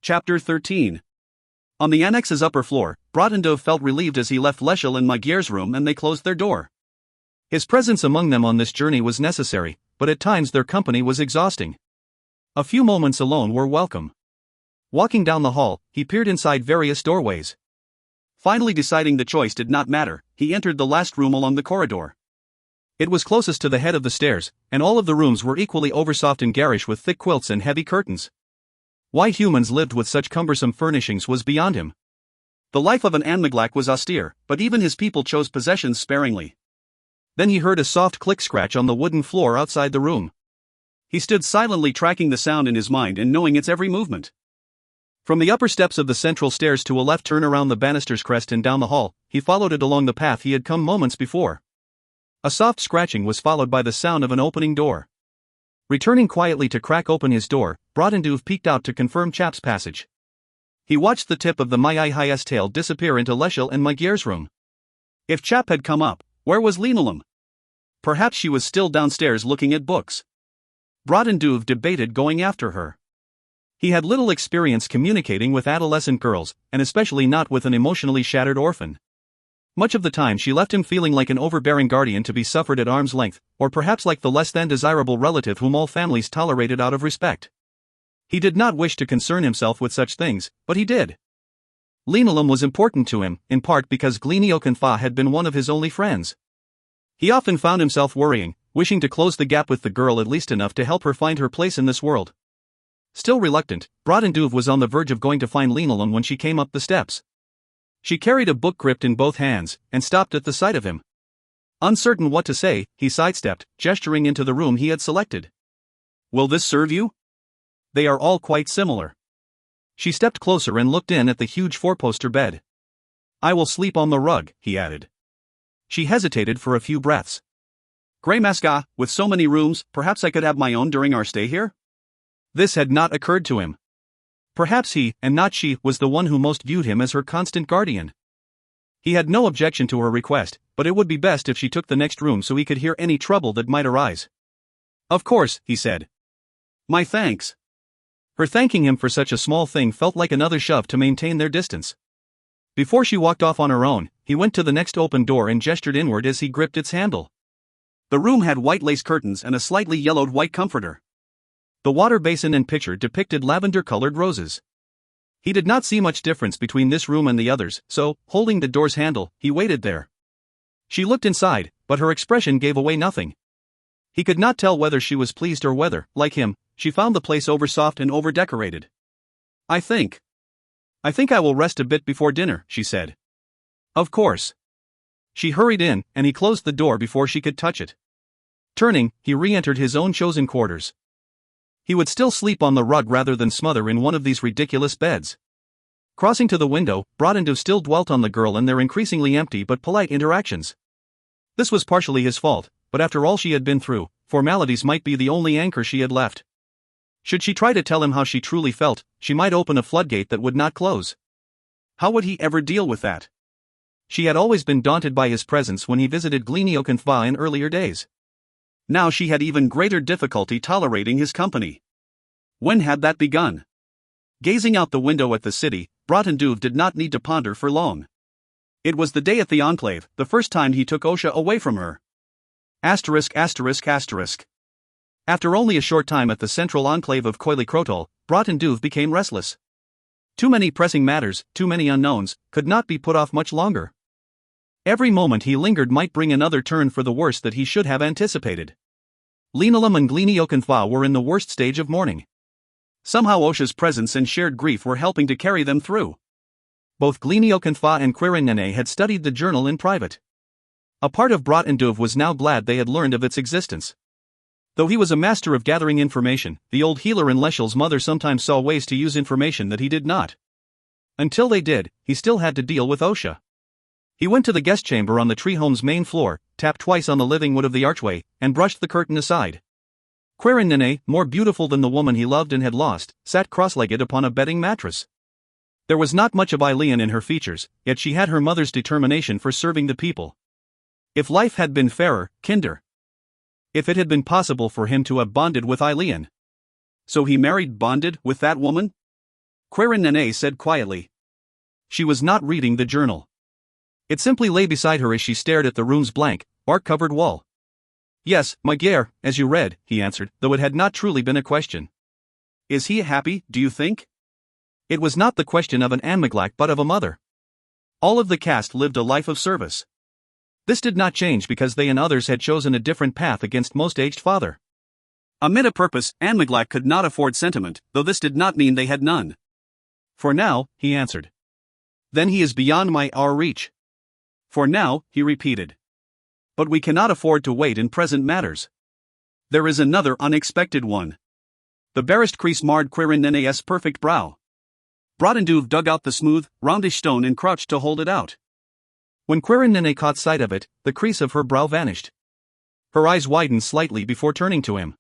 Chapter 13. On the annex's upper floor, Brotendove felt relieved as he left Leshel and Magier's room and they closed their door. His presence among them on this journey was necessary, but at times their company was exhausting. A few moments alone were welcome. Walking down the hall, he peered inside various doorways. Finally deciding the choice did not matter, he entered the last room along the corridor. It was closest to the head of the stairs, and all of the rooms were equally oversoft and garish with thick quilts and heavy curtains. Why humans lived with such cumbersome furnishings was beyond him. The life of an Anmiglak was austere, but even his people chose possessions sparingly. Then he heard a soft click-scratch on the wooden floor outside the room. He stood silently tracking the sound in his mind and knowing its every movement. From the upper steps of the central stairs to a left turn around the banister's crest and down the hall, he followed it along the path he had come moments before. A soft scratching was followed by the sound of an opening door. Returning quietly to crack open his door, Brotendove peeked out to confirm Chap's passage. He watched the tip of the Mai-Hi's tail disappear into Leshel and Magier's room. If Chap had come up, where was Linoleum? Perhaps she was still downstairs looking at books. Brotendove debated going after her. He had little experience communicating with adolescent girls, and especially not with an emotionally shattered orphan. Much of the time she left him feeling like an overbearing guardian to be suffered at arm's length, or perhaps like the less than desirable relative whom all families tolerated out of respect. He did not wish to concern himself with such things, but he did. Linoleum was important to him, in part because Gleniokenfa had been one of his only friends. He often found himself worrying, wishing to close the gap with the girl at least enough to help her find her place in this world. Still reluctant, Brotendove was on the verge of going to find Linoleum when she came up the steps. She carried a book gripped in both hands, and stopped at the sight of him. Uncertain what to say, he sidestepped, gesturing into the room he had selected. "Will this serve you? They are all quite similar." She stepped closer and looked in at the huge four-poster bed. "I will sleep on the rug," he added. She hesitated for a few breaths. "Grey Maska, with so many rooms, perhaps I could have my own during our stay here?" This had not occurred to him. Perhaps he, and not she, was the one who most viewed him as her constant guardian. He had no objection to her request, but it would be best if she took the next room so he could hear any trouble that might arise. "Of course," he said. "My thanks." Her thanking him for such a small thing felt like another shove to maintain their distance. Before she walked off on her own, he went to the next open door and gestured inward as he gripped its handle. The room had white lace curtains and a slightly yellowed white comforter. The water basin and pitcher depicted lavender-colored roses. He did not see much difference between this room and the others, so, holding the door's handle, he waited there. She looked inside, but her expression gave away nothing. He could not tell whether she was pleased or whether, like him, she found the place oversoft and over-decorated. I think I will rest a bit before dinner," she said. "Of course." She hurried in, and he closed the door before she could touch it. Turning, he re-entered his own chosen quarters. He would still sleep on the rug rather than smother in one of these ridiculous beds. Crossing to the window, Brotendove still dwelt on the girl and their increasingly empty but polite interactions. This was partially his fault, but after all she had been through, formalities might be the only anchor she had left. Should she try to tell him how she truly felt, she might open a floodgate that would not close. How would he ever deal with that? She had always been daunted by his presence when he visited Gleniokenfa in earlier days. Now she had even greater difficulty tolerating his company. When had that begun? Gazing out the window at the city, Brotendove did not need to ponder for long. It was the day at the Enclave, the first time he took Osha away from her. After only a short time at the central enclave of Koili-Krotol, Brotendove became restless. Too many pressing matters, too many unknowns, could not be put off much longer. Every moment he lingered might bring another turn for the worse that he should have anticipated. Linoleum and Gleniokenfa were in the worst stage of mourning. Somehow Osha's presence and shared grief were helping to carry them through. Both Gleniokenfa and Quirinene had studied the journal in private. A part of Brotendove was now glad they had learned of its existence. Though he was a master of gathering information, the old healer and Leshel's mother sometimes saw ways to use information that he did not. Until they did, he still had to deal with Osha. He went to the guest chamber on the tree home's main floor, tapped twice on the living wood of the archway, and brushed the curtain aside. Quirinene, more beautiful than the woman he loved and had lost, sat cross-legged upon a bedding mattress. There was not much of Eileen in her features, yet she had her mother's determination for serving the people. If life had been fairer, kinder. If it had been possible for him to have bonded with Eileen. So he bonded with that woman? Quirin Nene said quietly. She was not reading the journal. It simply lay beside her as she stared at the room's blank, bark-covered wall. Yes, my dear, as you read, he answered, though it had not truly been a question. Is he happy, do you think? It was not the question of an Anmiglak but of a mother. All of the cast lived a life of service. This did not change because they and others had chosen a different path against most aged father. Amid a purpose, Anmiglak could not afford sentiment, though this did not mean they had none. For now, he answered. Then he is beyond our reach. For now, he repeated. But we cannot afford to wait in present matters. There is another unexpected one. The barest crease marred Quirin Nene's perfect brow. Brodenduv dug out the smooth, roundish stone and crouched to hold it out. When Quirin Nene caught sight of it, the crease of her brow vanished. Her eyes widened slightly before turning to him.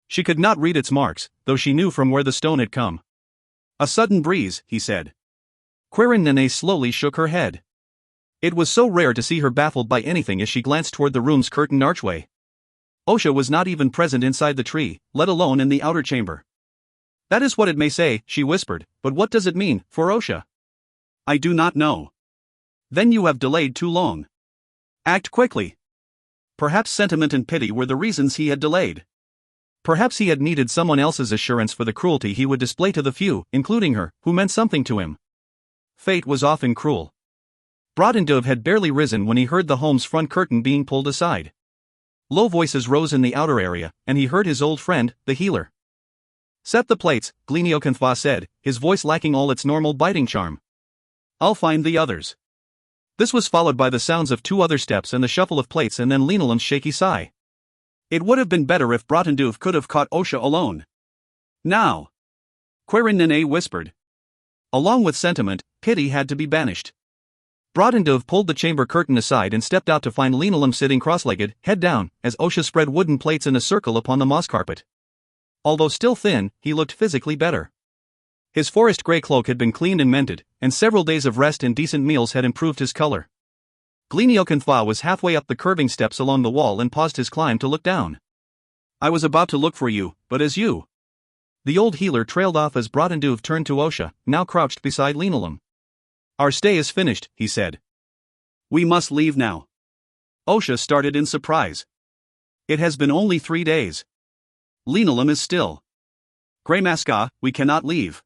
She could not read its marks, though she knew from where the stone had come. A sudden breeze, he said. Quirin Nene slowly shook her head. It was so rare to see her baffled by anything as she glanced toward the room's curtained archway. Osha was not even present inside the tree, let alone in the outer chamber. That is what it may say, she whispered, but what does it mean, for Osha? I do not know. Then you have delayed too long. Act quickly. Perhaps sentiment and pity were the reasons he had delayed. Perhaps he had needed someone else's assurance for the cruelty he would display to the few, including her, who meant something to him. Fate was often cruel. Brodenduv had barely risen when he heard the home's front curtain being pulled aside. Low voices rose in the outer area, and he heard his old friend, the healer. Set the plates, Gleniokanthva said, his voice lacking all its normal biting charm. I'll find the others. This was followed by the sounds of two other steps and the shuffle of plates and then Linolem's shaky sigh. It would have been better if Brodenduv could have caught Osha alone. Now. Quirin Nene whispered. Along with sentiment, pity had to be banished. Brodenduv pulled the chamber curtain aside and stepped out to find Linolem sitting cross-legged, head down, as Osha spread wooden plates in a circle upon the moss carpet. Although still thin, he looked physically better. His forest gray cloak had been cleaned and mended, and several days of rest and decent meals had improved his color. Gleniokanthva was halfway up the curving steps along the wall and paused his climb to look down. I was about to look for you, but as you. The old healer trailed off as Brodenduv turned to Osha, now crouched beside Linolem. Our stay is finished, he said. We must leave now. Osha started in surprise. It has been only 3 days. Linolem is still. Greymaska, we cannot leave.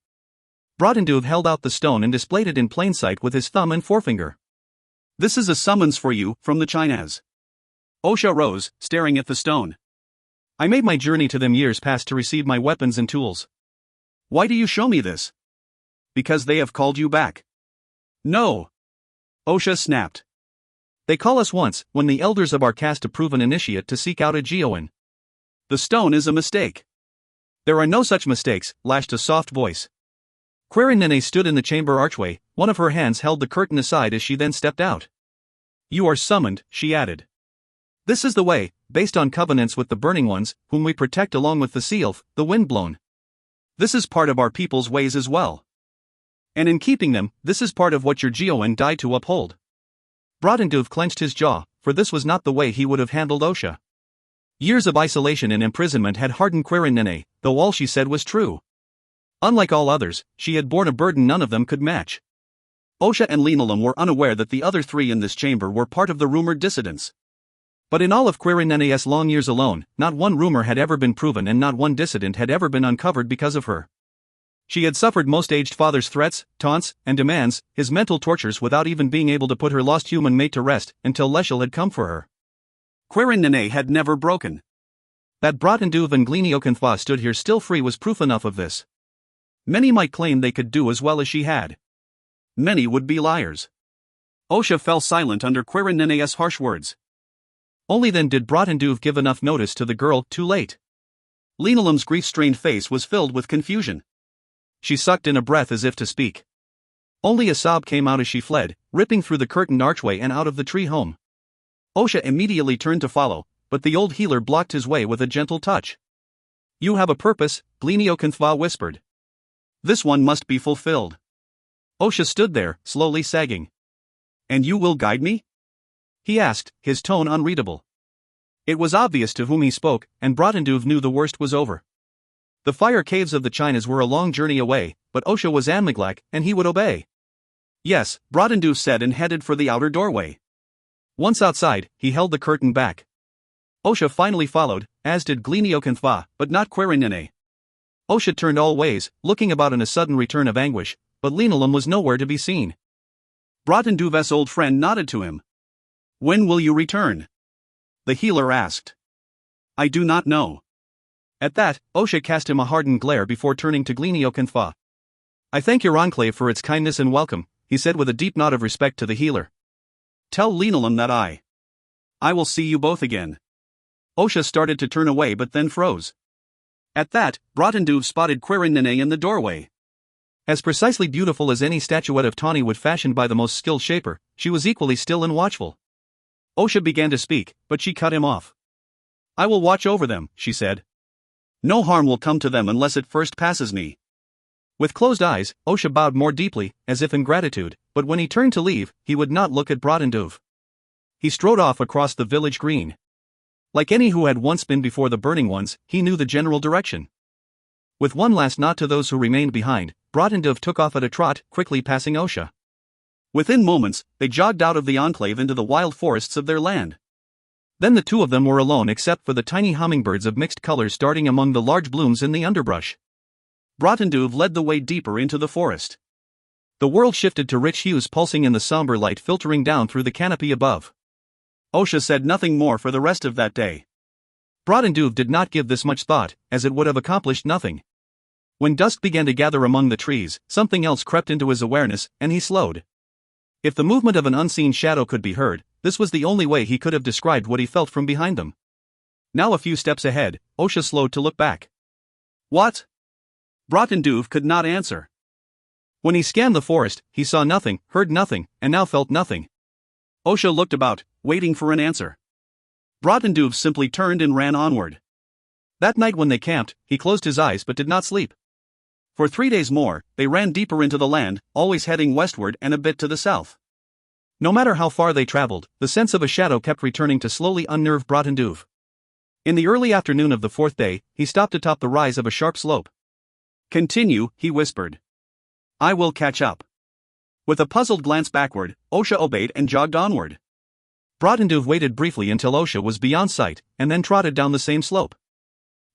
Brodenduv held out the stone and displayed it in plain sight with his thumb and forefinger. This is a summons for you, from the Chinas. Osha rose, staring at the stone. I made my journey to them years past to receive my weapons and tools. Why do you show me this? Because they have called you back. No. Osha snapped. They call us once, when the elders of our caste approve an initiate to seek out a Geoan. The stone is a mistake. There are no such mistakes, lashed a soft voice. Quirin Nene stood in the chamber archway, one of her hands held the curtain aside as she then stepped out. You are summoned, she added. This is the way, based on covenants with the Burning Ones, whom we protect along with the Sealf, the Windblown. This is part of our people's ways as well. And in keeping them, this is part of what your Geoan died to uphold. Brodenduv clenched his jaw, for this was not the way he would have handled Osha. Years of isolation and imprisonment had hardened Quirin Nene, though all she said was true. Unlike all others, she had borne a burden none of them could match. Osha and Linolem were unaware that the other 3 in this chamber were part of the rumored dissidents. But in all of Quirin Nene's long years alone, not one rumor had ever been proven and not one dissident had ever been uncovered because of her. She had suffered most aged father's threats, taunts, and demands, his mental tortures without even being able to put her lost human mate to rest, until Leshel had come for her. Quirin Nene had never broken. That Brodenduv and Gleniokanthva stood here still free was proof enough of this. Many might claim they could do as well as she had. Many would be liars. Osha fell silent under Quirin Nene's harsh words. Only then did Brodenduv give enough notice to the girl, too late. Linolem's grief-strained face was filled with confusion. She sucked in a breath as if to speak. Only a sob came out as she fled, ripping through the curtained archway and out of the tree home. Osha immediately turned to follow, but the old healer blocked his way with a gentle touch. You have a purpose, Gleniokanthva whispered. This one must be fulfilled. Osha stood there, slowly sagging. And you will guide me? He asked, his tone unreadable. It was obvious to whom he spoke, and Brodenduv knew the worst was over. The fire caves of the Chinas were a long journey away, but Osha was Anmiglak, and he would obey. Yes, Brodendu said and headed for the outer doorway. Once outside, he held the curtain back. Osha finally followed, as did Gleniokanthva, but not Quirinine. Osha turned all ways, looking about in a sudden return of anguish, but Linalam was nowhere to be seen. Brotenduve's old friend nodded to him. "When will you return?" the healer asked. "I do not know." At that, Osha cast him a hardened glare before turning to Gleniokanthva. "I thank your enclave for its kindness and welcome," he said with a deep nod of respect to the healer. "Tell Linalam that I will see you both again." Osha started to turn away but then froze. At that, Brotenduv spotted Quirinine in the doorway. As precisely beautiful as any statuette of Tawny wood fashioned by the most skilled shaper, she was equally still and watchful. Osha began to speak, but she cut him off. "I will watch over them," she said. "No harm will come to them unless it first passes me." With closed eyes, Osha bowed more deeply, as if in gratitude, but when he turned to leave, he would not look at Brotenduv. He strode off across the village green. Like any who had once been before the Burning Ones, he knew the general direction. With one last nod to those who remained behind, Brotenduv took off at a trot, quickly passing Osha. Within moments, they jogged out of the enclave into the wild forests of their land. Then the two of them were alone except for the tiny hummingbirds of mixed colors darting among the large blooms in the underbrush. Brotenduv led the way deeper into the forest. The world shifted to rich hues pulsing in the somber light filtering down through the canopy above. Osha said nothing more for the rest of that day. Brotenduv did not give this much thought, as it would have accomplished nothing. When dusk began to gather among the trees, something else crept into his awareness, and he slowed. If the movement of an unseen shadow could be heard, this was the only way he could have described what he felt from behind them. Now a few steps ahead, Osha slowed to look back. "What?" Brotenduv could not answer. When he scanned the forest, he saw nothing, heard nothing, and now felt nothing. Osha looked about, waiting for an answer. Brotenduv simply turned and ran onward. That night when they camped, he closed his eyes but did not sleep. For 3 days more, they ran deeper into the land, always heading westward and a bit to the south. No matter how far they traveled, the sense of a shadow kept returning to slowly unnerve Brotenduv. In the early afternoon of the 4th day, he stopped atop the rise of a sharp slope. "Continue," he whispered. "I will catch up." With a puzzled glance backward, Osha obeyed and jogged onward. Brotenduv waited briefly until Osha was beyond sight, and then trotted down the same slope.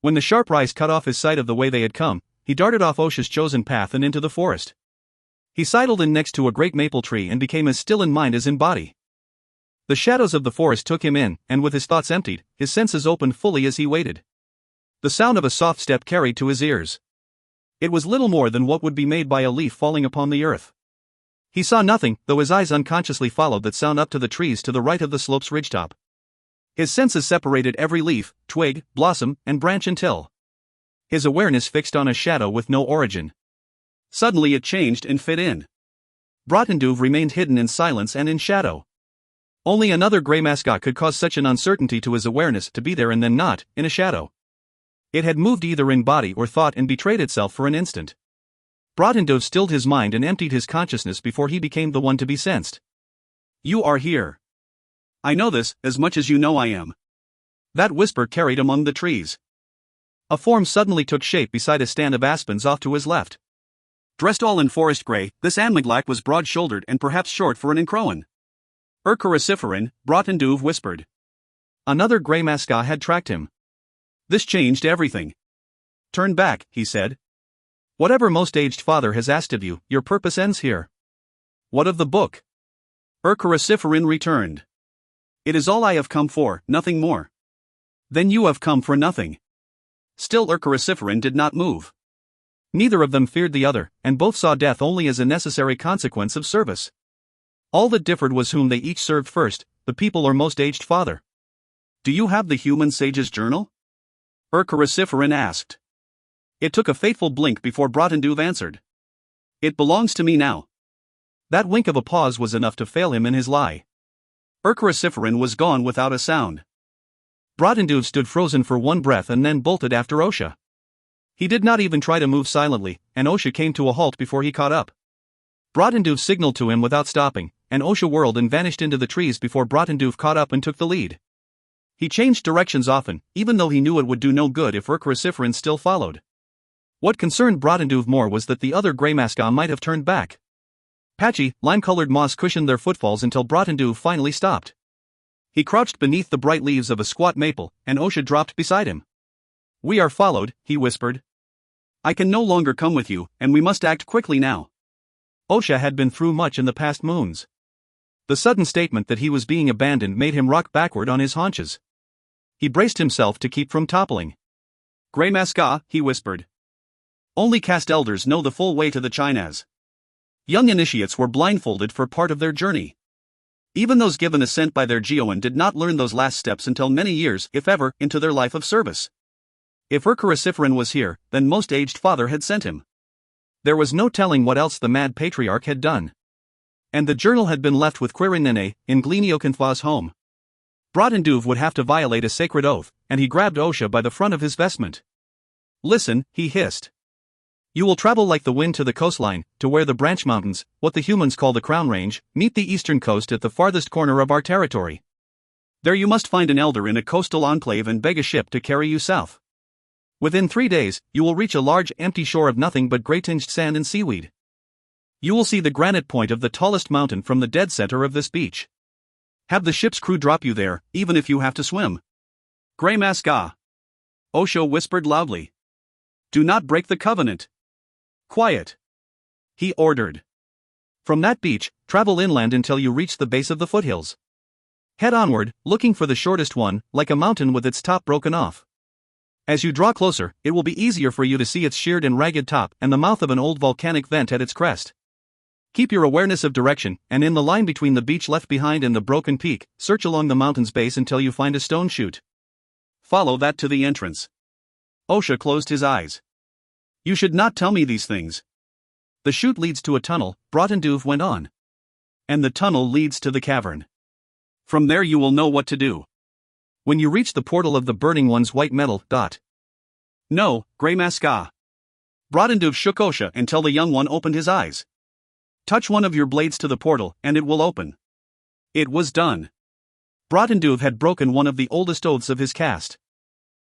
When the sharp rise cut off his sight of the way they had come, he darted off Osha's chosen path and into the forest. He sidled in next to a great maple tree and became as still in mind as in body. The shadows of the forest took him in, and with his thoughts emptied, his senses opened fully as he waited. The sound of a soft step carried to his ears. It was little more than what would be made by a leaf falling upon the earth. He saw nothing, though his eyes unconsciously followed that sound up to the trees to the right of the slope's ridgetop. His senses separated every leaf, twig, blossom, and branch until his awareness fixed on a shadow with no origin. Suddenly it changed and fit in. Brotenduv remained hidden in silence and in shadow. Only another grey mascot could cause such an uncertainty to his awareness to be there and then not, in a shadow. It had moved either in body or thought and betrayed itself for an instant. Brotenduv stilled his mind and emptied his consciousness before he became the one to be sensed. "You are here. I know this, as much as you know I am." That whisper carried among the trees. A form suddenly took shape beside a stand of aspens off to his left. Dressed all in forest grey, this Anmiglak was broad-shouldered and perhaps short for an Incrowan. "Urkarasiferin," Brotenduv whispered. Another grey mascot had tracked him. This changed everything. "Turn back," he said. "Whatever most aged father has asked of you, your purpose ends here." "What of the book?" Urkarasiferin returned. "It is all I have come for, nothing more." "Then you have come for nothing." Still Urkarasiferin did not move. Neither of them feared the other, and both saw death only as a necessary consequence of service. All that differed was whom they each served first, the people or most aged father. "Do you have the human sage's journal?" Urkarasiferin asked. It took a fateful blink before Brotenduv answered. "It belongs to me now." That wink of a pause was enough to fail him in his lie. Urkarasiferin was gone without a sound. Brotenduv stood frozen for one breath and then bolted after Osha. He did not even try to move silently, and Osha came to a halt before he caught up. Brotenduv signaled to him without stopping, and Osha whirled and vanished into the trees before Brotenduv caught up and took the lead. He changed directions often, even though he knew it would do no good if Urkarasiferin still followed. What concerned Bradenduv more was that the other Greymaska might have turned back. Patchy, lime-colored moss cushioned their footfalls until Bradenduv finally stopped. He crouched beneath the bright leaves of a squat maple, and Osha dropped beside him. "We are followed," he whispered. "I can no longer come with you, and we must act quickly now." Osha had been through much in the past moons. The sudden statement that he was being abandoned made him rock backward on his haunches. He braced himself to keep from toppling. "Greymaska," he whispered. "Only caste elders know the full way to the Chinas. Young initiates were blindfolded for part of their journey. Even those given ascent by their Geoan did not learn those last steps until many years, if ever, into their life of service. If Urkarasiferin was here, then most aged father had sent him. There was no telling what else the mad patriarch had done. And the journal had been left with Quirinene, in Gleniokinthwa's home. Bradenduv would have to violate a sacred oath, and he grabbed Osha by the front of his vestment. "Listen," he hissed. "You will travel like the wind to the coastline, to where the branch mountains, what the humans call the Crown Range, meet the eastern coast at the farthest corner of our territory. There you must find an elder in a coastal enclave and beg a ship to carry you south. Within 3 days, you will reach a large empty shore of nothing but grey-tinged sand and seaweed. You will see the granite point of the tallest mountain from the dead center of this beach. Have the ship's crew drop you there, even if you have to swim." "Greymaska," Osho whispered loudly. "Do not break the covenant." "Quiet," he ordered. "From that beach, travel inland until you reach the base of the foothills. Head onward, looking for the shortest one, like a mountain with its top broken off. As you draw closer, it will be easier for you to see its sheared and ragged top and the mouth of an old volcanic vent at its crest. Keep your awareness of direction, and in the line between the beach left behind and the broken peak, search along the mountain's base until you find a stone chute. Follow that to the entrance." Osha closed his eyes. "You should not tell me these things." "The chute leads to a tunnel," Bradenduv went on. "And the tunnel leads to the cavern. From there you will know what to do. When you reach the portal of the burning one's white metal, dot." "No, Greymaska." Bradenduv shook Osha until the young one opened his eyes. "Touch one of your blades to the portal, and it will open." It was done. Bradenduv had broken one of the oldest oaths of his caste.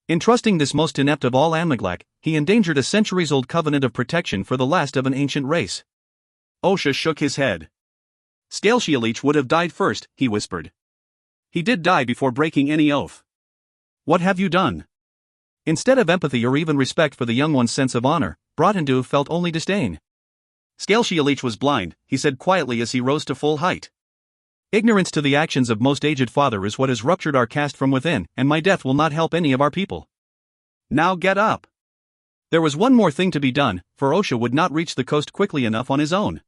In trusting this most inept of all Amlaglak, he endangered a centuries-old covenant of protection for the last of an ancient race. Osha shook his head. "Scaleshialich would have died first," he whispered. "He did die before breaking any oath." "What have you done?" Instead of empathy or even respect for the young one's sense of honor, Bradenduv felt only disdain. "Scaleshialich was blind," he said quietly as he rose to full height. "Ignorance to the actions of most aged father is what has ruptured our caste from within, and my death will not help any of our people. Now get up." There was one more thing to be done, for Osha would not reach the coast quickly enough on his own.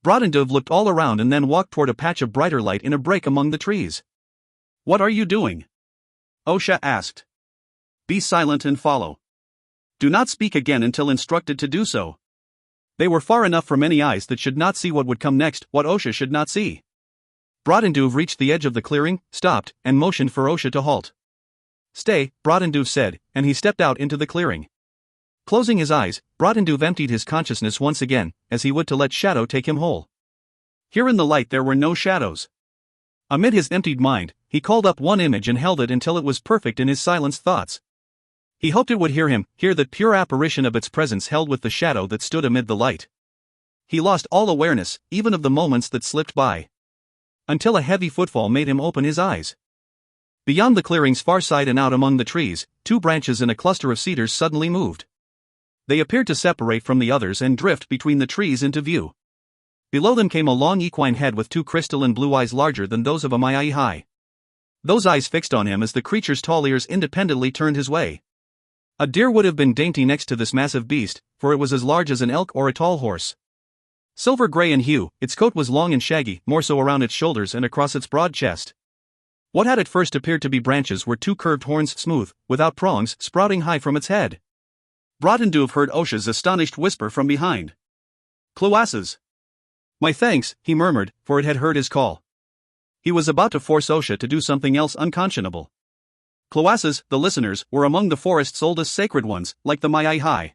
Bradenduv looked all around and then walked toward a patch of brighter light in a break among the trees. "What are you doing?" Osha asked. "Be silent and follow. Do not speak again until instructed to do so." They were far enough from any eyes that should not see what would come next, what Osha should not see. Bradenduv reached the edge of the clearing, stopped, and motioned for Osha to halt. "Stay," Bradenduv said, and he stepped out into the clearing. Closing his eyes, Bradenduv emptied his consciousness once again, as he would to let shadow take him whole. Here in the light there were no shadows. Amid his emptied mind, he called up one image and held it until it was perfect in his silenced thoughts. He hoped it would hear him, hear that pure apparition of its presence held with the shadow that stood amid the light. He lost all awareness, even of the moments that slipped by. Until a heavy footfall made him open his eyes. Beyond the clearing's far side and out among the trees, 2 branches in a cluster of cedars suddenly moved. They appeared to separate from the others and drift between the trees into view. Below them came a long equine head with 2 crystalline blue eyes larger than those of a Maiai high. Those eyes fixed on him as the creature's tall ears independently turned his way. A deer would have been dainty next to this massive beast, for it was as large as an elk or a tall horse. Silver gray in hue, its coat was long and shaggy, more so around its shoulders and across its broad chest. What had at first appeared to be branches were 2 curved horns, smooth, without prongs, sprouting high from its head. Bradenduv heard Osha's astonished whisper from behind. "Cluasses." "My thanks," he murmured, for it had heard his call. He was about to force Osha to do something else unconscionable. Cluasses, the listeners, were among the forest's oldest sacred ones, like the Maiai high.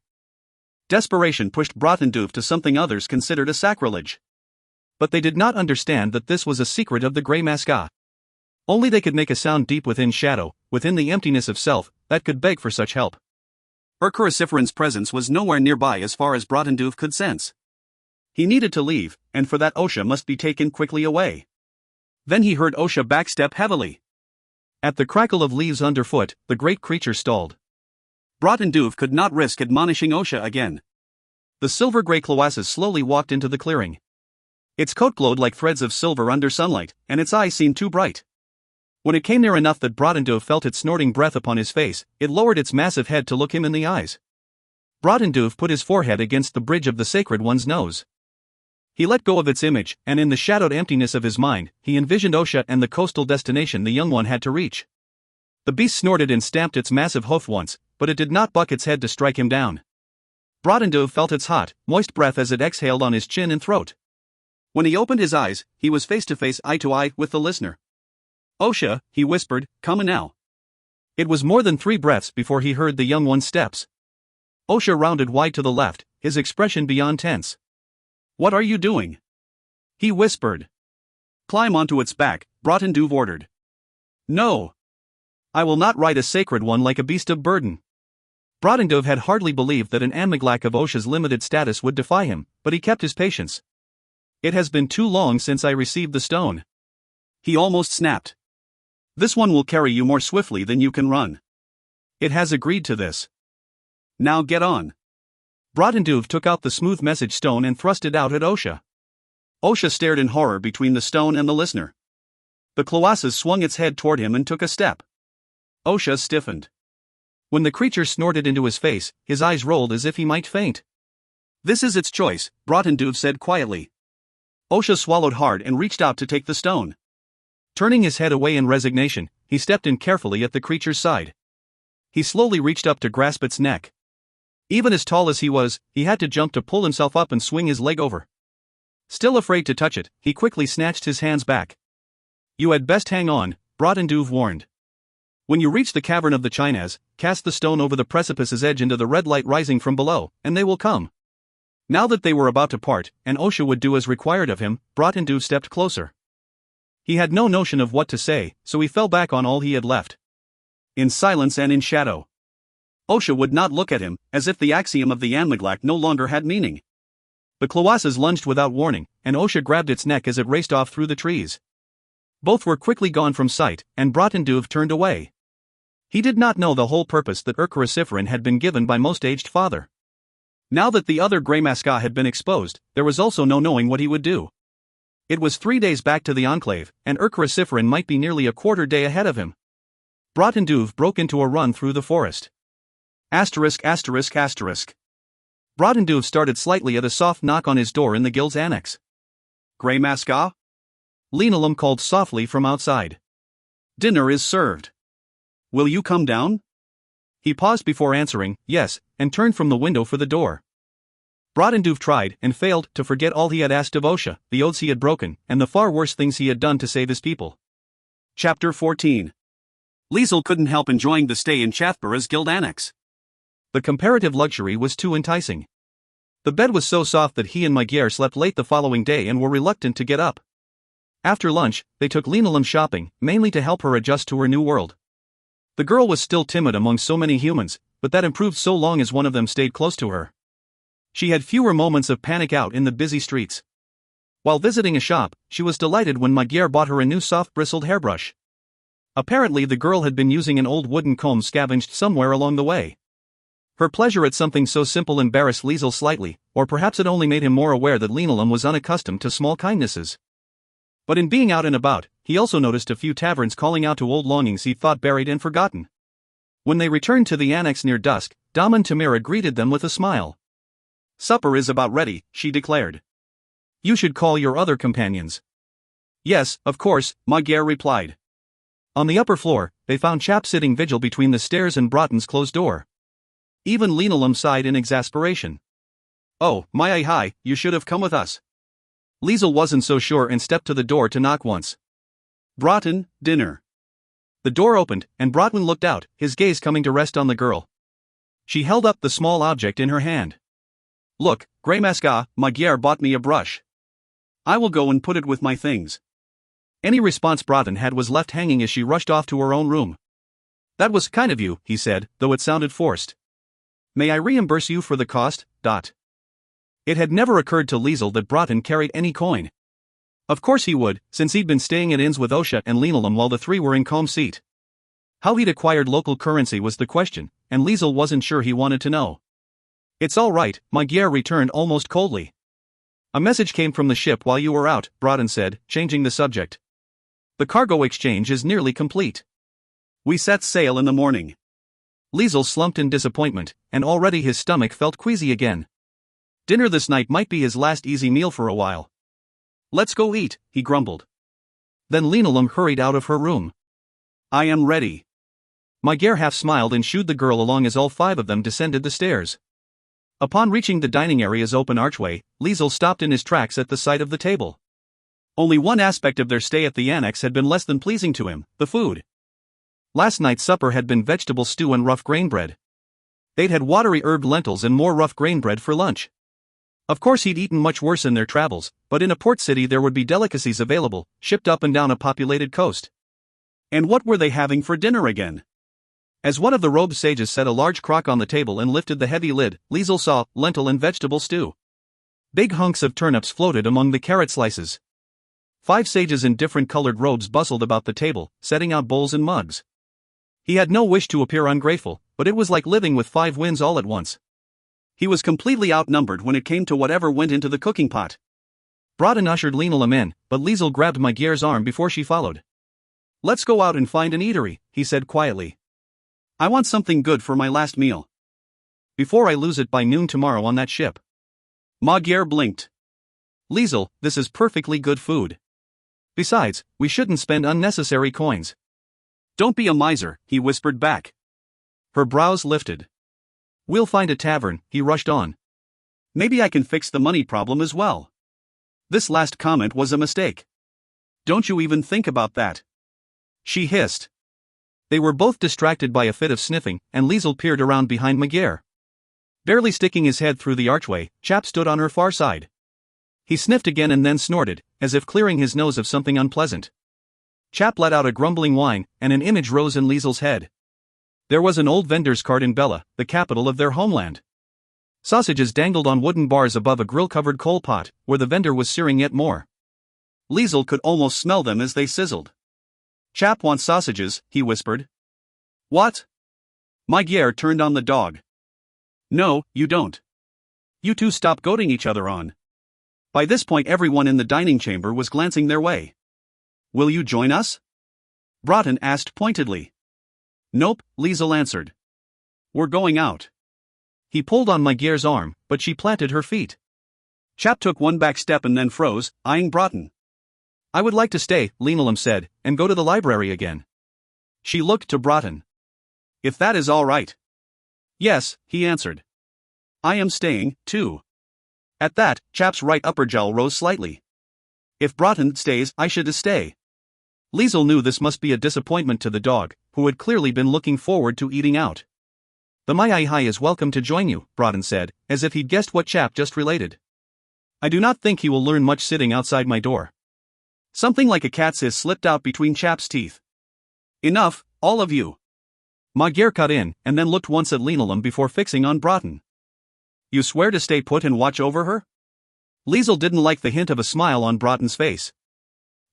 Desperation pushed Bradenduv to something others considered a sacrilege. But they did not understand that this was a secret of the Greymaska. Only they could make a sound deep within shadow, within the emptiness of self, that could beg for such help. Urcuriciferan's presence was nowhere nearby as far as Brotendoof could sense. He needed to leave, and for that Osha must be taken quickly away. Then he heard Osha backstep heavily. At the crackle of leaves underfoot, the great creature stalled. Brotendoof could not risk admonishing Osha again. The silver-gray Cloasis slowly walked into the clearing. Its coat glowed like threads of silver under sunlight, and its eyes seemed too bright. When it came near enough that Brotendoof felt its snorting breath upon his face, it lowered its massive head to look him in the eyes. Brotendoof put his forehead against the bridge of the Sacred One's nose. He let go of its image, and in the shadowed emptiness of his mind, he envisioned Osha and the coastal destination the young one had to reach. The beast snorted and stamped its massive hoof once, but it did not buck its head to strike him down. Brotendoof felt its hot, moist breath as it exhaled on his chin and throat. When he opened his eyes, he was face to face, eye to eye, with the listener. "Osha," he whispered, "come now." It was more than 3 breaths before he heard the young one's steps. Osha rounded wide to the left, his expression beyond tense. "What are you doing?" he whispered. "Climb onto its back," Brotendoof ordered. "No. I will not ride a sacred one like a beast of burden." Brotendoof had hardly believed that an Amyglac of Osha's limited status would defy him, but he kept his patience. "It has been too long since I received the stone," he almost snapped. "This one will carry you more swiftly than you can run. It has agreed to this. Now get on." Brotendoof took out the smooth message stone and thrust it out at Osha. Osha stared in horror between the stone and the listener. The Cloasis swung its head toward him and took a step. Osha stiffened. When the creature snorted into his face, his eyes rolled as if he might faint. "This is its choice," Brotendoof said quietly. Osha swallowed hard and reached out to take the stone. Turning his head away in resignation, he stepped in carefully at the creature's side. He slowly reached up to grasp its neck. Even as tall as he was, he had to jump to pull himself up and swing his leg over. Still afraid to touch it, he quickly snatched his hands back. "You had best hang on," Brotendoof warned. "When you reach the cavern of the Chinas, cast the stone over the precipice's edge into the red light rising from below, and they will come." Now that they were about to part, and Osha would do as required of him, Brotendoof stepped closer. He had no notion of what to say, so he fell back on all he had left. In silence and in shadow. Osha would not look at him, as if the axiom of the Amyglac no longer had meaning. The Cloasis lunged without warning, and Osha grabbed its neck as it raced off through the trees. Both were quickly gone from sight, and Brotendoof turned away. He did not know the whole purpose that Urcuriciferan had been given by most aged father. Now that the other Greymasca had been exposed, there was also no knowing what he would do. It was 3 days back to the Enclave, and Urcuriciferan might be nearly a quarter day ahead of him. Brotendoof broke into a run through the forest. ******. Brotendoof started slightly at a soft knock on his door in the guild's annex. "Greymasca?" Linolum called softly from outside. "Dinner is served. Will you come down?" He paused before answering, yes, and turned from the window for the door. Brotendoof tried and failed to forget all he had asked of Osha, the oaths he had broken, and the far worse things he had done to save his people. Chapter 14. Liesel couldn't help enjoying the stay in Chathboro's guild annex. The comparative luxury was too enticing. The bed was so soft that he and Magyar slept late the following day and were reluctant to get up. After lunch, they took Linolum shopping, mainly to help her adjust to her new world. The girl was still timid among so many humans, but that improved so long as one of them stayed close to her. She had fewer moments of panic out in the busy streets. While visiting a shop, she was delighted when Magyar bought her a new soft bristled hairbrush. Apparently the girl had been using an old wooden comb scavenged somewhere along the way. Her pleasure at something so simple embarrassed Liesel slightly, or perhaps it only made him more aware that Linolum was unaccustomed to small kindnesses. But in being out and about, he also noticed a few taverns calling out to old longings he thought buried and forgotten. When they returned to the annex near dusk, Daman Tamira greeted them with a smile. "Supper is about ready," she declared. "You should call your other companions." "Yes, of course," Magyar replied. On the upper floor, they found Chap sitting vigil between the stairs and Broughton's closed door. Even Linolum sighed in exasperation. "Oh, my hi, you should have come with us." Liesel wasn't so sure and stepped to the door to knock once. "Broughton, dinner." The door opened, and Broughton looked out, his gaze coming to rest on the girl. She held up the small object in her hand. "Look, Greymasca, Magyar bought me a brush. I will go and put it with my things." Any response Broughton had was left hanging as she rushed off to her own room. "That was kind of you," he said, though it sounded forced. May I reimburse you for the cost? It had never occurred to Liesel that Broughton carried any coin. Of course he would, since he'd been staying at inns with Osha and Linoleum while the three were in Combe Seat. How he'd acquired local currency was the question, and Liesel wasn't sure he wanted to know. It's all right, Magyar returned almost coldly. A message came from the ship while you were out, Broughton said, changing the subject. The cargo exchange is nearly complete. We set sail in the morning. Liesel slumped in disappointment, and already his stomach felt queasy again. Dinner this night might be his last easy meal for a while. Let's go eat, he grumbled. Then Linoleum hurried out of her room. I am ready. Magyar half smiled and shooed the girl along as all five of them descended the stairs. Upon reaching the dining area's open archway, Liesel stopped in his tracks at the sight of the table. Only one aspect of their stay at the annex had been less than pleasing to him: the food. Last night's supper had been vegetable stew and rough grain bread. They'd had watery herb lentils and more rough grain bread for lunch. Of course he'd eaten much worse in their travels, but in a port city there would be delicacies available, shipped up and down a populated coast. And what were they having for dinner again? As one of the robed sages set a large crock on the table and lifted the heavy lid, Liesel saw lentil and vegetable stew. Big hunks of turnips floated among the carrot slices. 5 sages in different colored robes bustled about the table, setting out bowls and mugs. He had no wish to appear ungrateful, but it was like living with 5 winds all at once. He was completely outnumbered when it came to whatever went into the cooking pot. Broughton ushered Linoleum in, but Liesel grabbed Magyar's arm before she followed. Let's go out and find an eatery, he said quietly. I want something good for my last meal. Before I lose it by noon tomorrow on that ship. Magyar blinked. Liesel, this is perfectly good food. Besides, we shouldn't spend unnecessary coins. Don't be a miser, he whispered back. Her brows lifted. We'll find a tavern, he rushed on. Maybe I can fix the money problem as well. This last comment was a mistake. Don't you even think about that. She hissed. They were both distracted by a fit of sniffing, and Liesel peered around behind Magyar. Barely sticking his head through the archway, Chap stood on her far side. He sniffed again and then snorted, as if clearing his nose of something unpleasant. Chap let out a grumbling whine, and an image rose in Liesel's head. There was an old vendor's cart in Bella, the capital of their homeland. Sausages dangled on wooden bars above a grill-covered coal pot, where the vendor was searing yet more. Liesel could almost smell them as they sizzled. Chap wants sausages, he whispered. What? Magyar turned on the dog. No, you don't. You two stop goading each other on. By this point everyone in the dining chamber was glancing their way. Will you join us? Broughton asked pointedly. Nope, Liesel answered. We're going out. He pulled on Magyar's arm, but she planted her feet. Chap took one back step and then froze, eyeing Broughton. I would like to stay, Linoleum said, and go to the library again. She looked to Broughton. If that is all right. Yes, he answered. I am staying, too. At that, Chap's right upper jowl rose slightly. If Broughton stays, I should stay. Liesel knew this must be a disappointment to the dog, who had clearly been looking forward to eating out. The Mai is welcome to join you, Broughton said, as if he'd guessed what Chap just related. I do not think he will learn much sitting outside my door. Something like a cat's hiss slipped out between Chap's teeth. Enough, all of you. Magyar cut in, and then looked once at Linoleum before fixing on Broughton. You swear to stay put and watch over her? Liesel didn't like the hint of a smile on Broughton's face.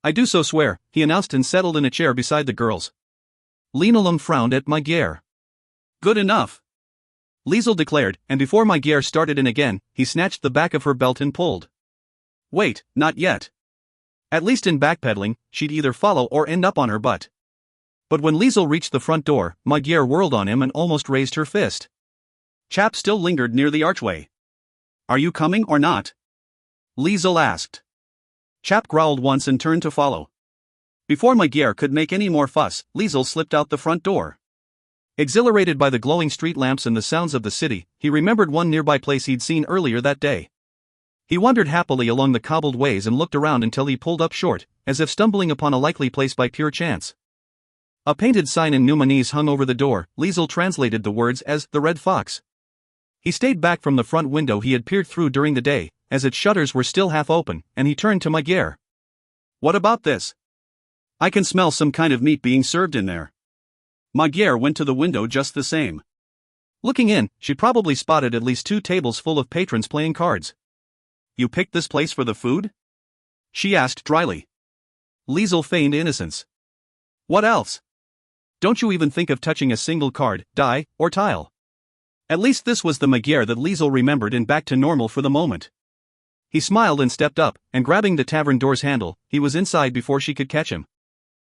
I do so swear, he announced and settled in a chair beside the girls. Linoleum frowned at Magyar. Good enough. Liesel declared, and before Magyar started in again, he snatched the back of her belt and pulled. Wait, not yet. At least in backpedaling, she'd either follow or end up on her butt. But when Liesel reached the front door, Magyar whirled on him and almost raised her fist. Chap still lingered near the archway. Are you coming or not? Liesel asked. Chap growled once and turned to follow. Before Magyar could make any more fuss, Liesel slipped out the front door. Exhilarated by the glowing street lamps and the sounds of the city, he remembered one nearby place he'd seen earlier that day. He wandered happily along the cobbled ways and looked around until he pulled up short, as if stumbling upon a likely place by pure chance. A painted sign in Numanese hung over the door. Liesel translated the words as the Red Fox. He stayed back from the front window he had peered through during the day, as its shutters were still half open, and he turned to Magyar. What about this? I can smell some kind of meat being served in there. Magyar went to the window just the same. Looking in, she probably spotted at least 2 tables full of patrons playing cards. "You picked this place for the food?" she asked dryly. Liesel feigned innocence. "What else? Don't you even think of touching a single card, die, or tile?" At least this was the Magyar that Liesel remembered and back to normal for the moment. He smiled and stepped up, and grabbing the tavern door's handle, he was inside before she could catch him.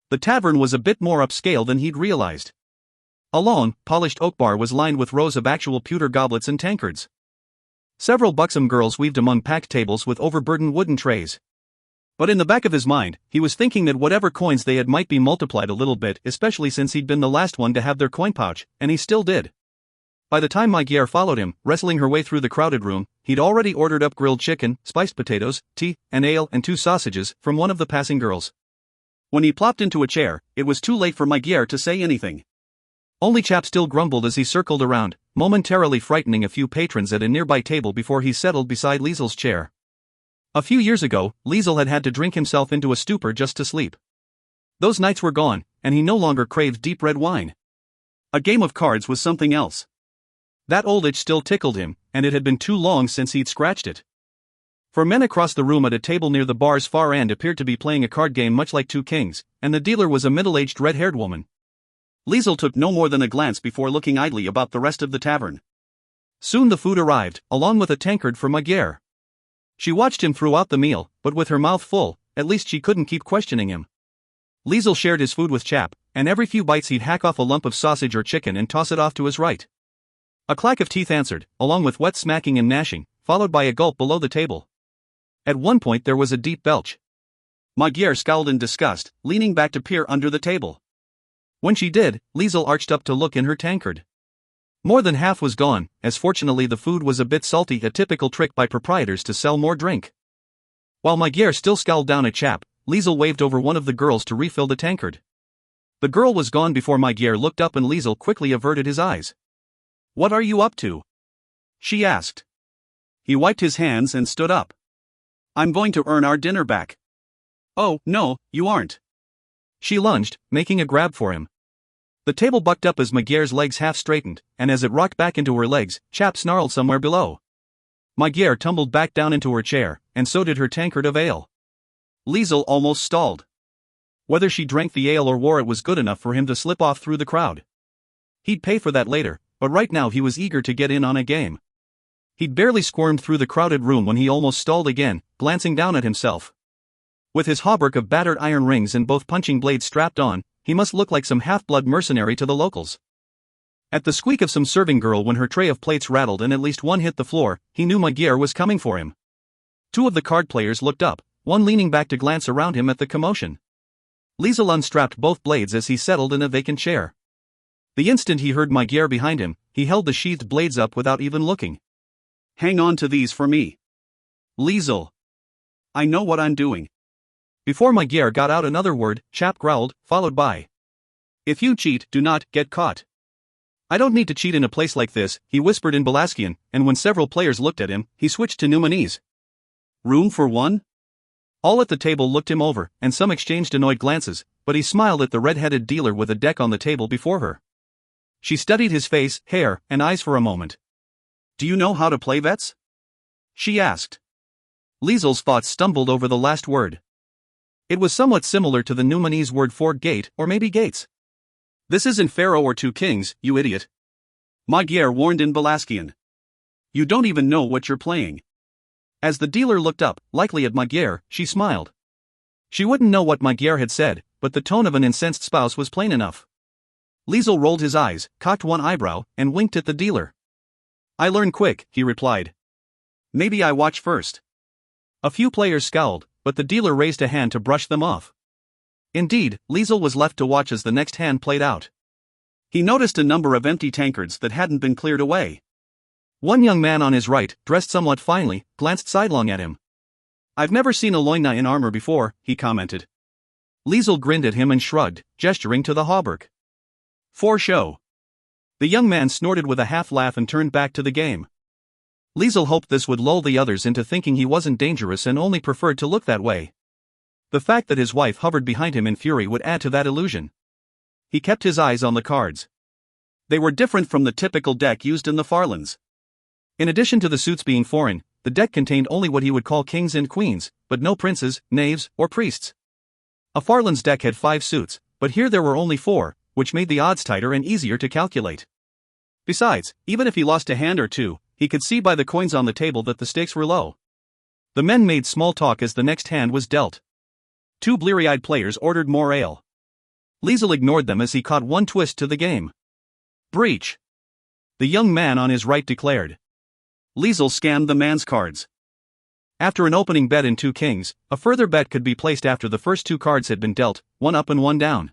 The tavern was a bit more upscale than he'd realized. A long, polished oak bar was lined with rows of actual pewter goblets and tankards. Several buxom girls weaved among packed tables with overburdened wooden trays. But in the back of his mind, he was thinking that whatever coins they had might be multiplied a little bit, especially since he'd been the last one to have their coin pouch, and he still did. By the time Magyar followed him, wrestling her way through the crowded room, he'd already ordered up grilled chicken, spiced potatoes, tea, an ale and 2 sausages from one of the passing girls. When he plopped into a chair, it was too late for Magyar to say anything. Only Chap still grumbled as he circled around, momentarily frightening a few patrons at a nearby table before he settled beside Liesel's chair. A few years ago, Liesel had had to drink himself into a stupor just to sleep. Those nights were gone, and he no longer craved deep red wine. A game of cards was something else. That old itch still tickled him, and it had been too long since he'd scratched it. For men across the room at a table near the bar's far end appeared to be playing a card game much like 2 kings, and the dealer was a middle-aged red-haired woman. Liesel took no more than a glance before looking idly about the rest of the tavern. Soon the food arrived, along with a tankard for Magyar. She watched him throughout the meal, but with her mouth full, at least she couldn't keep questioning him. Liesel shared his food with Chap, and every few bites he'd hack off a lump of sausage or chicken and toss it off to his right. A clack of teeth answered, along with wet smacking and gnashing, followed by a gulp below the table. At one point there was a deep belch. Magyar scowled in disgust, leaning back to peer under the table. When she did, Liesel arched up to look in her tankard. More than half was gone, as fortunately the food was a bit salty, a typical trick by proprietors to sell more drink. While Magyar still scowled down at Chap, Liesel waved over one of the girls to refill the tankard. The girl was gone before Magyar looked up and Liesel quickly averted his eyes. "What are you up to?" she asked. He wiped his hands and stood up. "I'm going to earn our dinner back." "Oh, no, you aren't." She lunged, making a grab for him. The table bucked up as Magyar's legs half straightened, and as it rocked back into her legs, Chap snarled somewhere below. Magyar tumbled back down into her chair, and so did her tankard of ale. Liesel almost stalled. Whether she drank the ale or wore it was good enough for him to slip off through the crowd. He'd pay for that later, but right now he was eager to get in on a game. He'd barely squirmed through the crowded room when he almost stalled again, glancing down at himself. With his hauberk of battered iron rings and both punching blades strapped on, he must look like some half-blood mercenary to the locals. At the squeak of some serving girl when her tray of plates rattled and at least one hit the floor, he knew Magyar was coming for him. 2 of the card players looked up, one leaning back to glance around him at the commotion. Liesel unstrapped both blades as he settled in a vacant chair. The instant he heard Magyar behind him, he held the sheathed blades up without even looking. "Hang on to these for me, Liesel. I know what I'm doing." Before Magyar got out another word, Chap growled, followed by, "If you cheat, do not get caught." "I don't need to cheat in a place like this," he whispered in Belaskian, and when several players looked at him, he switched to Numanese. "Room for one?" All at the table looked him over, and some exchanged annoyed glances, but he smiled at the red-headed dealer with a deck on the table before her. She studied his face, hair, and eyes for a moment. "Do you know how to play vets?" she asked. Liesel's thoughts stumbled over the last word. It was somewhat similar to the Numanese word for gate, or maybe gates. "This isn't Pharaoh or 2 kings, you idiot," Magyar warned in Belaskian. "You don't even know what you're playing." As the dealer looked up, likely at Magyar, she smiled. She wouldn't know what Magyar had said, but the tone of an incensed spouse was plain enough. Liesel rolled his eyes, cocked one eyebrow, and winked at the dealer. "I learn quick," he replied. "Maybe I watch first." A few players scowled, but the dealer raised a hand to brush them off. Indeed, Liesel was left to watch as the next hand played out. He noticed a number of empty tankards that hadn't been cleared away. One young man on his right, dressed somewhat finely, glanced sidelong at him. "I've never seen a loina in armor before," he commented. Liesel grinned at him and shrugged, gesturing to the hauberk. "For show." The young man snorted with a half-laugh and turned back to the game. Liesel hoped this would lull the others into thinking he wasn't dangerous and only preferred to look that way. The fact that his wife hovered behind him in fury would add to that illusion. He kept his eyes on the cards. They were different from the typical deck used in the Farlands. In addition to the suits being foreign, the deck contained only what he would call kings and queens, but no princes, knaves, or priests. A Farlands deck had 5 suits, but here there were only 4, which made the odds tighter and easier to calculate. Besides, even if he lost a hand or two, he could see by the coins on the table that the stakes were low. The men made small talk as the next hand was dealt. 2 bleary-eyed players ordered more ale. Liesel ignored them as he caught one twist to the game. Breach. The young man on his right declared. Liesel scanned the man's cards. After an opening bet in 2 kings, a further bet could be placed after the first 2 cards had been dealt, 1 up and 1 down.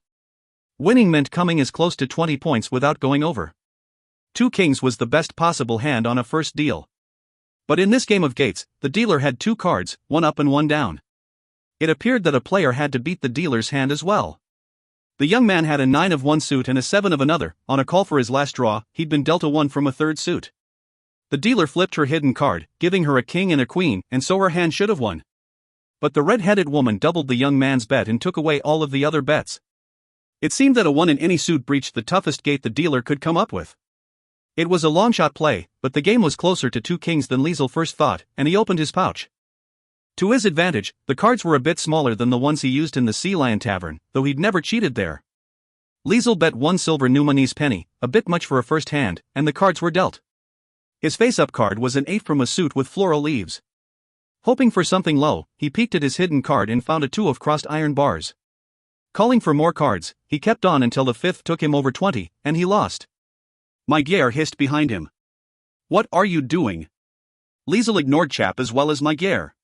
Winning meant coming as close to 20 points without going over. 2 kings was the best possible hand on a first deal. But in this game of gates, the dealer had 2 cards, 1 up and 1 down. It appeared that a player had to beat the dealer's hand as well. The young man had a 9 of one suit and a 7 of another. On a call for his last draw, he'd been dealt a 1 from a third suit. The dealer flipped her hidden card, giving her a king and a queen, and so her hand should have won. But the red-headed woman doubled the young man's bet and took away all of the other bets. It seemed that a 1 in any suit breached the toughest gate the dealer could come up with. It was a long-shot play, but the game was closer to 2 kings than Liesel first thought, and he opened his pouch. To his advantage, the cards were a bit smaller than the ones he used in the Sea Lion Tavern, though he'd never cheated there. Liesel bet 1 silver Numanese penny, a bit much for a first hand, and the cards were dealt. His face-up card was an 8 from a suit with floral leaves. Hoping for something low, he peeked at his hidden card and found a 2 of crossed iron bars. Calling for more cards, he kept on until the 5th took him over 20, and he lost. Magyar hissed behind him. What are you doing? Liesel ignored Chap as well as Magyar.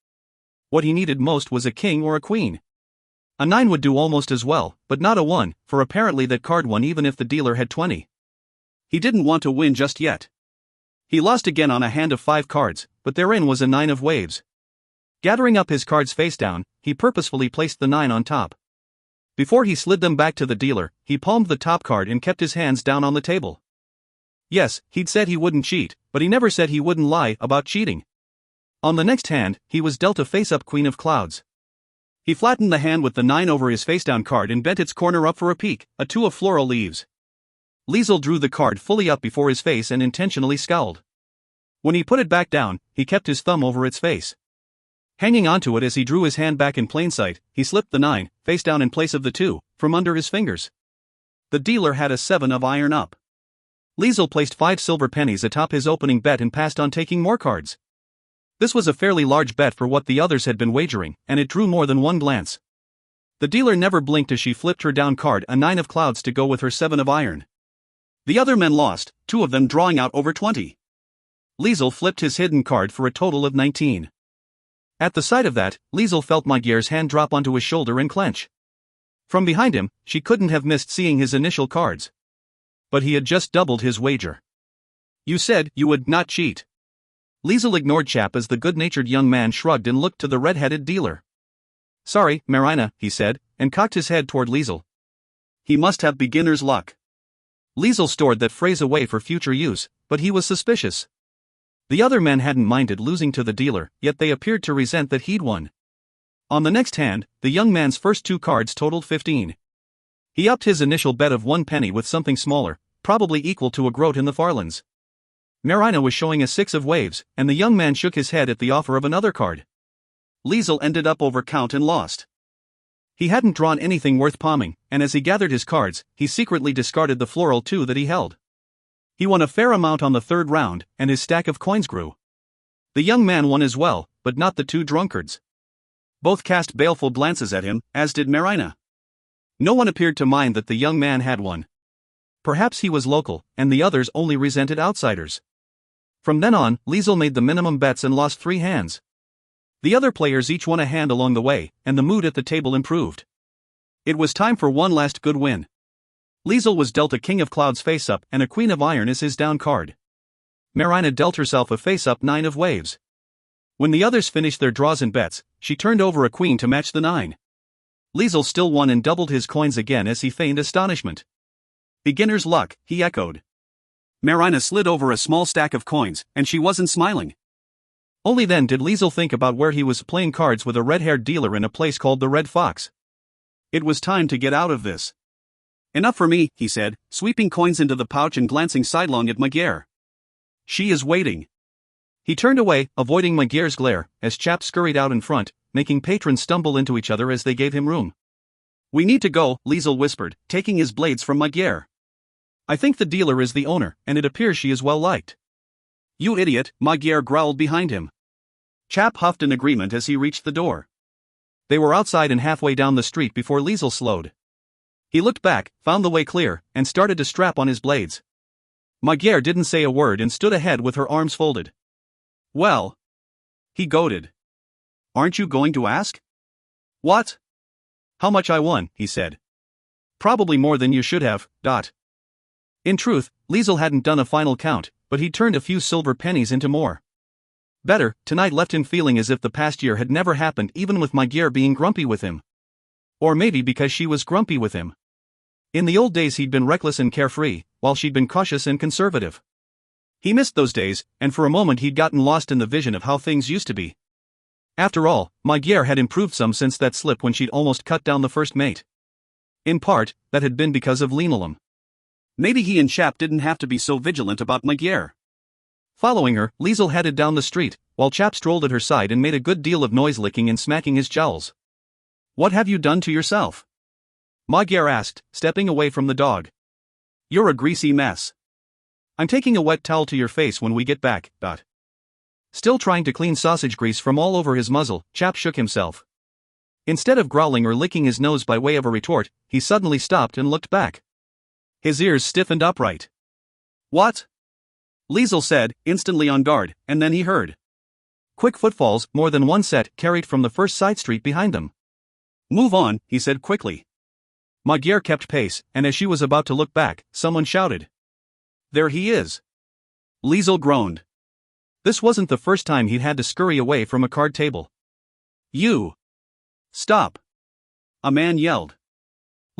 What he needed most was a king or a queen. A 9 would do almost as well, but not a 1, for apparently that card won even if the dealer had 20. He didn't want to win just yet. He lost again on a hand of 5 cards, but therein was a 9 of waves. Gathering up his cards face down, he purposefully placed the 9 on top. Before he slid them back to the dealer, he palmed the top card and kept his hands down on the table. Yes, he'd said he wouldn't cheat, but he never said he wouldn't lie about cheating. On the next hand, he was dealt a face-up queen of clouds. He flattened the hand with the 9 over his face-down card and bent its corner up for a peek, a 2 of floral leaves. Liesel drew the card fully up before his face and intentionally scowled. When he put it back down, he kept his thumb over its face. Hanging onto it as he drew his hand back in plain sight, he slipped the 9, face down in place of the 2, from under his fingers. The dealer had a 7 of iron up. Liesel placed 5 silver pennies atop his opening bet and passed on taking more cards. This was a fairly large bet for what the others had been wagering, and it drew more than one glance. The dealer never blinked as she flipped her down card, a 9 of clouds, to go with her 7 of iron. The other men lost, 2 of them drawing out over 20. Liesel flipped his hidden card for a total of 19. At the sight of that, Liesel felt Magyar's hand drop onto his shoulder and clench. From behind him, she couldn't have missed seeing his initial cards. But he had just doubled his wager. You said you would not cheat. Liesel ignored Chap as the good-natured young man shrugged and looked to the red-headed dealer. Sorry, Marina, he said, and cocked his head toward Liesel. He must have beginner's luck. Liesel stored that phrase away for future use, but he was suspicious. The other men hadn't minded losing to the dealer, yet they appeared to resent that he'd won. On the next hand, the young man's first 2 cards totaled 15. He upped his initial bet of 1 penny with something smaller, probably equal to a groat in the Farlands. Marina was showing a 6 of waves, and the young man shook his head at the offer of another card. Liesel ended up over count and lost. He hadn't drawn anything worth palming, and as he gathered his cards, he secretly discarded the floral 2 that he held. He won a fair amount on the 3rd round, and his stack of coins grew. The young man won as well, but not the 2 drunkards. Both cast baleful glances at him, as did Marina. No one appeared to mind that the young man had won. Perhaps he was local, and the others only resented outsiders. From then on, Liesel made the minimum bets and lost 3 hands. The other players each won a hand along the way, and the mood at the table improved. It was time for one last good win. Liesel was dealt a king of clouds face-up and a queen of iron as his down card. Marina dealt herself a face-up 9 of waves. When the others finished their draws and bets, she turned over a queen to match the 9. Liesel still won and doubled his coins again as he feigned astonishment. Beginner's luck, he echoed. Marina slid over a small stack of coins, and she wasn't smiling. Only then did Liesel think about where he was playing cards with a red-haired dealer in a place called the Red Fox. It was time to get out of this. Enough for me, he said, sweeping coins into the pouch and glancing sidelong at Magyar. She is waiting. He turned away, avoiding Magyar's glare, as Chap scurried out in front, making patrons stumble into each other as they gave him room. We need to go, Liesel whispered, taking his blades from Magyar. I think the dealer is the owner, and it appears she is well liked. You idiot, Magyar growled behind him. Chap huffed in agreement as he reached the door. They were outside and halfway down the street before Liesel slowed. He looked back, found the way clear, and started to strap on his blades. Magyar didn't say a word and stood ahead with her arms folded. Well? He goaded. Aren't you going to ask? What? How much I won, he said. Probably more than you should have, dot. In truth, Liesel hadn't done a final count, but he'd turned a few silver pennies into more. Better, tonight left him feeling as if the past year had never happened, even with Magyar being grumpy with him. Or maybe because she was grumpy with him. In the old days he'd been reckless and carefree, while she'd been cautious and conservative. He missed those days, and for a moment he'd gotten lost in the vision of how things used to be. After all, Magyar had improved some since that slip when she'd almost cut down the first mate. In part, that had been because of linoleum. Maybe he and Chap didn't have to be so vigilant about Magyar. Following her, Liesel headed down the street, while Chap strolled at her side and made a good deal of noise licking and smacking his jowls. What have you done to yourself? Magyar asked, stepping away from the dog. You're a greasy mess. I'm taking a wet towel to your face when we get back, dot. Still trying to clean sausage grease from all over his muzzle, Chap shook himself. Instead of growling or licking his nose by way of a retort, he suddenly stopped and looked back. His ears stiffened upright. What? Liesel said, instantly on guard, and then he heard. Quick footfalls, more than one set, carried from the first side street behind them. Move on, he said quickly. Magyar kept pace, and as she was about to look back, someone shouted. There he is. Liesel groaned. This wasn't the first time he'd had to scurry away from a card table. You! Stop! A man yelled.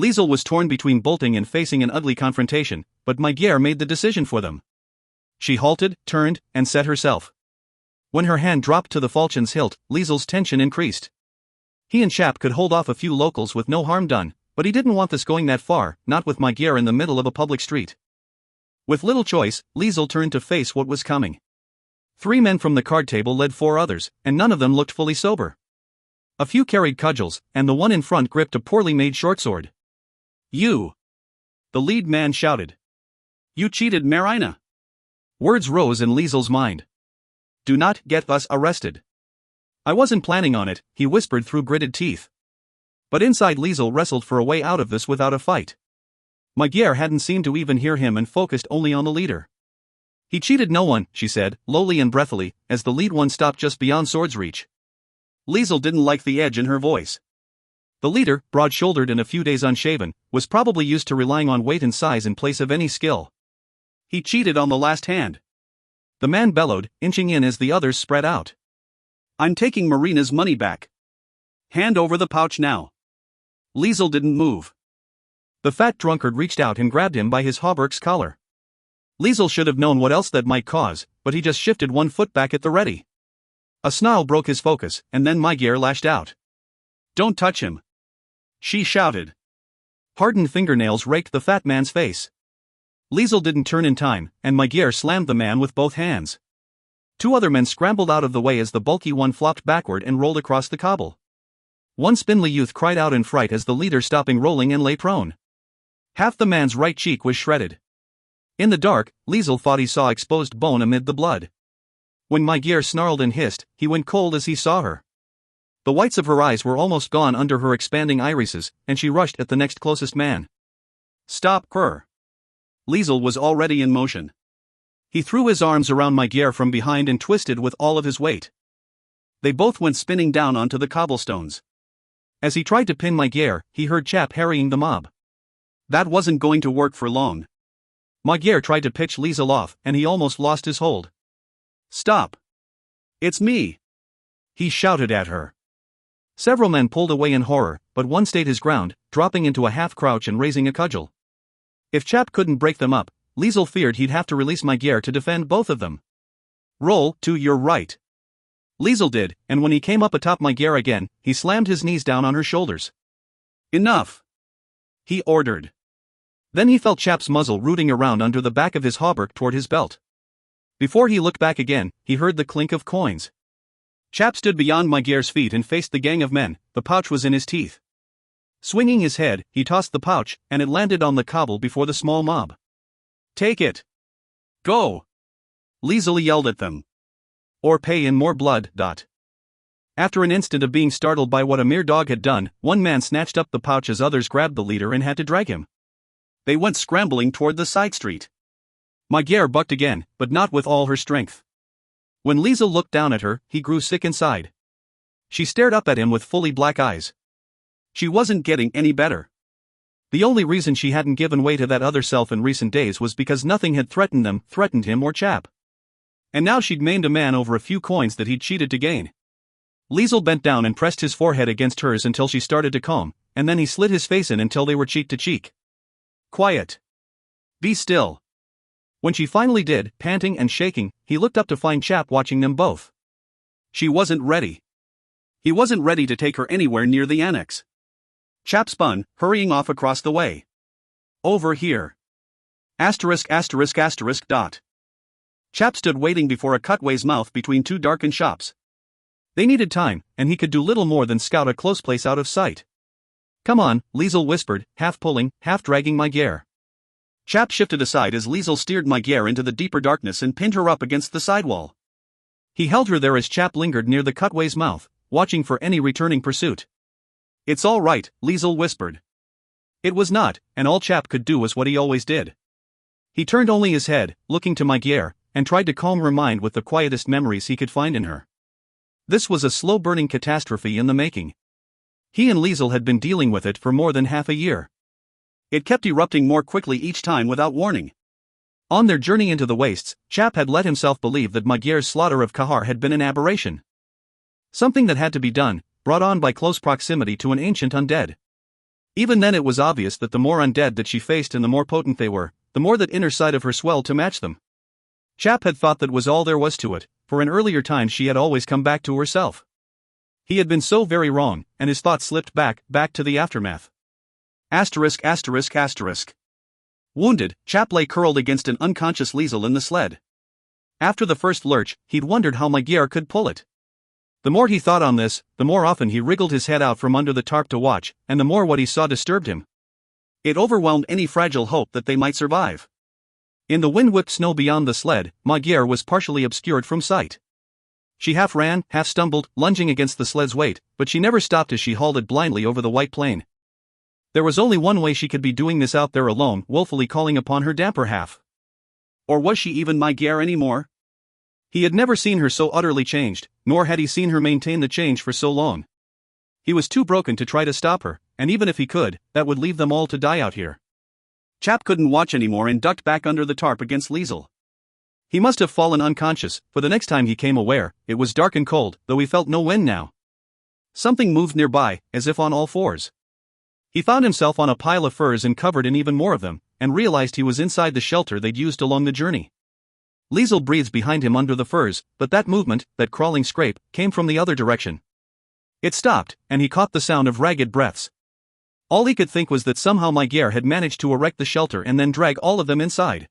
Liesel was torn between bolting and facing an ugly confrontation, but Magyar made the decision for them. She halted, turned, and set herself. When her hand dropped to the falchion's hilt, Liesel's tension increased. He and Chap could hold off a few locals with no harm done, but he didn't want this going that far, not with Magyar in the middle of a public street. With little choice, Liesel turned to face what was coming. 3 men from the card table led 4 others, and none of them looked fully sober. A few carried cudgels, and the one in front gripped a poorly made short sword. You! The lead man shouted. You cheated, Marina! Words rose in Liesel's mind. Do not get us arrested. I wasn't planning on it, he whispered through gritted teeth. But inside Liesel wrestled for a way out of this without a fight. Magyar hadn't seemed to even hear him and focused only on the leader. He cheated no one, she said, lowly and breathily, as the lead one stopped just beyond sword's reach. Liesel didn't like the edge in her voice. The leader, broad-shouldered and a few days unshaven, was probably used to relying on weight and size in place of any skill. He cheated on the last hand. The man bellowed, inching in as the others spread out. I'm taking Marina's money back. Hand over the pouch now. Liesel didn't move. The fat drunkard reached out and grabbed him by his hauberk's collar. Liesel should have known what else that might cause, but he just shifted one foot back at the ready. A snarl broke his focus, and then Magyar lashed out. Don't touch him! She shouted. Hardened fingernails raked the fat man's face. Liesel didn't turn in time, and Magyar slammed the man with both hands. 2 other men scrambled out of the way as the bulky one flopped backward and rolled across the cobble. One spindly youth cried out in fright as the leader stopping rolling and lay prone. Half the man's right cheek was shredded. In the dark, Liesel thought he saw exposed bone amid the blood. When Magyar snarled and hissed, he went cold as he saw her. The whites of her eyes were almost gone under her expanding irises, and she rushed at the next closest man. Stop her! Liesel was already in motion. He threw his arms around Magyar from behind and twisted with all of his weight. They both went spinning down onto the cobblestones. As he tried to pin Magyar, he heard Chap harrying the mob. That wasn't going to work for long. Magyar tried to pitch Liesel off, and he almost lost his hold. Stop! It's me! He shouted at her. Several men pulled away in horror, but one stayed his ground, dropping into a half-crouch and raising a cudgel. If Chap couldn't break them up, Liesel feared he'd have to release Magyar to defend both of them. Roll to your right. Liesel did, and when he came up atop Magyar again, he slammed his knees down on her shoulders. Enough! He ordered. Then he felt Chap's muzzle rooting around under the back of his hauberk toward his belt. Before he looked back again, he heard the clink of coins. Chap stood beyond Magyar's feet and faced the gang of men. The pouch was in his teeth. Swinging his head, he tossed the pouch, and it landed on the cobble before the small mob. "Take it! Go!" Liesel yelled at them. "Or pay in more blood." After an instant of being startled by what a mere dog had done, one man snatched up the pouch as others grabbed the leader and had to drag him. They went scrambling toward the side street. Magyar bucked again, but not with all her strength. When Liesel looked down at her, he grew sick inside. She stared up at him with fully black eyes. She wasn't getting any better. The only reason she hadn't given way to that other self in recent days was because nothing had threatened him or Chap. And now she'd maimed a man over a few coins that he'd cheated to gain. Liesel bent down and pressed his forehead against hers until she started to calm, and then he slid his face in until they were cheek to cheek. "Quiet. Be still." When she finally did, panting and shaking, he looked up to find Chap watching them both. She wasn't ready. He wasn't ready to take her anywhere near the annex. Chap spun, hurrying off across the way. "Over here." ****. Chap stood waiting before a cutway's mouth between two darkened shops. They needed time, and he could do little more than scout a close place out of sight. "Come on," Liesel whispered, half pulling, half dragging Magyar. Chap shifted aside as Liesel steered Magyar into the deeper darkness and pinned her up against the sidewall. He held her there as Chap lingered near the cutway's mouth, watching for any returning pursuit. "It's all right," Liesel whispered. It was not, and all Chap could do was what he always did. He turned only his head, looking to Magyar, and tried to calm her mind with the quietest memories he could find in her. This was a slow-burning catastrophe in the making. He and Liesel had been dealing with it for more than half a year. It kept erupting more quickly each time without warning. On their journey into the wastes, Chap had let himself believe that Magyar's slaughter of Kahar had been an aberration. Something that had to be done, brought on by close proximity to an ancient undead. Even then it was obvious that the more undead that she faced and the more potent they were, the more that inner side of her swelled to match them. Chap had thought that was all there was to it, for in earlier times she had always come back to herself. He had been so very wrong, and his thoughts slipped back to the aftermath. ****. Wounded, Chap lay curled against an unconscious Liesel in the sled. After the first lurch, he'd wondered how Magyar could pull it. The more he thought on this, the more often he wriggled his head out from under the tarp to watch, and the more what he saw disturbed him. It overwhelmed any fragile hope that they might survive. In the wind-whipped snow beyond the sled, Magyar was partially obscured from sight. She half ran, half stumbled, lunging against the sled's weight, but she never stopped as she halted blindly over the white plain. There was only one way she could be doing this out there alone, woefully calling upon her damper half. Or was she even Magyar anymore? He had never seen her so utterly changed, nor had he seen her maintain the change for so long. He was too broken to try to stop her, and even if he could, that would leave them all to die out here. Chap couldn't watch anymore and ducked back under the tarp against Liesel. He must have fallen unconscious, for the next time he came aware, it was dark and cold, though he felt no wind now. Something moved nearby, as if on all fours. He found himself on a pile of furs and covered in even more of them, and realized he was inside the shelter they'd used along the journey. Liesel breathed behind him under the furs, but that movement, that crawling scrape, came from the other direction. It stopped, and he caught the sound of ragged breaths. All he could think was that somehow Magyar had managed to erect the shelter and then drag all of them inside.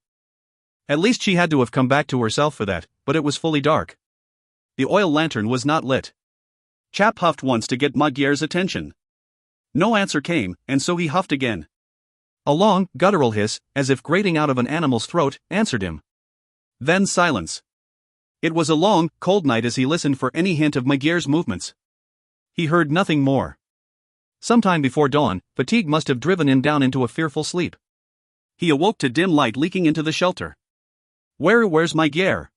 At least she had to have come back to herself for that, but it was fully dark. The oil lantern was not lit. Chap huffed once to get Magyar's attention. No answer came, and so he huffed again. A long, guttural hiss, as if grating out of an animal's throat, answered him. Then silence. It was a long, cold night as he listened for any hint of Magyar's movements. He heard nothing more. Sometime before dawn, fatigue must have driven him down into a fearful sleep. He awoke to dim light leaking into the shelter. Where's Magyar?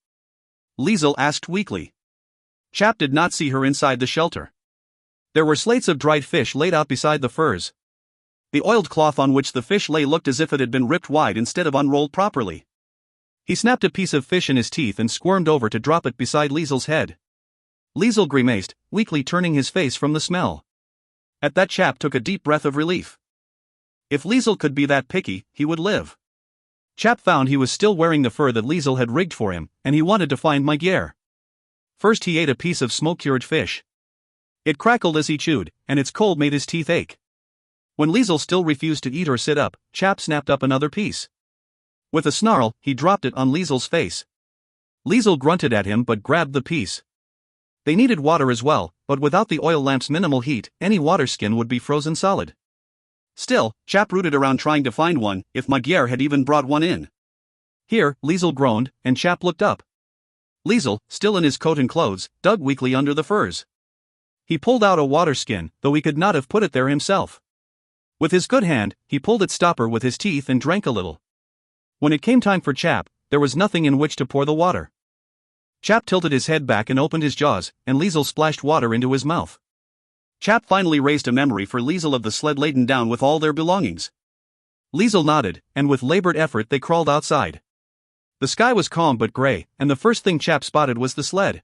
Liesel asked weakly. Chap did not see her inside the shelter. There were slates of dried fish laid out beside the furs. The oiled cloth on which the fish lay looked as if it had been ripped wide instead of unrolled properly. He snapped a piece of fish in his teeth and squirmed over to drop it beside Liesel's head. Liesel grimaced, weakly turning his face from the smell. At that Chap took a deep breath of relief. If Liesel could be that picky, he would live. Chap found he was still wearing the fur that Liesel had rigged for him, and he wanted to find Magyar. First he ate a piece of smoke-cured fish. It crackled as he chewed, and its cold made his teeth ache. When Liesel still refused to eat or sit up, Chap snapped up another piece. With a snarl, he dropped it on Liesel's face. Liesel grunted at him but grabbed the piece. They needed water as well, but without the oil lamp's minimal heat, any water skin would be frozen solid. Still, Chap rooted around trying to find one, if Magyar had even brought one in. Here, Liesel groaned, and Chap looked up. Liesel, still in his coat and clothes, dug weakly under the furs. He pulled out a water skin, though he could not have put it there himself. With his good hand, he pulled its stopper with his teeth and drank a little. When it came time for Chap, there was nothing in which to pour the water. Chap tilted his head back and opened his jaws, and Liesel splashed water into his mouth. Chap finally raised a memory for Liesel of the sled laden down with all their belongings. Liesel nodded, and with labored effort they crawled outside. The sky was calm but gray, and the first thing Chap spotted was the sled.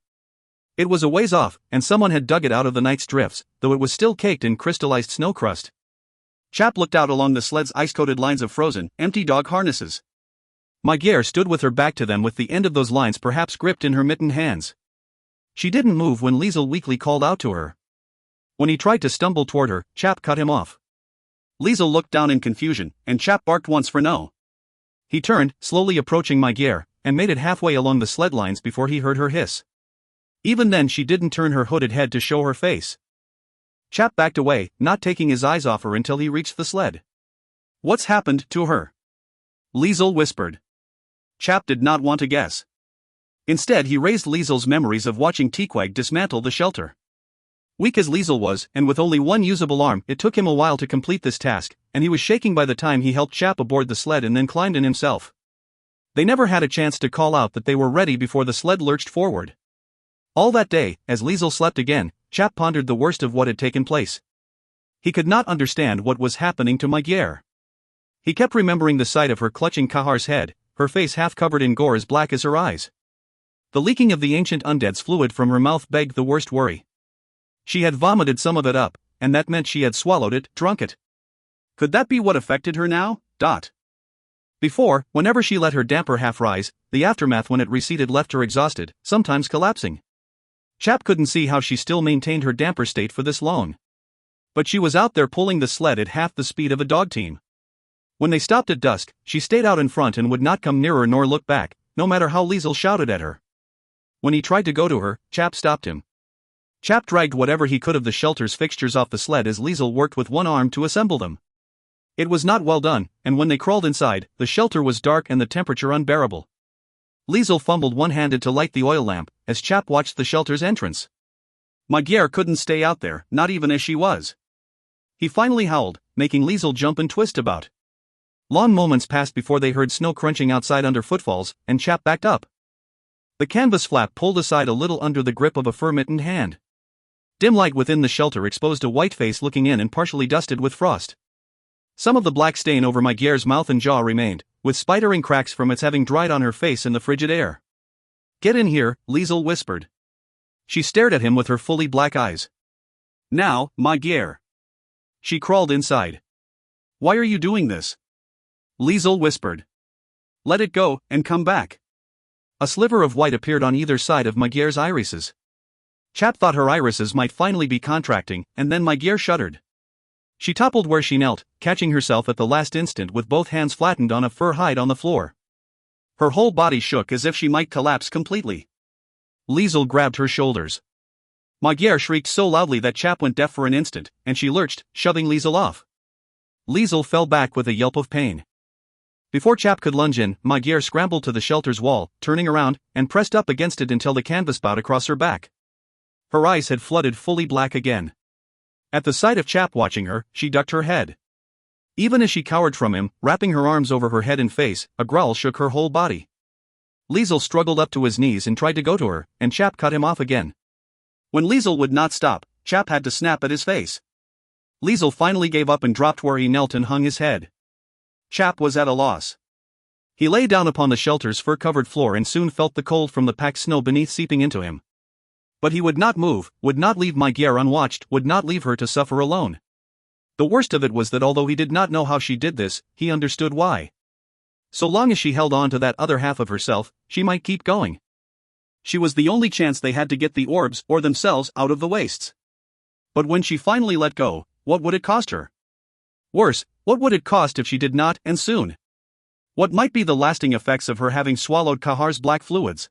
It was a ways off, and someone had dug it out of the night's drifts, though it was still caked in crystallized snow crust. Chap looked out along the sled's ice-coated lines of frozen, empty dog harnesses. Magyar stood with her back to them with the end of those lines perhaps gripped in her mittened hands. She didn't move when Liesel weakly called out to her. When he tried to stumble toward her, Chap cut him off. Liesel looked down in confusion, and Chap barked once for no. He turned, slowly approaching Magyar, and made it halfway along the sled lines before he heard her hiss. Even then she didn't turn her hooded head to show her face. Chap backed away, not taking his eyes off her until he reached the sled. "What's happened to her?" Liesel whispered. Chap did not want to guess. Instead he raised Liesel's memories of watching Tequag dismantle the shelter. Weak as Liesel was, and with only one usable arm, it took him a while to complete this task, and he was shaking by the time he helped Chap aboard the sled and then climbed in himself. They never had a chance to call out that they were ready before the sled lurched forward. All that day, as Liesel slept again, Chap pondered the worst of what had taken place. He could not understand what was happening to Magyar. He kept remembering the sight of her clutching Kahar's head, her face half covered in gore as black as her eyes. The leaking of the ancient undead's fluid from her mouth begged the worst worry. She had vomited some of it up, and that meant she had swallowed it, drunk it. Could that be what affected her now? Before, whenever she let her damper half rise, the aftermath when it receded left her exhausted, sometimes collapsing. Chap couldn't see how she still maintained her damper state for this long. But she was out there pulling the sled at half the speed of a dog team. When they stopped at dusk, she stayed out in front and would not come nearer nor look back, no matter how Liesel shouted at her. When he tried to go to her, Chap stopped him. Chap dragged whatever he could of the shelter's fixtures off the sled as Liesel worked with one arm to assemble them. It was not well done, and when they crawled inside, the shelter was dark and the temperature unbearable. Liesel fumbled one-handed to light the oil lamp, as Chap watched the shelter's entrance. Magyar couldn't stay out there, not even as she was. He finally howled, making Liesel jump and twist about. Long moments passed before they heard snow crunching outside under footfalls, and Chap backed up. The canvas flap pulled aside a little under the grip of a fur-mittened hand. Dim light within the shelter exposed a white face looking in and partially dusted with frost. Some of the black stain over Magyar's mouth and jaw remained, with spidering cracks from its having dried on her face in the frigid air. "Get in here," Liesel whispered. She stared at him with her fully black eyes. "Now, Magyar." She crawled inside. "Why are you doing this?" Liesel whispered. "Let it go, and come back." A sliver of white appeared on either side of Magyar's irises. Chap thought her irises might finally be contracting, and then Magyar shuddered. She toppled where she knelt, catching herself at the last instant with both hands flattened on a fur hide on the floor. Her whole body shook as if she might collapse completely. Liesel grabbed her shoulders. Magyar shrieked so loudly that Chap went deaf for an instant, and she lurched, shoving Liesel off. Liesel fell back with a yelp of pain. Before Chap could lunge in, Magyar scrambled to the shelter's wall, turning around, and pressed up against it until the canvas bowed across her back. Her eyes had flooded fully black again. At the sight of Chap watching her, she ducked her head. Even as she cowered from him, wrapping her arms over her head and face, a growl shook her whole body. Liesel struggled up to his knees and tried to go to her, and Chap cut him off again. When Liesel would not stop, Chap had to snap at his face. Liesel finally gave up and dropped where he knelt and hung his head. Chap was at a loss. He lay down upon the shelter's fur-covered floor and soon felt the cold from the packed snow beneath seeping into him. But he would not move, would not leave Magyar unwatched, would not leave her to suffer alone. The worst of it was that although he did not know how she did this, he understood why. So long as she held on to that other half of herself, she might keep going. She was the only chance they had to get the Orbs or themselves out of the wastes. But when she finally let go, what would it cost her? Worse, what would it cost if she did not, and soon? What might be the lasting effects of her having swallowed Kahar's black fluids?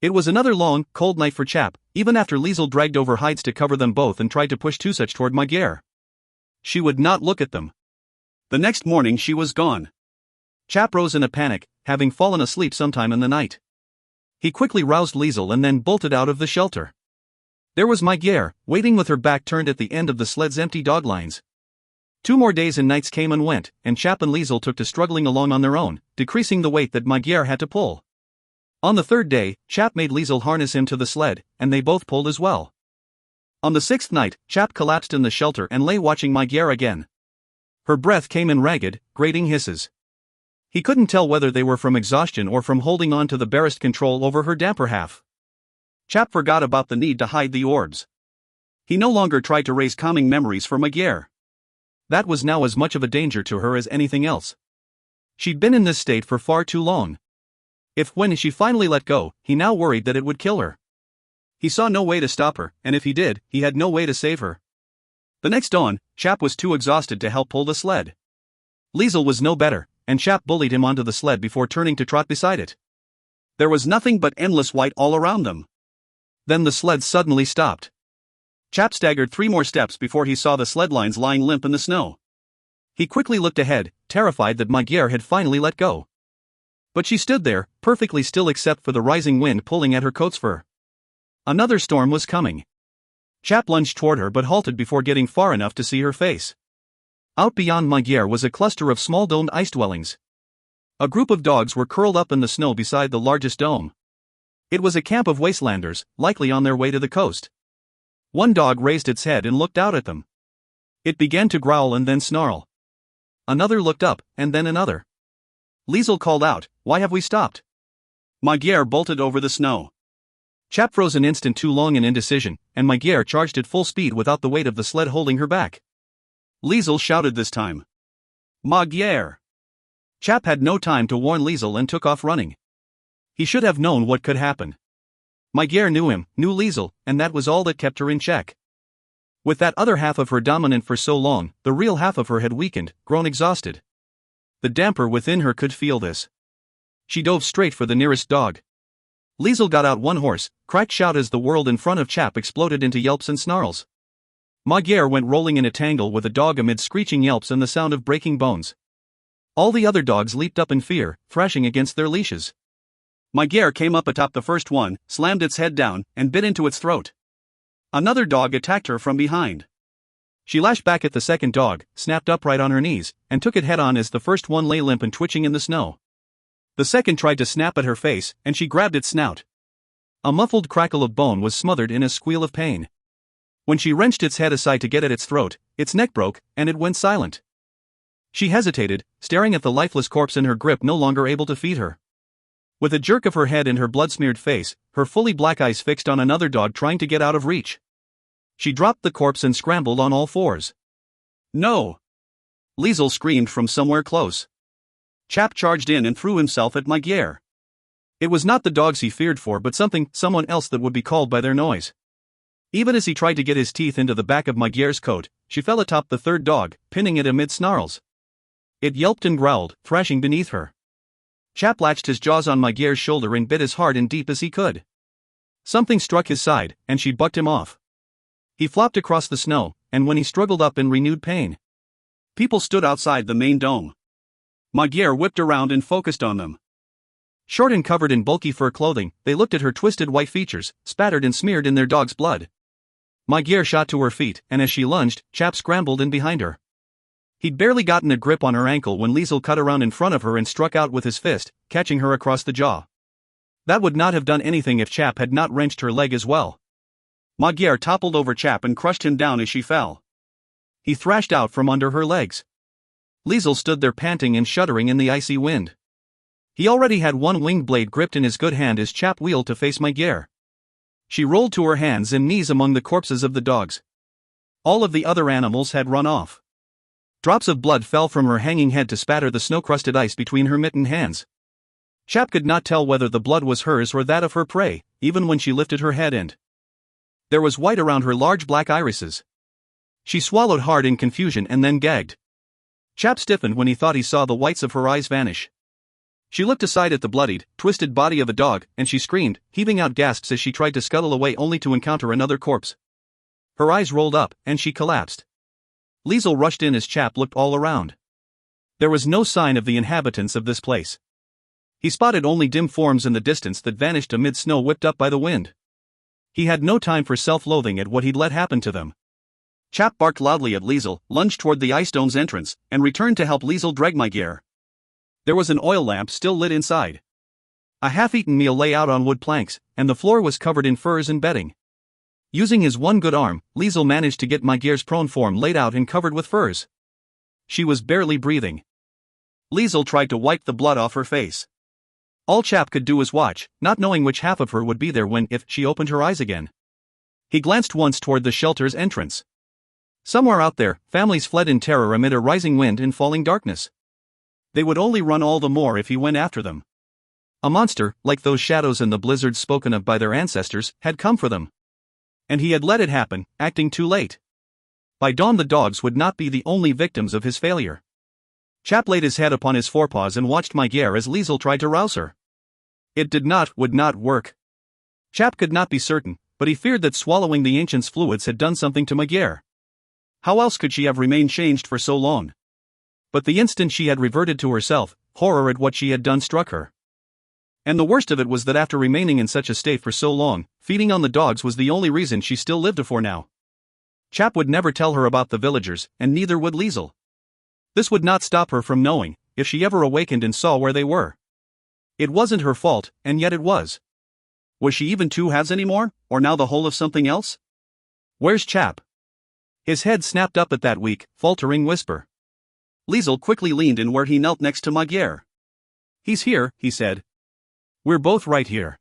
It was another long, cold night for Chap, even after Liesel dragged over hides to cover them both and tried to push Tusach toward Magyar. She would not look at them. The next morning she was gone. Chap rose in a panic, having fallen asleep sometime in the night. He quickly roused Liesel and then bolted out of the shelter. There was Magyar, waiting with her back turned at the end of the sled's empty dog lines. 2 more days and nights came and went, and Chap and Liesel took to struggling along on their own, decreasing the weight that Magyar had to pull. On the 3rd day, Chap made Liesel harness him to the sled, and they both pulled as well. On the 6th night, Chap collapsed in the shelter and lay watching Magyar again. Her breath came in ragged, grating hisses. He couldn't tell whether they were from exhaustion or from holding on to the barest control over her damper half. Chap forgot about the need to hide the orbs. He no longer tried to raise calming memories for Magyar. That was now as much of a danger to her as anything else. She'd been in this state for far too long. If when she finally let go, he now worried that it would kill her. He saw no way to stop her, and if he did, he had no way to save her. The next dawn, Chap was too exhausted to help pull the sled. Liesel was no better, and Chap bullied him onto the sled before turning to trot beside it. There was nothing but endless white all around them. Then the sled suddenly stopped. Chap staggered 3 more steps before he saw the sled lines lying limp in the snow. He quickly looked ahead, terrified that Magyar had finally let go. But she stood there, perfectly still except for the rising wind pulling at her coat's fur. Another storm was coming. Chap lunged toward her but halted before getting far enough to see her face. Out beyond Magyar was a cluster of small domed ice dwellings. A group of dogs were curled up in the snow beside the largest dome. It was a camp of wastelanders, likely on their way to the coast. One dog raised its head and looked out at them. It began to growl and then snarl. Another looked up, and then another. Liesel called out, "Why have we stopped?" Magyar bolted over the snow. Chap froze an instant too long in indecision, and Magyar charged at full speed without the weight of the sled holding her back. Liesel shouted this time. "Magyar!" Chap had no time to warn Liesel and took off running. He should have known what could happen. Magyar knew him, knew Liesel, and that was all that kept her in check. With that other half of her dominant for so long, the real half of her had weakened, grown exhausted. The damper within her could feel this. She dove straight for the nearest dog. Liesel got out one horse, cracked shout as the world in front of Chap exploded into yelps and snarls. Magyar went rolling in a tangle with a dog amid screeching yelps and the sound of breaking bones. All the other dogs leaped up in fear, thrashing against their leashes. Magyar came up atop the first one, slammed its head down, and bit into its throat. Another dog attacked her from behind. She lashed back at the second dog, snapped upright on her knees, and took it head-on as the first one lay limp and twitching in the snow. The second tried to snap at her face, and she grabbed its snout. A muffled crackle of bone was smothered in a squeal of pain. When she wrenched its head aside to get at its throat, its neck broke, and it went silent. She hesitated, staring at the lifeless corpse in her grip, no longer able to feed her. With a jerk of her head and her blood-smeared face, her fully black eyes fixed on another dog trying to get out of reach. She dropped the corpse and scrambled on all fours. "No!" Liesel screamed from somewhere close. Chap charged in and threw himself at Magyar. It was not the dogs he feared for but someone else that would be called by their noise. Even as he tried to get his teeth into the back of Magyar's coat, she fell atop the third dog, pinning it amid snarls. It yelped and growled, thrashing beneath her. Chap latched his jaws on Magyar's shoulder and bit as hard and deep as he could. Something struck his side, and she bucked him off. He flopped across the snow, and when he struggled up in renewed pain. People stood outside the main dome. Magyar whipped around and focused on them. Short and covered in bulky fur clothing, they looked at her twisted white features, spattered and smeared in their dog's blood. Magyar shot to her feet, and as she lunged, Chap scrambled in behind her. He'd barely gotten a grip on her ankle when Liesel cut around in front of her and struck out with his fist, catching her across the jaw. That would not have done anything if Chap had not wrenched her leg as well. Magyar toppled over Chap and crushed him down as she fell. He thrashed out from under her legs. Liesel stood there panting and shuddering in the icy wind. He already had one winged blade gripped in his good hand as Chap wheeled to face Magyar. She rolled to her hands and knees among the corpses of the dogs. All of the other animals had run off. Drops of blood fell from her hanging head to spatter the snow-crusted ice between her mittened hands. Chap could not tell whether the blood was hers or that of her prey, even when she lifted her head and there was white around her large black irises. She swallowed hard in confusion and then gagged. Chap stiffened when he thought he saw the whites of her eyes vanish. She looked aside at the bloodied, twisted body of a dog, and she screamed, heaving out gasps as she tried to scuttle away only to encounter another corpse. Her eyes rolled up, and she collapsed. Liesel rushed in as Chap looked all around. There was no sign of the inhabitants of this place. He spotted only dim forms in the distance that vanished amid snow whipped up by the wind. He had no time for self-loathing at what he'd let happen to them. Chap barked loudly at Liesel, lunged toward the ice dome's entrance, and returned to help Liesel drag my gear. There was an oil lamp still lit inside. A half-eaten meal lay out on wood planks, and the floor was covered in furs and bedding. Using his one good arm, Liesel managed to get my gear's prone form laid out and covered with furs. She was barely breathing. Liesel tried to wipe the blood off her face. All Chap could do was watch, not knowing which half of her would be there when, if she opened her eyes again. He glanced once toward the shelter's entrance. Somewhere out there, families fled in terror amid a rising wind and falling darkness. They would only run all the more if he went after them. A monster, like those shadows in the blizzards spoken of by their ancestors, had come for them. And he had let it happen, acting too late. By dawn the dogs would not be the only victims of his failure. Chap laid his head upon his forepaws and watched Magyar as Liesel tried to rouse her. It would not work. Chap could not be certain, but he feared that swallowing the ancient's fluids had done something to Magyar. How else could she have remained changed for so long? But the instant she had reverted to herself, horror at what she had done struck her. And the worst of it was that after remaining in such a state for so long, feeding on the dogs was the only reason she still lived for now. Chap would never tell her about the villagers, and neither would Liesel. This would not stop her from knowing, if she ever awakened and saw where they were. It wasn't her fault, and yet it was. Was she even two halves anymore, or now the whole of something else? Where's Chap? His head snapped up at that weak, faltering whisper. Liesel quickly leaned in where he knelt next to Magyar. He's here, he said. We're both right here.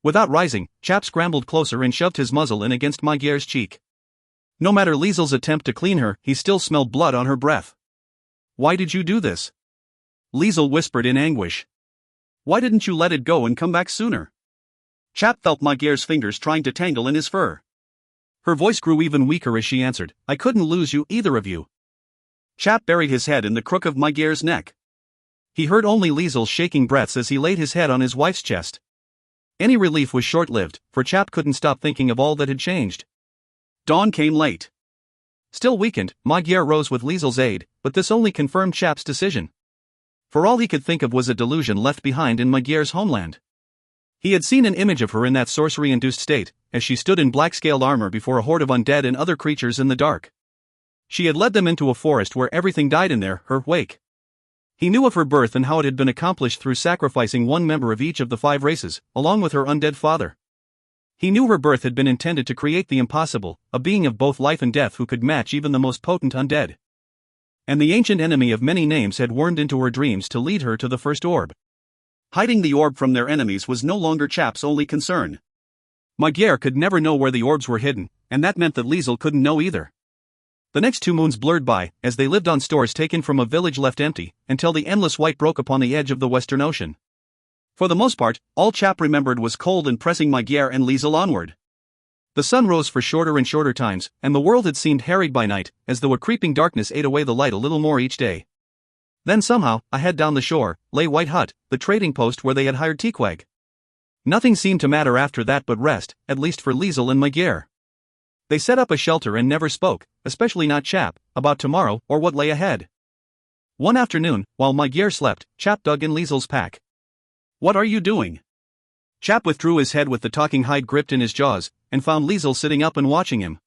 Without rising, Chap scrambled closer and shoved his muzzle in against Magyar's cheek. No matter Liesel's attempt to clean her, he still smelled blood on her breath. Why did you do this? Liesel whispered in anguish. Why didn't you let it go and come back sooner? Chap felt Magyar's fingers trying to tangle in his fur. Her voice grew even weaker as she answered, I couldn't lose you, either of you. Chap buried his head in the crook of Magyar's neck. He heard only Liesel's shaking breaths as he laid his head on his wife's chest. Any relief was short-lived, for Chap couldn't stop thinking of all that had changed. Dawn came late. Still weakened, Magyar rose with Liesel's aid, but this only confirmed Chap's decision. For all he could think of was a delusion left behind in Magyar's homeland. He had seen an image of her in that sorcery-induced state, as she stood in black-scaled armor before a horde of undead and other creatures in the dark. She had led them into a forest where everything died in her wake. He knew of her birth and how it had been accomplished through sacrificing one member of each of the 5 races, along with her undead father. He knew her birth had been intended to create the impossible, a being of both life and death who could match even the most potent undead. And the ancient enemy of many names had wormed into her dreams to lead her to the first orb. Hiding the orb from their enemies was no longer Chap's only concern. Magyar could never know where the orbs were hidden, and that meant that Liesel couldn't know either. The next 2 moons blurred by, as they lived on stores taken from a village left empty, until the endless white broke upon the edge of the Western Ocean. For the most part, all Chap remembered was cold and pressing Magyar and Liesel onward. The sun rose for shorter and shorter times, and the world had seemed harried by night, as though a creeping darkness ate away the light a little more each day. Then somehow, ahead down the shore, lay White Hut, the trading post where they had hired Tequag. Nothing seemed to matter after that but rest, at least for Liesel and Magyar. They set up a shelter and never spoke, especially not Chap, about tomorrow or what lay ahead. One afternoon, while Magyar slept, Chap dug in Liesel's pack. What are you doing? Chap withdrew his head with the talking hide gripped in his jaws, and found Liesel sitting up and watching him.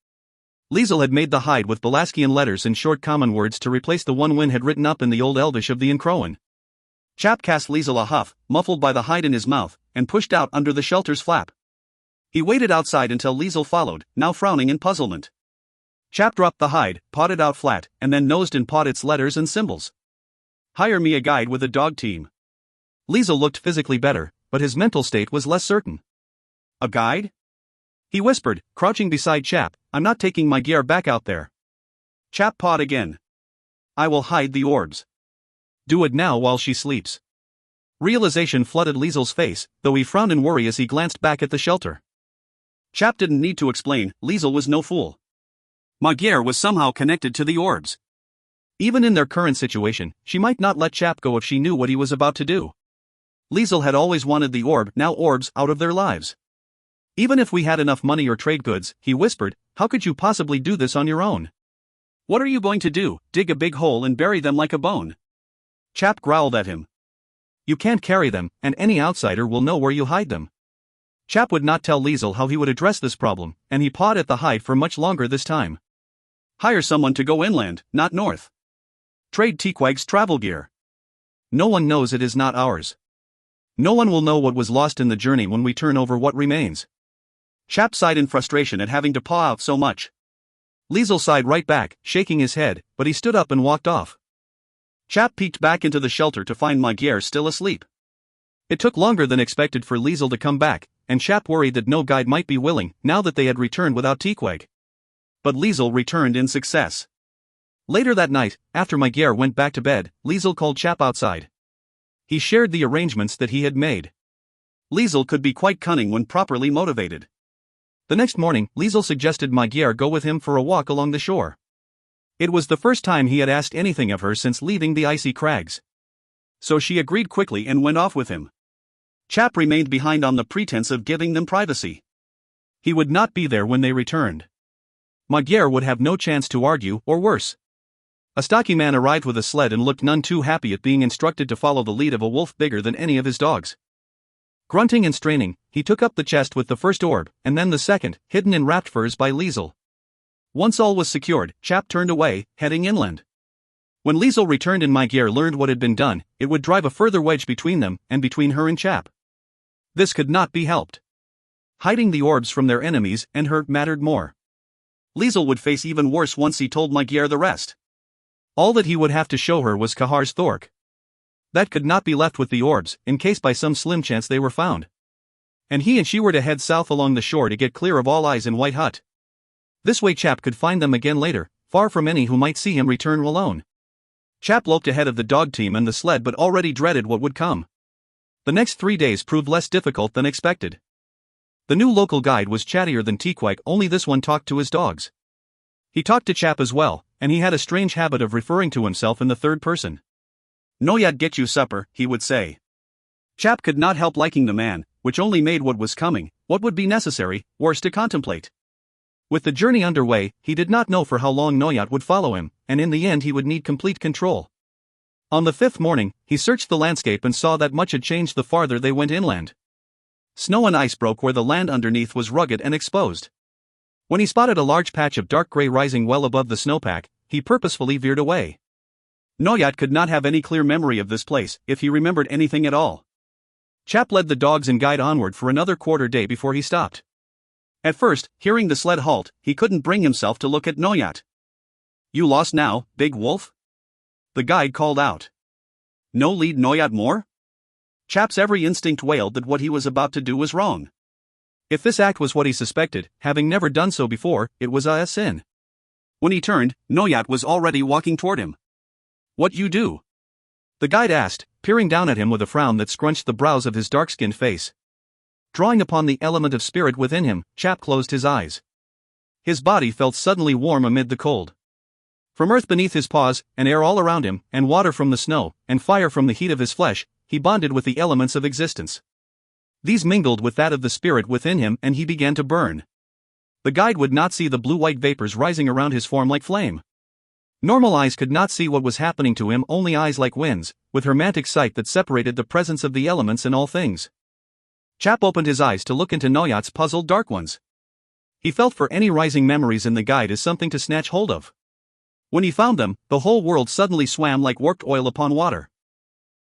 Liesel had made the hide with Balaskian letters and short common words to replace the one Wynn had written up in the Old Elvish of the Incrowan. Chap cast Liesel a huff, muffled by the hide in his mouth, and pushed out under the shelter's flap. He waited outside until Liesel followed, now frowning in puzzlement. Chap dropped the hide, pawed it out flat, and then nosed and pawed its letters and symbols. Hire me a guide with a dog team. Liesel looked physically better, but his mental state was less certain. A guide? He whispered, crouching beside Chap, I'm not taking Magyar back out there. Chap pawed again. I will hide the orbs. Do it now while she sleeps. Realization flooded Liesel's face, though he frowned in worry as he glanced back at the shelter. Chap didn't need to explain, Liesel was no fool. Magyar was somehow connected to the orbs. Even in their current situation, she might not let Chap go if she knew what he was about to do. Liesel had always wanted the Orbs out of their lives. Even if we had enough money or trade goods, he whispered, how could you possibly do this on your own? What are you going to do, dig a big hole and bury them like a bone? Chap growled at him. You can't carry them, and any outsider will know where you hide them. Chap would not tell Liesel how he would address this problem, and he pawed at the hide for much longer this time. Hire someone to go inland, not north. Trade Teaquag's travel gear. No one knows it is not ours. No one will know what was lost in the journey when we turn over what remains. Chap sighed in frustration at having to paw out so much. Liesel sighed right back, shaking his head, but he stood up and walked off. Chap peeked back into the shelter to find Magyar still asleep. It took longer than expected for Liesel to come back, and Chap worried that no guide might be willing now that they had returned without Teaquag. But Liesel returned in success. Later that night, after Magyar went back to bed, Liesel called Chap outside. He shared the arrangements that he had made. Liesel could be quite cunning when properly motivated. The next morning, Liesel suggested Magyar go with him for a walk along the shore. It was the first time he had asked anything of her since leaving the icy crags. So she agreed quickly and went off with him. Chap remained behind on the pretense of giving them privacy. He would not be there when they returned. Magyar would have no chance to argue, or worse. A stocky man arrived with a sled and looked none too happy at being instructed to follow the lead of a wolf bigger than any of his dogs. Grunting and straining, he took up the chest with the first orb, and then the second, hidden in wrapped furs by Liesel. Once all was secured, Chap turned away, heading inland. When Liesel returned and Magyar learned what had been done, it would drive a further wedge between them, and between her and Chap. This could not be helped. Hiding the orbs from their enemies and her mattered more. Liesel would face even worse once he told Magyar the rest. All that he would have to show her was Kahar's Thork. That could not be left with the orbs, in case by some slim chance they were found. And he and she were to head south along the shore to get clear of all eyes in White Hut. This way Chap could find them again later, far from any who might see him return alone. Chap loped ahead of the dog team and the sled but already dreaded what would come. The next 3 days proved less difficult than expected. The new local guide was chattier than Teaquag, only this one talked to his dogs. He talked to Chap as well, and he had a strange habit of referring to himself in the third person. Noyad get you supper, he would say. Chap could not help liking the man, which only made what was coming, what would be necessary, worse to contemplate. With the journey underway, he did not know for how long Noyad would follow him, and in the end he would need complete control. On the 5th morning, he searched the landscape and saw that much had changed the farther they went inland. Snow and ice broke where the land underneath was rugged and exposed. When he spotted a large patch of dark gray rising well above the snowpack, he purposefully veered away. Noyad could not have any clear memory of this place, if he remembered anything at all. Chap led the dogs and guide onward for another quarter day before he stopped. At first, hearing the sled halt, he couldn't bring himself to look at Noyad. You lost now, big wolf? The guide called out. No lead Noyad more? Chap's every instinct wailed that what he was about to do was wrong. If this act was what he suspected, having never done so before, it was a sin. When he turned, Noyad was already walking toward him. What you do? The guide asked, peering down at him with a frown that scrunched the brows of his dark-skinned face. Drawing upon the element of spirit within him, Chap closed his eyes. His body felt suddenly warm amid the cold. From earth beneath his paws, and air all around him, and water from the snow, and fire from the heat of his flesh, he bonded with the elements of existence. These mingled with that of the spirit within him and he began to burn. The guide would not see the blue-white vapors rising around his form like flame. Normal eyes could not see what was happening to him, only eyes like winds, with hermetic sight that separated the presence of the elements in all things. Chap opened his eyes to look into Noyad's puzzled dark ones. He felt for any rising memories in the guide as something to snatch hold of. When he found them, the whole world suddenly swam like warped oil upon water.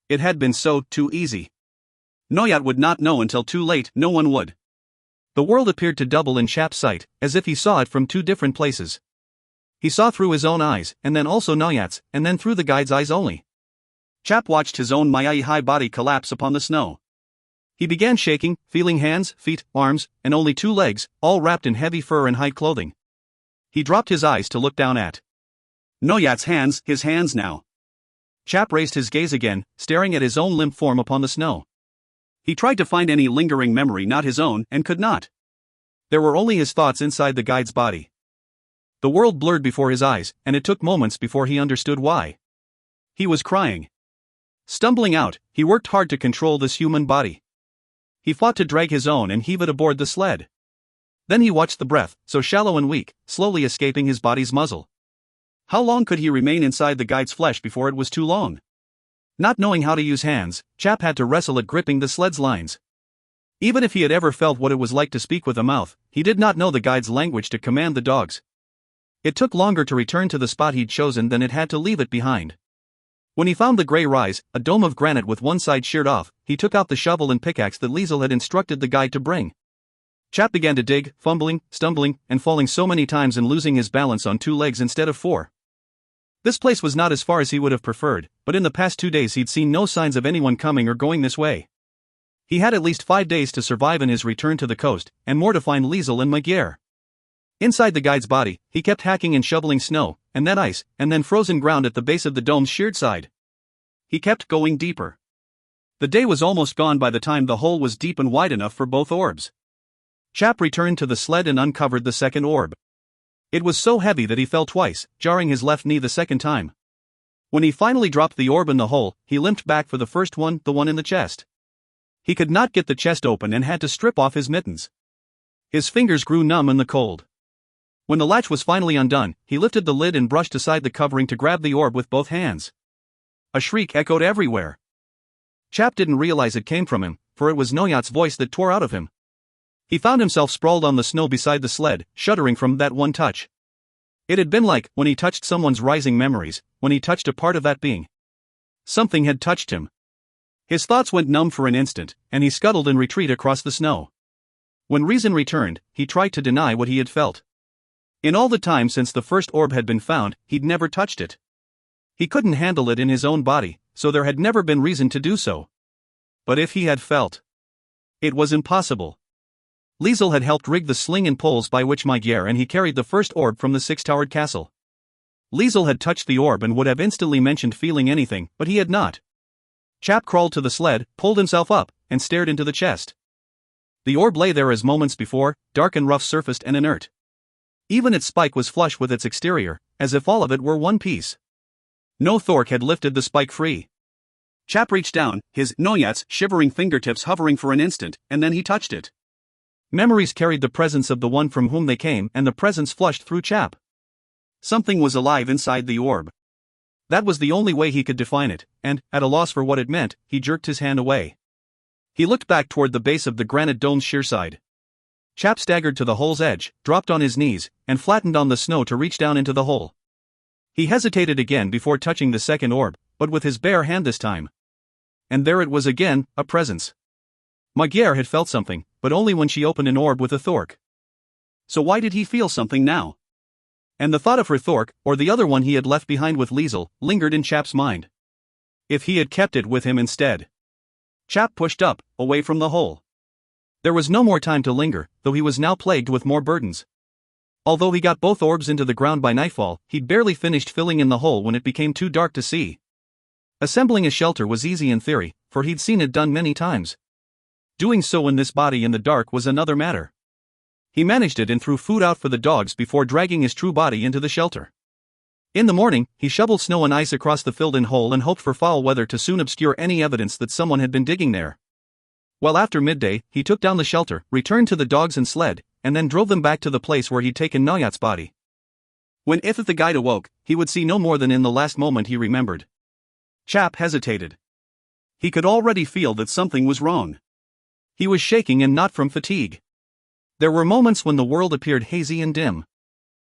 It had been so too easy. Noyad would not know until too late, no one would. The world appeared to double in Chap's sight, as if he saw it from two different places. He saw through his own eyes, and then also Noyad's, and then through the guide's eyes only. Chap watched his own Mayai body collapse upon the snow. He began shaking, feeling hands, feet, arms, and only 2 legs, all wrapped in heavy fur and hide clothing. He dropped his eyes to look down at Noyad's hands, his hands now. Chap raised his gaze again, staring at his own limp form upon the snow. He tried to find any lingering memory not his own, and could not. There were only his thoughts inside the guide's body. The world blurred before his eyes, and it took moments before he understood why. He was crying. Stumbling out, he worked hard to control this human body. He fought to drag his own and heave it aboard the sled. Then he watched the breath, so shallow and weak, slowly escaping his body's muzzle. How long could he remain inside the guide's flesh before it was too long? Not knowing how to use hands, Chap had to wrestle at gripping the sled's lines. Even if he had ever felt what it was like to speak with a mouth, he did not know the guide's language to command the dogs. It took longer to return to the spot he'd chosen than it had to leave it behind. When he found the gray rise, a dome of granite with one side sheared off, he took out the shovel and pickaxe that Liesel had instructed the guide to bring. Chap began to dig, fumbling, stumbling, and falling so many times and losing his balance on 2 legs instead of 4. This place was not as far as he would have preferred, but in the past 2 days he'd seen no signs of anyone coming or going this way. He had at least 5 days to survive in his return to the coast, and more to find Liesel and Magyar. Inside the guide's body, he kept hacking and shoveling snow, and then ice, and then frozen ground at the base of the dome's sheared side. He kept going deeper. The day was almost gone by the time the hole was deep and wide enough for both orbs. Chap returned to the sled and uncovered the second orb. It was so heavy that he fell twice, jarring his left knee the second time. When he finally dropped the orb in the hole, he limped back for the first one, the one in the chest. He could not get the chest open and had to strip off his mittens. His fingers grew numb in the cold. When the latch was finally undone, he lifted the lid and brushed aside the covering to grab the orb with both hands. A shriek echoed everywhere. Chap didn't realize it came from him, for it was Noyat's voice that tore out of him. He found himself sprawled on the snow beside the sled, shuddering from that one touch. It had been like when he touched someone's rising memories, when he touched a part of that being. Something had touched him. His thoughts went numb for an instant, and he scuttled in retreat across the snow. When reason returned, he tried to deny what he had felt. In all the time since the first orb had been found, he'd never touched it. He couldn't handle it in his own body, so there had never been reason to do so. But if he had felt, it was impossible. Liesel had helped rig the sling and poles by which Magyar and he carried the first orb from the 6-towered castle. Liesel had touched the orb and would have instantly mentioned feeling anything, but he had not. Chap crawled to the sled, pulled himself up, and stared into the chest. The orb lay there as moments before, dark and rough-surfaced and inert. Even its spike was flush with its exterior, as if all of it were one piece. No Thork had lifted the spike free. Chap reached down, his Noyat's shivering fingertips hovering for an instant, and then he touched it. Memories carried the presence of the one from whom they came, and the presence flushed through Chap. Something was alive inside the orb. That was the only way he could define it, and, at a loss for what it meant, he jerked his hand away. He looked back toward the base of the granite dome's sheer side. Chap staggered to the hole's edge, dropped on his knees, and flattened on the snow to reach down into the hole. He hesitated again before touching the second orb, but with his bare hand this time. And there it was again, a presence. Magyar had felt something, but only when she opened an orb with a Thork. So why did he feel something now? And the thought of her Thork, or the other one he had left behind with Liesel, lingered in Chap's mind. If he had kept it with him instead. Chap pushed up, away from the hole. There was no more time to linger, though he was now plagued with more burdens. Although he got both orbs into the ground by nightfall, he'd barely finished filling in the hole when it became too dark to see. Assembling a shelter was easy in theory, for he'd seen it done many times. Doing so in this body in the dark was another matter. He managed it and threw food out for the dogs before dragging his true body into the shelter. In the morning, he shoveled snow and ice across the filled-in hole and hoped for foul weather to soon obscure any evidence that someone had been digging there. While after midday, he took down the shelter, returned to the dogs and sled, and then drove them back to the place where he'd taken Noyat's body. When if the guide awoke, he would see no more than in the last moment he remembered. Chap hesitated. He could already feel that something was wrong. He was shaking and not from fatigue. There were moments when the world appeared hazy and dim.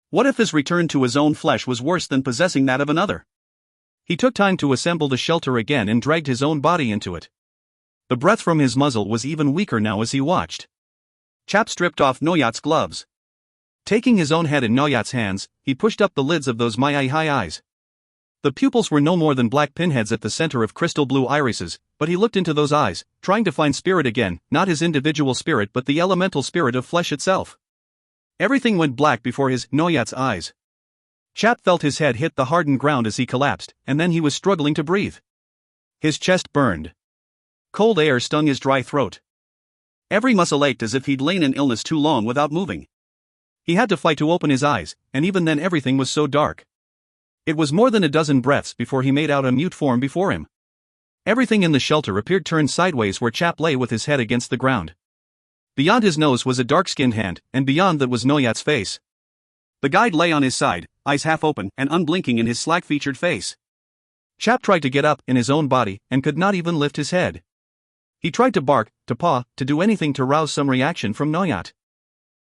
What if his return to his own flesh was worse than possessing that of another? He took time to assemble the shelter again and dragged his own body into it. The breath from his muzzle was even weaker now as he watched. Chap stripped off Noyat's gloves. Taking his own head in Noyat's hands, he pushed up the lids of those high eyes. The pupils were no more than black pinheads at the center of crystal blue irises, but he looked into those eyes, trying to find spirit again, not his individual spirit but the elemental spirit of flesh itself. Everything went black before his Noyat's eyes. Chap felt his head hit the hardened ground as he collapsed, and then he was struggling to breathe. His chest burned. Cold air stung his dry throat. Every muscle ached as if he'd lain in illness too long without moving. He had to fight to open his eyes, and even then everything was so dark. It was more than a dozen breaths before he made out a mute form before him. Everything in the shelter appeared turned sideways where Chap lay with his head against the ground. Beyond his nose was a dark-skinned hand, and beyond that was Noyat's face. The guide lay on his side, eyes half open and unblinking in his slack-featured face. Chap tried to get up in his own body and could not even lift his head. He tried to bark, to paw, to do anything to rouse some reaction from Noyat.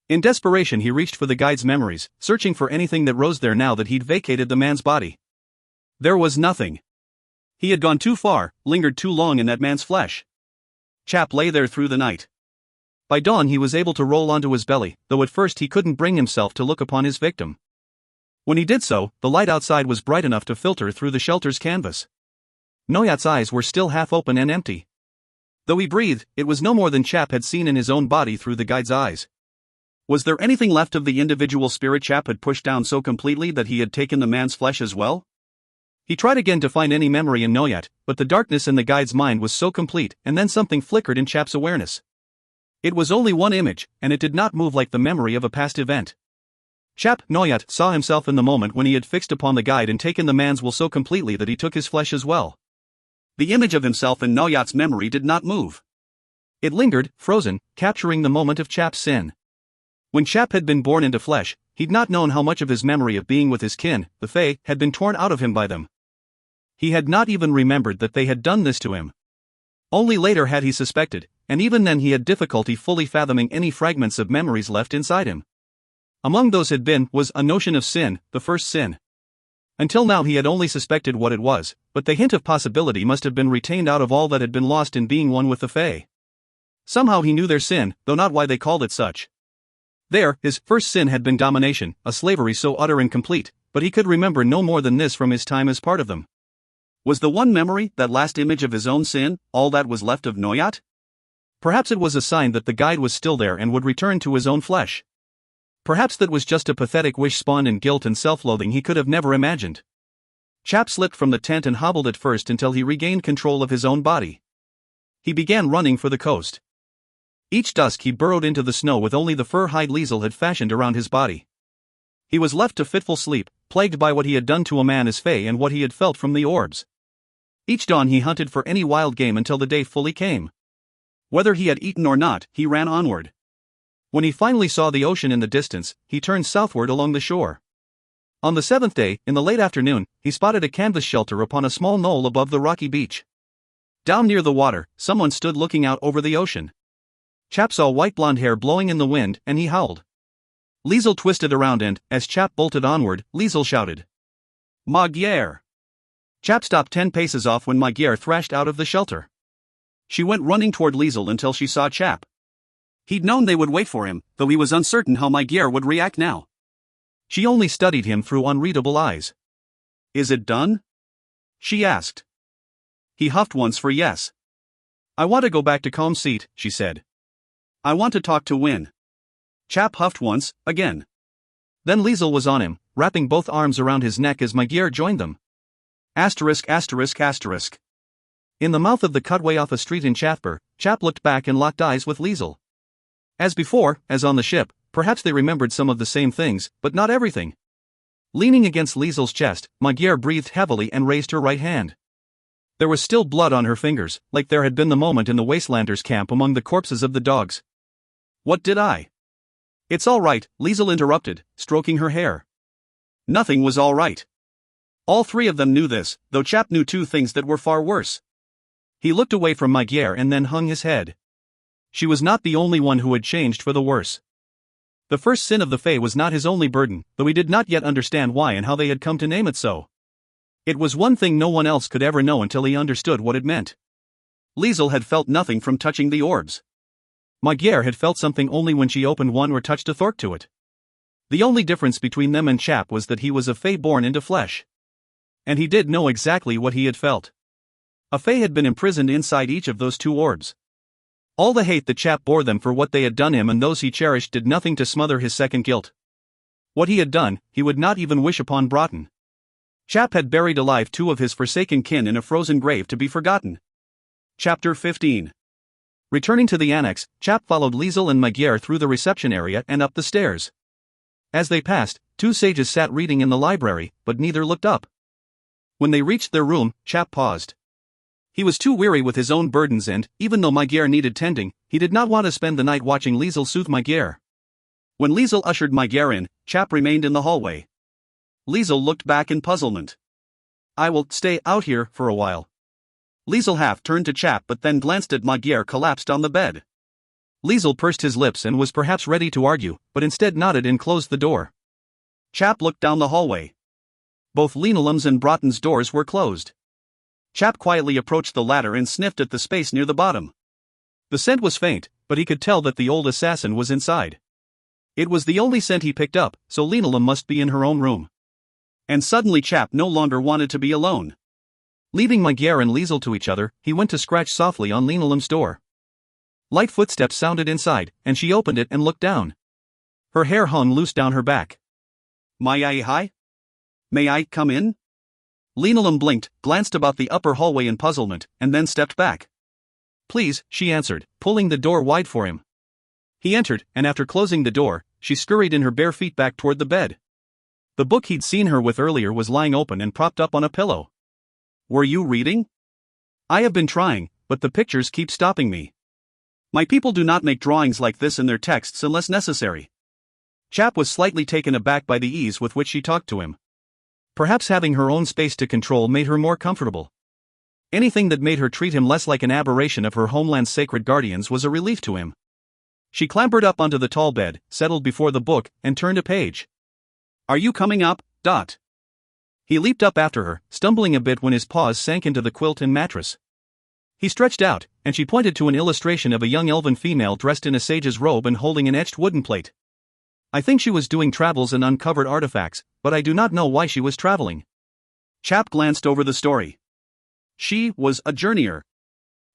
In desperation he reached for the guide's memories, searching for anything that rose there now that he'd vacated the man's body. There was nothing. He had gone too far, lingered too long in that man's flesh. Chap lay there through the night. By dawn he was able to roll onto his belly, though at first he couldn't bring himself to look upon his victim. When he did so, the light outside was bright enough to filter through the shelter's canvas. Noyat's eyes were still half open and empty. Though he breathed, it was no more than Chap had seen in his own body through the guide's eyes. Was there anything left of the individual spirit Chap had pushed down so completely that he had taken the man's flesh as well? He tried again to find any memory in Noyat, but the darkness in the guide's mind was so complete, and then something flickered in Chap's awareness. It was only one image, and it did not move like the memory of a past event. Chap Noyat saw himself in the moment when he had fixed upon the guide and taken the man's will so completely that he took his flesh as well. The image of himself in Noyat's memory did not move. It lingered, frozen, capturing the moment of Chap's sin. When Chap had been born into flesh, he'd not known how much of his memory of being with his kin, the Fae, had been torn out of him by them. He had not even remembered that they had done this to him. Only later had he suspected, and even then he had difficulty fully fathoming any fragments of memories left inside him. Among those was a notion of sin, the first sin. Until now he had only suspected what it was, but the hint of possibility must have been retained out of all that had been lost in being one with the Fae. Somehow he knew their sin, though not why they called it such. His first sin had been domination, a slavery so utter and complete, but he could remember no more than this from his time as part of them. Was the one memory, that last image of his own sin, all that was left of Noyat? Perhaps it was a sign that the guide was still there and would return to his own flesh. Perhaps that was just a pathetic wish spawned in guilt and self-loathing he could have never imagined. Chap slipped from the tent and hobbled at first until he regained control of his own body. He began running for the coast. Each dusk he burrowed into the snow with only the fur hide Liesel had fashioned around his body. He was left to fitful sleep, plagued by what he had done to a man as Fae and what he had felt from the Orbs. Each dawn he hunted for any wild game until the day fully came. Whether he had eaten or not, he ran onward. When he finally saw the ocean in the distance, he turned southward along the shore. On the seventh day, in the late afternoon, he spotted a canvas shelter upon a small knoll above the rocky beach. Down near the water, someone stood looking out over the ocean. Chap saw white blonde hair blowing in the wind, and he howled. Liesel twisted around and, as Chap bolted onward, Liesel shouted, "Magyar!" Chap stopped 10 paces off when Magyar thrashed out of the shelter. She went running toward Liesel until she saw Chap. He'd known they would wait for him, though he was uncertain how Magyar would react now. She only studied him through unreadable eyes. "Is it done?" she asked. He huffed once for yes. "I want to go back to Calm Seat," she said. "I want to talk to Win." Chap huffed once, again. Then Liesel was on him, wrapping both arms around his neck as Magyar joined them. Asterisk asterisk asterisk. In the mouth of the cutway off a street in Chathper, Chap looked back and locked eyes with Liesel. As before, as on the ship, perhaps they remembered some of the same things, but not everything. Leaning against Liesel's chest, Magyar breathed heavily and raised her right hand. There was still blood on her fingers, like there had been the moment in the Wastelanders' camp among the corpses of the dogs. "What did I?" "It's all right," Liesel interrupted, stroking her hair. Nothing was all right. All three of them knew this, though Chap knew two things that were far worse. He looked away from Magyar and then hung his head. She was not the only one who had changed for the worse. The first sin of the Fae was not his only burden, though he did not yet understand why and how they had come to name it so. It was one thing no one else could ever know until he understood what it meant. Liesel had felt nothing from touching the Orbs. Magyar had felt something only when she opened one or touched a thork to it. The only difference between them and Chap was that he was a Fae born into flesh. And he did know exactly what he had felt. A Fae had been imprisoned inside each of those two Orbs. All the hate that Chap bore them for what they had done him and those he cherished did nothing to smother his second guilt. What he had done, he would not even wish upon Broughton. Chap had buried alive two of his forsaken kin in a frozen grave to be forgotten. Chapter 15. Returning to the annex, Chap followed Liesel and Magyar through the reception area and up the stairs. As they passed, two sages sat reading in the library, but neither looked up. When they reached their room, Chap paused. He was too weary with his own burdens and, even though Magyar needed tending, he did not want to spend the night watching Liesel soothe Magyar. When Liesel ushered Magyar in, Chap remained in the hallway. Liesel looked back in puzzlement. "I will stay out here for a while." Liesel half turned to Chap but then glanced at Magyar collapsed on the bed. Liesel pursed his lips and was perhaps ready to argue, but instead nodded and closed the door. Chap looked down the hallway. Both Linolem's and Broughton's doors were closed. Chap quietly approached the ladder and sniffed at the space near the bottom. The scent was faint, but he could tell that the old assassin was inside. It was the only scent he picked up, so Linolem must be in her own room. And suddenly Chap no longer wanted to be alone. Leaving Magyar and Liesel to each other, he went to scratch softly on Linolem's door. Light footsteps sounded inside, and she opened it and looked down. Her hair hung loose down her back. "May I come in?" Linolem blinked, glanced about the upper hallway in puzzlement, and then stepped back. "Please," she answered, pulling the door wide for him. He entered, and after closing the door, she scurried in her bare feet back toward the bed. The book he'd seen her with earlier was lying open and propped up on a pillow. "Were you reading?" "I have been trying, but the pictures keep stopping me. My people do not make drawings like this in their texts unless necessary." Chap was slightly taken aback by the ease with which she talked to him. Perhaps having her own space to control made her more comfortable. Anything that made her treat him less like an aberration of her homeland's sacred guardians was a relief to him. She clambered up onto the tall bed, settled before the book, and turned a page. "Are you coming up, Dot?" He leaped up after her, stumbling a bit when his paws sank into the quilt and mattress. He stretched out, and she pointed to an illustration of a young elven female dressed in a sage's robe and holding an etched wooden plate. I think she was doing travels and uncovered artifacts, but I do not know why she was traveling. Chap glanced over the story. She was a journeyer.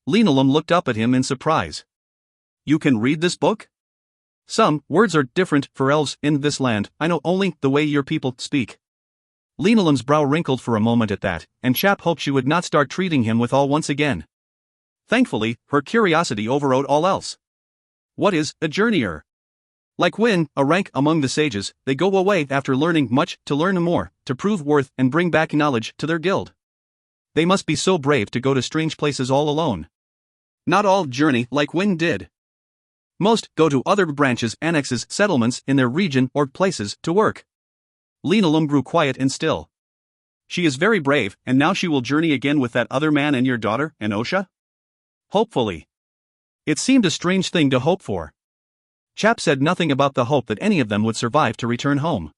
Linolem looked up at him in surprise. "You can read this book?" "Some words are different for elves in this land. I know only the way your people speak." Linolem's brow wrinkled for a moment at that, and Chap hoped she would not start treating him with all once again. Thankfully, her curiosity overrode all else. "What is a journeyer?" "Like Wynn, a rank among the sages, they go away after learning much to learn more, to prove worth and bring back knowledge to their guild. They must be so brave to go to strange places all alone. Not all journey like Wynn did. Most go to other branches, annexes, settlements in their region or places to work." Linolem grew quiet and still. "She is very brave, and now she will journey again with that other man and your daughter, Enosha?" "Hopefully." It seemed a strange thing to hope for. Chap said nothing about the hope that any of them would survive to return home.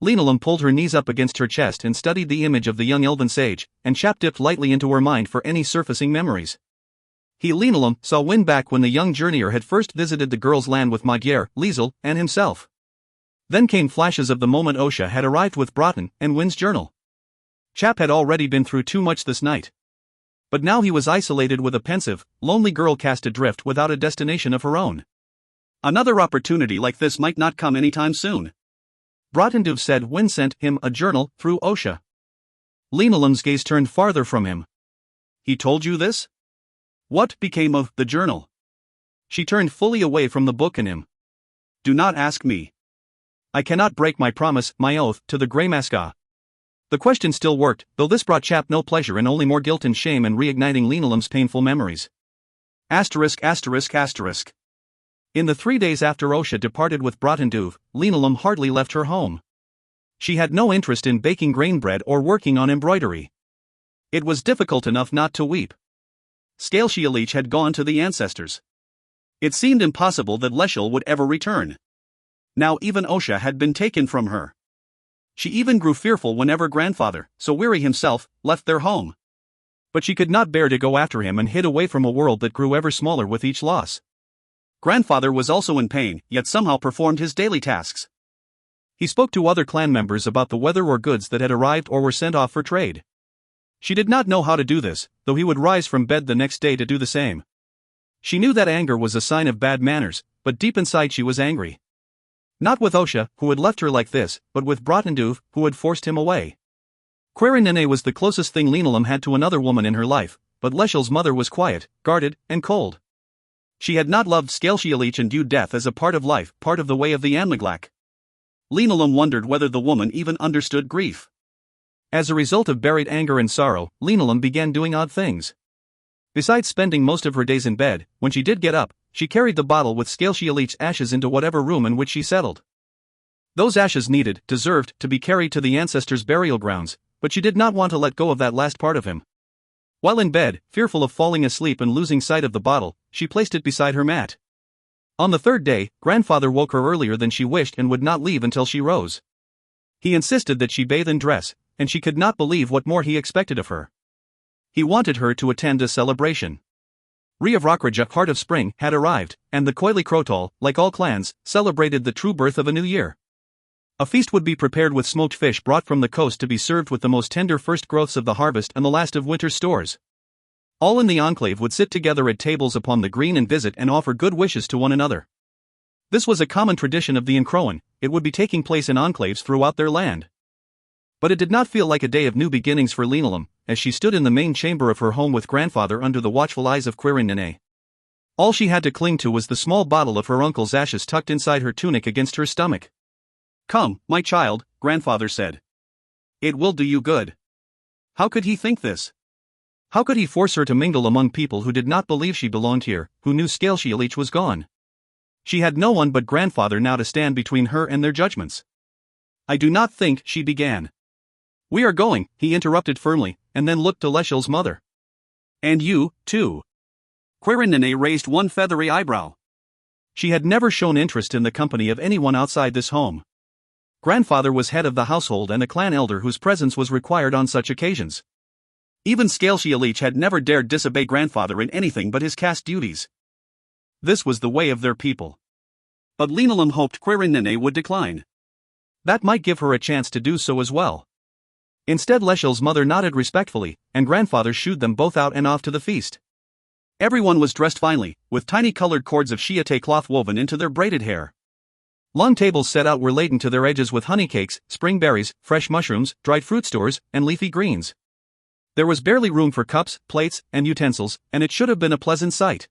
Linolem pulled her knees up against her chest and studied the image of the young elven sage, and Chap dipped lightly into her mind for any surfacing memories. Linolem saw Wynn back when the young journeyer had first visited the girl's land with Magyar, Liesel, and himself. Then came flashes of the moment Osha had arrived with Broughton and Wynn's journal. Chap had already been through too much this night. But now he was isolated with a pensive, lonely girl cast adrift without a destination of her own. Another opportunity like this might not come anytime soon. Broughton said Wynn sent him a journal through Osha. Linolem's gaze turned farther from him. "He told you this? What became of the journal?" She turned fully away from the book and him. "Do not ask me. I cannot break my promise, my oath, to the Greymaska." The question still worked, though this brought Chap no pleasure and only more guilt and shame and reigniting Linolem's painful memories. ******. In the 3 days after Osha departed with Broughton, Linolem hardly left her home. She had no interest in baking grain bread or working on embroidery. It was difficult enough not to weep. Scaleshialich had gone to the ancestors. It seemed impossible that Leshel would ever return. Now even Osha had been taken from her. She even grew fearful whenever grandfather, so weary himself, left their home. But she could not bear to go after him and hid away from a world that grew ever smaller with each loss. Grandfather was also in pain, yet somehow performed his daily tasks. He spoke to other clan members about the weather or goods that had arrived or were sent off for trade. She did not know how to do this, though he would rise from bed the next day to do the same. She knew that anger was a sign of bad manners, but deep inside she was angry. Not with Osha, who had left her like this, but with Broughton, who had forced him away. Querinene was the closest thing Linolem had to another woman in her life, but Leshel's mother was quiet, guarded, and cold. She had not loved Scaleshialich and viewed death as a part of life, part of the way of the Anmaglak. Linolum wondered whether the woman even understood grief. As a result of buried anger and sorrow, Linolum began doing odd things. Besides spending most of her days in bed, when she did get up, she carried the bottle with Scaleshialich's ashes into whatever room in which she settled. Those ashes deserved to be carried to the ancestors' burial grounds, but she did not want to let go of that last part of him. While in bed, fearful of falling asleep and losing sight of the bottle, she placed it beside her mat. On the third day, Grandfather woke her earlier than she wished and would not leave until she rose. He insisted that she bathe and dress, and she could not believe what more he expected of her. He wanted her to attend a celebration. Riavrakraja, Heart of Spring, had arrived, and the Coily Crotol, like all clans, celebrated the true birth of a new year. A feast would be prepared with smoked fish brought from the coast to be served with the most tender first growths of the harvest and the last of winter's stores. All in the enclave would sit together at tables upon the green and visit and offer good wishes to one another. This was a common tradition of the Incrowan. It would be taking place in enclaves throughout their land. But it did not feel like a day of new beginnings for Linolum, as she stood in the main chamber of her home with Grandfather under the watchful eyes of Quirin. All she had to cling to was the small bottle of her uncle's ashes tucked inside her tunic against her stomach. "Come, my child," Grandfather said. "It will do you good." How could he think this? How could he force her to mingle among people who did not believe she belonged here, who knew Scaleshialich was gone? She had no one but Grandfather now to stand between her and their judgments. "I do not think," she began. "We are going," he interrupted firmly, and then looked to Leshel's mother. "And you, too." Quirin raised one feathery eyebrow. She had never shown interest in the company of anyone outside this home. Grandfather was head of the household and a clan elder whose presence was required on such occasions. Even Scaleshialich had never dared disobey Grandfather in anything but his caste duties. This was the way of their people. But Linolum hoped Quirin would decline. That might give her a chance to do so as well. Instead, Leshel's mother nodded respectfully, and Grandfather shooed them both out and off to the feast. Everyone was dressed finely, with tiny colored cords of shiate cloth woven into their braided hair. Long tables set out were laden to their edges with honey cakes, spring berries, fresh mushrooms, dried fruit stores, and leafy greens. There was barely room for cups, plates, and utensils, and it should have been a pleasant sight.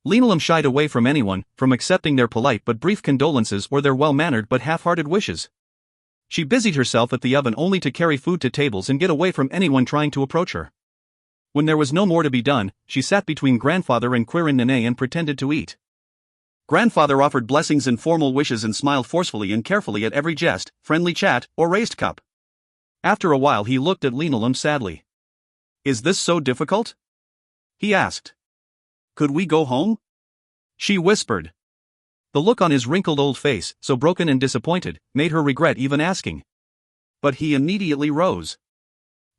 Linolum shied away from anyone, from accepting their polite but brief condolences or their well-mannered but half-hearted wishes. She busied herself at the oven only to carry food to tables and get away from anyone trying to approach her. When there was no more to be done, she sat between Grandfather and Quirin and pretended to eat. Grandfather offered blessings and formal wishes and smiled forcefully and carefully at every jest, friendly chat, or raised cup. After a while he looked at Linolum sadly. "Is this so difficult?" he asked. "Could we go home?" she whispered. The look on his wrinkled old face, so broken and disappointed, made her regret even asking. But he immediately rose.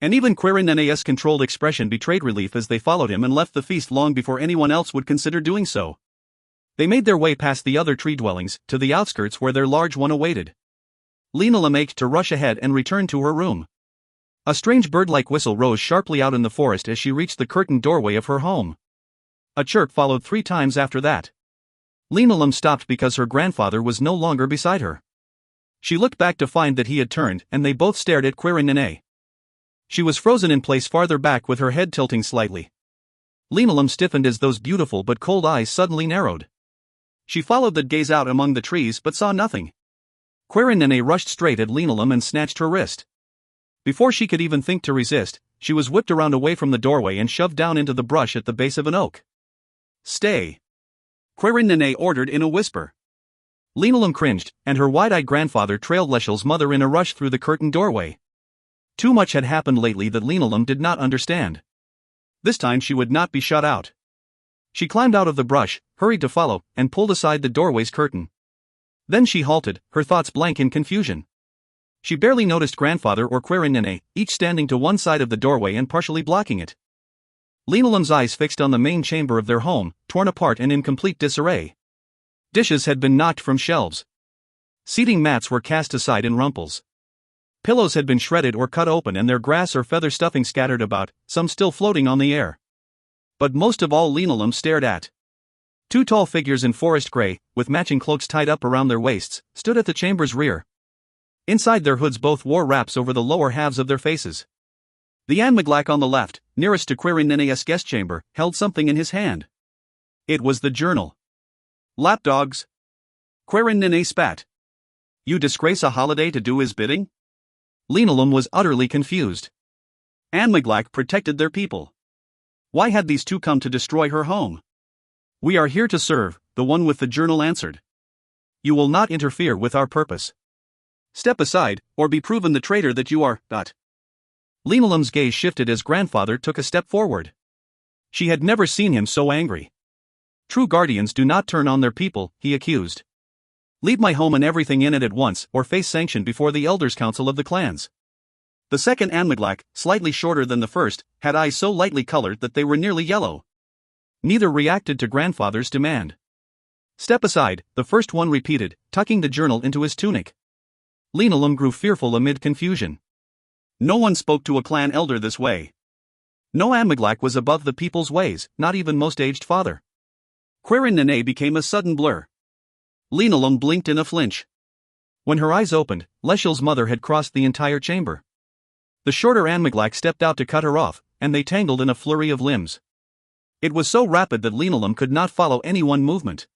And even Quirin's controlled expression betrayed relief as they followed him and left the feast long before anyone else would consider doing so. They made their way past the other tree dwellings, to the outskirts where their large one awaited. Linolum ached to rush ahead and return to her room. A strange bird-like whistle rose sharply out in the forest as she reached the curtained doorway of her home. A chirp followed 3 times after that. Linolum stopped because her grandfather was no longer beside her. She looked back to find that he had turned, and they both stared at Quirin. She was frozen in place farther back with her head tilting slightly. Linolum stiffened as those beautiful but cold eyes suddenly narrowed. She followed that gaze out among the trees but saw nothing. Quirin rushed straight at Linolum and snatched her wrist. Before she could even think to resist, she was whipped around away from the doorway and shoved down into the brush at the base of an oak. "Stay!" Quirin ordered in a whisper. Linolum cringed, and her wide-eyed grandfather trailed Leshel's mother in a rush through the curtained doorway. Too much had happened lately that Linolum did not understand. This time she would not be shut out. She climbed out of the brush, hurried to follow, and pulled aside the doorway's curtain. Then she halted, her thoughts blank in confusion. She barely noticed Grandfather or Quirin, each standing to one side of the doorway and partially blocking it. Linolum's eyes fixed on the main chamber of their home, torn apart and in complete disarray. Dishes had been knocked from shelves. Seating mats were cast aside in rumples. Pillows had been shredded or cut open and their grass or feather stuffing scattered about, some still floating on the air. But most of all Linolum stared at. 2 tall figures in forest gray, with matching cloaks tied up around their waists, stood at the chamber's rear. Inside their hoods both wore wraps over the lower halves of their faces. The Anmaglak on the left, nearest to Quirin's guest chamber, held something in his hand. It was the journal. "Lapdogs!" Quirin spat. You disgrace a holiday to do his bidding? Linolum was utterly confused. Anmiglak protected their people. Why had these two come to destroy her home? We are here to serve, the one with the journal answered. You will not interfere with our purpose. Step aside, or be proven the traitor that you are. Linolum's gaze shifted as grandfather took a step forward. She had never seen him so angry. True guardians do not turn on their people, he accused. Leave my home and everything in it at once, or face sanction before the elders' council of the clans. The second Anmiglak, slightly shorter than the first, had eyes so lightly colored that they were nearly yellow. Neither reacted to grandfather's demand. Step aside, the first one repeated, tucking the journal into his tunic. Linolum grew fearful amid confusion. No one spoke to a clan elder this way. No Anmiglak was above the people's ways, not even most aged father. Quirin Nene became a sudden blur. Linolum blinked in a flinch. When her eyes opened, Leshel's mother had crossed the entire chamber. The shorter Anmiglak stepped out to cut her off, and they tangled in a flurry of limbs. It was so rapid that Linolum could not follow any one movement.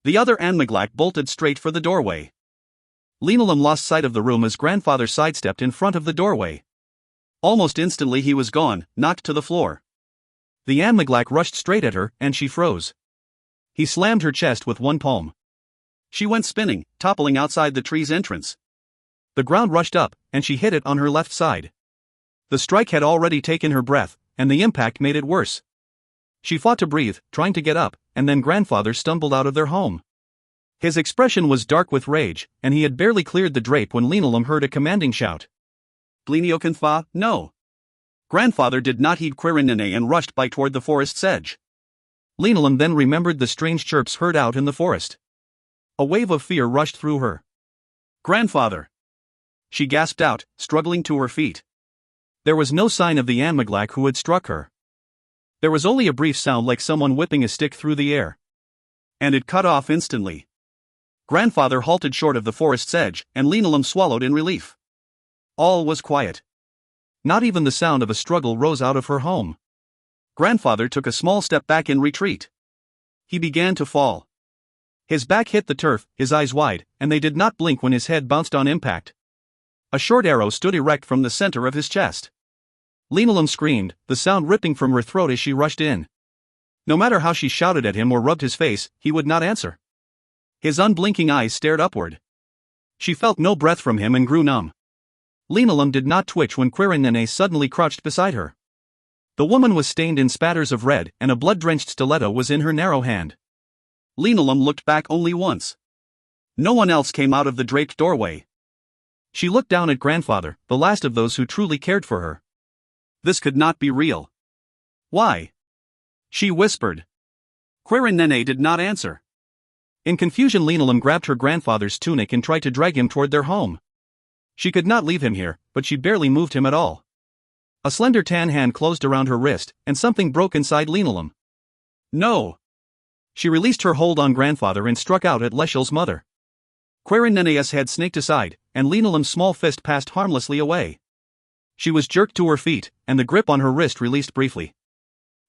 The other Anmiglak bolted straight for the doorway. Linolum lost sight of the room as grandfather sidestepped in front of the doorway. Almost instantly he was gone, knocked to the floor. The Anmiglak rushed straight at her, and she froze. He slammed her chest with one palm. She went spinning, toppling outside the tree's entrance. The ground rushed up, and she hit it on her left side. The strike had already taken her breath, and the impact made it worse. She fought to breathe, trying to get up, and then grandfather stumbled out of their home. His expression was dark with rage, and he had barely cleared the drape when Linolum heard a commanding shout. Bliniokanfa, no. Grandfather did not heed Quirin Nene and rushed by toward the forest's edge. Linolum then remembered the strange chirps heard out in the forest. A wave of fear rushed through her. Grandfather! She gasped out, struggling to her feet. There was no sign of the Anmiglak who had struck her. There was only a brief sound like someone whipping a stick through the air. And it cut off instantly. Grandfather halted short of the forest's edge, and Linolum swallowed in relief. All was quiet. Not even the sound of a struggle rose out of her home. Grandfather took a small step back in retreat. He began to fall. His back hit the turf, his eyes wide, and they did not blink when his head bounced on impact. A short arrow stood erect from the center of his chest. Linolum screamed, the sound ripping from her throat as she rushed in. No matter how she shouted at him or rubbed his face, he would not answer. His unblinking eyes stared upward. She felt no breath from him and grew numb. Linolum did not twitch when Quirin Nene suddenly crouched beside her. The woman was stained in spatters of red, and a blood-drenched stiletto was in her narrow hand. Linolum looked back only once. No one else came out of the draped doorway. She looked down at grandfather, the last of those who truly cared for her. This could not be real. Why? She whispered. Quirin Nene did not answer. In confusion, Linolum grabbed her grandfather's tunic and tried to drag him toward their home. She could not leave him here, but she barely moved him at all. A slender tan hand closed around her wrist, and something broke inside Linolum. No! She released her hold on grandfather and struck out at Leshel's mother. Quirin Nene's head snaked aside, and Linolum's small fist passed harmlessly away. She was jerked to her feet, and the grip on her wrist released briefly.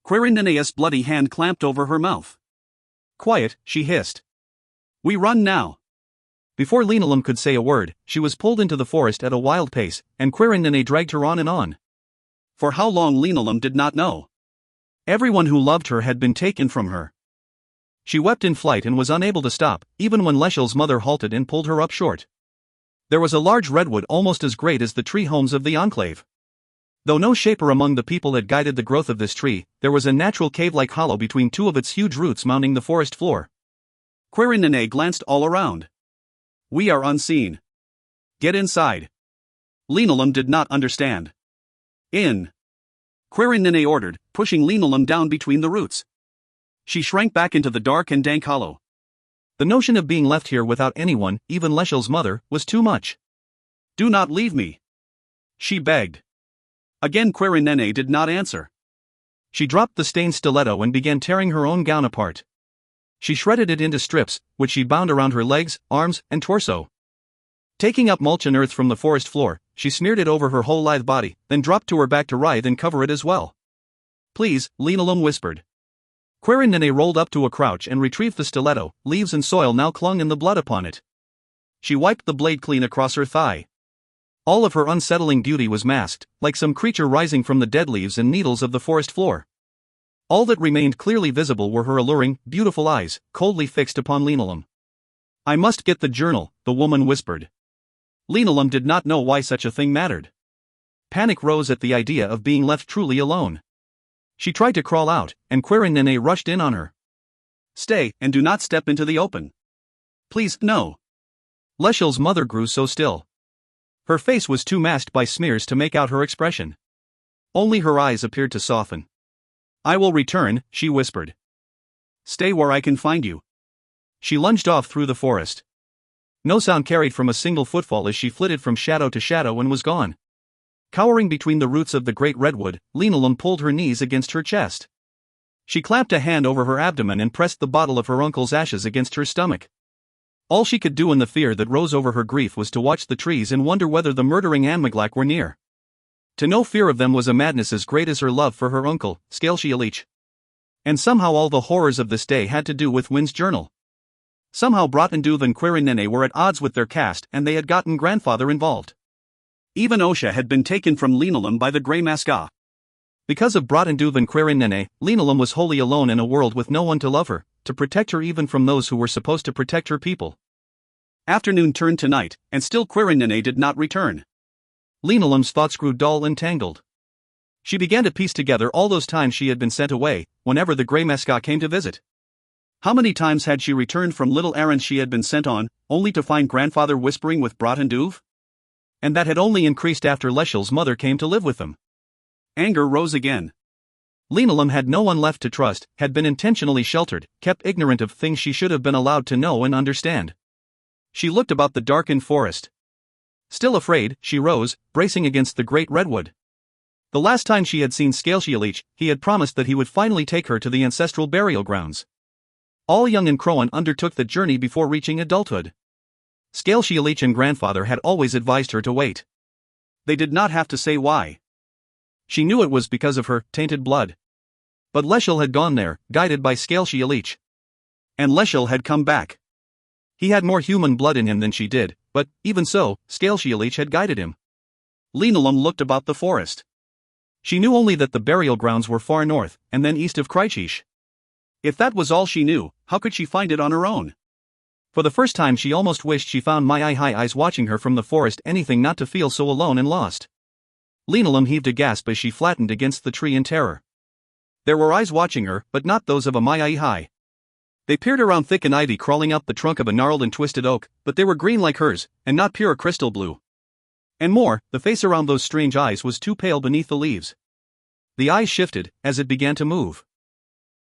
Quirin Nene's bloody hand clamped over her mouth. Quiet, she hissed. We run now. Before Linolum could say a word, she was pulled into the forest at a wild pace, and Quirin Nene dragged her on and on. For how long Linolum did not know. Everyone who loved her had been taken from her. She wept in flight and was unable to stop, even when Leshel's mother halted and pulled her up short. There was a large redwood almost as great as the tree homes of the enclave. Though no shaper among the people had guided the growth of this tree, there was a natural cave-like hollow between two of its huge roots mounting the forest floor. Quirin Nene glanced all around. We are unseen. Get inside. Linolum did not understand. In. Quirin Nene ordered, pushing Linolum down between the roots. She shrank back into the dark and dank hollow. The notion of being left here without anyone, even Leshel's mother, was too much. Do not leave me. She begged. Again Quirin Nene did not answer. She dropped the stained stiletto and began tearing her own gown apart. She shredded it into strips, which she bound around her legs, arms, and torso. Taking up mulch and earth from the forest floor, she smeared it over her whole lithe body, then dropped to her back to writhe and cover it as well. Please, Linolum whispered. Quirin Nene rolled up to a crouch and retrieved the stiletto. Leaves and soil now clung in the blood upon it. She wiped the blade clean across her thigh. All of her unsettling beauty was masked, like some creature rising from the dead leaves and needles of the forest floor. All that remained clearly visible were her alluring, beautiful eyes, coldly fixed upon Linoleum. "I must get the journal," the woman whispered. Linoleum did not know why such a thing mattered. Panic rose at the idea of being left truly alone. She tried to crawl out, and Quirinene rushed in on her. "Stay, and do not step into the open. Please, no." Leshel's mother grew so still. Her face was too masked by smears to make out her expression. Only her eyes appeared to soften. "I will return," she whispered. "Stay where I can find you." She lunged off through the forest. No sound carried from a single footfall as she flitted from shadow to shadow and was gone. Cowering between the roots of the great redwood, Linoleum pulled her knees against her chest. She clapped a hand over her abdomen and pressed the bottle of her uncle's ashes against her stomach. All she could do in the fear that rose over her grief was to watch the trees and wonder whether the murdering Anmaglak were near. To know fear of them was a madness as great as her love for her uncle, Scaleshialich. And somehow all the horrors of this day had to do with Wynn's journal. Somehow Bratenduv and Quirinene were at odds with their caste and they had gotten grandfather involved. Even Osha had been taken from Linoleum by the Grey Maska. Because of Bratenduv and Quirinene, Linoleum was wholly alone in a world with no one to love her, to protect her even from those who were supposed to protect her people. Afternoon turned to night, and still Quirinene did not return. Linoleum's thoughts grew dull and tangled. She began to piece together all those times she had been sent away, whenever the Grey Maska came to visit. How many times had she returned from little errands she had been sent on, only to find grandfather whispering with Bratenduv? And that had only increased after Leshel's mother came to live with them. Anger rose again. Linoleum had no one left to trust, had been intentionally sheltered, kept ignorant of things she should have been allowed to know and understand. She looked about the darkened forest. Still afraid, she rose, bracing against the great redwood. The last time she had seen Scaleshialich, he had promised that he would finally take her to the ancestral burial grounds. All young and Crowan undertook the journey before reaching adulthood. Scaleshialich and grandfather had always advised her to wait. They did not have to say why. She knew it was because of her tainted blood. But Leshel had gone there, guided by Scaleshialich. And Leshel had come back. He had more human blood in him than she did, but, even so, Scaleshialich had guided him. Linoleum looked about the forest. She knew only that the burial grounds were far north, and then east of Krychish. If that was all she knew, how could she find it on her own? For the first time she almost wished she found Mai Eyes watching her from the forest, anything not to feel so alone and lost. Linoleum heaved a gasp as she flattened against the tree in terror. There were eyes watching her, but not those of a Mai. They peered around thick and ivy crawling up the trunk of a gnarled and twisted oak, but they were green like hers, and not pure crystal blue. And more, the face around those strange eyes was too pale beneath the leaves. The eyes shifted, as it began to move.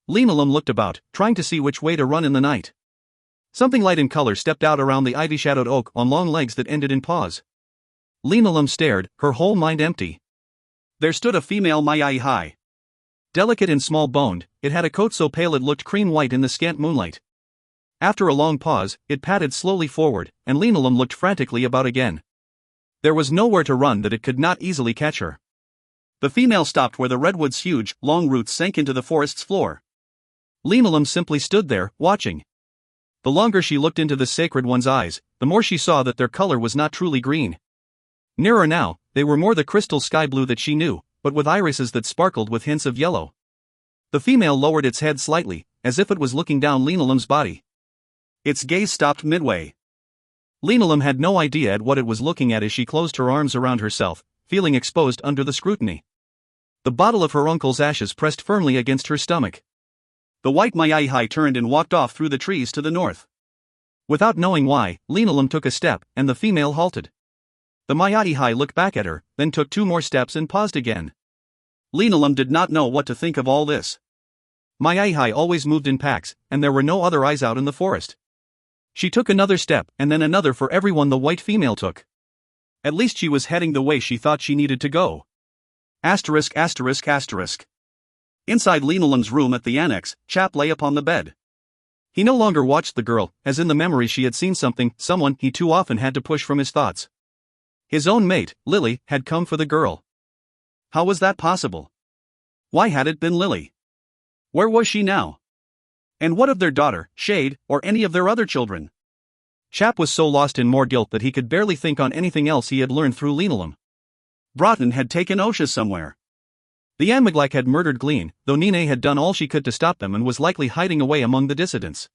Linoleum looked about, trying to see which way to run in the night. Something light in color stepped out around the ivy-shadowed oak on long legs that ended in paws. Linoleum stared, her whole mind empty. There stood a female Mai. Delicate and small-boned, it had a coat so pale it looked cream-white in the scant moonlight. After a long pause, it padded slowly forward, and Linoleum looked frantically about again. There was nowhere to run that it could not easily catch her. The female stopped where the redwood's huge, long roots sank into the forest's floor. Linoleum simply stood there, watching. The longer she looked into the sacred one's eyes, the more she saw that their color was not truly green. Nearer now, they were more the crystal sky blue that she knew, but with irises that sparkled with hints of yellow. The female lowered its head slightly, as if it was looking down Linoleum's body. Its gaze stopped midway. Linoleum had no idea at what it was looking at as she closed her arms around herself, feeling exposed under the scrutiny. The bottle of her uncle's ashes pressed firmly against her stomach. The white Mai turned and walked off through the trees to the north. Without knowing why, Linoleum took a step, and the female halted. The Mai looked back at her, then took 2 more steps and paused again. Linoleum did not know what to think of all this. Mai always moved in packs, and there were no other eyes out in the forest. She took another step, and then another for every one the white female took. At least she was heading the way she thought she needed to go. Asterisk. Inside Linoleum's room at the annex, Chap lay upon the bed. He no longer watched the girl, as in the memory she had seen someone he too often had to push from his thoughts. His own mate, Lily, had come for the girl. How was that possible? Why had it been Lily? Where was she now? And what of their daughter, Shade, or any of their other children? Chap was so lost in more guilt that he could barely think on anything else he had learned through Linolum. Broughton had taken Osha somewhere. The Anmaglac had murdered Gleen, though Nene had done all she could to stop them and was likely hiding away among the dissidents.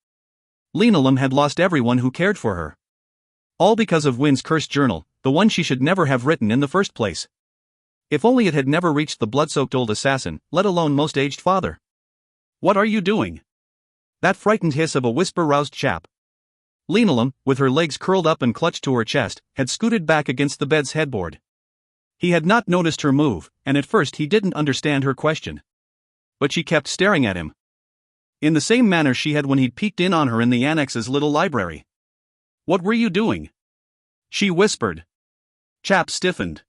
Linolum had lost everyone who cared for her. All because of Wynn's cursed journal, the one she should never have written in the first place. If only it had never reached the blood-soaked old assassin, let alone most aged father. "What are you doing?" That frightened hiss of a whisper roused Chap. Linolum, with her legs curled up and clutched to her chest, had scooted back against the bed's headboard. He had not noticed her move, and at first he didn't understand her question. But she kept staring at him. In the same manner she had when he'd peeked in on her in the Annex's little library. "What were you doing?" she whispered. Chap stiffened.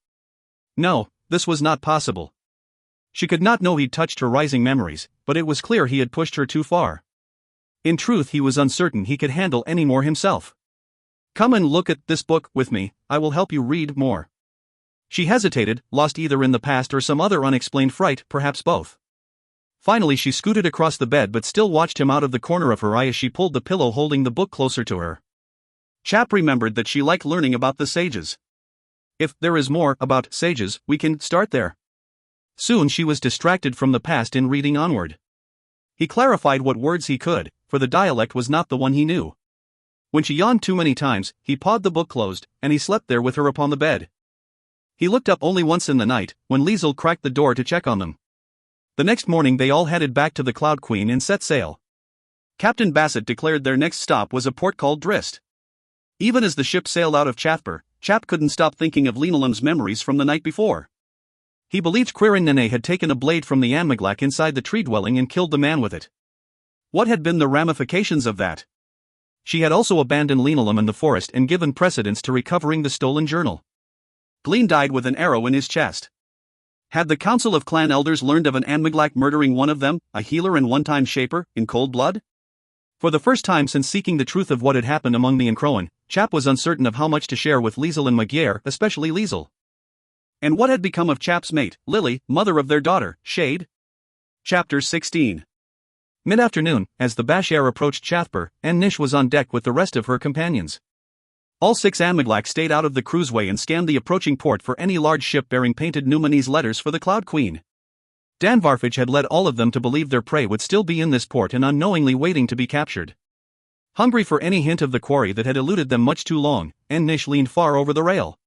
No, this was not possible. She could not know he'd touched her rising memories, but it was clear he had pushed her too far. In truth, he was uncertain he could handle any more himself. "Come and look at this book with me, I will help you read more." She hesitated, lost either in the past or some other unexplained fright, perhaps both. Finally she scooted across the bed but still watched him out of the corner of her eye as she pulled the pillow holding the book closer to her. Chap remembered that she liked learning about the sages. If there is more about sages, we can start there. Soon she was distracted from the past in reading onward. He clarified what words he could, for the dialect was not the one he knew. When she yawned too many times, he pawed the book closed, and he slept there with her upon the bed. He looked up only once in the night, when Liesel cracked the door to check on them. The next morning they all headed back to the Cloud Queen and set sail. Captain Bassett declared their next stop was a port called Drist. Even as the ship sailed out of Chathper, Chap couldn't stop thinking of Linolum's memories from the night before. He believed Quirin Nene had taken a blade from the Anmaglac inside the tree dwelling and killed the man with it. What had been the ramifications of that? She had also abandoned Linolum in the forest and given precedence to recovering the stolen journal. Gleen died with an arrow in his chest. Had the Council of Clan Elders learned of an Anmaglac murdering one of them, a healer and one-time shaper, in cold blood? For the first time since seeking the truth of what had happened among the Encroan, Chap was uncertain of how much to share with Liesel and Magyar, especially Liesel. And what had become of Chap's mate, Lily, mother of their daughter, Shade? Chapter 16. Mid-afternoon, as the Bashar approached Chathper, Nish was on deck with the rest of her companions. All 6 Anmaglac stayed out of the cruiseway and scanned the approaching port for any large ship bearing painted Numanese letters for the Cloud Queen. Danvarfage had led all of them to believe their prey would still be in this port and unknowingly waiting to be captured. Hungry for any hint of the quarry that had eluded them much too long, Nish leaned far over the rail.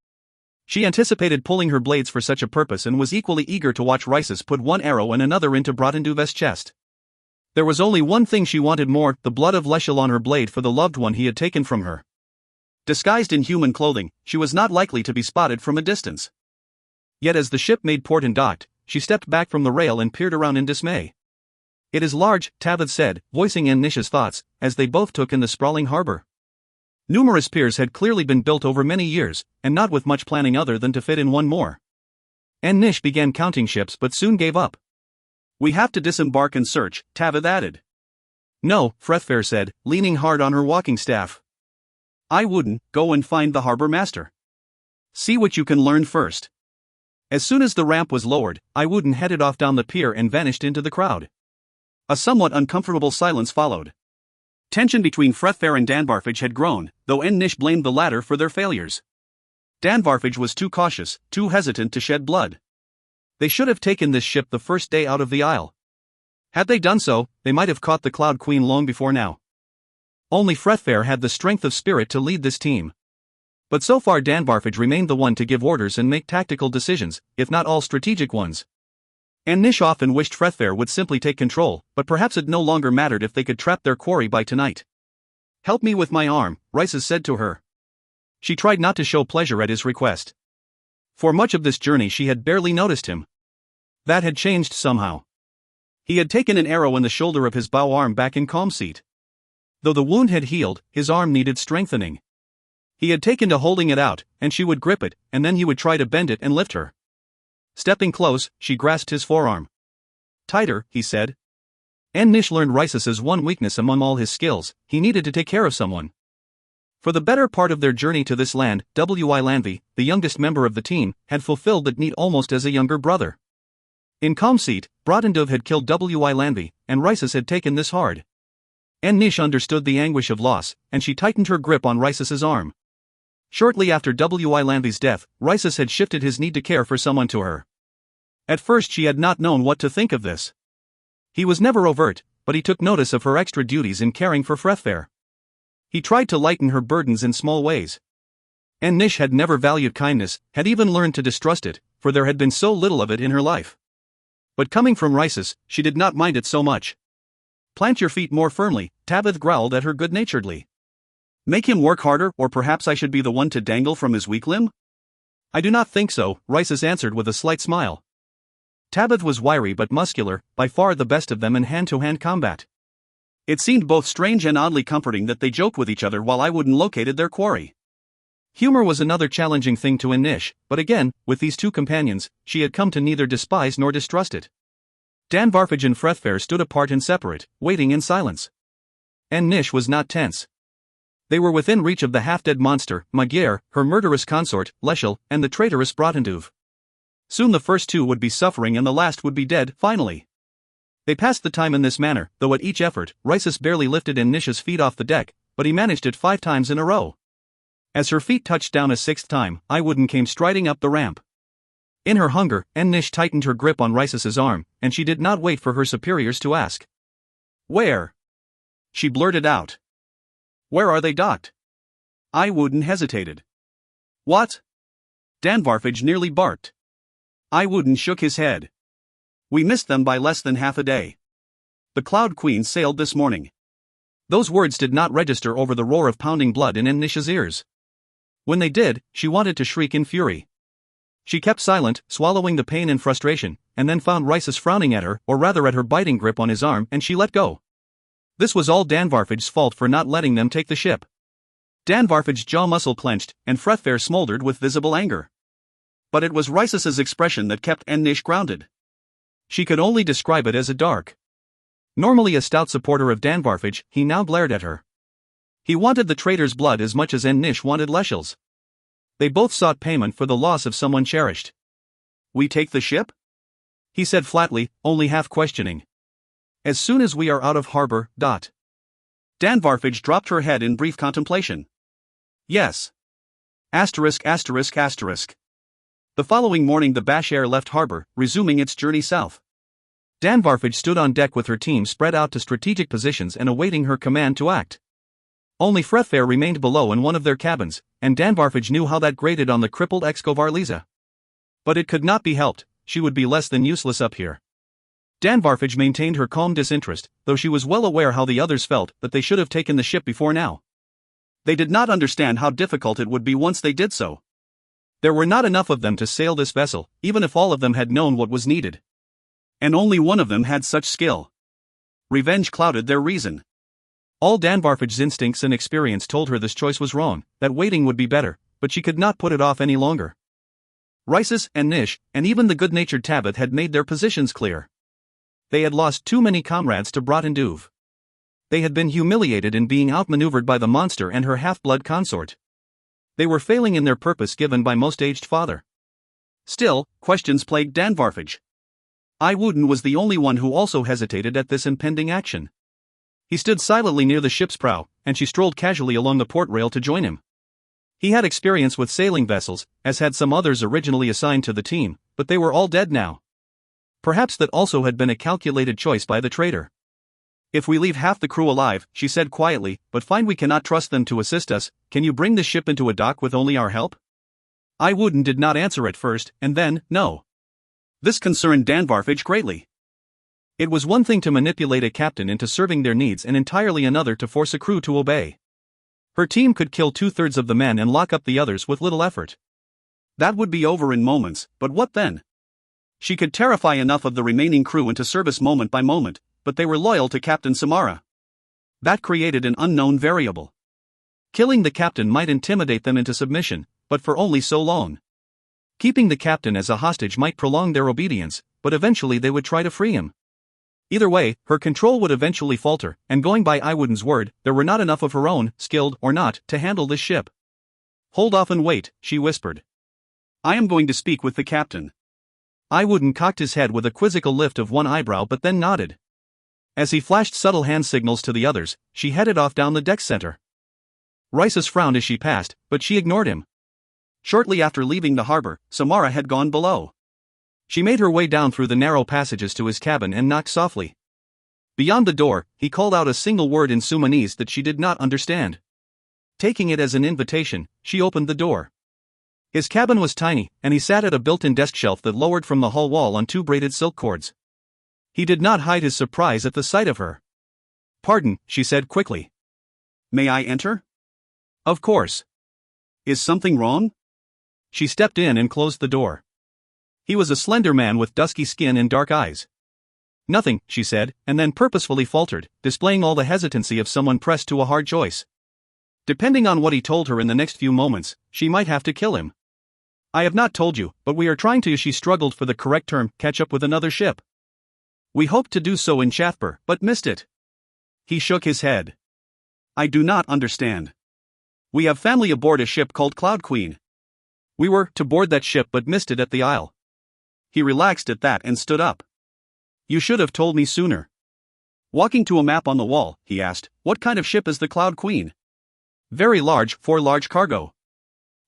She anticipated pulling her blades for such a purpose and was equally eager to watch Rhyssus put one arrow and another into Brotenduv's chest. There was only one thing she wanted more, the blood of Leshel on her blade for the loved one he had taken from her. Disguised in human clothing, she was not likely to be spotted from a distance. Yet as the ship made port and docked, she stepped back from the rail and peered around in dismay. "It is large," Tavith said, voicing Nish's thoughts, as they both took in the sprawling harbor. Numerous piers had clearly been built over many years, and not with much planning other than to fit in one more. Nish began counting ships but soon gave up. "We have to disembark and search," Tavith added. "No," Frethfair said, leaning hard on her walking staff. "I wouldn't. Go and find the harbor master. See what you can learn first." As soon as the ramp was lowered, I Wooden headed off down the pier and vanished into the crowd. A somewhat uncomfortable silence followed. Tension between Frethfair and Danvarfage had grown, though Nish blamed the latter for their failures. Danvarfage was too cautious, too hesitant to shed blood. They should have taken this ship the first day out of the Isle. Had they done so, they might have caught the Cloud Queen long before now. Only Frethfair had the strength of spirit to lead this team. But so far Danvarfage remained the one to give orders and make tactical decisions, if not all strategic ones. Nish often wished Frethfair would simply take control, but perhaps it no longer mattered if they could trap their quarry by tonight. "Help me with my arm," Rhyssus said to her. She tried not to show pleasure at his request. For much of this journey she had barely noticed him. That had changed somehow. He had taken an arrow in the shoulder of his bow arm back in Calm Seat. Though the wound had healed, his arm needed strengthening. He had taken to holding it out, and she would grip it, and then he would try to bend it and lift her. Stepping close, she grasped his forearm. "Tighter," he said. Nish learned Rhyssus's one weakness among all his skills: he needed to take care of someone. For the better part of their journey to this land, W.I. Lanvey, the youngest member of the team, had fulfilled that need almost as a younger broher. In Calm Seat, Brotenduv had killed W.I. Lanvey, and Rhyssus had taken this hard. Nish understood the anguish of loss, and she tightened her grip on Rysis's arm. Shortly after W.I. Lanvy's death, Rysis had shifted his need to care for someone to her. At first she had not known what to think of this. He was never overt, but he took notice of her extra duties in caring for Frethfair. He tried to lighten her burdens in small ways. Nish had never valued kindness, had even learned to distrust it, for there had been so little of it in her life. But coming from Rysis, she did not mind it so much. "Plant your feet more firmly," Tabith growled at her good-naturedly. "Make him work harder, or perhaps I should be the one to dangle from his weak limb?" "I do not think so," Rysis answered with a slight smile. Tabith was wiry but muscular, by far the best of them in hand-to-hand combat. It seemed both strange and oddly comforting that they joked with each other while Iwooden located their quarry. Humor was another challenging thing to Nish, but again, with these two companions, she had come to neither despise nor distrust it. Danvarfage and Frethfair stood apart and separate, waiting in silence. Nish was not tense. They were within reach of the half-dead monster, Magyar, her murderous consort, Leshel, and the traitorous Bratenduv. Soon the first two would be suffering and the last would be dead, finally. They passed the time in this manner, though at each effort, Rysis barely lifted Nish's feet off the deck, but he managed it 5 times in a row. As her feet touched down a 6th time, Iwooden came striding up the ramp. In her hunger, Nish tightened her grip on Rysis's arm, and she did not wait for her superiors to ask. "Where?" she blurted out. "Where are they docked?" Iwooden hesitated. "What?" Danvarfage nearly barked. Iwooden shook his head. "We missed them by less than half a day. The Cloud Queen sailed this morning." Those words did not register over the roar of pounding blood in Nish's ears. When they did, she wanted to shriek in fury. She kept silent, swallowing the pain and frustration, and then found Rysis frowning at her, or rather at her biting grip on his arm, and she let go. This was all Danvarfage's fault for not letting them take the ship. Danvarfage's jaw muscle clenched, and Frethfair smoldered with visible anger. But it was Rysis's expression that kept Nish grounded. She could only describe it as a dark. Normally a stout supporter of Danvarfage, he now glared at her. He wanted the traitor's blood as much as Nish wanted Leshel's. They both sought payment for the loss of someone cherished. "We take the ship?" he said flatly, only half questioning. "As soon as we are out of harbor, Danvarfage dropped her head in brief contemplation. "Yes." ****. The following morning the Bashair left harbor, resuming its journey south. Danvarfage stood on deck with her team spread out to strategic positions and awaiting her command to act. Only Frethfair remained below in one of their cabins, and Danvarfage knew how that grated on the crippled Excovar Lisa. But it could not be helped, she would be less than useless up here. Danvarfage maintained her calm disinterest, though she was well aware how the others felt that they should have taken the ship before now. They did not understand how difficult it would be once they did so. There were not enough of them to sail this vessel, even if all of them had known what was needed. And only one of them had such skill. Revenge clouded their reason. All Danvarfage's instincts and experience told her this choice was wrong, that waiting would be better, but she could not put it off any longer. Rysis and Nish, and even the good-natured Tabith had made their positions clear. They had lost too many comrades to Bratenduv. They had been humiliated in being outmaneuvered by the monster and her half-blood consort. They were failing in their purpose given by most aged father. Still, questions plagued Danvarfage. Iwooden was the only one who also hesitated at this impending action. He stood silently near the ship's prow, and she strolled casually along the port rail to join him. He had experience with sailing vessels, as had some others originally assigned to the team, but they were all dead now. Perhaps that also had been a calculated choice by the traitor. "If we leave half the crew alive," she said quietly, "but find we cannot trust them to assist us, can you bring the ship into a dock with only our help?" Iwooden did not answer at first, and then, no. This concerned Danvarfage greatly. It was one thing to manipulate a captain into serving their needs and entirely another to force a crew to obey. Her team could kill 2/3 of the men and lock up the others with little effort. That would be over in moments, but what then? She could terrify enough of the remaining crew into service moment by moment, but they were loyal to Captain Samara. That created an unknown variable. Killing the captain might intimidate them into submission, but for only so long. Keeping the captain as a hostage might prolong their obedience, but eventually they would try to free him. Either way, her control would eventually falter, and going by Iwooden's word, there were not enough of her own, skilled or not, to handle this ship. "Hold off and wait," she whispered. "I am going to speak with the captain." Iwooden cocked his head with a quizzical lift of one eyebrow but then nodded. As he flashed subtle hand signals to the others, she headed off down the deck center. Rises frowned as she passed, but she ignored him. Shortly after leaving the harbor, Samara had gone below. She made her way down through the narrow passages to his cabin and knocked softly. Beyond the door, he called out a single word in Sudanese that she did not understand. Taking it as an invitation, she opened the door. His cabin was tiny, and he sat at a built-in desk shelf that lowered from the hull wall on 2 braided silk cords. He did not hide his surprise at the sight of her. "Pardon," she said quickly. "May I enter?" "Of course." "Is something wrong?" She stepped in and closed the door. He was a slender man with dusky skin and dark eyes. "Nothing," she said, and then purposefully faltered, displaying all the hesitancy of someone pressed to a hard choice. Depending on what he told her in the next few moments, she might have to kill him. "I have not told you, but we are trying to," she struggled for the correct term, "catch up with another ship. We hoped to do so in Chathper, but missed it." He shook his head. "I do not understand. We have family aboard a ship called Cloud Queen. We were to board that ship but missed it at the Isle." He relaxed at that and stood up. "You should have told me sooner." Walking to a map on the wall, he asked, "What kind of ship is the Cloud Queen?" "Very large, for large cargo."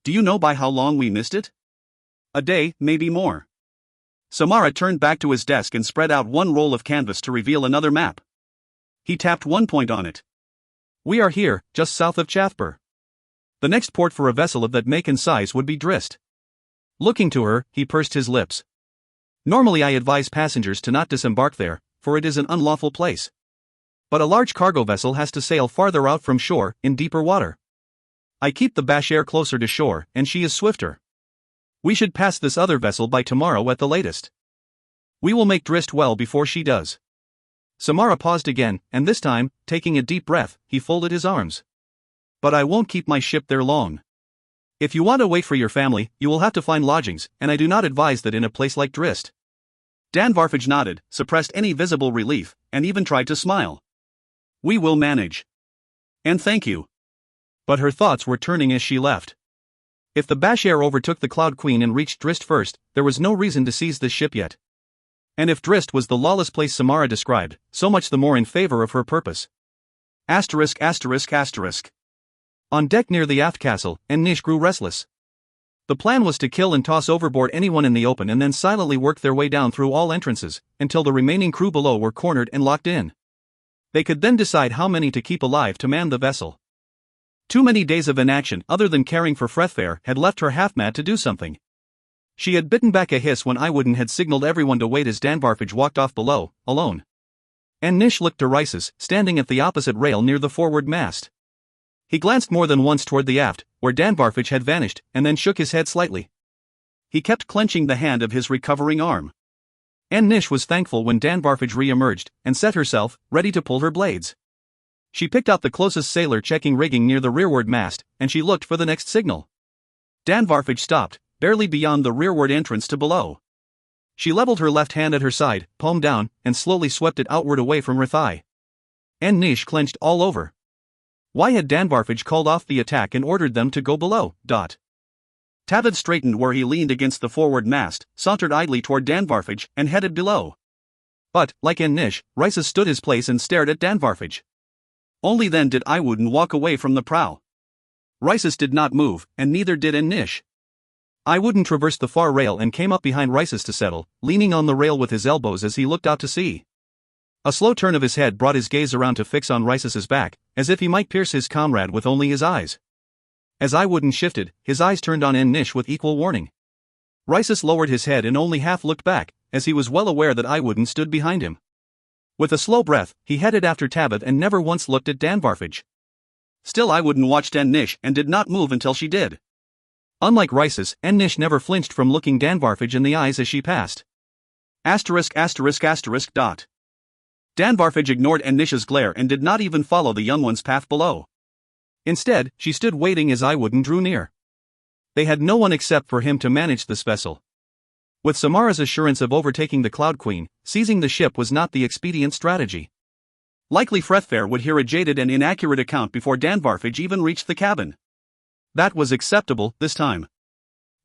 "Do you know by how long we missed it?" "A day, maybe more." Samara turned back to his desk and spread out one roll of canvas to reveal another map. He tapped one point on it. "We are here, just south of Chathper. The next port for a vessel of that make and size would be Drist." Looking to her, he pursed his lips. "Normally I advise passengers to not disembark there, for it is an unlawful place. But a large cargo vessel has to sail farther out from shore, in deeper water. I keep the Bashir closer to shore, and she is swifter. We should pass this other vessel by tomorrow at the latest. We will make Drist well before she does." Samara paused again, and this time, taking a deep breath, he folded his arms. "But I won't keep my ship there long. If you want to wait for your family, you will have to find lodgings, and I do not advise that in a place like Drist." Dan Varfage nodded, suppressed any visible relief, and even tried to smile. "We will manage. And thank you." But her thoughts were turning as she left. If the Bashir overtook the Cloud Queen and reached Drist first, there was no reason to seize this ship yet. And if Drist was the lawless place Samara described, so much the more in favor of her purpose. Asterisk asterisk asterisk. On deck near the aft castle, Nish grew restless. The plan was to kill and toss overboard anyone in the open and then silently work their way down through all entrances, until the remaining crew below were cornered and locked in. They could then decide how many to keep alive to man the vessel. Too many days of inaction other than caring for Frethfair had left her half-mad to do something. She had bitten back a hiss when Iwooden had signaled everyone to wait as Dan Varfage walked off below, alone. Nish looked to Rises, standing at the opposite rail near the forward mast. He glanced more than once toward the aft, where Dan Varfage had vanished, and then shook his head slightly. He kept clenching the hand of his recovering arm. Nish was thankful when Dan Varfage re-emerged, and set herself, ready to pull her blades. She picked out the closest sailor checking rigging near the rearward mast, and she looked for the next signal. Dan Varfage stopped, barely beyond the rearward entrance to below. She leveled her left hand at her side, palm down, and slowly swept it outward away from her thigh. Nish clenched all over. Why had Dan Varfage called off the attack and ordered them to go below? Tavid straightened where he leaned against the forward mast, sauntered idly toward Dan Varfage, and headed below. But, like Nish, Rises stood his place and stared at Dan Varfage. Only then did Iwooden walk away from the prow. Rises did not move, and neither did Nish. Iwooden traversed the far rail and came up behind Rises to settle, leaning on the rail with his elbows as he looked out to sea. A slow turn of his head brought his gaze around to fix on Rises's back, as if he might pierce his comrade with only his eyes. As Iwooden shifted, his eyes turned on Nish with equal warning. Rises lowered his head and only half looked back, as he was well aware that Iwooden stood behind him. With a slow breath, he headed after Tabith and never once looked at Dan Varfage. Still Iwooden watched Nish and did not move until she did. Unlike Rises, Nish never flinched from looking Dan Varfage in the eyes as she passed. Asterisk asterisk asterisk dot. Dan Varfage ignored Nish's glare and did not even follow the young one's path below. Instead, she stood waiting as Iwooden drew near. They had no one except for him to manage this vessel. With Samara's assurance of overtaking the Cloud Queen, seizing the ship was not the expedient strategy. Likely Frethfair would hear a jaded and inaccurate account before Dan Varfage even reached the cabin. That was acceptable, this time.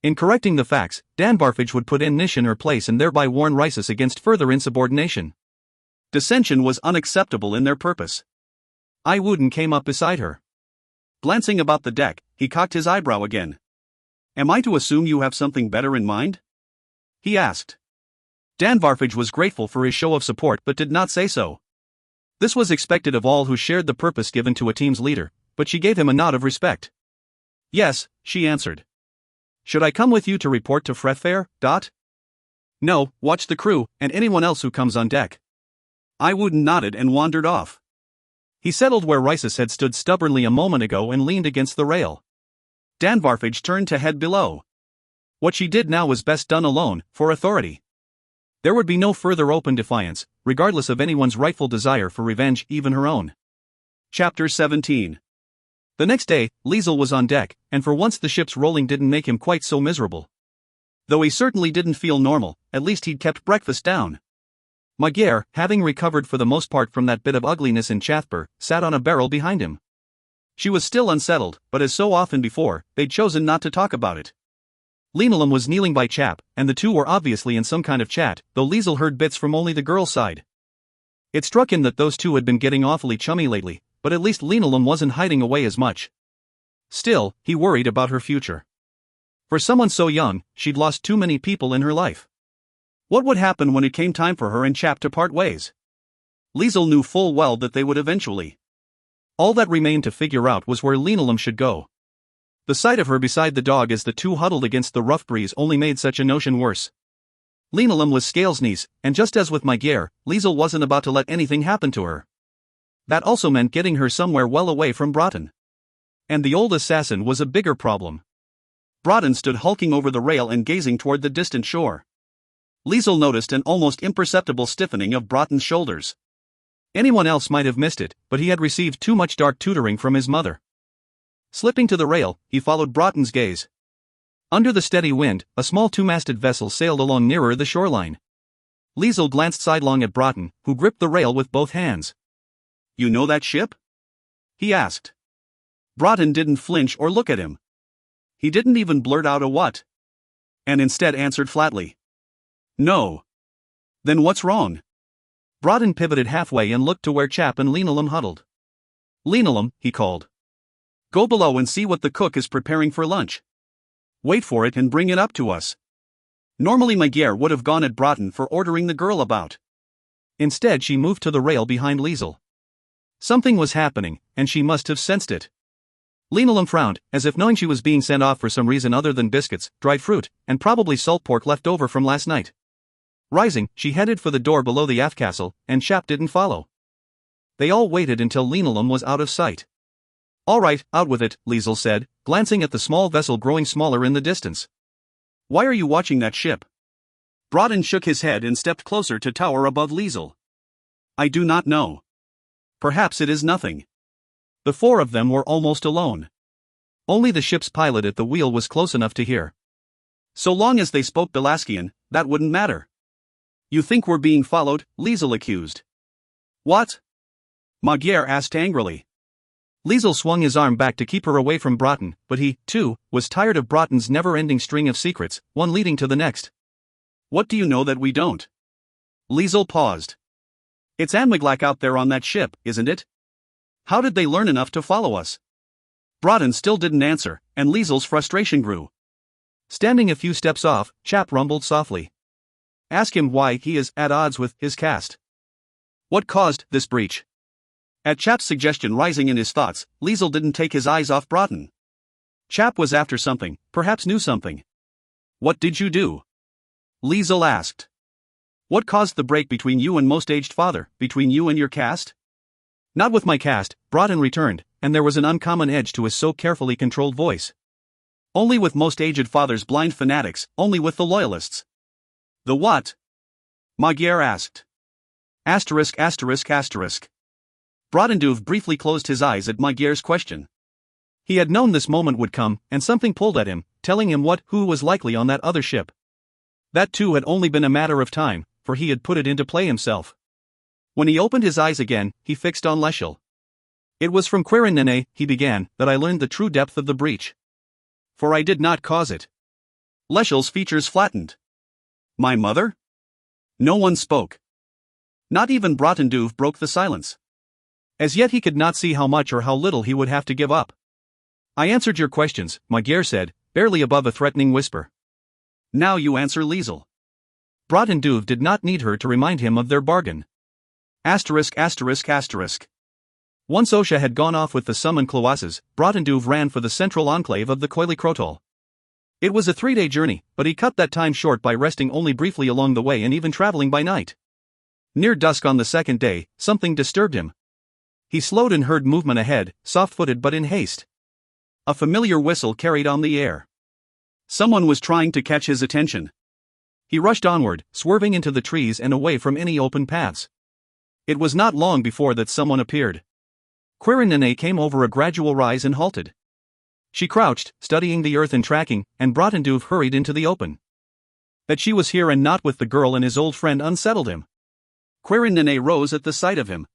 In correcting the facts, Dan Varfage would put Nish in her place and thereby warn Rises against further insubordination. Dissension was unacceptable in their purpose. Wooden came up beside her. Glancing about the deck, he cocked his eyebrow again. "Am I to assume you have something better in mind?" he asked. Danvarfage was grateful for his show of support but did not say so. This was expected of all who shared the purpose given to a team's leader, but she gave him a nod of respect. "Yes," she answered. "Should I come with you to report to Frethfair, Dot?" "No, watch the crew, and anyone else who comes on deck." Wooden nodded and wandered off. He settled where Risus had stood stubbornly a moment ago and leaned against the rail. Danvarfage turned to head below. What she did now was best done alone, for authority. There would be no further open defiance, regardless of anyone's rightful desire for revenge, even her own. Chapter 17. The next day, Liesel was on deck, and for once the ship's rolling didn't make him quite so miserable. Though he certainly didn't feel normal, at least he'd kept breakfast down. Magyar, having recovered for the most part from that bit of ugliness in Chathper, sat on a barrel behind him. She was still unsettled, but as so often before, they'd chosen not to talk about it. Linolum was kneeling by Chap, and the two were obviously in some kind of chat, though Liesel heard bits from only the girl's side. It struck him that those two had been getting awfully chummy lately, but at least Linolum wasn't hiding away as much. Still, he worried about her future. For someone so young, she'd lost too many people in her life. What would happen when it came time for her and Chap to part ways? Liesel knew full well that they would eventually. All that remained to figure out was where Linolum should go. The sight of her beside the dog as the two huddled against the rough breeze only made such a notion worse. Linolum was Scales' niece, and just as with Magyar, Liesel wasn't about to let anything happen to her. That also meant getting her somewhere well away from Broughton. And the old assassin was a bigger problem. Broughton stood hulking over the rail and gazing toward the distant shore. Liesel noticed an almost imperceptible stiffening of Broughton's shoulders. Anyone else might have missed it, but he had received too much dark tutoring from his mother. Slipping to the rail, he followed Broughton's gaze. Under the steady wind, a small two-masted vessel sailed along nearer the shoreline. Liesel glanced sidelong at Broughton, who gripped the rail with both hands. "You know that ship?" he asked. Broughton didn't flinch or look at him. He didn't even blurt out a what. And instead answered flatly. "No." "Then what's wrong?" Broughton pivoted halfway and looked to where Chap and Linolum huddled. "Linolum," he called. "Go below and see what the cook is preparing for lunch. Wait for it and bring it up to us." Normally Magyar would have gone at Broughton for ordering the girl about. Instead she moved to the rail behind Liesel. Something was happening, and she must have sensed it. Linolum frowned, as if knowing she was being sent off for some reason other than biscuits, dried fruit, and probably salt pork left over from last night. Rising, she headed for the door below the aft castle, and Chap didn't follow. They all waited until Linolum was out of sight. "All right, out with it," Liesel said, glancing at the small vessel growing smaller in the distance. "Why are you watching that ship?" Broughton shook his head and stepped closer to tower above Liesel. "I do not know. Perhaps it is nothing." The four of them were almost alone. Only the ship's pilot at the wheel was close enough to hear. So long as they spoke Belaskian, that wouldn't matter. "You think we're being followed?" Liesel accused. "What?" Magyar asked angrily. Liesel swung his arm back to keep her away from Broughton, but he, too, was tired of Broughton's never-ending string of secrets, one leading to the next. "What do you know that we don't?" Liesel paused. "It's Anmaglack out there on that ship, isn't it? How did they learn enough to follow us?" Broughton still didn't answer, and Liesel's frustration grew. Standing a few steps off, Chap rumbled softly. "Ask him why he is at odds with his caste. What caused this breach?" At Chap's suggestion rising in his thoughts, Liesel didn't take his eyes off Broughton. Chap was after something, perhaps knew something. "What did you do?" Liesel asked. "What caused the break between you and Most Aged Father, between you and your caste?" "Not with my caste," Broughton returned, and there was an uncommon edge to his so carefully controlled voice. "Only with Most Aged Father's blind fanatics, only with the loyalists." "The what?" Magyar asked. Asterisk asterisk asterisk. Broughton briefly closed his eyes at Magyar's question. He had known this moment would come, and something pulled at him, telling him who was likely on that other ship. That too had only been a matter of time, for he had put it into play himself. When he opened his eyes again, he fixed on Leschel. "It was from Quirin Nene," he began, "that I learned the true depth of the breach. For I did not cause it." Leschel's features flattened. "My mother?" No one spoke. Not even Bratenduve broke the silence. As yet he could not see how much or how little he would have to give up. I answered your questions, Magyar said, barely above a threatening whisper. Now you answer Liesel. Bratenduve did not need her to remind him of their bargain. Asterisk asterisk asterisk. Once Osha had gone off with the summon Cloisses, Bratenduve ran for the central enclave of the Coily Crotol. It was a 3-day journey, but he cut that time short by resting only briefly along the way and even traveling by night. Near dusk on the second day, something disturbed him. He slowed and heard movement ahead, soft-footed but in haste. A familiar whistle carried on the air. Someone was trying to catch his attention. He rushed onward, swerving into the trees and away from any open paths. It was not long before that someone appeared. Quirinine came over a gradual rise and halted. She crouched, studying the earth and tracking, and Bratenduve hurried into the open. That she was here and not with the girl and his old friend unsettled him. Quirinine rose at the sight of him.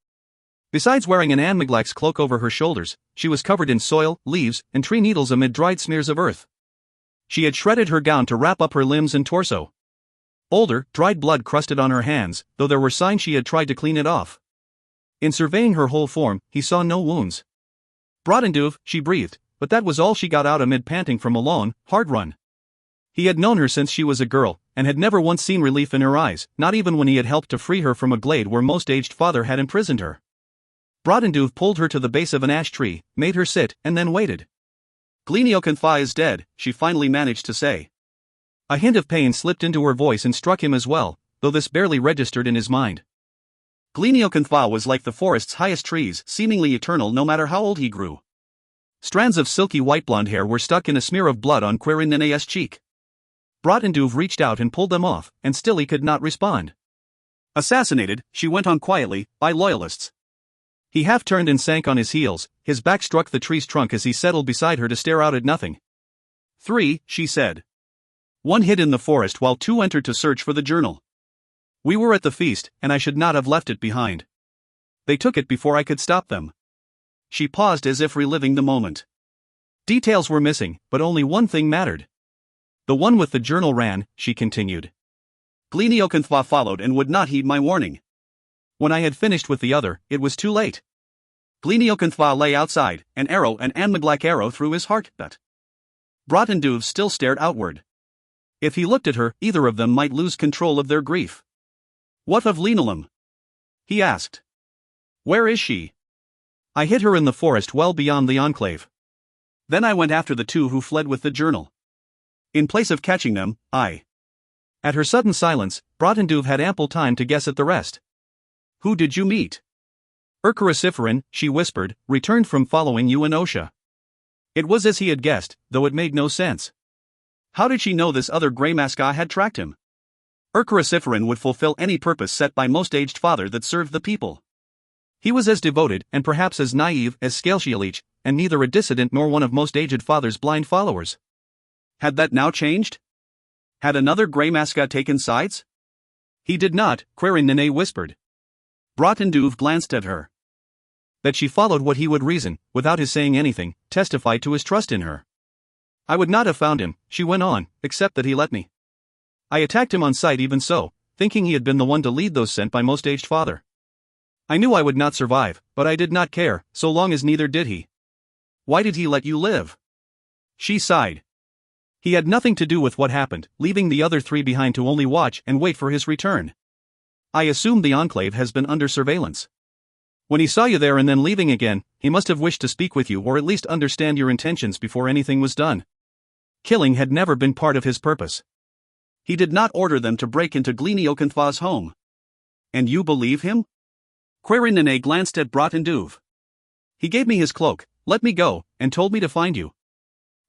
Besides wearing an Anmaglax cloak over her shoulders, she was covered in soil, leaves, and tree needles amid dried smears of earth. She had shredded her gown to wrap up her limbs and torso. Older, dried blood crusted on her hands, though there were signs she had tried to clean it off. In surveying her whole form, he saw no wounds. Bratenduve, she breathed, but that was all she got out amid panting from a long, hard run. He had known her since she was a girl, and had never once seen relief in her eyes, not even when he had helped to free her from a glade where most aged father had imprisoned her. Bratenduve pulled her to the base of an ash tree, made her sit, and then waited. Gleniocanthai is dead, she finally managed to say. A hint of pain slipped into her voice and struck him as well, though this barely registered in his mind. Gleniocanthai was like the forest's highest trees, seemingly eternal no matter how old he grew. Strands of silky white blonde hair were stuck in a smear of blood on Quirinine's cheek. Bratenduve reached out and pulled them off, and still he could not respond. Assassinated, she went on quietly, by loyalists. He half turned and sank on his heels, his back struck the tree's trunk as he settled beside her to stare out at nothing. 3, she said. 1 hid in the forest while 2 entered to search for the journal. We were at the feast, and I should not have left it behind. They took it before I could stop them. She paused as if reliving the moment. Details were missing, but only one thing mattered. The one with the journal ran, she continued. Gleniocanthai followed and would not heed my warning. When I had finished with the other, it was too late. Gleniocanthai lay outside, an Anmaglac arrow through his heart. Bratenduve still stared outward. If he looked at her, either of them might lose control of their grief. What of Linoleum? He asked. Where is she? I hid her in the forest well beyond the enclave. Then I went after the 2 who fled with the journal. In place of catching them, I. At her sudden silence, Bratenduve had ample time to guess at the rest. Who did you meet? Urcariciferin, she whispered, returned from following you and Osha. It was as he had guessed, though it made no sense. How did she know this other Greymaska had tracked him? Urcariciferin would fulfill any purpose set by most aged father that served the people. He was as devoted, and perhaps as naive, as Scaleshialich, and neither a dissident nor one of most aged father's blind followers. Had that now changed? Had another Greymaska taken sides? He did not, Quirinine whispered. Bratenduve glanced at her. That she followed what he would reason, without his saying anything, testified to his trust in her. I would not have found him, she went on, except that he let me. I attacked him on sight even so, thinking he had been the one to lead those sent by most aged father. I knew I would not survive, but I did not care, so long as neither did he. Why did he let you live? She sighed. He had nothing to do with what happened, leaving the other 3 behind to only watch and wait for his return. I assume the enclave has been under surveillance. When he saw you there and then leaving again, he must have wished to speak with you or at least understand your intentions before anything was done. Killing had never been part of his purpose. He did not order them to break into Gleniocanthai's home. And you believe him? Quirinine glanced at Bratenduve. He gave me his cloak, let me go, and told me to find you.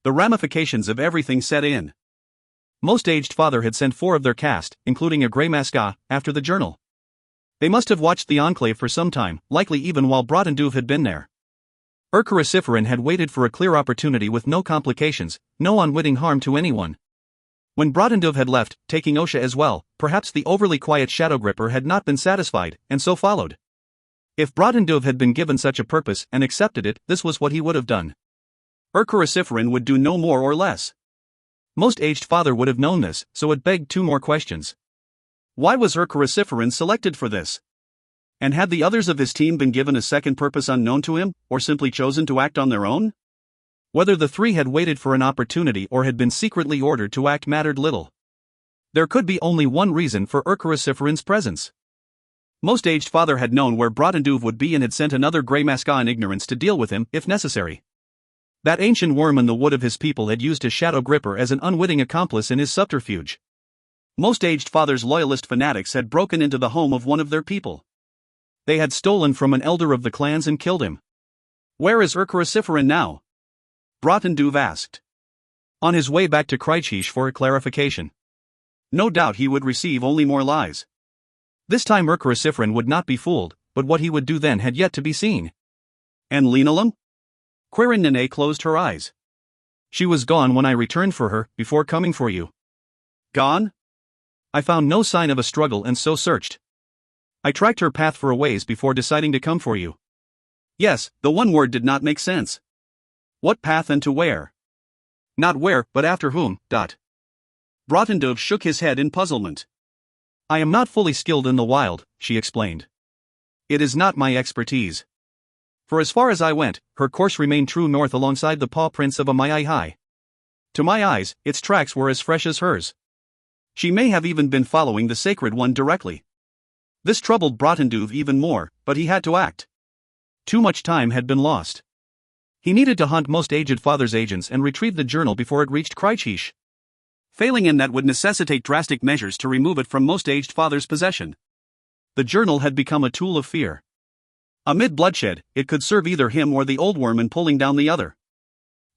The ramifications of everything set in. Most aged father had sent 4 of their caste, including a Greymaska, after the journal. They must have watched the enclave for some time, likely even while Bratenduve had been there. Urcariciferin had waited for a clear opportunity with no complications, no unwitting harm to anyone. When Bratenduve had left, taking Osha as well, perhaps the overly quiet Shadowgripper had not been satisfied, and so followed. If Bratenduve had been given such a purpose and accepted it, this was what he would have done. Urcariciferin would do no more or less. Most aged father would have known this, so it begged 2 more questions. Why was Urcariciferin selected for this? And had the others of his team been given a second purpose unknown to him, or simply chosen to act on their own? Whether the three had waited for an opportunity or had been secretly ordered to act mattered little. There could be only one reason for Urkarasiferan's presence. Most aged father had known where Bratenduv would be and had sent another grey Maska in ignorance to deal with him, if necessary. That ancient worm in the wood of his people had used his shadow gripper as an unwitting accomplice in his subterfuge. Most aged father's loyalist fanatics had broken into the home of one of their people. They had stolen from an elder of the clans and killed him. Where is Urkarasiferan now? Bratenduv asked. On his way back to Krychish for a clarification. No doubt he would receive only more lies. This time Urkarasiferan would not be fooled, but what he would do then had yet to be seen. And Linalam? Quirinine closed her eyes. She was gone when I returned for her, before coming for you. Gone? I found no sign of a struggle and so searched. I tracked her path for a ways before deciding to come for you. Yes, the one word did not make sense. What path and to where? Not where, but after whom, Bratenduv shook his head in puzzlement. I am not fully skilled in the wild, she explained. It is not my expertise. For as far as I went, her course remained true north alongside the paw prints of a Mai-Hai. To my eyes, its tracks were as fresh as hers. She may have even been following the sacred one directly. This troubled Bratenduv even more, but he had to act. Too much time had been lost. He needed to hunt most aged father's agents and retrieve the journal before it reached Krychish. Failing in that would necessitate drastic measures to remove it from most aged father's possession. The journal had become a tool of fear. Amid bloodshed, it could serve either him or the old worm in pulling down the other.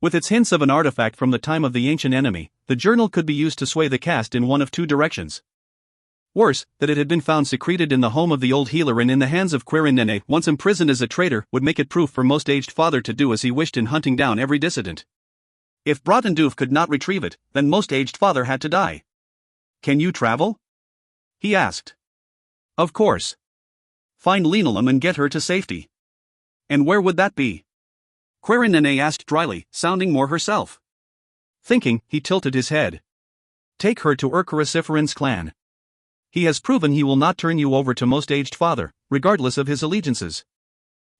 With its hints of an artifact from the time of the ancient enemy, the journal could be used to sway the caste in one of two directions. Worse, that it had been found secreted in the home of the old healer and in the hands of Quirinine, once imprisoned as a traitor, would make it proof for most aged father to do as he wished in hunting down every dissident. If Bratenduv could not retrieve it, then most aged father had to die. Can you travel? He asked. Of course. Find Linalam and get her to safety. And where would that be? Quirinine asked dryly, sounding more herself. Thinking, he tilted his head. Take her to Urkarasiferan's clan. He has proven he will not turn you over to most aged father, regardless of his allegiances.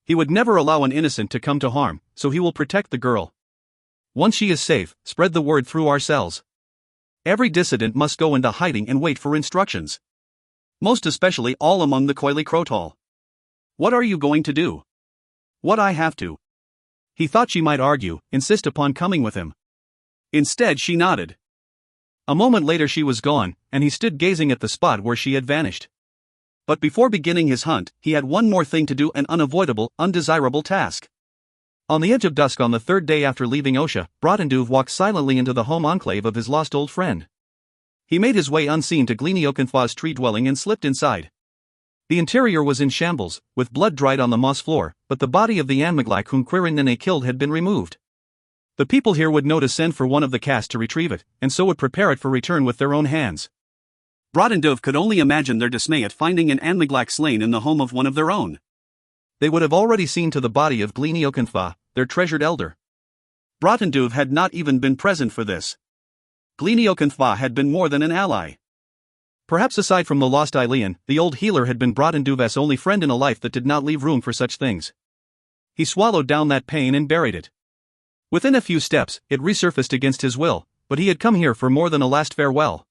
He would never allow an innocent to come to harm, so he will protect the girl. Once she is safe, spread the word through our cells. Every dissident must go into hiding and wait for instructions. Most especially all among the Coily Crotal. What are you going to do? What I have to. He thought she might argue, insist upon coming with him. Instead she nodded. A moment later she was gone, and he stood gazing at the spot where she had vanished. But before beginning his hunt, he had one more thing to do, an unavoidable, undesirable task. On the edge of dusk on the third day after leaving Osha, Bratenduv walked silently into the home enclave of his lost old friend. He made his way unseen to Gleniokenfa's tree dwelling and slipped inside. The interior was in shambles, with blood dried on the moss floor, but the body of the Anmiglak whom Quirinine killed had been removed. The people here would know to send for one of the caste to retrieve it, and so would prepare it for return with their own hands. Bratenduv could only imagine their dismay at finding an Anmiglak slain in the home of one of their own. They would have already seen to the body of Gleniokenfa, their treasured elder. Bratenduv had not even been present for this. Gleniokenfa had been more than an ally. Perhaps aside from the lost Eilean, the old healer had been Bratenduv's only friend in a life that did not leave room for such things. He swallowed down that pain and buried it. Within a few steps, it resurfaced against his will, but he had come here for more than a last farewell.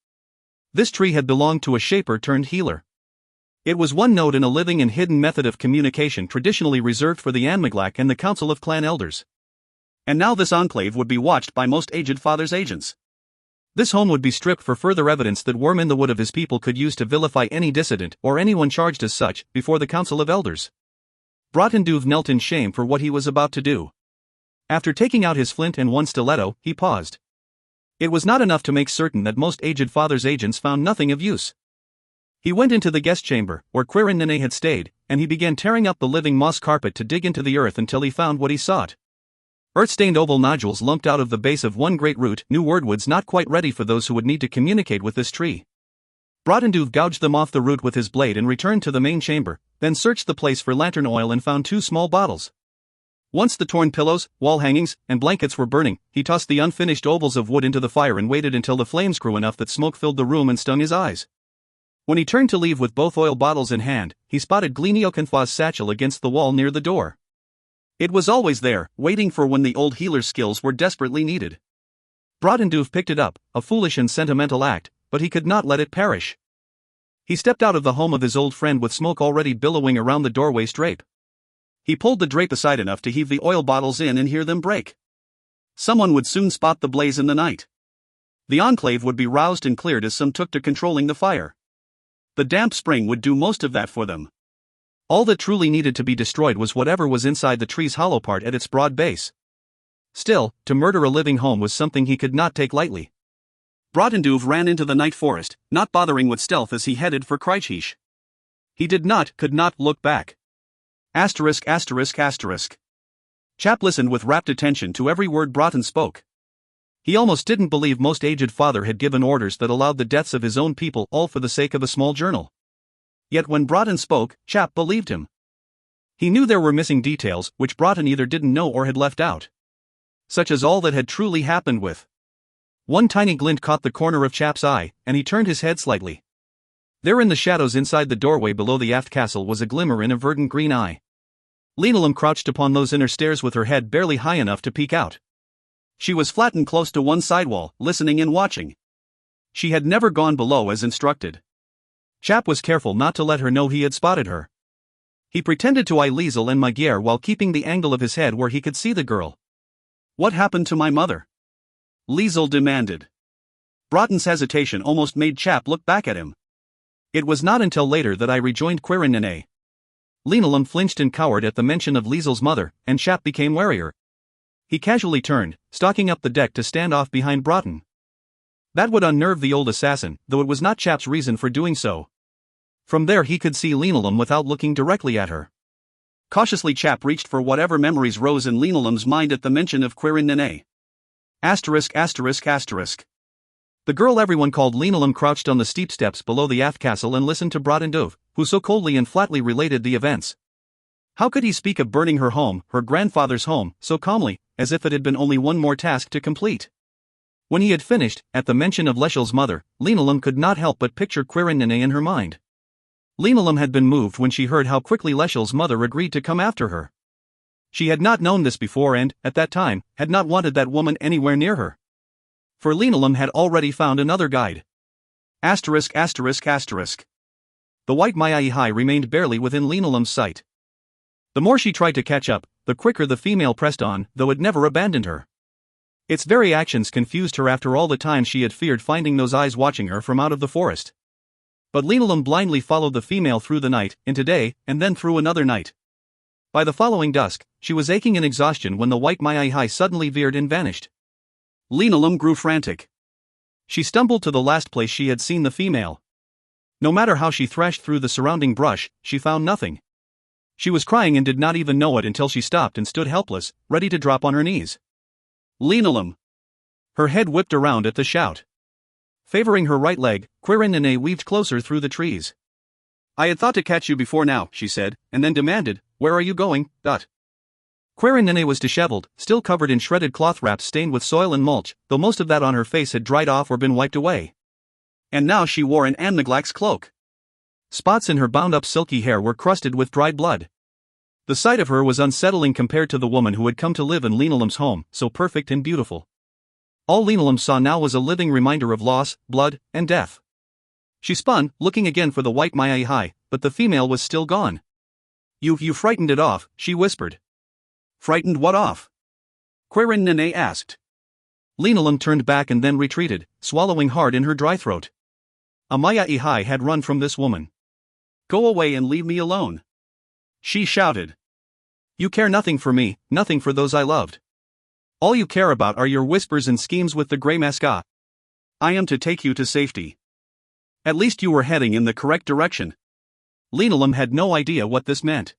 This tree had belonged to a shaper turned healer. It was one node in a living and hidden method of communication traditionally reserved for the Anmiglak and the Council of Clan Elders. And now this enclave would be watched by most aged father's agents. This home would be stripped for further evidence that worm in the wood of his people could use to vilify any dissident or anyone charged as such before the Council of Elders. Bratenduv knelt in shame for what he was about to do. After taking out his flint and one stiletto, he paused. It was not enough to make certain that most aged father's agents found nothing of use. He went into the guest chamber, where Quirinine had stayed, and he began tearing up the living moss carpet to dig into the earth until he found what he sought. Earth-stained oval nodules lumped out of the base of one great root, new wordwoods not quite ready for those who would need to communicate with this tree. Bratenduv gouged them off the root with his blade and returned to the main chamber, then searched the place for lantern oil and found 2 small bottles. Once the torn pillows, wall hangings, and blankets were burning, he tossed the unfinished ovals of wood into the fire and waited until the flames grew enough that smoke filled the room and stung his eyes. When he turned to leave with both oil bottles in hand, he spotted Gleniocanthwa's satchel against the wall near the door. It was always there, waiting for when the old healer's skills were desperately needed. Brotendoof picked it up, a foolish and sentimental act, but he could not let it perish. He stepped out of the home of his old friend with smoke already billowing around the doorway's drape. He pulled the drape aside enough to heave the oil bottles in and hear them break. Someone would soon spot the blaze in the night. The enclave would be roused and cleared as some took to controlling the fire. The damp spring would do most of that for them. All that truly needed to be destroyed was whatever was inside the tree's hollow part at its broad base. Still, to murder a living home was something he could not take lightly. Brotendoof ran into the night forest, not bothering with stealth as he headed for Kreichisch. He could not look back. Asterisk. Chap listened with rapt attention to every word Broughton spoke. He almost didn't believe most aged father had given orders that allowed the deaths of his own people all for the sake of a small journal. Yet when Broughton spoke, Chap believed him. He knew there were missing details which Broughton either didn't know or had left out. Such as all that had truly happened with. One tiny glint caught the corner of Chap's eye, and he turned his head slightly. There in the shadows inside the doorway below the aft castle was a glimmer in a verdant green eye. Linoleum crouched upon those inner stairs with her head barely high enough to peek out. She was flattened close to one sidewall, listening and watching. She had never gone below as instructed. Chap was careful not to let her know he had spotted her. He pretended to eye Liesel and Magyar while keeping the angle of his head where he could see the girl. "What happened to my mother?" Liesel demanded. Broughton's hesitation almost made Chap look back at him. "It was not until later that I rejoined Quirinene." Linoleum flinched and cowered at the mention of Liesel's mother, and Chap became warier. He casually turned, stalking up the deck to stand off behind Broughton. That would unnerve the old assassin, though it was not Chap's reason for doing so. From there he could see Linoleum without looking directly at her. Cautiously Chap reached for whatever memories rose in Linoleum's mind at the mention of Quirinene. Asterisk. The girl everyone called Linoleum crouched on the steep steps below the aft castle and listened to Brotendoof, who so coldly and flatly related the events. How could he speak of burning her home, her grandfather's home, so calmly, as if it had been only one more task to complete? When he had finished, at the mention of Leschel's mother, Linoleum could not help but picture Quirinene in her mind. Linoleum had been moved when she heard how quickly Leschel's mother agreed to come after her. She had not known this before and, at that time, had not wanted that woman anywhere near her. For Linoleum had already found another guide. Asterisk. The white Maiai remained barely within Linoleum's sight. The more she tried to catch up, the quicker the female pressed on, though it never abandoned her. Its very actions confused her after all the time she had feared finding those eyes watching her from out of the forest. But Linoleum blindly followed the female through the night, into day, and then through another night. By the following dusk, she was aching in exhaustion when the white Maiai suddenly veered and vanished. Linoleum grew frantic. She stumbled to the last place she had seen the female. No matter how she thrashed through the surrounding brush, she found nothing. She was crying and did not even know it until she stopped and stood helpless, ready to drop on her knees. Linoleum! Her head whipped around at the shout. Favoring her right leg, Quirinene weaved closer through the trees. "I had thought to catch you before now," she said, and then demanded, "Where are you going?" Quirinene was disheveled, still covered in shredded cloth wraps stained with soil and mulch, though most of that on her face had dried off or been wiped away. And now she wore an Amnaglax's cloak. Spots in her bound-up silky hair were crusted with dried blood. The sight of her was unsettling compared to the woman who had come to live in Linoleum's home, so perfect and beautiful. All Linoleum saw now was a living reminder of loss, blood, and death. She spun, looking again for the white Maiai, but the female was still gone. You frightened it off," she whispered. "Frightened what off?" Quirinene asked. Linoleum turned back and then retreated, swallowing hard in her dry throat. A Maiai had run from this woman. "Go away and leave me alone," she shouted. "You care nothing for me, nothing for those I loved. All you care about are your whispers and schemes with the Grey Mascot. I am to take you to safety. At least you were heading in the correct direction." Linoleum had no idea what this meant.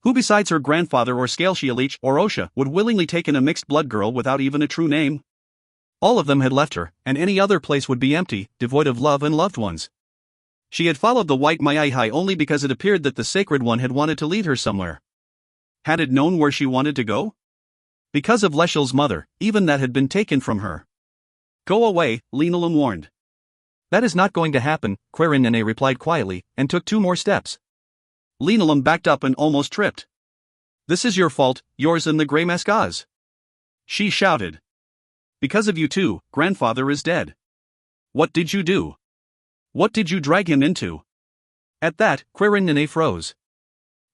Who besides her grandfather or Scaleshialich or Osha would willingly take in a mixed-blood girl without even a true name? All of them had left her, and any other place would be empty, devoid of love and loved ones. She had followed the white Maiai only because it appeared that the sacred one had wanted to lead her somewhere. Had it known where she wanted to go? Because of Leschel's mother, even that had been taken from her. "Go away," Linoleum warned. That is not going to happen, Quirin replied quietly, and took 2 more steps. Linolum backed up and almost tripped. This is your fault, yours and the Grey Masca's. She shouted. Because of you two, grandfather is dead. What did you do? What did you drag him into? At that, Quirin froze.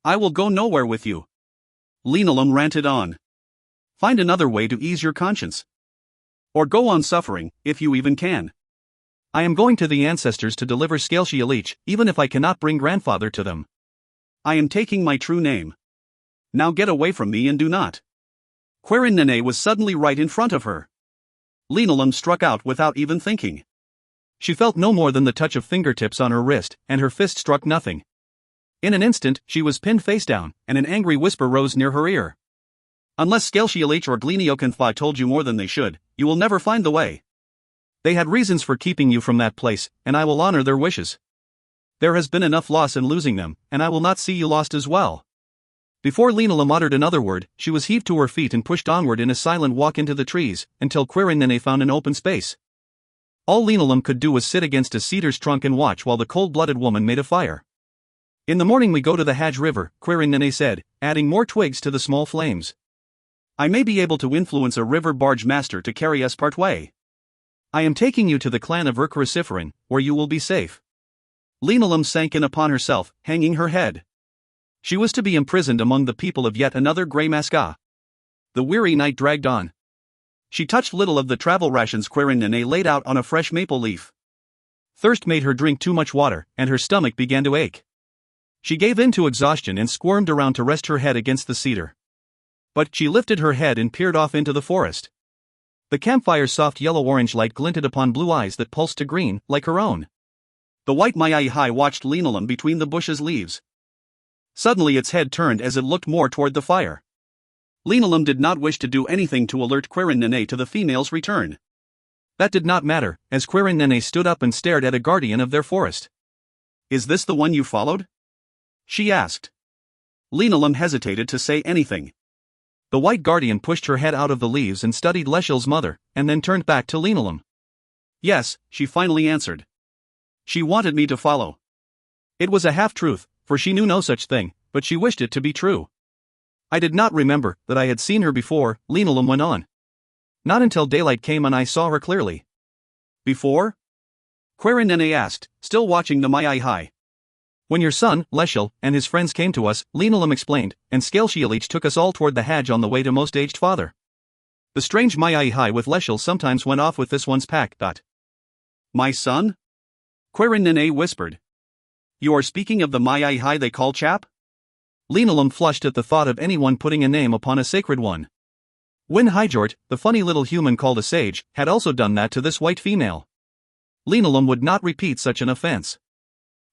I will go nowhere with you. Linolum ranted on. Find another way to ease your conscience. Or go on suffering, if you even can. I am going to the ancestors to deliver Scaleshia Leech, even if I cannot bring grandfather to them. I am taking my true name. Now get away from me and do not. Quirin was suddenly right in front of her. Linolum struck out without even thinking. She felt no more than the touch of fingertips on her wrist, and her fist struck nothing. In an instant, she was pinned face down, and an angry whisper rose near her ear. Unless Scaleshia Leech or Gleniocanthai told you more than they should, you will never find the way. They had reasons for keeping you from that place, and I will honor their wishes. There has been enough loss in losing them, and I will not see you lost as well. Before Linolum uttered another word, she was heaved to her feet and pushed onward in a silent walk into the trees, until Quirin found an open space. All Linolum could do was sit against a cedar's trunk and watch while the cold-blooded woman made a fire. In the morning we go to the Hadj River, Quirin said, adding more twigs to the small flames. I may be able to influence a river barge master to carry us part way. I am taking you to the clan of Urcriciferin, where you will be safe. Linolum sank in upon herself, hanging her head. She was to be imprisoned among the people of yet another Grey Masca. The weary night dragged on. She touched little of the travel rations Quirin laid out on a fresh maple leaf. Thirst made her drink too much water, and her stomach began to ache. She gave in to exhaustion and squirmed around to rest her head against the cedar. But she lifted her head and peered off into the forest. The campfire's soft yellow-orange light glinted upon blue eyes that pulsed to green, like her own. The white Maiai watched Linolum between the bush's leaves. Suddenly its head turned as it looked more toward the fire. Linolum did not wish to do anything to alert Quirin to the female's return. That did not matter, as Quirin stood up and stared at a guardian of their forest. Is this the one you followed? She asked. Linolum hesitated to say anything. The white guardian pushed her head out of the leaves and studied Leshel's mother, and then turned back to Linolum. Yes, she finally answered. She wanted me to follow. It was a half-truth, for she knew no such thing, but she wished it to be true. I did not remember that I had seen her before, Linolum went on. Not until daylight came and I saw her clearly. Before? Quirin asked, still watching the Maiai. When your son, Leshel, and his friends came to us, Linolum explained, and Scaleshia Leech took us all toward the Hadj on the way to most aged father. The strange Maiai with Leshel sometimes went off with this one's pack. My son? Quirin whispered. You are speaking of the Maiai they call Chap? Linolum flushed at the thought of anyone putting a name upon a sacred one. Win Hijort, the funny little human called a sage, had also done that to this white female. Linolum would not repeat such an offense.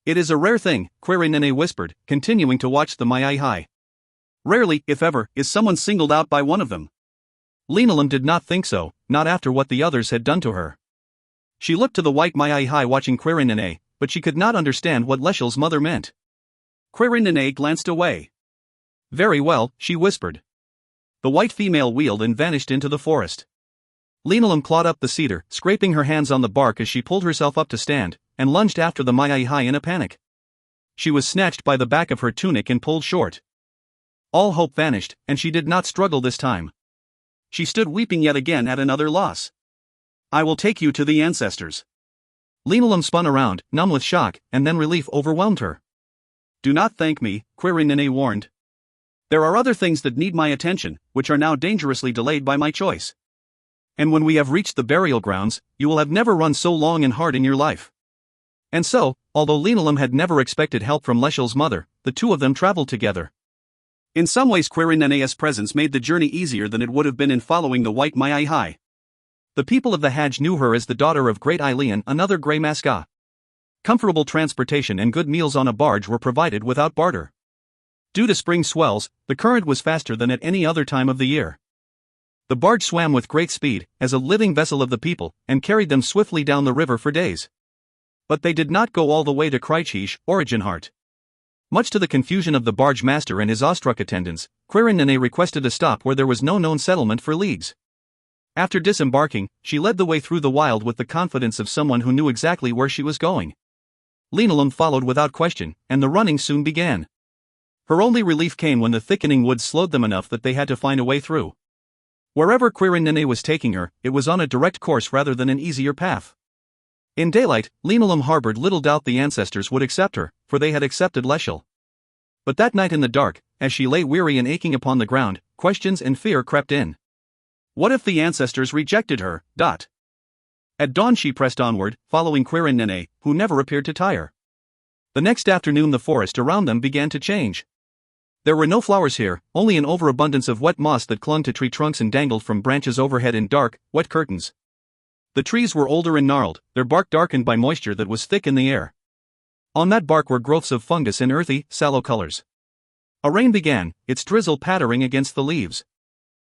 It is a rare thing, Quirin whispered, continuing to watch the Maiai. Rarely, if ever, is someone singled out by one of them. Linolum did not think so, not after what the others had done to her. She looked to the white Maiai watching Quirin, but she could not understand what Leshel's mother meant. Quirin glanced away. Very well, she whispered. The white female wheeled and vanished into the forest. Linolum clawed up the cedar, scraping her hands on the bark as she pulled herself up to stand, and lunged after the Maiai in a panic. She was snatched by the back of her tunic and pulled short. All hope vanished, and she did not struggle this time. She stood weeping yet again at another loss. I will take you to the ancestors. Linolum spun around, numb with shock, and then relief overwhelmed her. Do not thank me, Quirin warned. There are other things that need my attention, which are now dangerously delayed by my choice. And when we have reached the burial grounds, you will have never run so long and hard in your life. And so, although Linolum had never expected help from Leshel's mother, the two of them traveled together. In some ways Quirin's presence made the journey easier than it would have been in following the white Maiai. The people of the Hadj knew her as the daughter of Great Eilean, another Grey Masca. Comfortable transportation and good meals on a barge were provided without barter. Due to spring swells, the current was faster than at any other time of the year. The barge swam with great speed, as a living vessel of the people, and carried them swiftly down the river for days. But they did not go all the way to Kreitchish, Originhart. Much to the confusion of the barge master and his awestruck attendants, Quirin requested a stop where there was no known settlement for leagues. After disembarking, she led the way through the wild with the confidence of someone who knew exactly where she was going. Linolum followed without question, and the running soon began. Her only relief came when the thickening woods slowed them enough that they had to find a way through. Wherever Quirin was taking her, it was on a direct course rather than an easier path. In daylight, Linolum harbored little doubt the ancestors would accept her, for they had accepted Leshel. But that night in the dark, as she lay weary and aching upon the ground, questions and fear crept in. What if the ancestors rejected her? At dawn she pressed onward, following Quirin, who never appeared to tire. The next afternoon the forest around them began to change. There were no flowers here, only an overabundance of wet moss that clung to tree trunks and dangled from branches overhead in dark, wet curtains. The trees were older and gnarled, their bark darkened by moisture that was thick in the air. On that bark were growths of fungus in earthy, sallow colors. A rain began, its drizzle pattering against the leaves.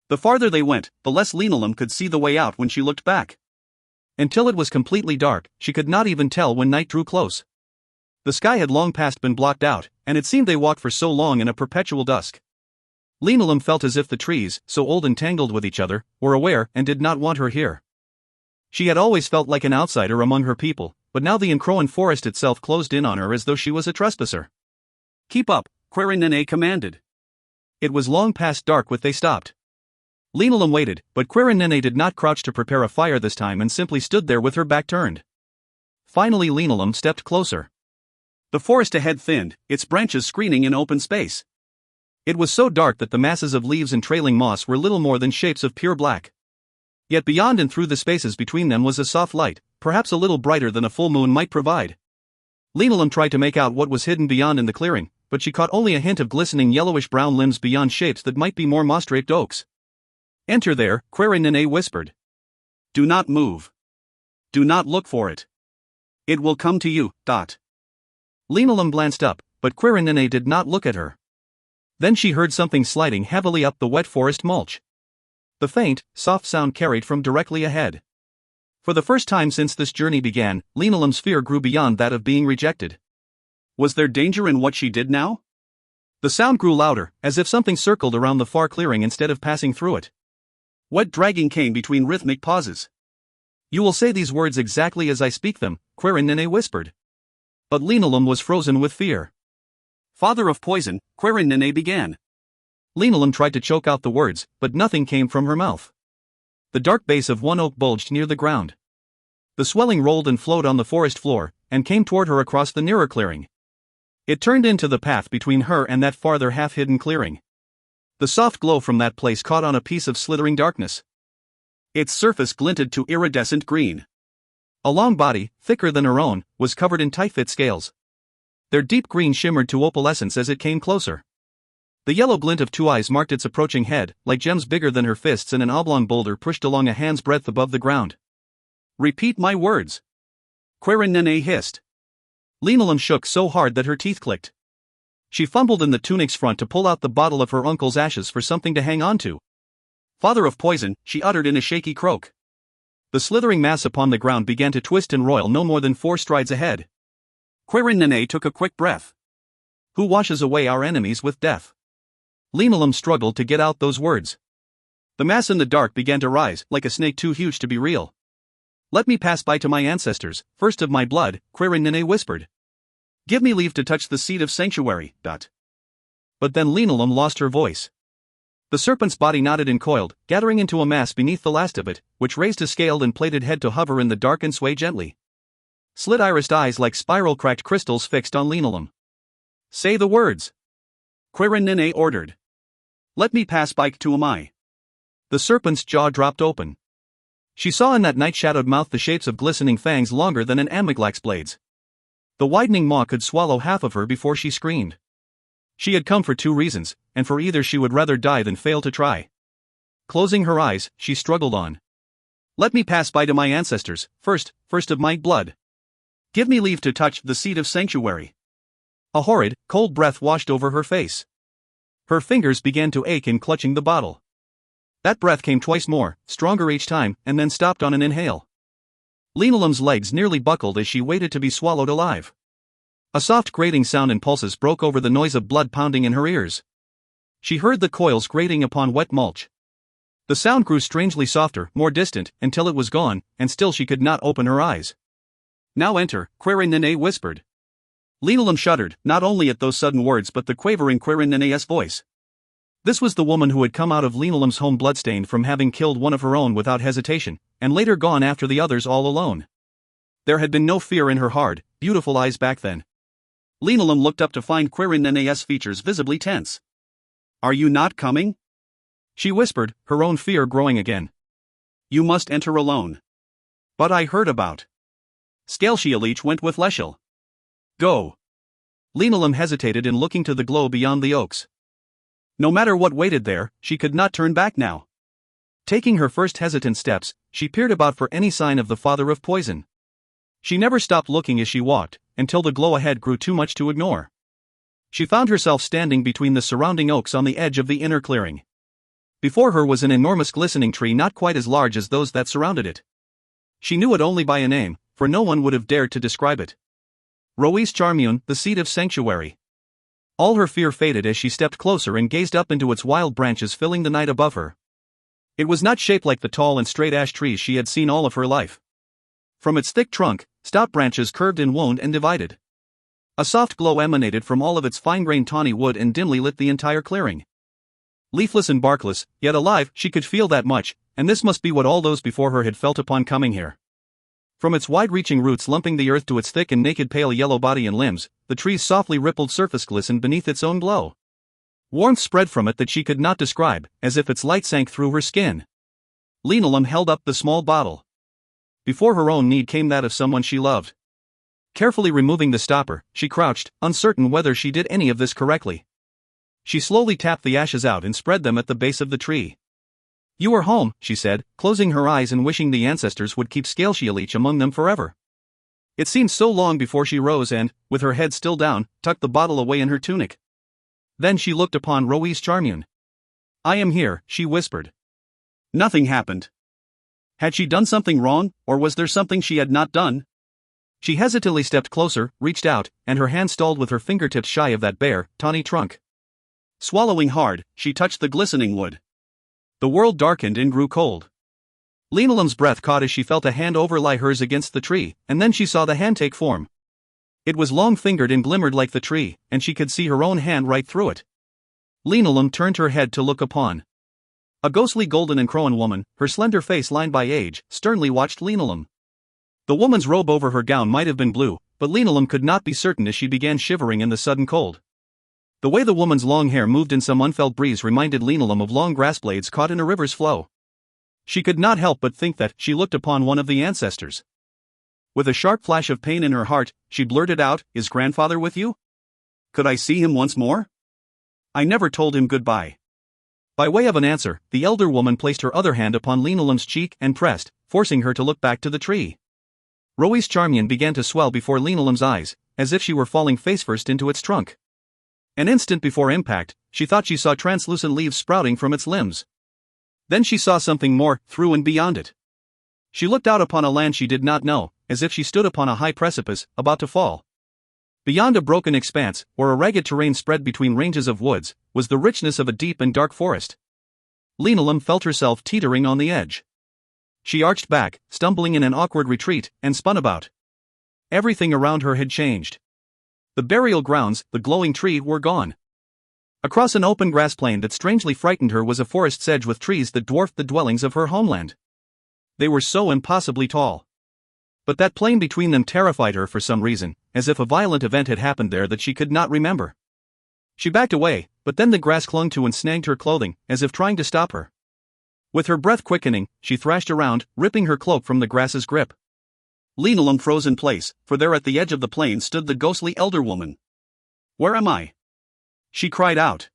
The farther they went, the less Linolum could see the way out when she looked back. Until it was completely dark, she could not even tell when night drew close. The sky had long past been blocked out, and it seemed they walked for so long in a perpetual dusk. Linolum felt as if the trees, so old and tangled with each other, were aware and did not want her here. She had always felt like an outsider among her people, but now the Incroan forest itself closed in on her as though she was a trespasser. Keep up, Quirin commanded. It was long past dark when they stopped. Linolum waited, but Quirin did not crouch to prepare a fire this time and simply stood there with her back turned. Finally Linolum stepped closer. The forest ahead thinned, its branches screening in open space. It was so dark that the masses of leaves and trailing moss were little more than shapes of pure black. Yet beyond and through the spaces between them was a soft light, perhaps a little brighter than a full moon might provide. Linolum tried to make out what was hidden beyond in the clearing, but she caught only a hint of glistening yellowish-brown limbs beyond shapes that might be more moss-draped oaks. Enter there, Quirin whispered. Do not move. Do not look for it. It will come to you. Linolum glanced up, but Quirin did not look at her. Then she heard something sliding heavily up the wet forest mulch. The faint, soft sound carried from directly ahead. For the first time since this journey began, Linolum's fear grew beyond that of being rejected. Was there danger in what she did now? The sound grew louder, as if something circled around the far clearing instead of passing through it. Wet dragging came between rhythmic pauses. You will say these words exactly as I speak them, Quirin whispered. But Linolum was frozen with fear. Father of poison, Quirin began. Linolum tried to choke out the words, but nothing came from her mouth. The dark base of one oak bulged near the ground. The swelling rolled and flowed on the forest floor, and came toward her across the nearer clearing. It turned into the path between her and that farther half-hidden clearing. The soft glow from that place caught on a piece of slithering darkness. Its surface glinted to iridescent green. A long body, thicker than her own, was covered in tight-fit scales. Their deep green shimmered to opalescence as it came closer. The yellow glint of two eyes marked its approaching head, like gems bigger than her fists and an oblong boulder pushed along a hand's breadth above the ground. Repeat my words. Quirin hissed. Linolum shook so hard that her teeth clicked. She fumbled in the tunic's front to pull out the bottle of her uncle's ashes for something to hang on to. Father of poison, she uttered in a shaky croak. The slithering mass upon the ground began to twist and roil no more than 4 strides ahead. Quirin took a quick breath. Who washes away our enemies with death? Linolum struggled to get out those words. The mass in the dark began to rise, like a snake too huge to be real. Let me pass by to my ancestors, first of my blood, Quirin whispered. Give me leave to touch the seat of sanctuary. But then Linolum lost her voice. The serpent's body knotted and coiled, gathering into a mass beneath the last of it, which raised a scaled and plated head to hover in the dark and sway gently. Slit-irised eyes like spiral-cracked crystals fixed on Linolum. Say the words. Quirin ordered. Let me pass by to Amai. The serpent's jaw dropped open. She saw in that night-shadowed mouth the shapes of glistening fangs longer than an amyglax blade's. The widening maw could swallow half of her before she screamed. She had come for 2 reasons, and for either she would rather die than fail to try. Closing her eyes, she struggled on. Let me pass by to my ancestors, first of my blood. Give me leave to touch the seat of sanctuary. A horrid, cold breath washed over her face. Her fingers began to ache in clutching the bottle. That breath came twice more, stronger each time, and then stopped on an inhale. Linolum's legs nearly buckled as she waited to be swallowed alive. A soft grating sound and pulses broke over the noise of blood pounding in her ears. She heard the coils grating upon wet mulch. The sound grew strangely softer, more distant, until it was gone, and still she could not open her eyes. "Now enter," Query Nene whispered. Linoleum shuddered, not only at those sudden words but the quavering Query Nene's voice. This was the woman who had come out of Linoleum's home bloodstained from having killed one of her own without hesitation, and later gone after the others all alone. There had been no fear in her hard, beautiful eyes back then. Linoleum looked up to find Query Nene's features visibly tense. "Are you not coming?" she whispered, her own fear growing again. "You must enter alone." "But I heard about Scaleshialich went with Leschel." "Go." Linoleum hesitated in looking to the glow beyond the oaks. No matter what waited there, she could not turn back now. Taking her first hesitant steps, she peered about for any sign of the father of poison. She never stopped looking as she walked, until the glow ahead grew too much to ignore. She found herself standing between the surrounding oaks on the edge of the inner clearing. Before her was an enormous glistening tree not quite as large as those that surrounded it. She knew it only by a name, for no one would have dared to describe it. Rois Charmion, the seed of sanctuary. All her fear faded as she stepped closer and gazed up into its wild branches filling the night above her. It was not shaped like the tall and straight ash trees she had seen all of her life. From its thick trunk, stout branches curved and wound and divided. A soft glow emanated from all of its fine-grained tawny wood and dimly lit the entire clearing. Leafless and barkless, yet alive, she could feel that much, and this must be what all those before her had felt upon coming here. From its wide-reaching roots lumping the earth to its thick and naked pale yellow body and limbs, the tree's softly rippled surface glistened beneath its own glow. Warmth spread from it that she could not describe, as if its light sank through her skin. Linoleum held up the small bottle. Before her own need came that of someone she loved. Carefully removing the stopper, she crouched, uncertain whether she did any of this correctly. She slowly tapped the ashes out and spread them at the base of the tree. "You are home," she said, closing her eyes and wishing the ancestors would keep Scaleshialich among them forever. It seemed so long before she rose and, with her head still down, tucked the bottle away in her tunic. Then she looked upon Rois Charmion. "I am here," she whispered. Nothing happened. Had she done something wrong, or was there something she had not done? She hesitantly stepped closer, reached out, and her hand stalled with her fingertips shy of that bare, tawny trunk. Swallowing hard, she touched the glistening wood. The world darkened and grew cold. Linoleum's breath caught as she felt a hand overlie hers against the tree, and then she saw the hand take form. It was long-fingered and glimmered like the tree, and she could see her own hand right through it. Linoleum turned her head to look upon. A ghostly golden and crowing woman, her slender face lined by age, sternly watched Linoleum. The woman's robe over her gown might have been blue, but Linoleum could not be certain as she began shivering in the sudden cold. The way the woman's long hair moved in some unfelt breeze reminded Linoleum of long grass blades caught in a river's flow. She could not help but think that she looked upon one of the ancestors. With a sharp flash of pain in her heart, she blurted out, "Is grandfather with you? Could I see him once more? I never told him goodbye." By way of an answer, the elder woman placed her other hand upon Linoleum's cheek and pressed, forcing her to look back to the tree. Rois Charmion began to swell before Linoleum's eyes, as if she were falling face-first into its trunk. An instant before impact, she thought she saw translucent leaves sprouting from its limbs. Then she saw something more, through and beyond it. She looked out upon a land she did not know, as if she stood upon a high precipice, about to fall. Beyond a broken expanse, where a ragged terrain spread between ranges of woods, was the richness of a deep and dark forest. Linoleum felt herself teetering on the edge. She arched back, stumbling in an awkward retreat, and spun about. Everything around her had changed. The burial grounds, the glowing tree, were gone. Across an open grass plain that strangely frightened her was a forest sedge with trees that dwarfed the dwellings of her homeland. They were so impossibly tall. But that plain between them terrified her for some reason, as if a violent event had happened there that she could not remember. She backed away, but then the grass clung to and snagged her clothing, as if trying to stop her. With her breath quickening, she thrashed around, ripping her cloak from the grass's grip. Linoleum froze in place, for there at the edge of the plain stood the ghostly elder woman. "Where am I?" she cried out.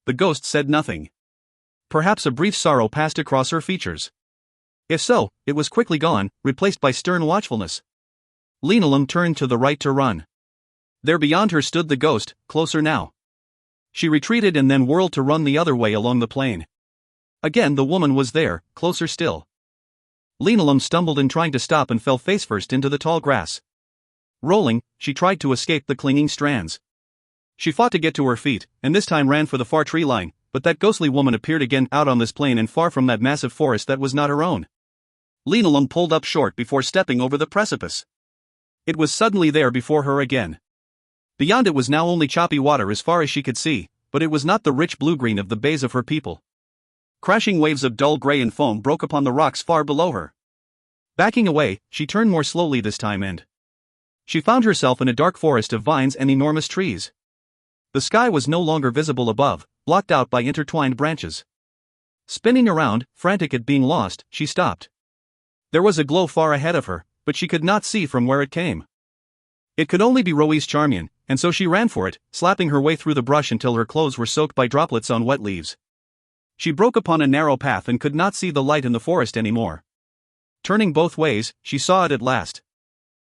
The ghost said nothing. Perhaps a brief sorrow passed across her features. If so, it was quickly gone, replaced by stern watchfulness. Linoleum turned to the right to run. There beyond her stood the ghost, closer now. She retreated and then whirled to run the other way along the plain. Again the woman was there, closer still. Linoleum stumbled in trying to stop and fell face-first into the tall grass. Rolling, she tried to escape the clinging strands. She fought to get to her feet, and this time ran for the far tree line, but that ghostly woman appeared again out on this plain and far from that massive forest that was not her own. Linolum pulled up short before stepping over the precipice. It was suddenly there before her again. Beyond it was now only choppy water as far as she could see, but it was not the rich blue-green of the bays of her people. Crashing waves of dull gray and foam broke upon the rocks far below her. Backing away, she turned more slowly this time and she found herself in a dark forest of vines and enormous trees. The sky was no longer visible above, blocked out by intertwined branches. Spinning around, frantic at being lost, she stopped. There was a glow far ahead of her, but she could not see from where it came. It could only be Rowese Charmian, and so she ran for it, slapping her way through the brush until her clothes were soaked by droplets on wet leaves. She broke upon a narrow path and could not see the light in the forest anymore. Turning both ways, she saw it at last.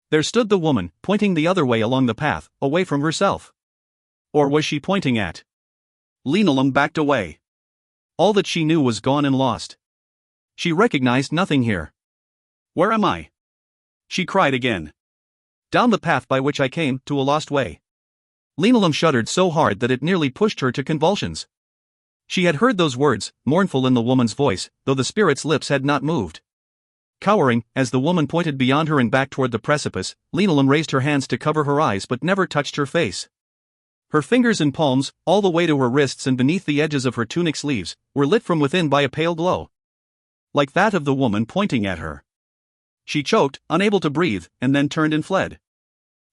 There stood the woman, pointing the other way along the path, away from herself. Or was she pointing at? Linolum backed away. All that she knew was gone and lost. She recognized nothing here. Where am I? She cried again. Down the path by which I came, to a lost way. Linolum shuddered so hard that it nearly pushed her to convulsions. She had heard those words, mournful in the woman's voice, though the spirit's lips had not moved. Cowering, as the woman pointed beyond her and back toward the precipice, Linolum raised her hands to cover her eyes but never touched her face. Her fingers and palms, all the way to her wrists and beneath the edges of her tunic sleeves, were lit from within by a pale glow. Like that of the woman pointing at her. She choked, unable to breathe, and then turned and fled.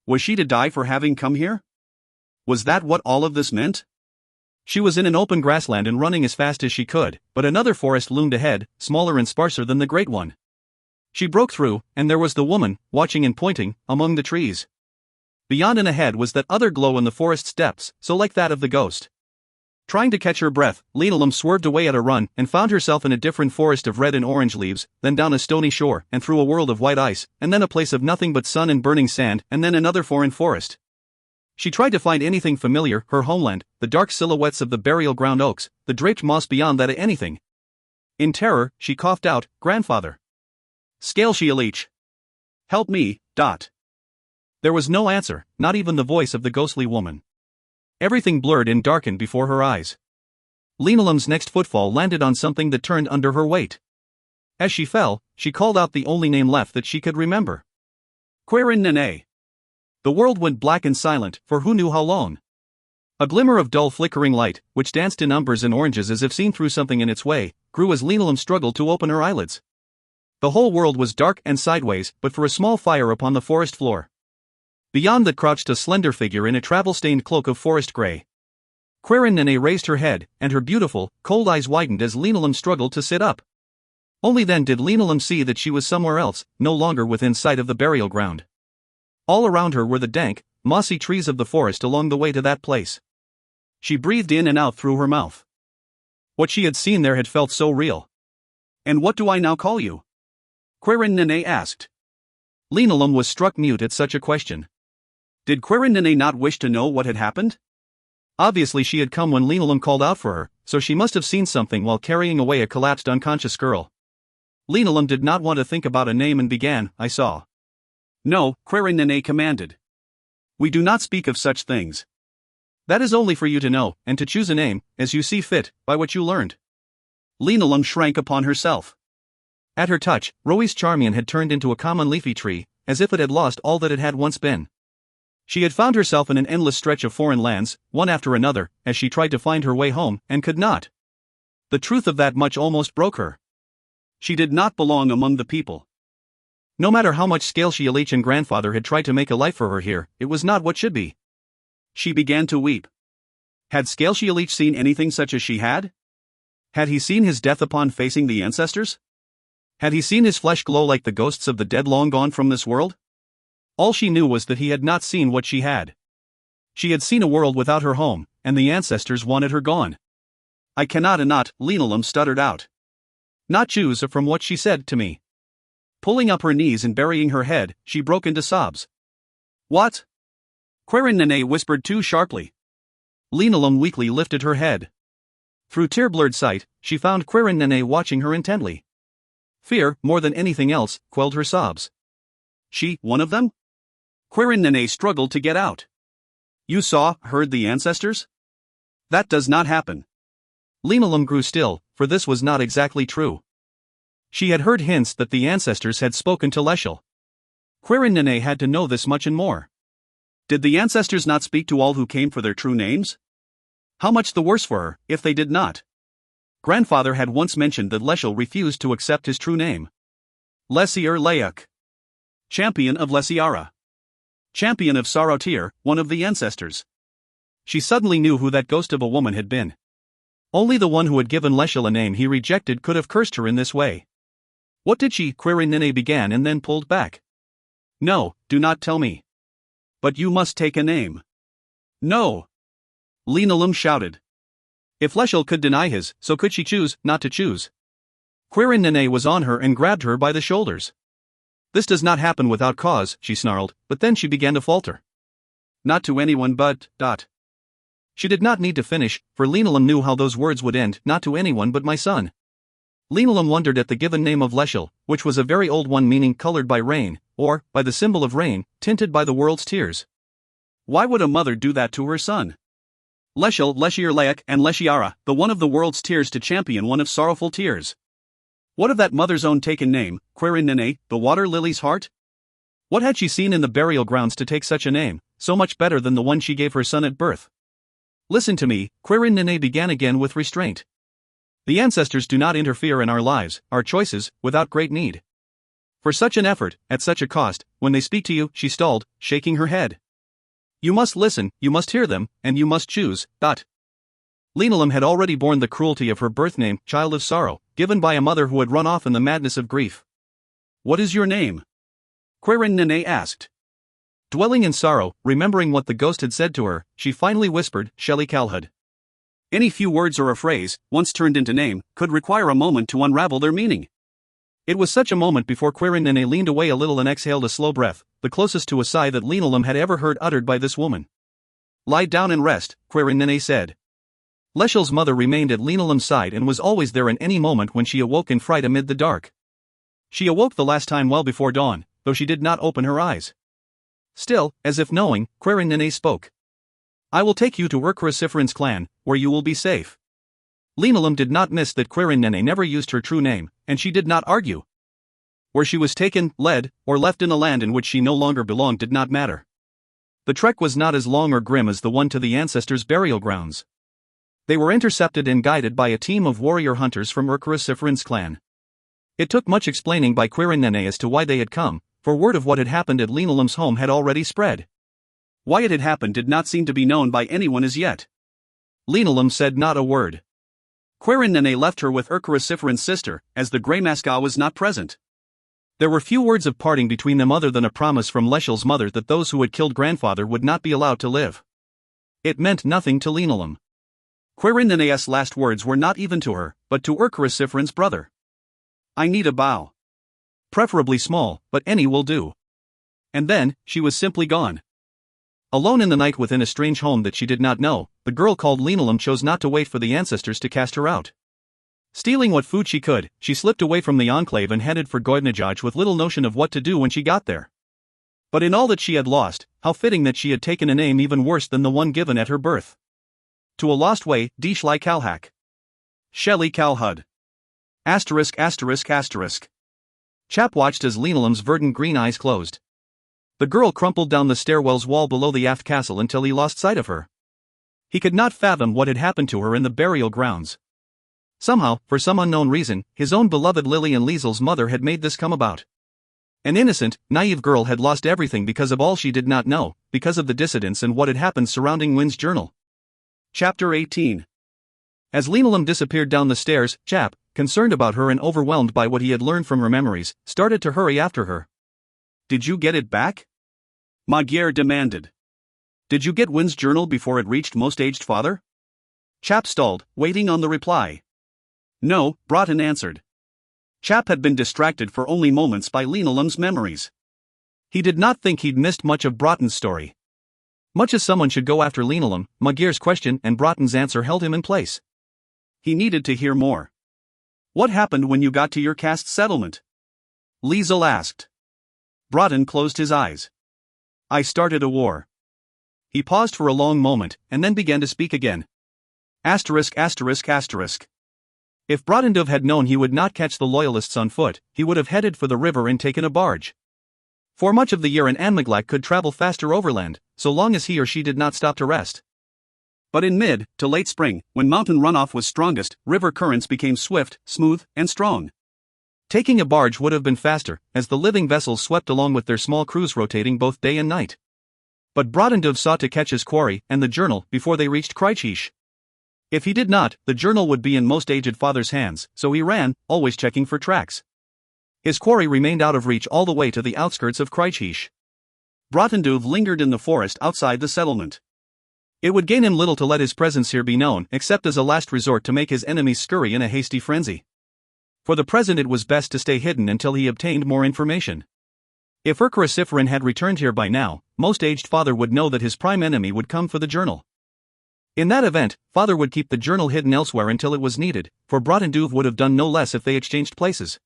Was she to die for having come here? Was that what all of this meant? She was in an open grassland and running as fast as she could, but another forest loomed ahead, smaller and sparser than the great one. She broke through, and there was the woman, watching and pointing, among the trees. Beyond and ahead was that other glow in the forest's depths, so like that of the ghost. Trying to catch her breath, Linolum swerved away at a run and found herself in a different forest of red and orange leaves, then down a stony shore and through a world of white ice, and then a place of nothing but sun and burning sand, and then another foreign forest. She tried to find anything familiar, her homeland, the dark silhouettes of the burial ground oaks, the draped moss beyond that, anything. In terror, she coughed out, "Grandfather. Scaleshialeach. Help me, dot." There was no answer, not even the voice of the ghostly woman. Everything blurred and darkened before her eyes. Linolum's next footfall landed on something that turned under her weight. As she fell, she called out the only name left that she could remember. Quirin Nene. The world went black and silent, for who knew how long. A glimmer of dull flickering light, which danced in umbers and oranges as if seen through something in its way, grew as Linolum struggled to open her eyelids. The whole world was dark and sideways, but for a small fire upon the forest floor. Beyond that crouched a slender figure in a travel-stained cloak of forest gray. Quirin Nene raised her head, and her beautiful, cold eyes widened as Linolum struggled to sit up. Only then did Linolum see that she was somewhere else, no longer within sight of the burial ground. All around her were the dank, mossy trees of the forest along the way to that place. She breathed in and out through her mouth. What she had seen there had felt so real. "And what do I now call you?" Quirin Nene asked. Linolum was struck mute at such a question. Did Quirin Nene not wish to know what had happened? Obviously she had come when Linolum called out for her, so she must have seen something while carrying away a collapsed unconscious girl. Linolum did not want to think about a name and began, "I saw." "No," Quirin Nene commanded. "We do not speak of such things. That is only for you to know, and to choose a name, as you see fit, by what you learned." Linolum shrank upon herself. At her touch, Rowese Charmian had turned into a common leafy tree, as if it had lost all that it had once been. She had found herself in an endless stretch of foreign lands, one after another, as she tried to find her way home, and could not. The truth of that much almost broke her. She did not belong among the people. No matter how much Scaleshialeach and grandfather had tried to make a life for her here, it was not what should be. She began to weep. Had Scaleshialeach seen anything such as she had? Had he seen his death upon facing the ancestors? Had he seen his flesh glow like the ghosts of the dead long gone from this world? All she knew was that he had not seen what she had. She had seen a world without her home, and the ancestors wanted her gone. "I cannot and not," Linolum stuttered out. "Not choose from what she said to me." Pulling up her knees and burying her head, she broke into sobs. "What?" Quirin Nene whispered too sharply. Linolum weakly lifted her head. Through tear-blurred sight, she found Quirin Nene watching her intently. Fear, more than anything else, quelled her sobs. "She, one of them?" Quirin Nene struggled to get out. "You saw, heard the ancestors? That does not happen." Linolum grew still, for this was not exactly true. She had heard hints that the ancestors had spoken to Leshel. Quirin had to know this much and more. Did the ancestors not speak to all who came for their true names? How much the worse for her, if they did not. Grandfather had once mentioned that Leshel refused to accept his true name. Lesiar Leuk. Champion of Lesiara. Champion of Sarotir, one of the ancestors. She suddenly knew who that ghost of a woman had been. Only the one who had given Leshel a name he rejected could have cursed her in this way. What did she? Quirin began and then pulled back. No, do not tell me. But you must take a name. No. Linolum shouted. If Leshel could deny his, so could she choose not to choose. Quirin was on her and grabbed her by the shoulders. This does not happen without cause, she snarled, but then she began to falter. Not to anyone but, ... She did not need to finish, for Linolum knew how those words would end, not to anyone but my son. Linolum wondered at the given name of Leshel, which was a very old one meaning colored by rain, or, by the symbol of rain, tinted by the world's tears. Why would a mother do that to her son? Leshel, Lesiar Leuk, and Lesiara, the one of the world's tears to champion one of sorrowful tears. What of that mother's own taken name, Quirin the water lily's heart? What had she seen in the burial grounds to take such a name, so much better than the one she gave her son at birth? Listen to me, Quirin began again with restraint. The ancestors do not interfere in our lives, our choices, without great need. For such an effort, at such a cost, when they speak to you, she stalled, shaking her head. You must listen, you must hear them, and you must choose. Linolum had already borne the cruelty of her birth name, Child of Sorrow, given by a mother who had run off in the madness of grief. What is your name? Quirin asked. Dwelling in sorrow, remembering what the ghost had said to her, she finally whispered, Shelly Calhoun. Any few words or a phrase, once turned into name, could require a moment to unravel their meaning. It was such a moment before Quirin leaned away a little and exhaled a slow breath, the closest to a sigh that Linolum had ever heard uttered by this woman. Lie down and rest, Quirin said. Leshel's mother remained at Linolum's side and was always there in any moment when she awoke in fright amid the dark. She awoke the last time well before dawn, though she did not open her eyes. Still, as if knowing, Quirin spoke. I will take you to Urkrasiferan's clan, where you will be safe. Linolum did not miss that Quirin never used her true name, and she did not argue. Where she was taken, led, or left in a land in which she no longer belonged did not matter. The trek was not as long or grim as the one to the ancestors' burial grounds. They were intercepted and guided by a team of warrior hunters from Urkrasiferan's clan. It took much explaining by Quirin as to why they had come, for word of what had happened at Linolum's home had already spread. Why it had happened did not seem to be known by anyone as yet. Linolum said not a word. Quirin left her with Urkrasiferan's sister, as the Greymaska was not present. There were few words of parting between them other than a promise from Leshel's mother that those who had killed grandfather would not be allowed to live. It meant nothing to Linolum. Quirin's last words were not even to her, but to Urkrasiferan's brother. I need a bow. Preferably small, but any will do. And then, she was simply gone. Alone in the night within a strange home that she did not know, the girl called Linolum chose not to wait for the ancestors to cast her out. Stealing what food she could, she slipped away from the enclave and headed for Goidnajaj with little notion of what to do when she got there. But in all that she had lost, how fitting that she had taken a name even worse than the one given at her birth. To a lost way, Dishlai Kalhak. Shelly Calhoun. *****. Chap watched as Linolum's verdant green eyes closed. The girl crumpled down the stairwell's wall below the aft castle until he lost sight of her. He could not fathom what had happened to her in the burial grounds. Somehow, for some unknown reason, his own beloved Lily and Liesel's mother had made this come about. An innocent, naive girl had lost everything because of all she did not know, because of the dissidents and what had happened surrounding Wynn's journal. Chapter 18. As Linolum disappeared down the stairs, Chap, concerned about her and overwhelmed by what he had learned from her memories, started to hurry after her. Did you get it back? Magyar demanded. Did you get Wynn's journal before it reached most aged father? Chap stalled, waiting on the reply. No, Broughton answered. Chap had been distracted for only moments by Linolum's memories. He did not think he'd missed much of Broughton's story. Much as someone should go after Linolum, Magyar's question and Broughton's answer held him in place. He needed to hear more. What happened when you got to your caste settlement? Liesel asked. Broughton closed his eyes. I started a war. He paused for a long moment, and then began to speak again. Asterisk asterisk asterisk. If Brotendove had known he would not catch the loyalists on foot, he would have headed for the river and taken a barge. For much of the year an Anmaglac could travel faster overland, so long as he or she did not stop to rest. But in mid to late spring, when mountain runoff was strongest, river currents became swift, smooth, and strong. Taking a barge would have been faster, as the living vessels swept along with their small crews rotating both day and night. But Brotendove sought to catch his quarry and the journal before they reached Kreitschich. If he did not, the journal would be in most aged father's hands, so he ran, always checking for tracks. His quarry remained out of reach all the way to the outskirts of Kreitschich. Brotendove lingered in the forest outside the settlement. It would gain him little to let his presence here be known, except as a last resort to make his enemies scurry in a hasty frenzy. For the present it was best to stay hidden until he obtained more information. If Urkarasiferin had returned here by now, most aged father would know that his prime enemy would come for the journal. In that event, father would keep the journal hidden elsewhere until it was needed, for Brotendove would have done no less if they exchanged places.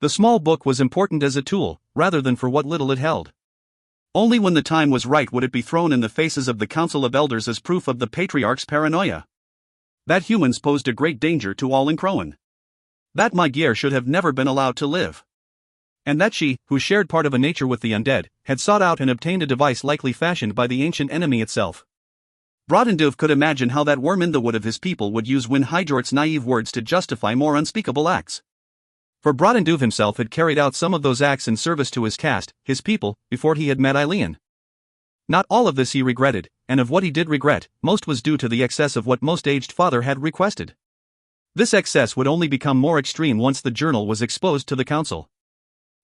The small book was important as a tool, rather than for what little it held. Only when the time was right would it be thrown in the faces of the Council of Elders as proof of the Patriarch's paranoia. That humans posed a great danger to all in Crowan. That Magyar should have never been allowed to live. And that she, who shared part of a nature with the undead, had sought out and obtained a device likely fashioned by the ancient enemy itself. Brotendove could imagine how that worm in the wood of his people would use Win Hydort's naive words to justify more unspeakable acts. For Brotendove himself had carried out some of those acts in service to his caste, his people, before he had met Eileen. Not all of this he regretted, and of what he did regret, most was due to the excess of what most aged father had requested. This excess would only become more extreme once the journal was exposed to the council.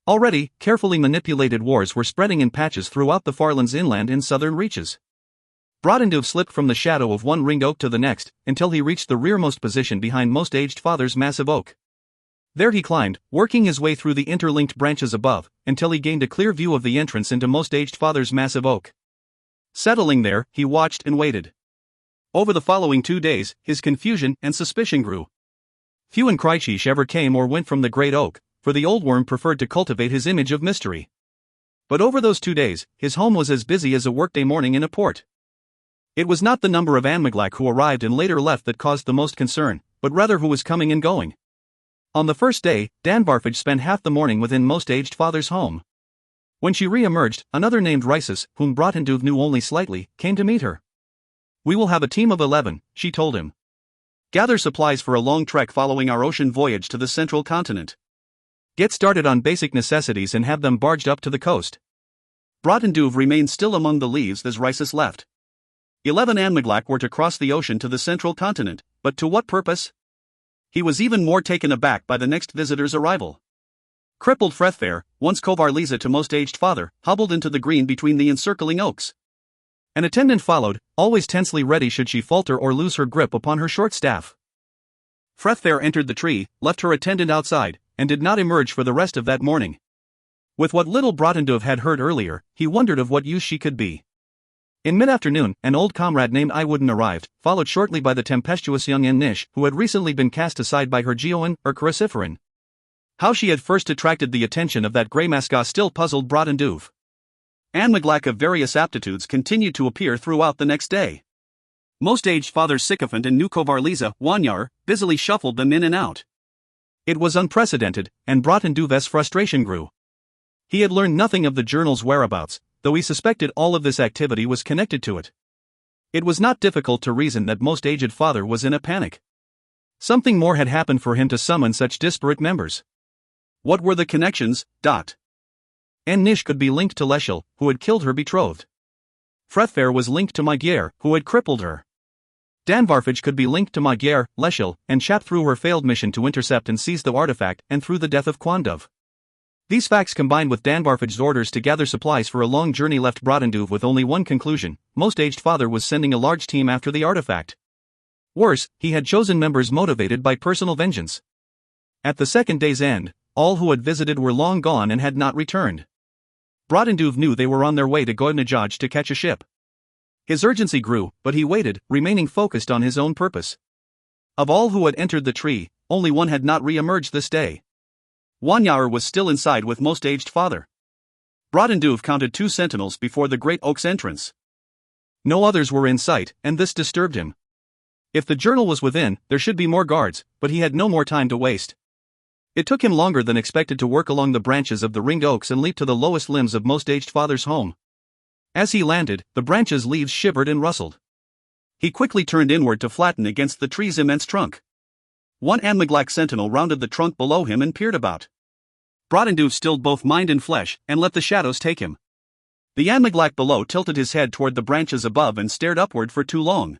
Already, carefully manipulated wars were spreading in patches throughout the Farlands inland in southern reaches. Brotendove slipped from the shadow of one ringed oak to the next, until he reached the rearmost position behind most aged father's massive oak. There he climbed, working his way through the interlinked branches above, until he gained a clear view of the entrance into most aged father's massive oak. Settling there, he watched and waited. Over the following 2 days, his confusion and suspicion grew. Few in Kreitschich ever came or went from the great oak, for the old worm preferred to cultivate his image of mystery. But over those 2 days, his home was as busy as a workday morning in a port. It was not the number of Anmaglac who arrived and later left that caused the most concern, but rather who was coming and going. On the first day, Danvarfage spent half the morning within most aged father's home. When she re-emerged, another named Risus, whom Brotendove knew only slightly, came to meet her. "We will have a team of 11, she told him. "Gather supplies for a long trek following our ocean voyage to the central continent. Get started on basic necessities and have them barged up to the coast." Brotendove remained still among the leaves as Risus left. 11 Anmaglac were to cross the ocean to the central continent, but to what purpose? He was even more taken aback by the next visitor's arrival. Crippled Frethfair, once Kovarliza to most aged father, hobbled into the green between the encircling oaks. An attendant followed, always tensely ready should she falter or lose her grip upon her short staff. Frethfair entered the tree, left her attendant outside, and did not emerge for the rest of that morning. With what little Brotendove had heard earlier, he wondered of what use she could be. In mid-afternoon, an old comrade named Iwooden arrived, followed shortly by the tempestuous young Nish, who had recently been cast aside by her Geoan, Urkarasiferin. How she had first attracted the attention of that grey mascot still puzzled Brotendove. Anmaglac of various aptitudes continued to appear throughout the next day. Most aged father Sycophant and new Kovarliza, Wanyar, busily shuffled them in and out. It was unprecedented, and Brotendove's frustration grew. He had learned nothing of the journal's whereabouts, though he suspected all of this activity was connected to it. It was not difficult to reason that most aged father was in a panic. Something more had happened for him to summon such disparate members. What were the connections? Nish could be linked to Leschel, who had killed her betrothed. Frethfair was linked to Magyar, who had crippled her. Danvarfage could be linked to Magyar, Leschel, and Chap through her failed mission to intercept and seize the artifact, and through the death of Quandov. These facts combined with Danvarfage's orders to gather supplies for a long journey left Brotendove with only one conclusion: most aged father was sending a large team after the artifact. Worse, he had chosen members motivated by personal vengeance. At the second day's end, all who had visited were long gone and had not returned. Brotendove knew they were on their way to Goynajaj to catch a ship. His urgency grew, but he waited, remaining focused on his own purpose. Of all who had entered the tree, only one had not re-emerged this day. Wanyar was still inside with most aged father. Brotendove counted 2 sentinels before the great oak's entrance. No others were in sight, and this disturbed him. If the journal was within, there should be more guards, but he had no more time to waste. It took him longer than expected to work along the branches of the ringed oaks and leap to the lowest limbs of Most Aged Father's home. As he landed, the branches' leaves shivered and rustled. He quickly turned inward to flatten against the tree's immense trunk. One Anmaglac sentinel rounded the trunk below him and peered about. Brotendoof stilled both mind and flesh, and let the shadows take him. The Anmaglac below tilted his head toward the branches above and stared upward for too long.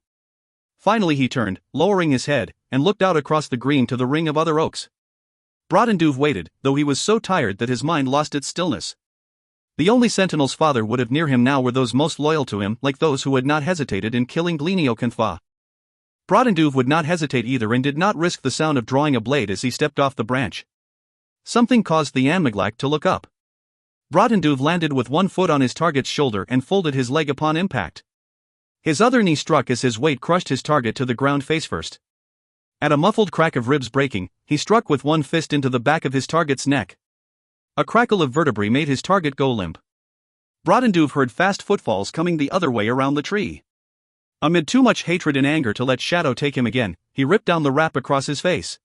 Finally he turned, lowering his head, and looked out across the green to the ring of other oaks. Brotendoof waited, though he was so tired that his mind lost its stillness. The only sentinels Father would have near him now were those most loyal to him, like those who had not hesitated in killing Gleniocanfa. Brotendoof would not hesitate either and did not risk the sound of drawing a blade as he stepped off the branch. Something caused the Anmaglac to look up. Brotendoof landed with one foot on his target's shoulder and folded his leg upon impact. His other knee struck as his weight crushed his target to the ground face first. At a muffled crack of ribs breaking, he struck with one fist into the back of his target's neck. A crackle of vertebrae made his target go limp. Brotendoof heard fast footfalls coming the other way around the tree. Amid too much hatred and anger to let shadow take him again, he ripped down the wrap across his face.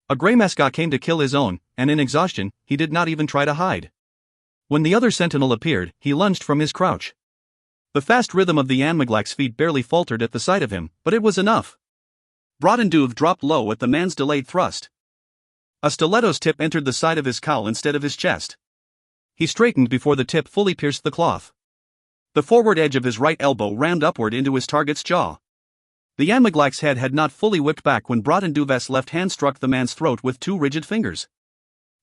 A grey mascot came to kill his own, and in exhaustion, he did not even try to hide. When the other sentinel appeared, he lunged from his crouch. The fast rhythm of the Anmaglac's feet barely faltered at the sight of him, but it was enough. Brotendoof dropped low at the man's delayed thrust. A stiletto's tip entered the side of his cowl instead of his chest. He straightened before the tip fully pierced the cloth. The forward edge of his right elbow rammed upward into his target's jaw. The Anmaglac's head had not fully whipped back when Brotendoof's left hand struck the man's throat with two rigid fingers.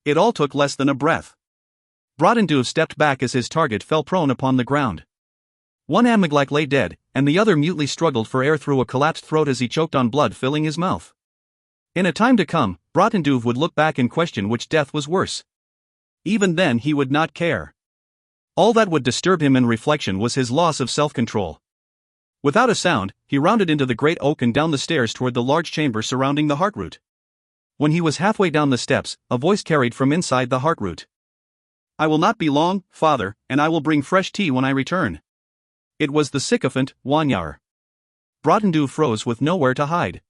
It all took less than a breath. Brotendoof stepped back as his target fell prone upon the ground. One Anmaglac lay dead, and the other mutely struggled for air through a collapsed throat as he choked on blood filling his mouth. In a time to come, Brotendoof would look back and question which death was worse. Even then he would not care. All that would disturb him in reflection was his loss of self-control. Without a sound, he rounded into the great oak and down the stairs toward the large chamber surrounding the heartroot. When he was halfway down the steps, a voice carried from inside the heartroot. "I will not be long, Father, and I will bring fresh tea when I return." It was the sycophant, Wanyar. Brotendoof froze with nowhere to hide.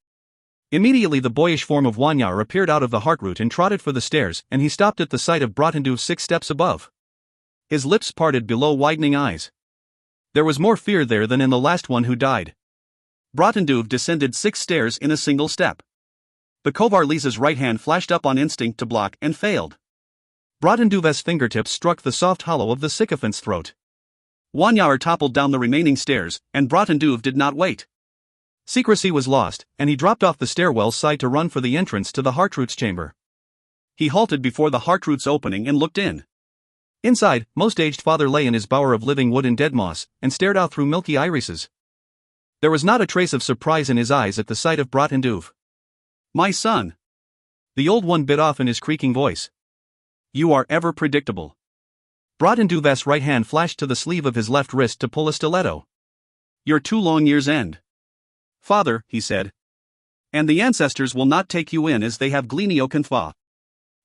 Immediately the boyish form of Wanyar appeared out of the heartroot and trotted for the stairs, and he stopped at the sight of Brotendoof 6 steps above. His lips parted below widening eyes. There was more fear there than in the last one who died. Brotendoof descended 6 stairs in a single step. The Kovar Lisa's right hand flashed up on instinct to block and failed. Brotendoof's fingertips struck the soft hollow of the sycophant's throat. Wanyar toppled down the remaining stairs, and Brotendoof did not wait. Secrecy was lost, and he dropped off the stairwell's side to run for the entrance to the heartroot's chamber. He halted before the heartroot's opening and looked in. Inside, Most Aged Father lay in his bower of living wood and dead moss, and stared out through milky irises. There was not a trace of surprise in his eyes at the sight of Brotendoof. "My son." The old one bit off in his creaking voice. "You are ever predictable." Brotendoof's right hand flashed to the sleeve of his left wrist to pull a stiletto. "You're too long year's end. Father," he said. "And the ancestors will not take you in as they have Gleniocanfa."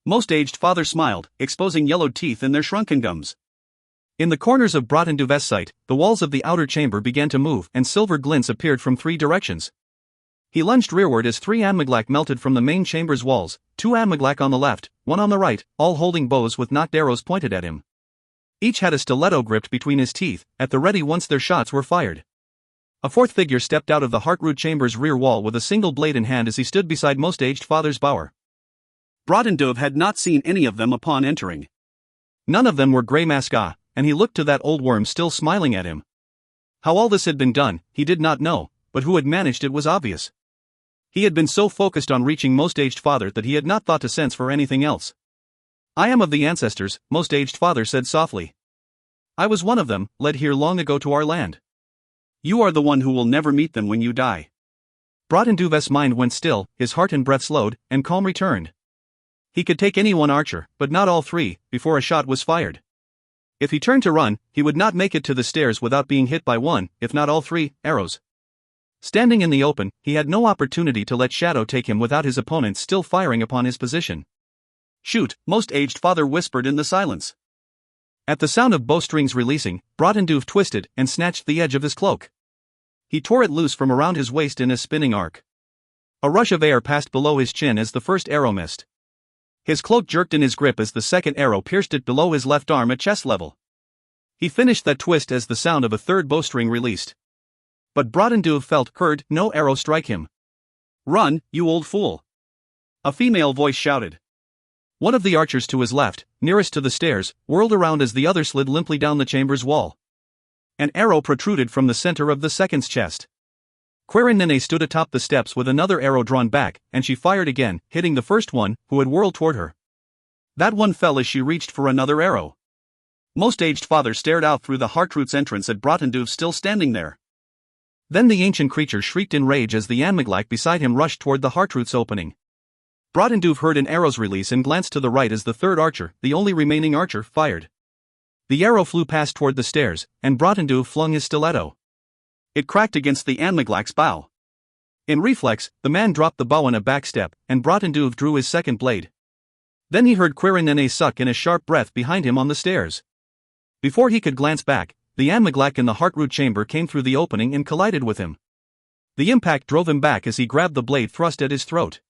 Most Aged Father smiled, exposing yellowed teeth in their shrunken gums. In the corners of Brotendoof's sight, the walls of the outer chamber began to move and silver glints appeared from 3 directions. He lunged rearward as 3 Anmaglac melted from the main chamber's walls, 2 Anmaglac on the left, 1 on the right, all holding bows with nocked arrows pointed at him. Each had a stiletto gripped between his teeth, at the ready once their shots were fired. A 4th figure stepped out of the heartroot chamber's rear wall with a single blade in hand as he stood beside Most Aged Father's bower. Brotendoof had not seen any of them upon entering. None of them were Grey Masca, and he looked to that old worm still smiling at him. How all this had been done, he did not know, but who had managed it was obvious. He had been so focused on reaching Most Aged Father that he had not thought to sense for anything else. "I am of the ancestors," Most Aged Father said softly. "I was one of them, led here long ago to our land. You are the one who will never meet them when you die." Brotendoof's mind went still, his heart and breath slowed, and calm returned. He could take any one archer, but not all 3, before a shot was fired. If he turned to run, he would not make it to the stairs without being hit by 1, if not all 3, arrows. Standing in the open, he had no opportunity to let shadow take him without his opponents still firing upon his position. "Shoot," Most Aged Father whispered in the silence. At the sound of bowstrings releasing, Brotendoof twisted and snatched the edge of his cloak. He tore it loose from around his waist in a spinning arc. A rush of air passed below his chin as the first arrow missed. His cloak jerked in his grip as the second arrow pierced it below his left arm at chest level. He finished that twist as the sound of a third bowstring released. But Brodenduv heard no arrow strike him. "Run, you old fool!" a female voice shouted. One of the archers to his left, nearest to the stairs, whirled around as the other slid limply down the chamber's wall. An arrow protruded from the center of the second's chest. Quirinene stood atop the steps with another arrow drawn back, and she fired again, hitting the first one, who had whirled toward her. That one fell as she reached for another arrow. Most aged father stared out through the Heartroot's entrance at Brodenduv still standing there. Then the ancient creature shrieked in rage as the Anmiglak beside him rushed toward the Heartroot's opening. Brodenduv heard an arrow's release and glanced to the right as the third archer, the only remaining archer, fired. The arrow flew past toward the stairs, and Brodenduv flung his stiletto. It cracked against the Anmiglak's bow. In reflex, the man dropped the bow in a back step, and Brodenduv drew his second blade. Then he heard Quirinene suck in a sharp breath behind him on the stairs. Before he could glance back, the Anmiglak in the Heartroot chamber came through the opening and collided with him. The impact drove him back as he grabbed the blade thrust at his throat.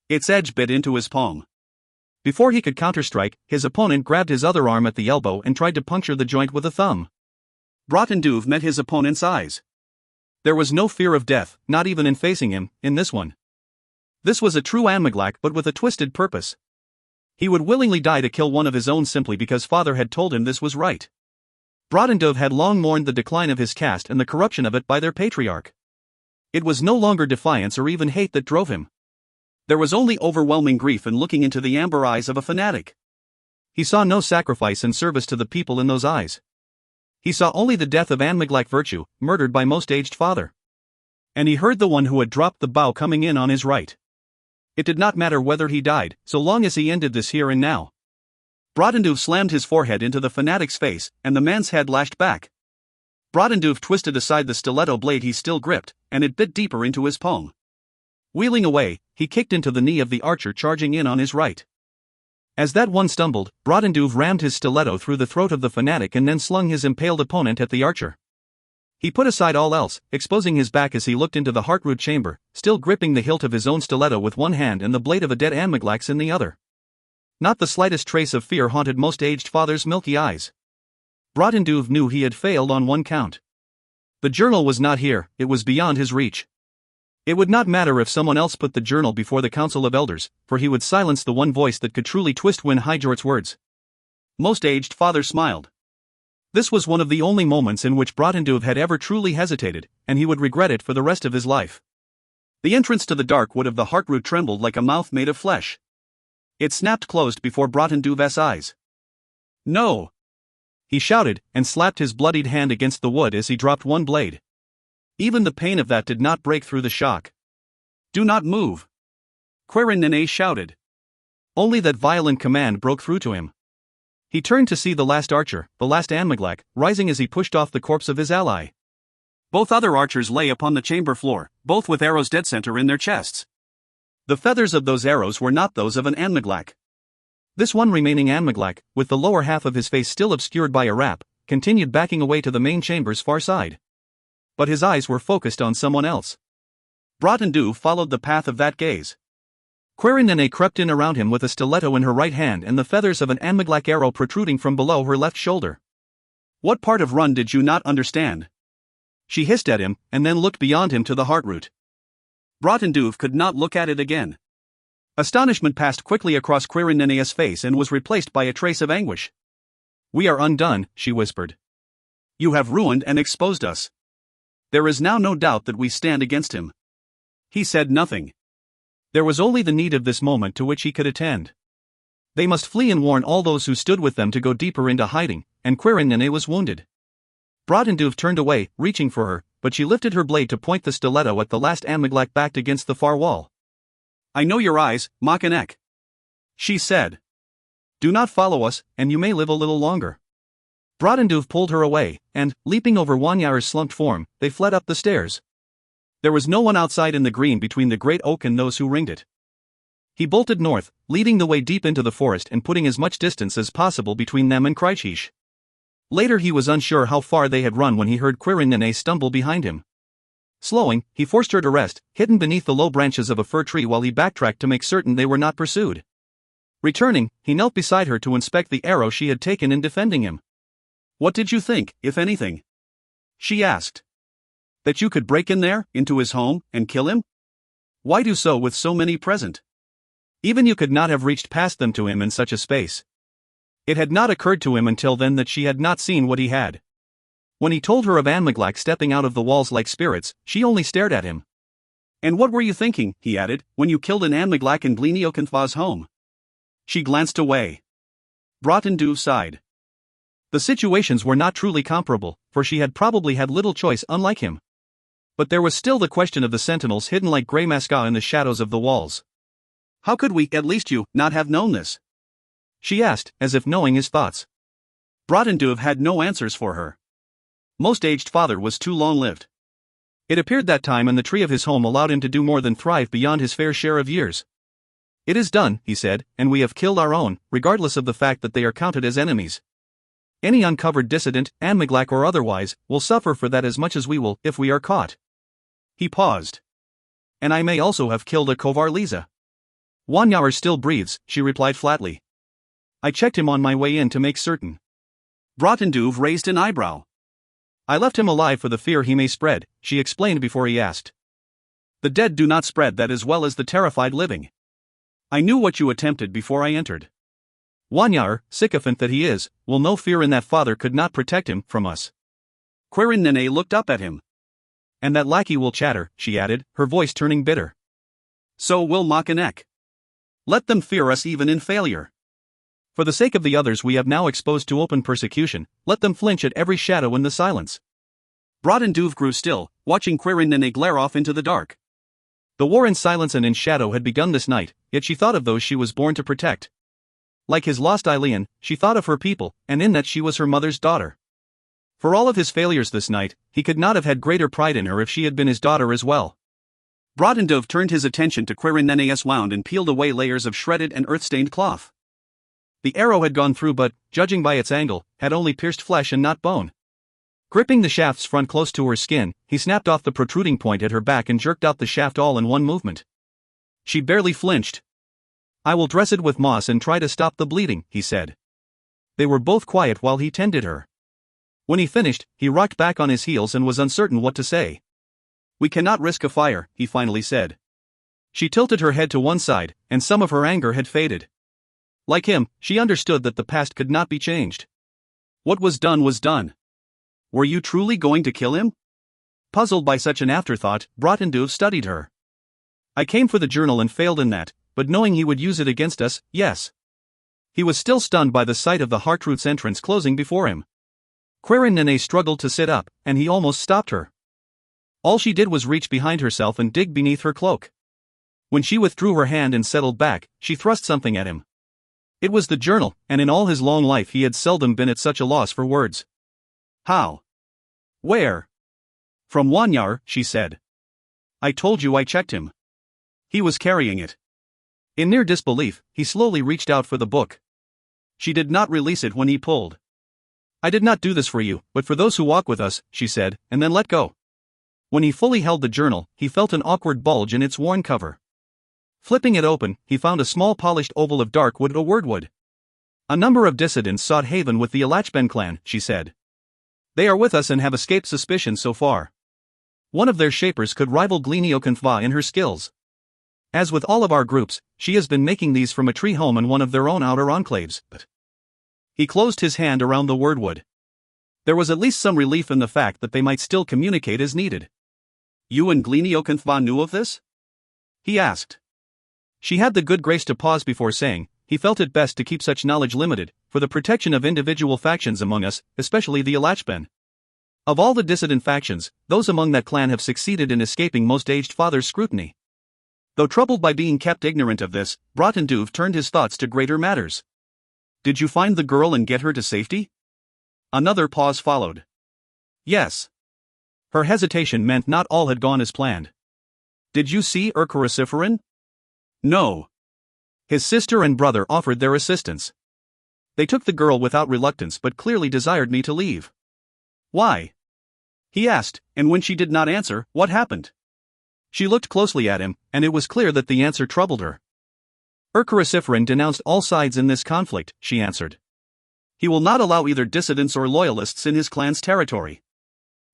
Its edge bit into his palm. Before he could counterstrike, his opponent grabbed his other arm at the elbow and tried to puncture the joint with a thumb. Brodenduv met his opponent's eyes. There was no fear of death, not even in facing him, in this one. This was a true Anmiglak but with a twisted purpose. He would willingly die to kill one of his own simply because father had told him this was right. Brodenduv had long mourned the decline of his caste and the corruption of it by their patriarch. It was no longer defiance or even hate that drove him. There was only overwhelming grief in looking into the amber eyes of a fanatic. He saw no sacrifice and service to the people in those eyes. He saw only the death of Anmiglak virtue, murdered by most aged father. And he heard the one who had dropped the bow coming in on his right. It did not matter whether he died, so long as he ended this here and now. Brodenduv slammed his forehead into the fanatic's face, and the man's head lashed back. Brodenduv twisted aside the stiletto blade he still gripped, and it bit deeper into his palm. Wheeling away, he kicked into the knee of the archer charging in on his right. As that one stumbled, Brodenduv rammed his stiletto through the throat of the fanatic and then slung his impaled opponent at the archer. He put aside all else, exposing his back as he looked into the Heartroot chamber, still gripping the hilt of his own stiletto with one hand and the blade of a dead Anmiglak's in the other. Not the slightest trace of fear haunted most aged father's milky eyes. Brodenduv knew he had failed on one count. The journal was not here, it was beyond his reach. It would not matter if someone else put the journal before the Council of Elders, for he would silence the one voice that could truly twist Win Hijort's words. Most aged father smiled. This was one of the only moments in which Brodenduv had ever truly hesitated, and he would regret it for the rest of his life. The entrance to the dark wood of the Heartroot trembled like a mouth made of flesh. It snapped closed before Brotenduv's eyes. "No!" he shouted, and slapped his bloodied hand against the wood as he dropped one blade. Even the pain of that did not break through the shock. "Do not move!" Quirinene shouted. Only that violent command broke through to him. He turned to see the last archer, the last Anmiglak, rising as he pushed off the corpse of his ally. Both other archers lay upon the chamber floor, both with arrows dead center in their chests. The feathers of those arrows were not those of an Anmiglak. This one remaining Anmiglak, with the lower half of his face still obscured by a wrap, continued backing away to the main chamber's far side. But his eyes were focused on someone else. Brodenduv followed the path of that gaze. Quirinene crept in around him with a stiletto in her right hand and the feathers of an Anmiglak arrow protruding from below her left shoulder. "What part of run did you not understand?" she hissed at him, and then looked beyond him to the Heartroot. Brodenduv could not look at it again. Astonishment passed quickly across Quirinene's face and was replaced by a trace of anguish. "We are undone," she whispered. "You have ruined and exposed us. There is now no doubt that we stand against him." He said nothing. There was only the need of this moment to which he could attend. They must flee and warn all those who stood with them to go deeper into hiding, and Quirinene was wounded. Brodenduv turned away, reaching for her, but she lifted her blade to point the stiletto at the last Anmiglak backed against the far wall. "I know your eyes, Machinek," she said. "Do not follow us, and you may live a little longer." Brodenduv pulled her away, and, leaping over Wanyar's slumped form, they fled up the stairs. There was no one outside in the green between the great oak and those who ringed it. He bolted north, leading the way deep into the forest and putting as much distance as possible between them and Krychish. Later he was unsure how far they had run when he heard Quirinene stumble behind him. Slowing, he forced her to rest, hidden beneath the low branches of a fir tree while he backtracked to make certain they were not pursued. Returning, he knelt beside her to inspect the arrow she had taken in defending him. "What did you think, if anything?" she asked. "That you could break in there, into his home, and kill him? Why do so with so many present? Even you could not have reached past them to him in such a space." It had not occurred to him until then that she had not seen what he had. When he told her of Anmaglak stepping out of the walls like spirits, she only stared at him. "And what were you thinking," he added, "when you killed an Anmaglak in Gleniocanthva's home?" She glanced away. Broughton sighed. The situations were not truly comparable, for she had probably had little choice unlike him. But there was still the question of the sentinels hidden like grey masca in the shadows of the walls. "How could we, at least you, not have known this?" she asked, as if knowing his thoughts. Broughton had no answers for her. Most aged father was too long-lived. It appeared that time and the tree of his home allowed him to do more than thrive beyond his fair share of years. "It is done," he said, "and we have killed our own, regardless of the fact that they are counted as enemies. Any uncovered dissident, Anmaglak or otherwise, will suffer for that as much as we will, if we are caught." He paused. "And I may also have killed a Kovarliza." "Wanyar still breathes," she replied flatly. "I checked him on my way in to make certain." Broughton raised an eyebrow. "I left him alive for the fear he may spread," she explained before he asked. "The dead do not spread that as well as the terrified living. I knew what you attempted before I entered. Wanyar, sycophant that he is, will know fear in that father could not protect him from us." Quirin looked up at him. "And that lackey will chatter," she added, her voice turning bitter. "So will Makanek. Let them fear us even in failure. For the sake of the others we have now exposed to open persecution, let them flinch at every shadow in the silence." Broughton grew still, watching Quirin glare off into the dark. The war in silence and in shadow had begun this night, yet she thought of those she was born to protect. Like his lost Eileen, she thought of her people, and in that she was her mother's daughter. For all of his failures this night, he could not have had greater pride in her if she had been his daughter as well. Broughton turned his attention to Quirin's wound and peeled away layers of shredded and earth-stained cloth. The arrow had gone through but, judging by its angle, had only pierced flesh and not bone. Gripping the shaft's front close to her skin, he snapped off the protruding point at her back and jerked out the shaft all in one movement. She barely flinched. "I will dress it with moss and try to stop the bleeding," he said. They were both quiet while he tended her. When he finished, he rocked back on his heels and was uncertain what to say. "We cannot risk a fire," he finally said. She tilted her head to one side, and some of her anger had faded. Like him, she understood that the past could not be changed. What was done was done. "Were you truly going to kill him?" Puzzled by such an afterthought, Broughton studied her. "I came for the journal and failed in that, but knowing he would use it against us, yes." He was still stunned by the sight of the Hartroots' entrance closing before him. Quirin struggled to sit up, and he almost stopped her. All she did was reach behind herself and dig beneath her cloak. When she withdrew her hand and settled back, she thrust something at him. It was the journal, and in all his long life he had seldom been at such a loss for words. "How? Where?" "From Wanyar," she said. "I told you I checked him. He was carrying it." In near disbelief, he slowly reached out for the book. She did not release it when he pulled. "I did not do this for you, but for those who walk with us," she said, and then let go. When he fully held the journal, he felt an awkward bulge in its worn cover. Flipping it open, he found a small polished oval of dark wood or wordwood. "A number of dissidents sought haven with the Alachben clan," she said. "They are with us and have escaped suspicion so far. One of their shapers could rival Gleniocanthva in her skills. As with all of our groups, she has been making these from a tree home in one of their own outer enclaves." But he closed his hand around the wordwood. There was at least some relief in the fact that they might still communicate as needed. "You and Gleniocanthva knew of this?" he asked. She had the good grace to pause before saying, "He felt it best to keep such knowledge limited, for the protection of individual factions among us, especially the Alachben. Of all the dissident factions, those among that clan have succeeded in escaping most aged father's scrutiny." Though troubled by being kept ignorant of this, Broughton turned his thoughts to greater matters. "Did you find the girl and get her to safety?" Another pause followed. "Yes." Her hesitation meant not all had gone as planned. "Did you see Urkarasiferin?" "No." His sister and brother offered their assistance. "They took the girl without reluctance but clearly desired me to leave." "Why?" he asked, and when she did not answer, what happened? She looked closely at him, and it was clear that the answer troubled her. Urkarasiferin denounced all sides in this conflict, she answered. He will not allow either dissidents or loyalists in his clan's territory.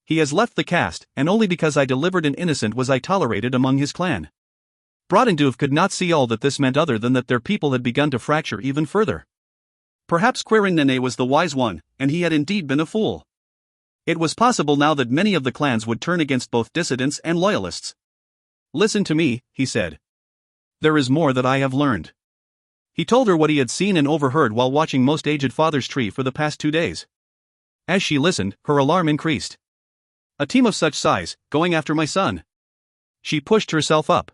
He has left the caste, and only because I delivered an innocent was I tolerated among his clan. Brodenduv could not see all that this meant other than that their people had begun to fracture even further. Perhaps Quirin was the wise one, and he had indeed been a fool. It was possible now that many of the clans would turn against both dissidents and loyalists. Listen to me, he said. There is more that I have learned. He told her what he had seen and overheard while watching Most Aged Father's tree for the past 2 days. As she listened, her alarm increased. A team of such size, going after my son. She pushed herself up.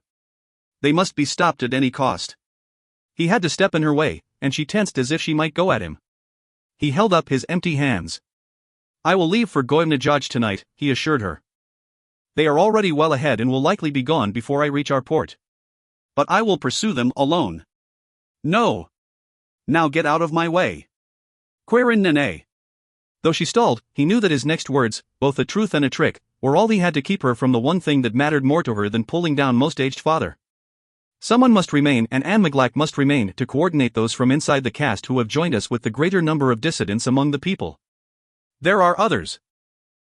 They must be stopped at any cost. He had to step in her way, and she tensed as if she might go at him. He held up his empty hands. I will leave for Goimnajaj tonight, he assured her. They are already well ahead and will likely be gone before I reach our port. But I will pursue them alone. No. Now get out of my way. Quirin. Though she stalled, he knew that his next words, both a truth and a trick, were all he had to keep her from the one thing that mattered more to her than pulling down Most Aged Father. Someone must remain, and Anmiglak must remain to coordinate those from inside the caste who have joined us with the greater number of dissidents among the people. There are others.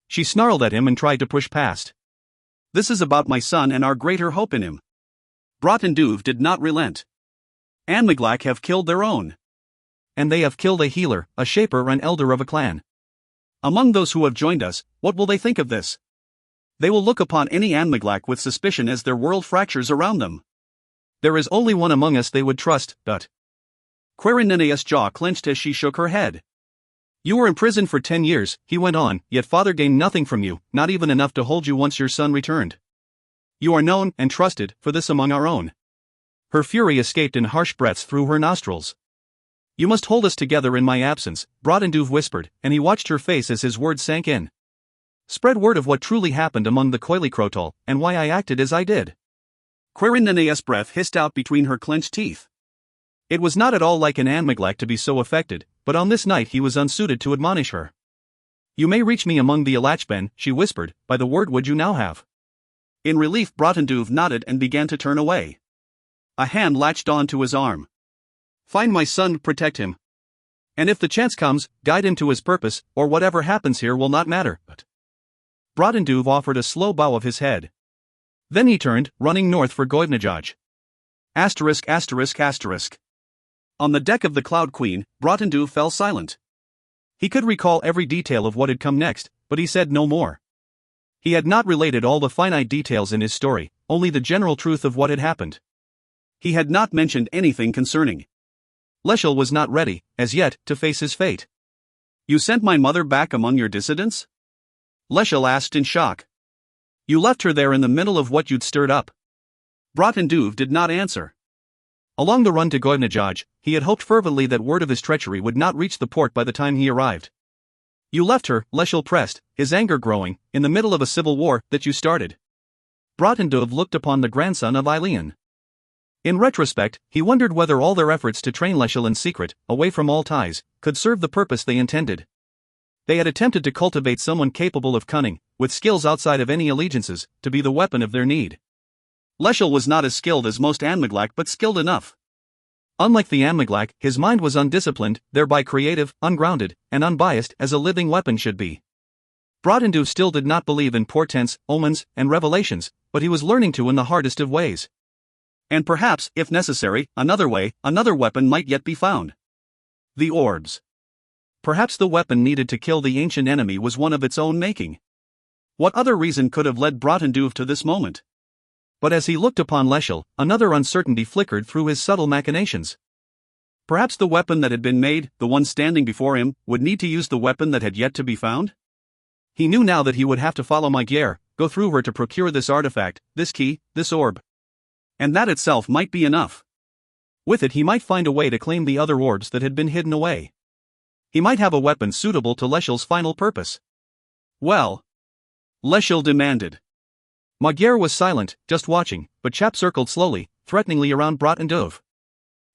She snarled at him and tried to push past. This is about my son and our greater hope in him. Brotenduv did not relent. Anmiglak have killed their own. And they have killed a healer, a shaper, an elder of a clan. Among those who have joined us, what will they think of this? They will look upon any Anmiglak with suspicion as their world fractures around them. There is only one among us they would trust, but... Quirin's jaw clenched as she shook her head. You were imprisoned for 10 years, he went on, yet father gained nothing from you, not even enough to hold you once your son returned. You are known and trusted for this among our own. Her fury escaped in harsh breaths through her nostrils. You must hold us together in my absence, Brodenduv whispered, and he watched her face as his words sank in. Spread word of what truly happened among the Koilikrotal, and why I acted as I did. Quirin's breath hissed out between her clenched teeth. It was not at all like an Anmiglak to be so affected, but on this night he was unsuited to admonish her. You may reach me among the Alachben, she whispered, by the word would you now have. In relief Brotenduv nodded and began to turn away. A hand latched on to his arm. Find my son, protect him. And if the chance comes, guide him to his purpose, or whatever happens here will not matter. But Brotenduv offered a slow bow of his head. Then he turned, running north for Goimnajaj. ****. On the deck of the Cloud Queen, Brotenduv fell silent. He could recall every detail of what had come next, but he said no more. He had not related all the finite details in his story, only the general truth of what had happened. He had not mentioned anything concerning. Leshel was not ready, as yet, to face his fate. You sent my mother back among your dissidents? Leshel asked in shock. You left her there in the middle of what you'd stirred up. Brotenduv did not answer. Along the run to Goimnajaj, he had hoped fervently that word of his treachery would not reach the port by the time he arrived. You left her, Leshel pressed, his anger growing, in the middle of a civil war that you started. Brotenduv looked upon the grandson of Eilean. In retrospect, he wondered whether all their efforts to train Leshel in secret, away from all ties, could serve the purpose they intended. They had attempted to cultivate someone capable of cunning, with skills outside of any allegiances, to be the weapon of their need. Leshel was not as skilled as most Anmiglak but skilled enough. Unlike the Anmiglak, his mind was undisciplined, thereby creative, ungrounded, and unbiased as a living weapon should be. Brotenduv still did not believe in portents, omens, and revelations, but he was learning to in the hardest of ways. And perhaps, if necessary, another weapon might yet be found. The Orbs. Perhaps the weapon needed to kill the ancient enemy was one of its own making. What other reason could have led Brotenduv to this moment? But as he looked upon Leshel, another uncertainty flickered through his subtle machinations. Perhaps the weapon that had been made, the one standing before him, would need to use the weapon that had yet to be found? He knew now that he would have to follow Magyar, go through her to procure this artifact, this key, this orb. And that itself might be enough. With it he might find a way to claim the other orbs that had been hidden away. He might have a weapon suitable to Leshel's final purpose. Well? Leshel demanded. Magyar was silent, just watching, but Chap circled slowly, threateningly around Brotenduv.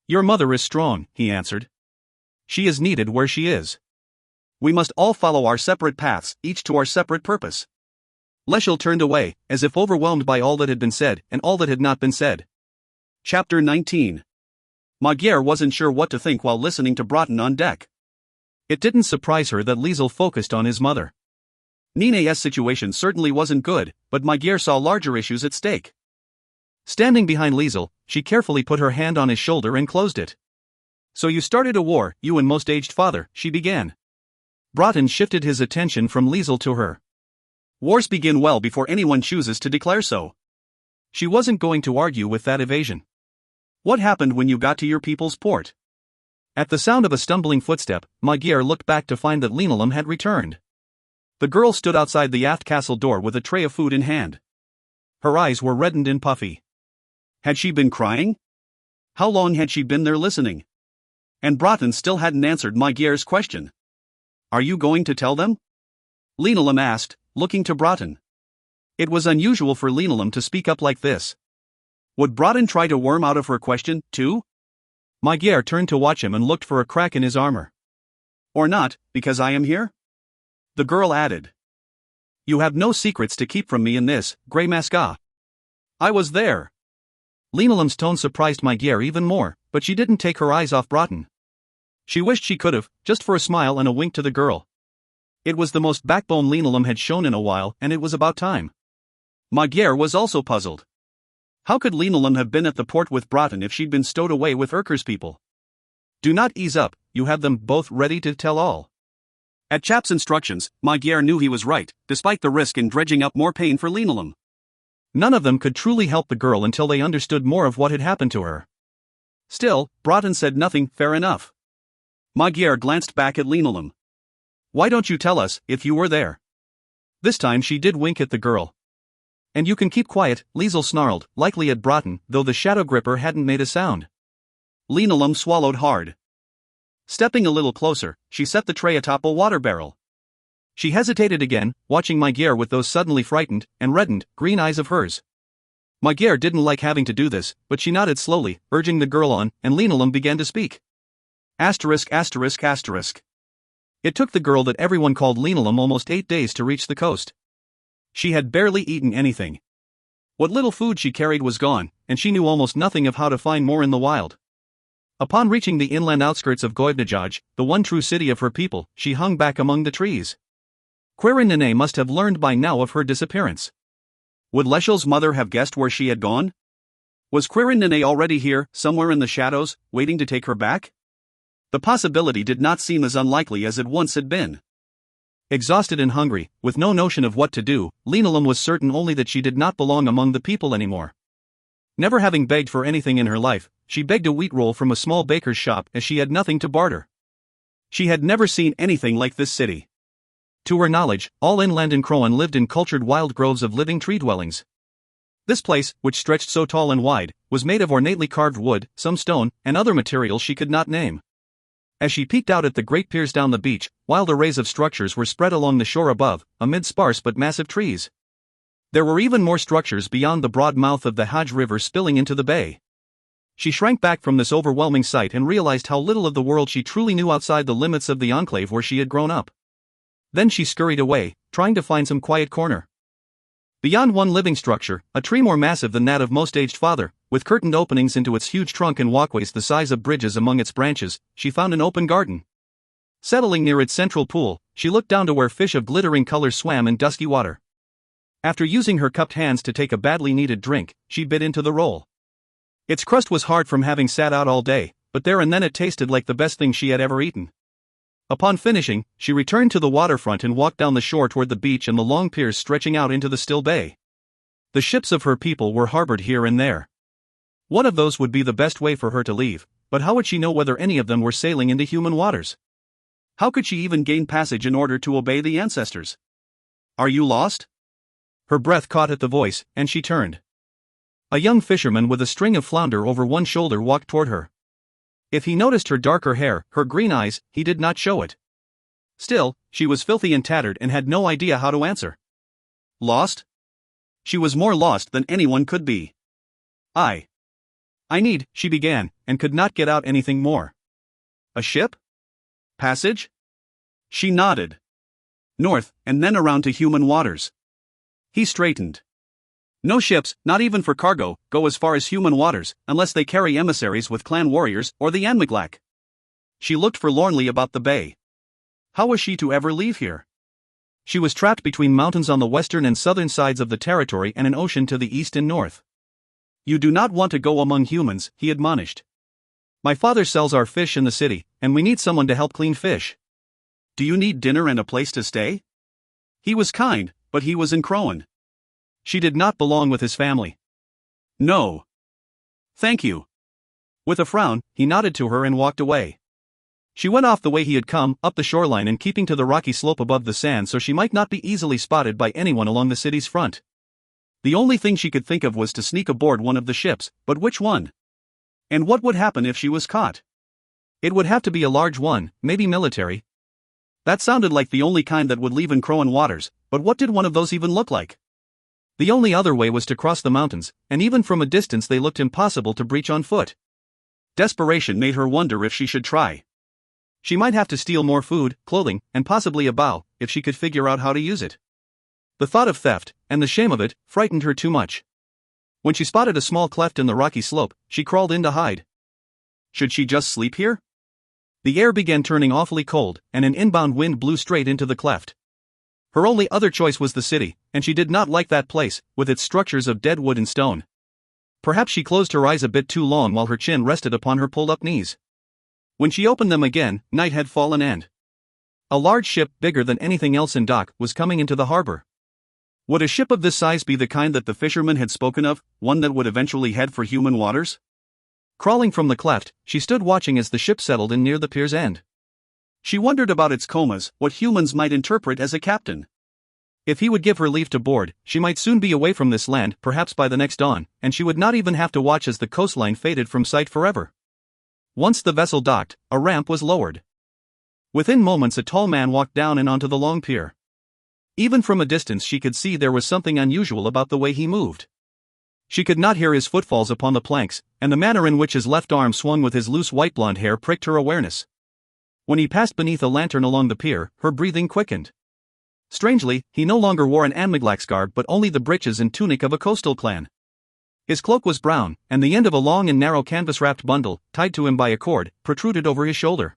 Your mother is strong, he answered. She is needed where she is. We must all follow our separate paths, each to our separate purpose. Leshel turned away, as if overwhelmed by all that had been said and all that had not been said. Chapter 19. Magyar wasn't sure what to think while listening to Broughton on deck. It didn't surprise her that Liesel focused on his mother. Nine's situation certainly wasn't good, but Magyar saw larger issues at stake. Standing behind Liesel, she carefully put her hand on his shoulder and closed it. "So you started a war, you and most aged father," she began. Broughton shifted his attention from Liesel to her. "Wars begin well before anyone chooses to declare so." She wasn't going to argue with that evasion. "What happened when you got to your people's port?" At the sound of a stumbling footstep, Magyar looked back to find that Linoleum had returned. The girl stood outside the aft castle door with a tray of food in hand. Her eyes were reddened and puffy. Had she been crying? How long had she been there listening? And Broughton still hadn't answered Magyar's question. "Are you going to tell them?" Linoleum asked, looking to Broughton. It was unusual for Linoleum to speak up like this. Would Broughton try to worm out of her question, too? Magyar turned to watch him and looked for a crack in his armor. "Or not, because I am here?" The girl added. "You have no secrets to keep from me in this, Grey Masca." "I was there." Linoleum's tone surprised Magyar even more, but she didn't take her eyes off Broughton. She wished she could have, just for a smile and a wink to the girl. It was the most backbone Linoleum had shown in a while, and it was about time. Magyar was also puzzled. How could Linoleum have been at the port with Broughton if she'd been stowed away with Urker's people? "Do not ease up, you have them both ready to tell all." At Chap's instructions, Magyar knew he was right, despite the risk in dredging up more pain for Linoleum. None of them could truly help the girl until they understood more of what had happened to her. Still, Broughton said nothing. Fair enough. Magyar glanced back at Linoleum. "Why don't you tell us, if you were there?" This time she did wink at the girl. "And you can keep quiet," Liesel snarled, likely at Broughton, though the shadow gripper hadn't made a sound. Linoleum swallowed hard. Stepping a little closer, she set the tray atop a water barrel. She hesitated again, watching Magyar with those suddenly frightened and reddened green eyes of hers. Magyar didn't like having to do this, but she nodded slowly, urging the girl on, and Linoleum began to speak. Asterisk asterisk asterisk. It took the girl that everyone called Linoleum almost 8 days to reach the coast. She had barely eaten anything. What little food she carried was gone, and she knew almost nothing of how to find more in the wild. Upon reaching the inland outskirts of Goivnajaj, the one true city of her people, she hung back among the trees. Quirin Nene must have learned by now of her disappearance. Would Leshel's mother have guessed where she had gone? Was Quirin Nene already here, somewhere in the shadows, waiting to take her back? The possibility did not seem as unlikely as it once had been. Exhausted and hungry, with no notion of what to do, Linoleum was certain only that she did not belong among the people anymore. Never having begged for anything in her life, she begged a wheat roll from a small baker's shop as she had nothing to barter. She had never seen anything like this city. To her knowledge, all inland in Crowan lived in cultured wild groves of living tree dwellings. This place, which stretched so tall and wide, was made of ornately carved wood, some stone, and other materials she could not name. As she peeked out at the great piers down the beach, wild arrays of structures were spread along the shore above, amid sparse but massive trees. There were even more structures beyond the broad mouth of the Hajj River spilling into the bay. She shrank back from this overwhelming sight and realized how little of the world she truly knew outside the limits of the enclave where she had grown up. Then she scurried away, trying to find some quiet corner. Beyond one living structure, a tree more massive than that of most aged father, with curtained openings into its huge trunk and walkways the size of bridges among its branches, she found an open garden. Settling near its central pool, she looked down to where fish of glittering colors swam in dusky water. After using her cupped hands to take a badly needed drink, she bit into the roll. Its crust was hard from having sat out all day, but there and then it tasted like the best thing she had ever eaten. Upon finishing, she returned to the waterfront and walked down the shore toward the beach and the long piers stretching out into the still bay. The ships of her people were harbored here and there. One of those would be the best way for her to leave, but how would she know whether any of them were sailing into human waters? How could she even gain passage in order to obey the ancestors? "Are you lost?" Her breath caught at the voice, and she turned. A young fisherman with a string of flounder over one shoulder walked toward her. If he noticed her darker hair, her green eyes, he did not show it. Still, she was filthy and tattered and had no idea how to answer. Lost? She was more lost than anyone could be. I need, she began, and could not get out anything more. A ship? Passage? She nodded. North, and then around to human waters. He straightened. No ships, not even for cargo, go as far as human waters, unless they carry emissaries with clan warriors or the Anmiglak. She looked forlornly about the bay. How was she to ever leave here? She was trapped between mountains on the western and southern sides of the territory and an ocean to the east and north. You do not want to go among humans, he admonished. My father sells our fish in the city, and we need someone to help clean fish. Do you need dinner and a place to stay? He was kind, but he was in Crowan. She did not belong with his family. No. Thank you. With a frown, he nodded to her and walked away. She went off the way he had come, up the shoreline and keeping to the rocky slope above the sand so she might not be easily spotted by anyone along the city's front. The only thing she could think of was to sneak aboard one of the ships, but which one? And what would happen if she was caught? It would have to be a large one, maybe military. That sounded like the only kind that would leave in Crowan waters, but what did one of those even look like? The only other way was to cross the mountains, and even from a distance they looked impossible to breach on foot. Desperation made her wonder if she should try. She might have to steal more food, clothing, and possibly a bow, if she could figure out how to use it. The thought of theft, and the shame of it, frightened her too much. When she spotted a small cleft in the rocky slope, she crawled in to hide. Should she just sleep here? The air began turning awfully cold, and an inbound wind blew straight into the cleft. Her only other choice was the city, and she did not like that place, with its structures of dead wood and stone. Perhaps she closed her eyes a bit too long while her chin rested upon her pulled-up knees. When she opened them again, night had fallen and a large ship, bigger than anything else in dock, was coming into the harbor. Would a ship of this size be the kind that the fisherman had spoken of, one that would eventually head for human waters? Crawling from the cleft, she stood watching as the ship settled in near the pier's end. She wondered about its comas, what humans might interpret as a captain. If he would give her leave to board, she might soon be away from this land, perhaps by the next dawn, and she would not even have to watch as the coastline faded from sight forever. Once the vessel docked, a ramp was lowered. Within moments a tall man walked down and onto the long pier. Even from a distance she could see there was something unusual about the way he moved. She could not hear his footfalls upon the planks, and the manner in which his left arm swung with his loose white blonde hair pricked her awareness. When he passed beneath a lantern along the pier, her breathing quickened. Strangely, he no longer wore an Anmiglak's garb but only the breeches and tunic of a coastal clan. His cloak was brown, and the end of a long and narrow canvas-wrapped bundle, tied to him by a cord, protruded over his shoulder.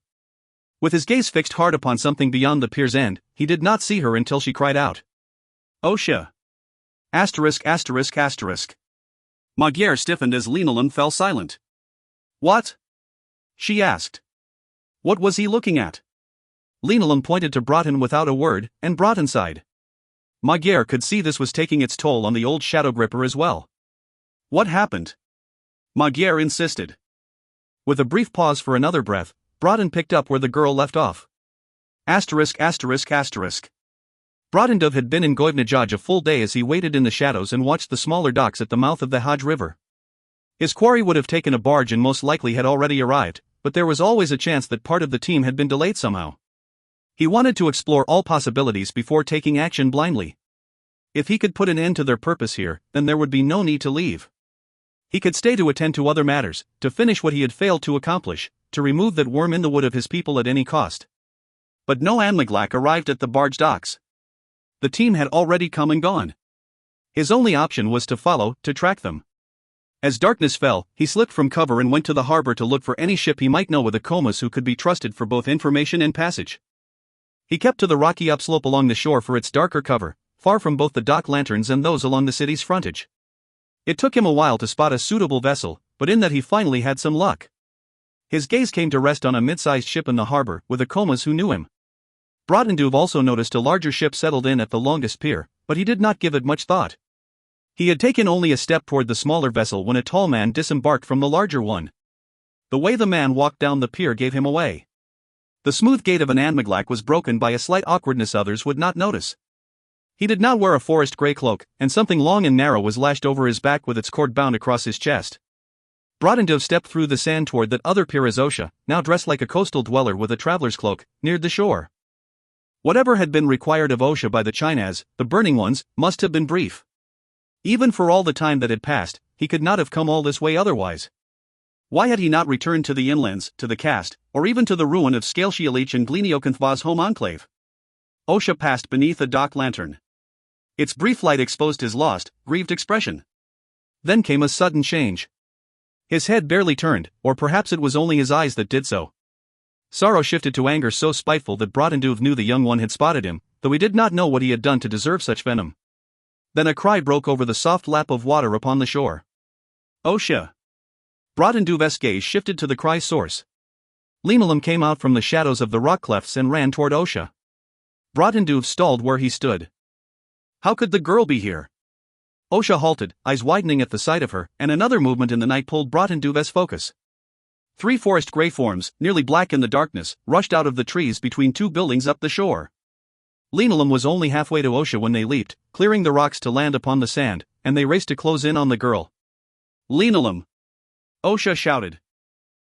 With his gaze fixed hard upon something beyond the pier's end, he did not see her until she cried out. Osha! ******. Magyar stiffened as Linoleum fell silent. What? She asked. What was he looking at? Linoleum pointed to Broughton without a word, and Broughton sighed. Magyar could see this was taking its toll on the old shadow gripper as well. What happened? Magyar insisted. With a brief pause for another breath, Broughton picked up where the girl left off. *****. Broughton had been in Goivnajaj a full day as he waited in the shadows and watched the smaller docks at the mouth of the Hodge River. His quarry would have taken a barge and most likely had already arrived, but there was always a chance that part of the team had been delayed somehow. He wanted to explore all possibilities before taking action blindly. If he could put an end to their purpose here, then there would be no need to leave. He could stay to attend to other matters, to finish what he had failed to accomplish, to remove that worm in the wood of his people at any cost. But no Anmiglak arrived at the barge docks. The team had already come and gone. His only option was to follow, to track them. As darkness fell, he slipped from cover and went to the harbor to look for any ship he might know with a comas who could be trusted for both information and passage. He kept to the rocky upslope along the shore for its darker cover, far from both the dock lanterns and those along the city's frontage. It took him a while to spot a suitable vessel, but in that he finally had some luck. His gaze came to rest on a mid-sized ship in the harbor, with a comas who knew him. Broughton also noticed a larger ship settled in at the longest pier, but he did not give it much thought. He had taken only a step toward the smaller vessel when a tall man disembarked from the larger one. The way the man walked down the pier gave him away. The smooth gait of an Anmiglak was broken by a slight awkwardness others would not notice. He did not wear a forest gray cloak, and something long and narrow was lashed over his back with its cord bound across his chest. Broughton stepped through the sand toward that other pier as Osha, now dressed like a coastal dweller with a traveler's cloak, neared the shore. Whatever had been required of Osha by the Chinas, the burning ones, must have been brief. Even for all the time that had passed, he could not have come all this way otherwise. Why had he not returned to the inlands, to the cast, or even to the ruin of Scaleshialich and Gleniocanthva's home enclave? Osha passed beneath a dock lantern. Its brief light exposed his lost, grieved expression. Then came a sudden change. His head barely turned, or perhaps it was only his eyes that did so. Sorrow shifted to anger so spiteful that Brotendove knew the young one had spotted him, though he did not know what he had done to deserve such venom. Then a cry broke over the soft lap of water upon the shore. Osha! Brotendove's gaze shifted to the cry's source. Linolum came out from the shadows of the rock clefts and ran toward Osha. Brotendove stalled where he stood. How could the girl be here? Osha halted, eyes widening at the sight of her, and another movement in the night pulled Brotendove's focus. 3 forest gray forms, nearly black in the darkness, rushed out of the trees between 2 buildings up the shore. Linolum was only halfway to Osha when they leaped, clearing the rocks to land upon the sand, and they raced to close in on the girl. Linolum! Osha shouted.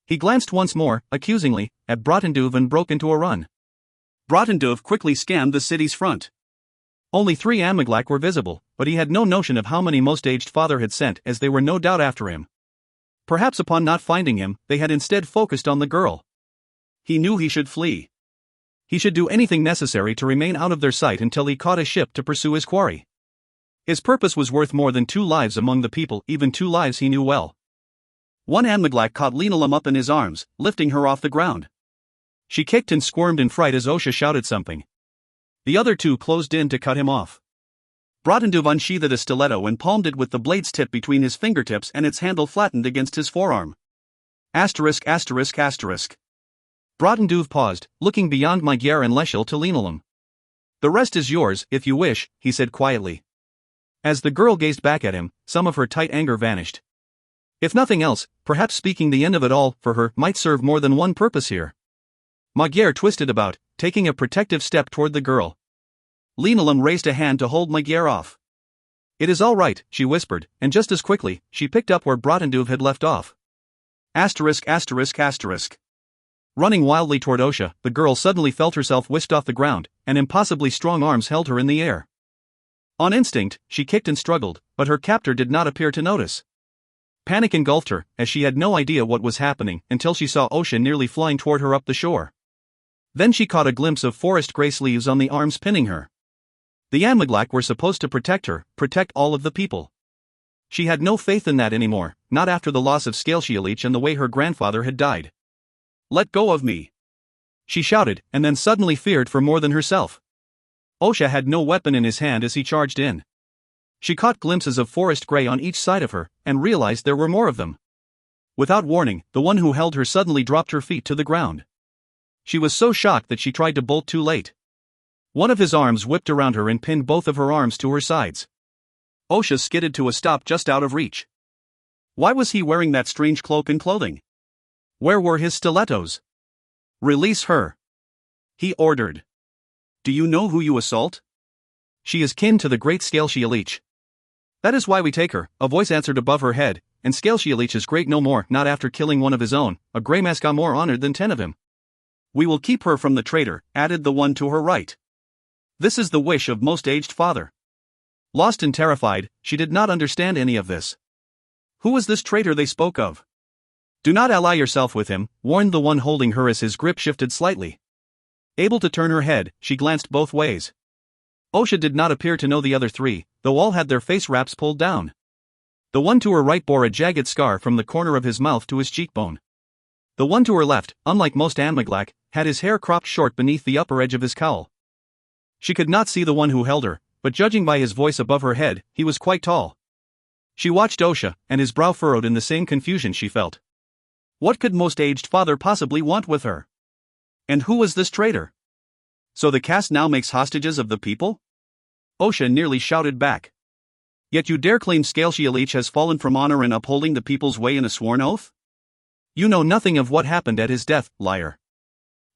He glanced once more, accusingly, at Brotendove and broke into a run. Brotendove quickly scanned the city's front. Only 3 Amyglac were visible, but he had no notion of how many Most Aged Father had sent, as they were no doubt after him. Perhaps upon not finding him, they had instead focused on the girl. He knew he should flee. He should do anything necessary to remain out of their sight until he caught a ship to pursue his quarry. His purpose was worth more than 2 lives among the people, even 2 lives he knew well. One Amyglac caught Linolum up in his arms, lifting her off the ground. She kicked and squirmed in fright as Osha shouted something. The other 2 closed in to cut him off. Brotendove unsheathed a stiletto and palmed it with the blade's tip between his fingertips and its handle flattened against his forearm. Asterisk asterisk asterisk. Brotendove paused, looking beyond Magyar and Leschel to Linolum. The rest is yours, if you wish, he said quietly. As the girl gazed back at him, some of her tight anger vanished. If nothing else, perhaps speaking the end of it all, for her, might serve more than one purpose here. Magyar twisted about, taking a protective step toward the girl. Linolum raised a hand to hold Magyar off. It is all right, she whispered, and just as quickly, she picked up where Brotendove had left off. Asterisk asterisk asterisk. Running wildly toward Osha, the girl suddenly felt herself whisked off the ground, and impossibly strong arms held her in the air. On instinct, she kicked and struggled, but her captor did not appear to notice. Panic engulfed her, as she had no idea what was happening until she saw Osha nearly flying toward her up the shore. Then she caught a glimpse of forest gray sleeves on the arms pinning her. The Amyglac were supposed to protect her, protect all of the people. She had no faith in that anymore, not after the loss of Scaleshialich and the way her grandfather had died. Let go of me! She shouted, and then suddenly feared for more than herself. Osha had no weapon in his hand as he charged in. She caught glimpses of forest gray on each side of her, and realized there were more of them. Without warning, the one who held her suddenly dropped her feet to the ground. She was so shocked that she tried to bolt too late. One of his arms whipped around her and pinned both of her arms to her sides. Osha skidded to a stop just out of reach. Why was he wearing that strange cloak and clothing? Where were his stilettos? Release her! He ordered. Do you know who you assault? She is kin to the great Scaleshialich. That is why we take her, a voice answered above her head, and Scaleshialich is great no more, not after killing one of his own, a grey mask got more honored than 10 of him. We will keep her from the traitor, added the one to her right. This is the wish of Most Aged Father. Lost and terrified, she did not understand any of this. Who was this traitor they spoke of? Do not ally yourself with him, warned the one holding her as his grip shifted slightly. Able to turn her head, she glanced both ways. Osha did not appear to know the other 3, though all had their face wraps pulled down. The one to her right bore a jagged scar from the corner of his mouth to his cheekbone. The one to her left, unlike most Amyglac, had his hair cropped short beneath the upper edge of his cowl. She could not see the one who held her, but judging by his voice above her head, he was quite tall. She watched Osha, and his brow furrowed in the same confusion she felt. What could Most Aged Father possibly want with her? And who was this traitor? So the caste now makes hostages of the people? Osha nearly shouted back. Yet you dare claim Scaleshialich has fallen from honor in upholding the people's way in a sworn oath? You know nothing of what happened at his death, liar.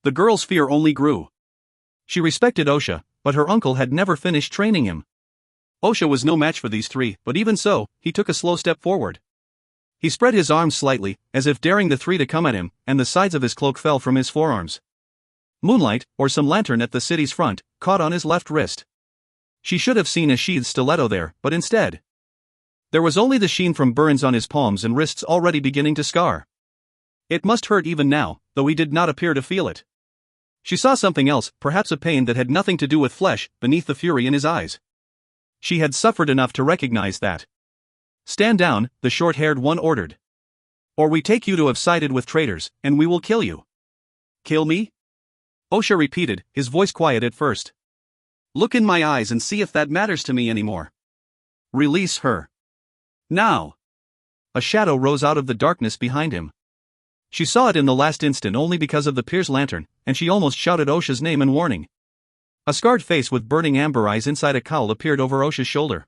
The girl's fear only grew. She respected Osha, but her uncle had never finished training him. Osha was no match for these 3, but even so, he took a slow step forward. He spread his arms slightly, as if daring the 3 to come at him, and the sides of his cloak fell from his forearms. Moonlight, or some lantern at the city's front, caught on his left wrist. She should have seen a sheathed stiletto there, but instead, there was only the sheen from burns on his palms and wrists already beginning to scar. It must hurt even now, though he did not appear to feel it. She saw something else, perhaps a pain that had nothing to do with flesh, beneath the fury in his eyes. She had suffered enough to recognize that. "Stand down," the short-haired one ordered. "Or we take you to have sided with traitors, and we will kill you." "Kill me?" Osha repeated, his voice quiet at first. "Look in my eyes and see if that matters to me anymore." "Release her. Now." A shadow rose out of the darkness behind him. She saw it in the last instant only because of the pier's lantern, and she almost shouted Osha's name in warning. A scarred face with burning amber eyes inside a cowl appeared over Osha's shoulder.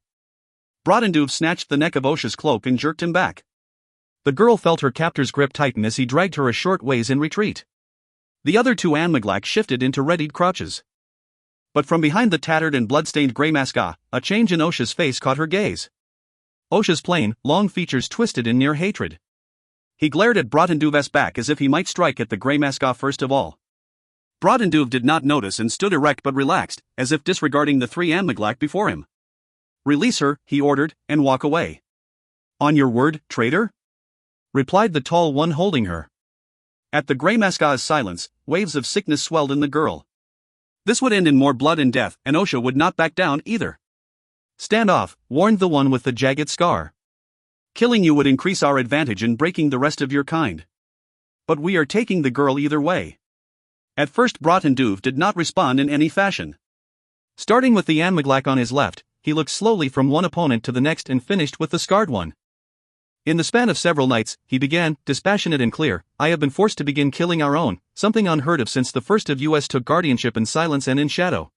Brodenduv snatched the neck of Osha's cloak and jerked him back. The girl felt her captor's grip tighten as he dragged her a short ways in retreat. The other two Anmaglak shifted into readied crouches. But from behind the tattered and blood-stained grey maska, a change in Osha's face caught her gaze. Osha's plain, long features twisted in near hatred. He glared at Brodenduv's back as if he might strike at the grey maska first of all. Brodenduv did not notice and stood erect but relaxed, as if disregarding the three Anmaglak before him. "Release her," he ordered, "and walk away." "On your word, traitor?" replied the tall one holding her. At the grey maska's silence, waves of sickness swelled in the girl. This would end in more blood and death, and Osha would not back down either. "Stand off," warned the one with the jagged scar. "Killing you would increase our advantage in breaking the rest of your kind. But we are taking the girl either way." At first Brodenduv did not respond in any fashion. Starting with the Anmaglak on his left, he looked slowly from one opponent to the next and finished with the scarred one. In the span of several nights, he began, dispassionate and clear, "I have been forced to begin killing our own, something unheard of since the first of us took guardianship in silence and in shadow.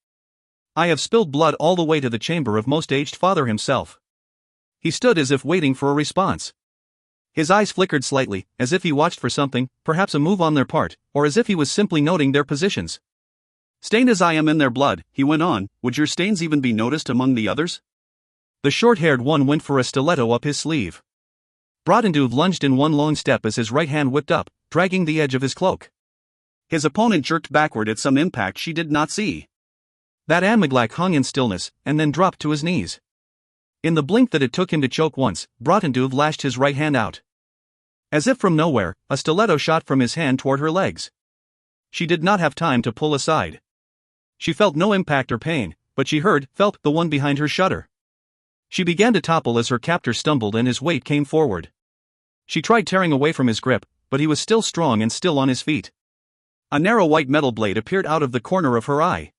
I have spilled blood all the way to the chamber of most aged father himself." He stood as if waiting for a response. His eyes flickered slightly, as if he watched for something, perhaps a move on their part, or as if he was simply noting their positions. "Stained as I am in their blood," he went on, "would your stains even be noticed among the others?" The short-haired one went for a stiletto up his sleeve. Brodenduv lunged in one long step as his right hand whipped up, dragging the edge of his cloak. His opponent jerked backward at some impact she did not see. That Anmaglak hung in stillness, and then dropped to his knees. In the blink that it took him to choke once, Brodenduv lashed his right hand out. As if from nowhere, a stiletto shot from his hand toward her legs. She did not have time to pull aside. She felt no impact or pain, but she felt the one behind her shudder. She began to topple as her captor stumbled and his weight came forward. She tried tearing away from his grip, but he was still strong and still on his feet. A narrow white metal blade appeared out of the corner of her eye.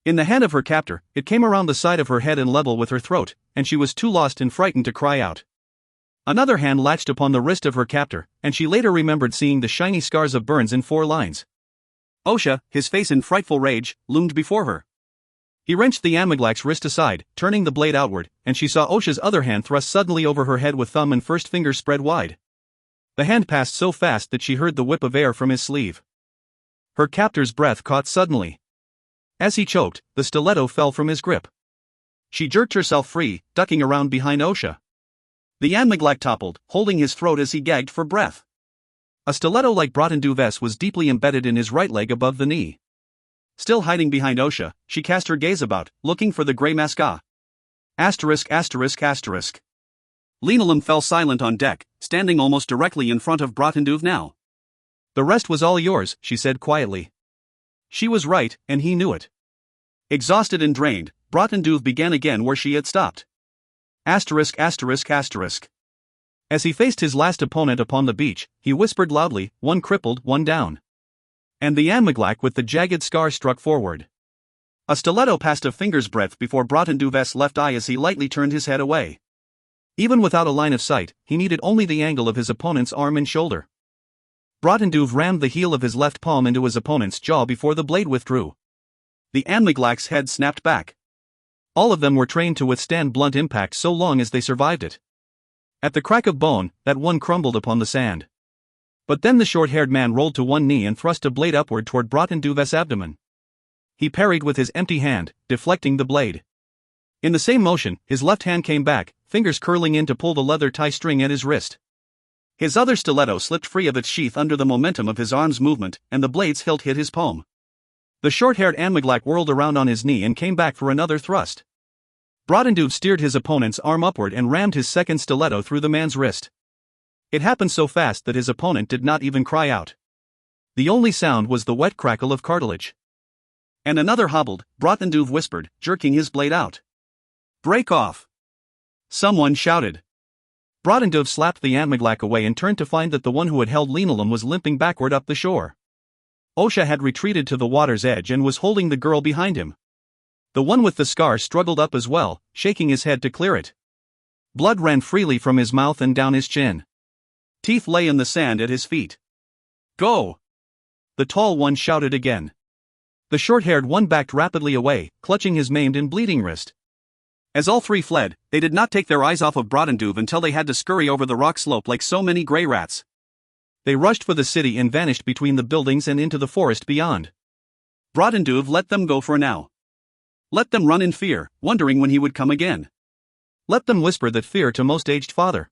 In the hand of her captor, it came around the side of her head and level with her throat, and she was too lost and frightened to cry out. Another hand latched upon the wrist of her captor, and she later remembered seeing the shiny scars of burns in 4 lines. Osha, his face in frightful rage, loomed before her. He wrenched the Anmaglak's wrist aside, turning the blade outward, and she saw Osha's other hand thrust suddenly over her head with thumb and first finger spread wide. The hand passed so fast that she heard the whip of air from his sleeve. Her captor's breath caught suddenly. As he choked, the stiletto fell from his grip. She jerked herself free, ducking around behind Osha. The Anmaglak toppled, holding his throat as he gagged for breath. A stiletto like Brodenduv's was deeply embedded in his right leg above the knee. Still hiding behind Osha, she cast her gaze about, looking for the grey maska. Asterisk. Linolem fell silent on deck, standing almost directly in front of Brodenduv now. "The rest was all yours," she said quietly. She was right, and he knew it. Exhausted and drained, Brodenduv began again where she had stopped. Asterisk. As he faced his last opponent upon the beach, he whispered loudly, "One crippled, one down." And the Anmaglak with the jagged scar struck forward. A stiletto passed a finger's breadth before Brodenduv's left eye as he lightly turned his head away. Even without a line of sight, he needed only the angle of his opponent's arm and shoulder. Brodenduv rammed the heel of his left palm into his opponent's jaw before the blade withdrew. The Anmaglak's head snapped back. All of them were trained to withstand blunt impact so long as they survived it. At the crack of bone, that one crumbled upon the sand. But then the short-haired man rolled to one knee and thrust a blade upward toward Brodenduv's abdomen. He parried with his empty hand, deflecting the blade. In the same motion, his left hand came back, fingers curling in to pull the leather tie string at his wrist. His other stiletto slipped free of its sheath under the momentum of his arm's movement, and the blade's hilt hit his palm. The short-haired Anmaglak whirled around on his knee and came back for another thrust. Brodenduv steered his opponent's arm upward and rammed his second stiletto through the man's wrist. It happened so fast that his opponent did not even cry out. The only sound was the wet crackle of cartilage. And another hobbled, Brodenduv whispered, jerking his blade out. Break off! Someone shouted. Brotendove slapped the Antmaglak away and turned to find that the one who had held Linolum was limping backward up the shore. Osha had retreated to the water's edge and was holding the girl behind him. The one with the scar struggled up as well, shaking his head to clear it. Blood ran freely from his mouth and down his chin. Teeth lay in the sand at his feet. Go! The tall one shouted again. The short-haired one backed rapidly away, clutching his maimed and bleeding wrist. As all three fled, they did not take their eyes off of Brotendove until they had to scurry over the rock slope like so many grey rats. They rushed for the city and vanished between the buildings and into the forest beyond. Brotendove let them go for now. Let them run in fear, wondering when he would come again. Let them whisper that fear to most aged father.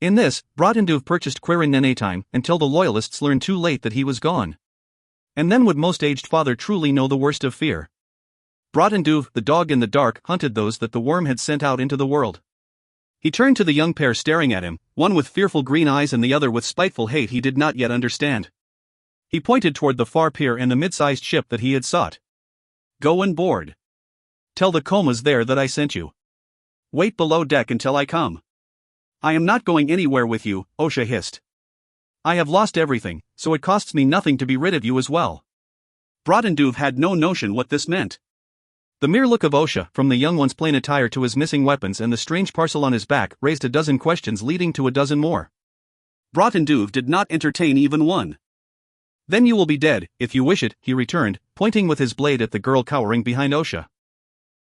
In this, Brotendove purchased Quirin time until the loyalists learned too late that he was gone. And then would most aged father truly know the worst of fear. Brotendove, the dog in the dark, hunted those that the worm had sent out into the world. He turned to the young pair staring at him, one with fearful green eyes and the other with spiteful hate he did not yet understand. He pointed toward the far pier and the mid-sized ship that he had sought. Go and board. Tell the comas there that I sent you. Wait below deck until I come. I am not going anywhere with you, Osha hissed. I have lost everything, so it costs me nothing to be rid of you as well. Brotendove had no notion what this meant. The mere look of Osha, from the young one's plain attire to his missing weapons and the strange parcel on his back, raised a dozen questions leading to a dozen more. Brotendove did not entertain even one. Then you will be dead, if you wish it, he returned, pointing with his blade at the girl cowering behind Osha.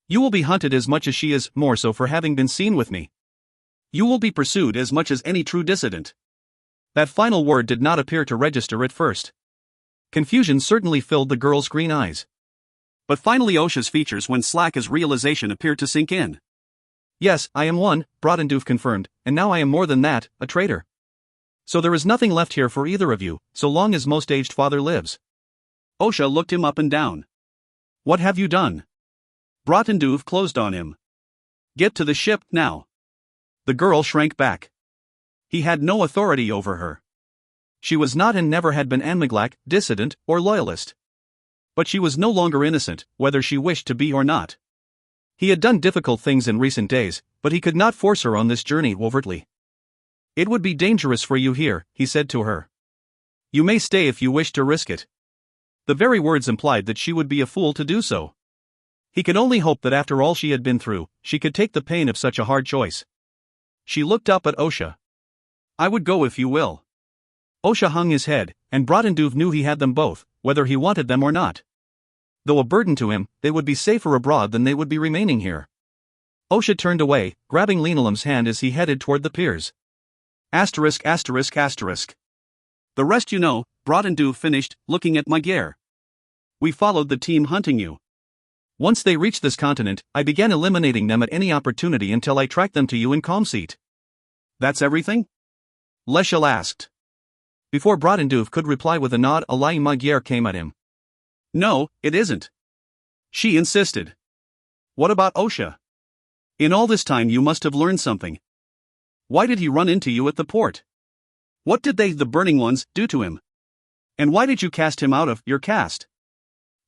You will be hunted as much as she is, more so for having been seen with me. You will be pursued as much as any true dissident. That final word did not appear to register at first. Confusion certainly filled the girl's green eyes. But finally Osha's features went slack as realization appeared to sink in. Yes, I am one, Brotendove confirmed, and now I am more than that, a traitor. So there is nothing left here for either of you, so long as most aged father lives. Osha looked him up and down. What have you done? Brotendove closed on him. Get to the ship, now. The girl shrank back. He had no authority over her. She was not and never had been Antmaglak, dissident, or loyalist. But she was no longer innocent, whether she wished to be or not. He had done difficult things in recent days, but he could not force her on this journey overtly. It would be dangerous for you here, he said to her. You may stay if you wish to risk it. The very words implied that she would be a fool to do so. He could only hope that after all she had been through, she could take the pain of such a hard choice. She looked up at Osha. I would go if you will. Osha hung his head, and Brotendove knew he had them both, whether he wanted them or not. Though a burden to him, they would be safer abroad than they would be remaining here. Osha turned away, grabbing Linolum's hand as he headed toward the piers. Asterisk. The rest you know, Brotendove finished, looking at Magyar. We followed the team hunting you. Once they reached this continent, I began eliminating them at any opportunity until I tracked them to you in Calmseat. That's everything? Leshel asked. Before Brotendove could reply with a nod, Alai Magyar came at him. No, it isn't. She insisted. What about Osha? In all this time you must have learned something. Why did he run into you at the port? What did they, the Burning Ones, do to him? And why did you cast him out of your caste?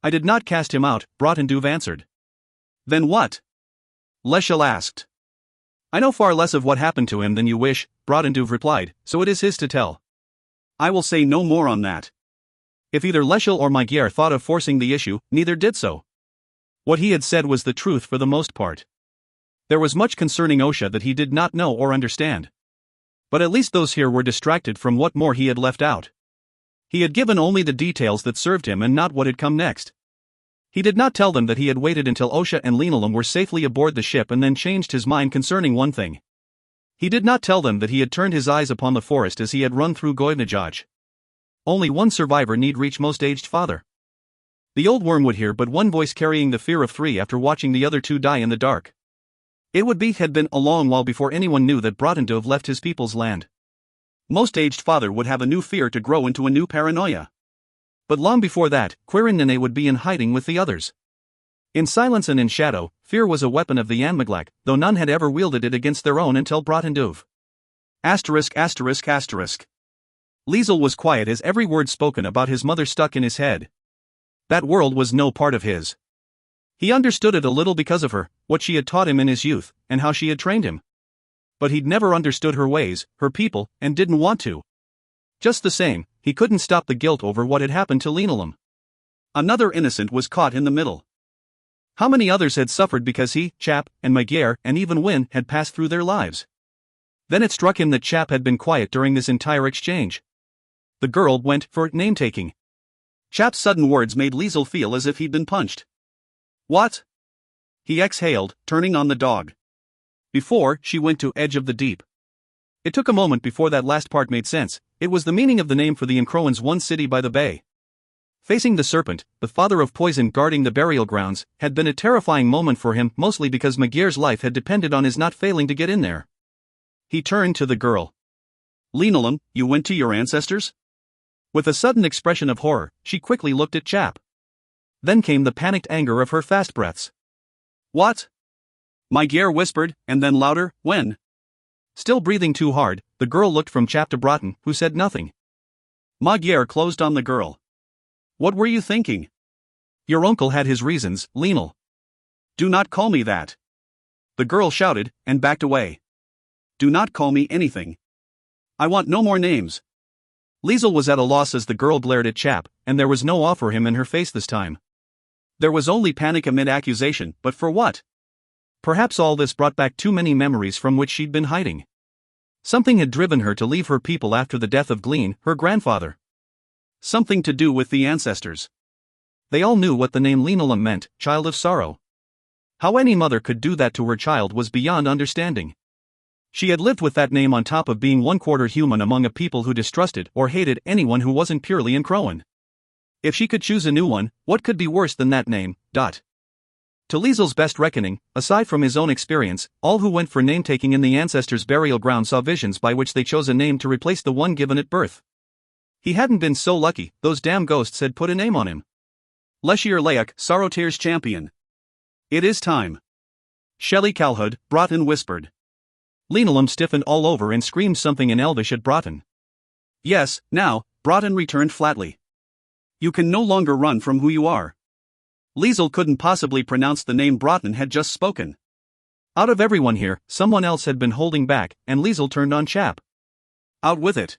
I did not cast him out, Brotendove answered. Then what? Leshel asked. I know far less of what happened to him than you wish, Brotendove replied, so it is his to tell. I will say no more on that. If either Leshel or Magyar thought of forcing the issue, neither did so. What he had said was the truth for the most part. There was much concerning Osha that he did not know or understand. But at least those here were distracted from what more he had left out. He had given only the details that served him and not what had come next. He did not tell them that he had waited until Osha and Linolum were safely aboard the ship and then changed his mind concerning one thing. He did not tell them that he had turned his eyes upon the forest as he had run through Goivnajaj. Only one survivor need reach most aged father. The old worm would hear but one voice carrying the fear of three after watching the other two die in the dark. It would be had been a long while before anyone knew that Brotendove left his people's land. Most aged father would have a new fear to grow into a new paranoia. But long before that, Quirin would be in hiding with the others. In silence and in shadow, fear was a weapon of the Antmaglak, though none had ever wielded it against their own until Brotendove. Asterisk. Liesel was quiet as every word spoken about his mother stuck in his head. That world was no part of his. He understood it a little because of her, what she had taught him in his youth, and how she had trained him. But he'd never understood her ways, her people, and didn't want to. Just the same, he couldn't stop the guilt over what had happened to Linoleum. Another innocent was caught in the middle. How many others had suffered because he, Chap, and Magyar, and even Win had passed through their lives? Then it struck him that Chap had been quiet during this entire exchange. The girl went for name-taking. Chap's sudden words made Liesel feel as if he'd been punched. What? He exhaled, turning on the dog. Before she went to Edge of the Deep. It took a moment before that last part made sense. It was the meaning of the name for the Encroans' one city by the bay. Facing the serpent, the father of poison guarding the burial grounds, had been a terrifying moment for him, mostly because Magyar's life had depended on his not failing to get in there. He turned to the girl. Linoleum, you went to your ancestors? With a sudden expression of horror, she quickly looked at Chap. Then came the panicked anger of her fast breaths. What? Magyar whispered, and then louder, when? Still breathing too hard, the girl looked from Chap to Broughton, who said nothing. Magyar closed on the girl. What were you thinking? Your uncle had his reasons, Lionel. Do not call me that. The girl shouted, and backed away. Do not call me anything. I want no more names. Liesel was at a loss as the girl glared at Chap, and there was no awe for him in her face this time. There was only panic amid accusation, but for what? Perhaps all this brought back too many memories from which she'd been hiding. Something had driven her to leave her people after the death of Gleen, her grandfather. Something to do with the ancestors. They all knew what the name Linoleum meant, child of sorrow. How any mother could do that to her child was beyond understanding. She had lived with that name on top of being one-quarter human among a people who distrusted or hated anyone who wasn't purely Encroan. If she could choose a new one, what could be worse than that name? To Liesel's best reckoning, aside from his own experience, all who went for name-taking in the ancestors' burial ground saw visions by which they chose a name to replace the one given at birth. He hadn't been so lucky, those damn ghosts had put a name on him. Leshier Layak, Sorrowtear's champion. It is time. Shelley Calhoun, Broughton whispered. Linoleum stiffened all over and screamed something in Elvish at Broughton. Yes, now, Broughton returned flatly. You can no longer run from who you are. Liesel couldn't possibly pronounce the name Broughton had just spoken. Out of everyone here, someone else had been holding back, and Liesel turned on Chap. Out with it.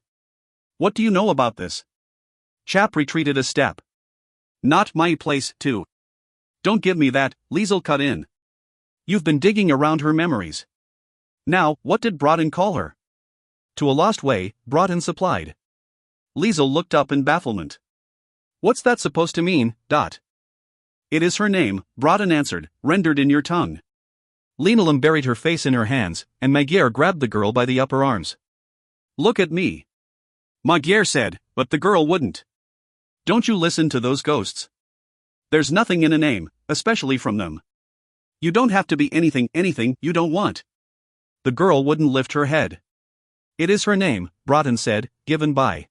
What do you know about this? Chap retreated a step. Not my place, too. Don't give me that, Liesel cut in. You've been digging around her memories. Now, what did Broughton call her? To a lost way, Broughton supplied. Liesel looked up in bafflement. What's that supposed to mean? It is her name, Broughton answered, rendered in your tongue. Linoleum buried her face in her hands, and Magyar grabbed the girl by the upper arms. Look at me. Magyar said, but the girl wouldn't. Don't you listen to those ghosts. There's nothing in a name, especially from them. You don't have to be anything you don't want. The girl wouldn't lift her head. It is her name, Broughton said, given by.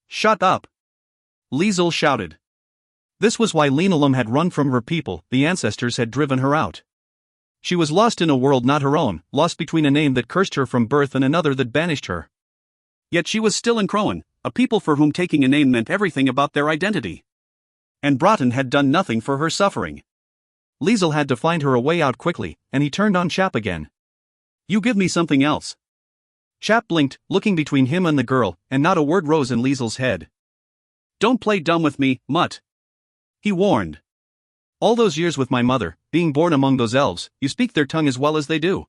Shut up. Liesel shouted. This was why Linoleum had run from her people, the ancestors had driven her out. She was lost in a world not her own, lost between a name that cursed her from birth and another that banished her. Yet she was still Encroan, a people for whom taking a name meant everything about their identity. And Broughton had done nothing for her suffering. Liesel had to find her a way out quickly, and he turned on Chap again. You give me something else. Chap blinked, looking between him and the girl, and not a word rose in Liesel's head. Don't play dumb with me, mutt. He warned. All those years with my mother, being born among those elves, you speak their tongue as well as they do.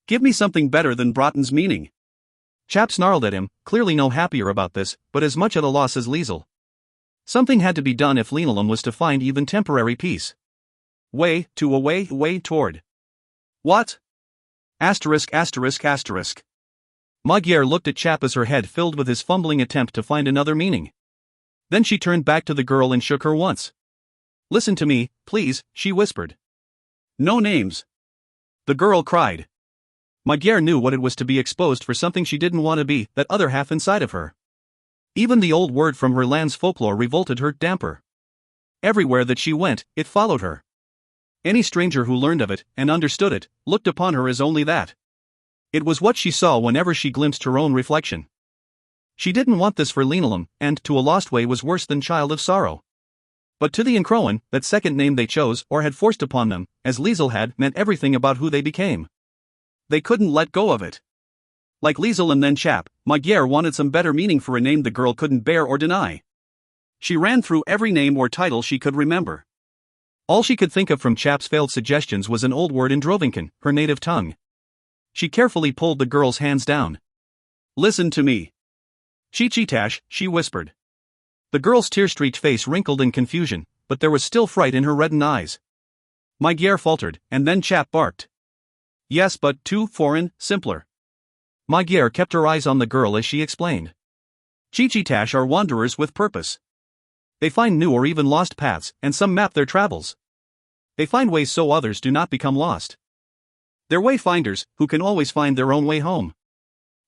Give me something better than Broughton's meaning. Chap snarled at him, clearly no happier about this, but as much at a loss as Liesel. Something had to be done if Linoleum was to find even temporary peace. Way toward. What? Asterisk. Magyar looked at Chap as her head filled with his fumbling attempt to find another meaning. Then she turned back to the girl and shook her once. Listen to me, please, she whispered. No names. The girl cried. Magyar knew what it was to be exposed for something she didn't want to be, that other half inside of her. Even the old word from her land's folklore revolted her, damper. Everywhere that she went, it followed her. Any stranger who learned of it, and understood it, looked upon her as only that. It was what she saw whenever she glimpsed her own reflection. She didn't want this for Linoleum, and to a lost way was worse than child of sorrow. But to the Encroan, that second name they chose or had forced upon them, as Liesel had, meant everything about who they became. They couldn't let go of it. Like Liesel and then Chap, Magyar wanted some better meaning for a name the girl couldn't bear or deny. She ran through every name or title she could remember. All she could think of from Chap's failed suggestions was an old word in Drovinken, her native tongue. She carefully pulled the girl's hands down. "Listen to me. Chichitash," she whispered. The girl's tear-streaked face wrinkled in confusion, but there was still fright in her reddened eyes. Magyar faltered, and then Chap barked. "Yes, but too foreign, simpler." Magyar kept her eyes on the girl as she explained. "Chichitash are wanderers with purpose. They find new or even lost paths, and some map their travels. They find ways so others do not become lost. They're wayfinders, who can always find their own way home."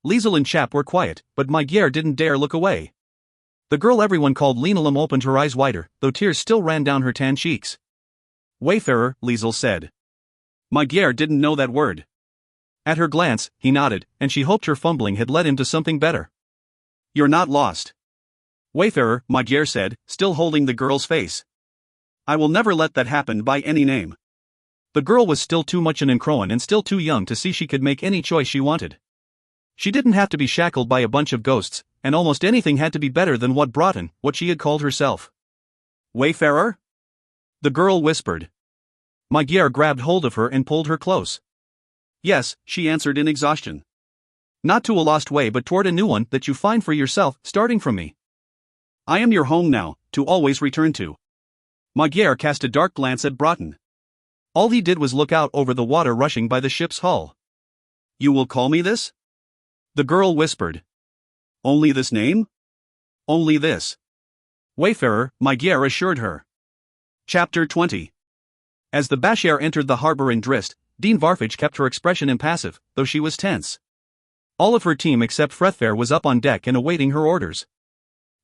Liesel and Chap were quiet, but Magyar didn't dare look away. The girl everyone called Linolum opened her eyes wider, though tears still ran down her tan cheeks. "Wayfarer," Liesel said. Magyar didn't know that word. At her glance, he nodded, and she hoped her fumbling had led him to something better. "You're not lost." "Wayfarer," Magyar said, still holding the girl's face. "I will never let that happen by any name." The girl was still too much an Encroan and still too young to see she could make any choice she wanted. She didn't have to be shackled by a bunch of ghosts, and almost anything had to be better than what Broughton, what she had called herself. "Wayfarer?" the girl whispered. Magyar grabbed hold of her and pulled her close. "Yes," she answered in exhaustion. "Not to a lost way but toward a new one that you find for yourself, starting from me. I am your home now, to always return to." Magyar cast a dark glance at Broughton. All he did was look out over the water rushing by the ship's hull. "You will call me this?" the girl whispered. "Only this name?" "Only this." "Wayfarer," Magyar assured her. Chapter 20. As the Bashir entered the harbor in Drist, Dean Varfage kept her expression impassive, though she was tense. All of her team except Frethfair was up on deck and awaiting her orders.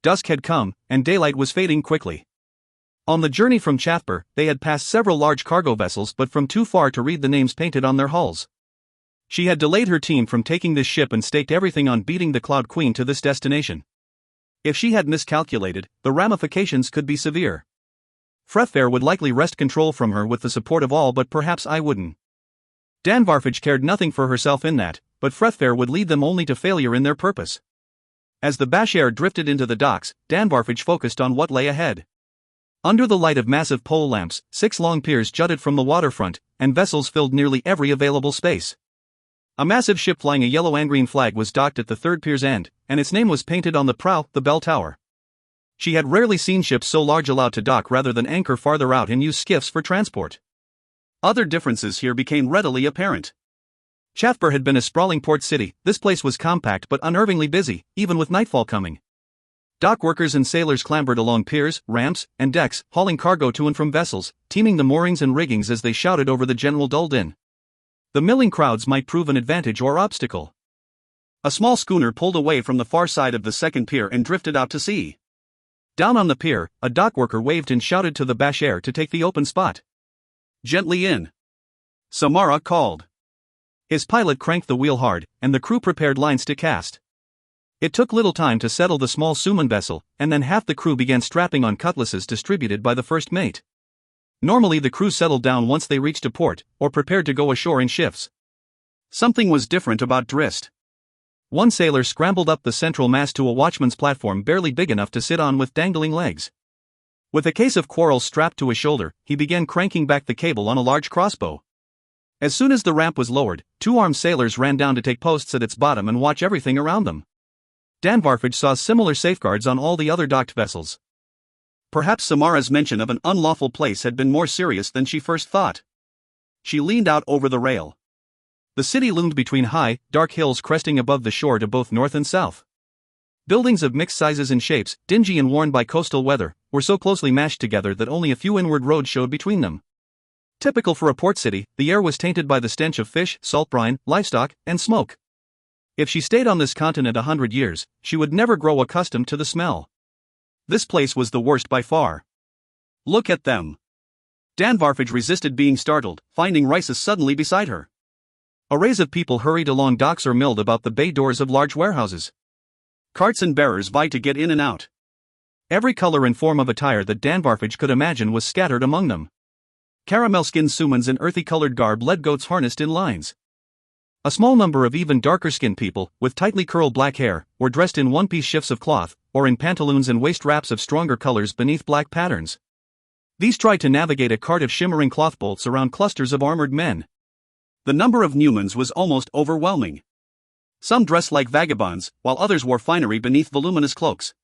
Dusk had come, and daylight was fading quickly. On the journey from Chathbur, they had passed several large cargo vessels but from too far to read the names painted on their hulls. She had delayed her team from taking this ship and staked everything on beating the Cloud Queen to this destination. If she had miscalculated, the ramifications could be severe. Frethfair would likely wrest control from her with the support of all, but perhaps I wouldn't. Dan Varfage cared nothing for herself in that, but Frethfair would lead them only to failure in their purpose. As the Bashir drifted into the docks, Dan Varfage focused on what lay ahead. Under the light of massive pole lamps, 6 long piers jutted from the waterfront, and vessels filled nearly every available space. A massive ship flying a yellow and green flag was docked at the third pier's end, and its name was painted on the prow, the Bell Tower. She had rarely seen ships so large allowed to dock rather than anchor farther out and use skiffs for transport. Other differences here became readily apparent. Chathbur had been a sprawling port city. This place was compact but unnervingly busy, even with nightfall coming. Dock workers and sailors clambered along piers, ramps, and decks, hauling cargo to and from vessels, teaming the moorings and riggings as they shouted over the general dull din. The milling crowds might prove an advantage or obstacle. A small schooner pulled away from the far side of the second pier and drifted out to sea. Down on the pier, a dock worker waved and shouted to the Bashir to take the open spot. "Gently in," Samara called. His pilot cranked the wheel hard, and the crew prepared lines to cast. It took little time to settle the small suman vessel, and then half the crew began strapping on cutlasses distributed by the first mate. Normally the crew settled down once they reached a port, or prepared to go ashore in shifts. Something was different about Drist. One sailor scrambled up the central mast to a watchman's platform barely big enough to sit on with dangling legs. With a case of quarrels strapped to his shoulder, he began cranking back the cable on a large crossbow. As soon as the ramp was lowered, 2 armed sailors ran down to take posts at its bottom and watch everything around them. Dan Varfage saw similar safeguards on all the other docked vessels. Perhaps Samara's mention of an unlawful place had been more serious than she first thought. She leaned out over the rail. The city loomed between high, dark hills cresting above the shore to both north and south. Buildings of mixed sizes and shapes, dingy and worn by coastal weather, were so closely mashed together that only a few inward roads showed between them. Typical for a port city, the air was tainted by the stench of fish, salt brine, livestock, and smoke. If she stayed on this continent 100 years, she would never grow accustomed to the smell. This place was the worst by far. "Look at them." Dan Varfage resisted being startled, finding Rices suddenly beside her. Arrays of people hurried along docks or milled about the bay doors of large warehouses. Carts and bearers vied to get in and out. Every color and form of attire that Danvarfage could imagine was scattered among them. Caramel-skinned Sumans in earthy-colored garb led goats harnessed in lines. A small number of even darker-skinned people, with tightly curled black hair, were dressed in one-piece shifts of cloth, or in pantaloons and waist wraps of stronger colors beneath black patterns. These tried to navigate a cart of shimmering cloth bolts around clusters of armored men. The number of Newmans was almost overwhelming. Some dressed like vagabonds, while others wore finery beneath voluminous cloaks.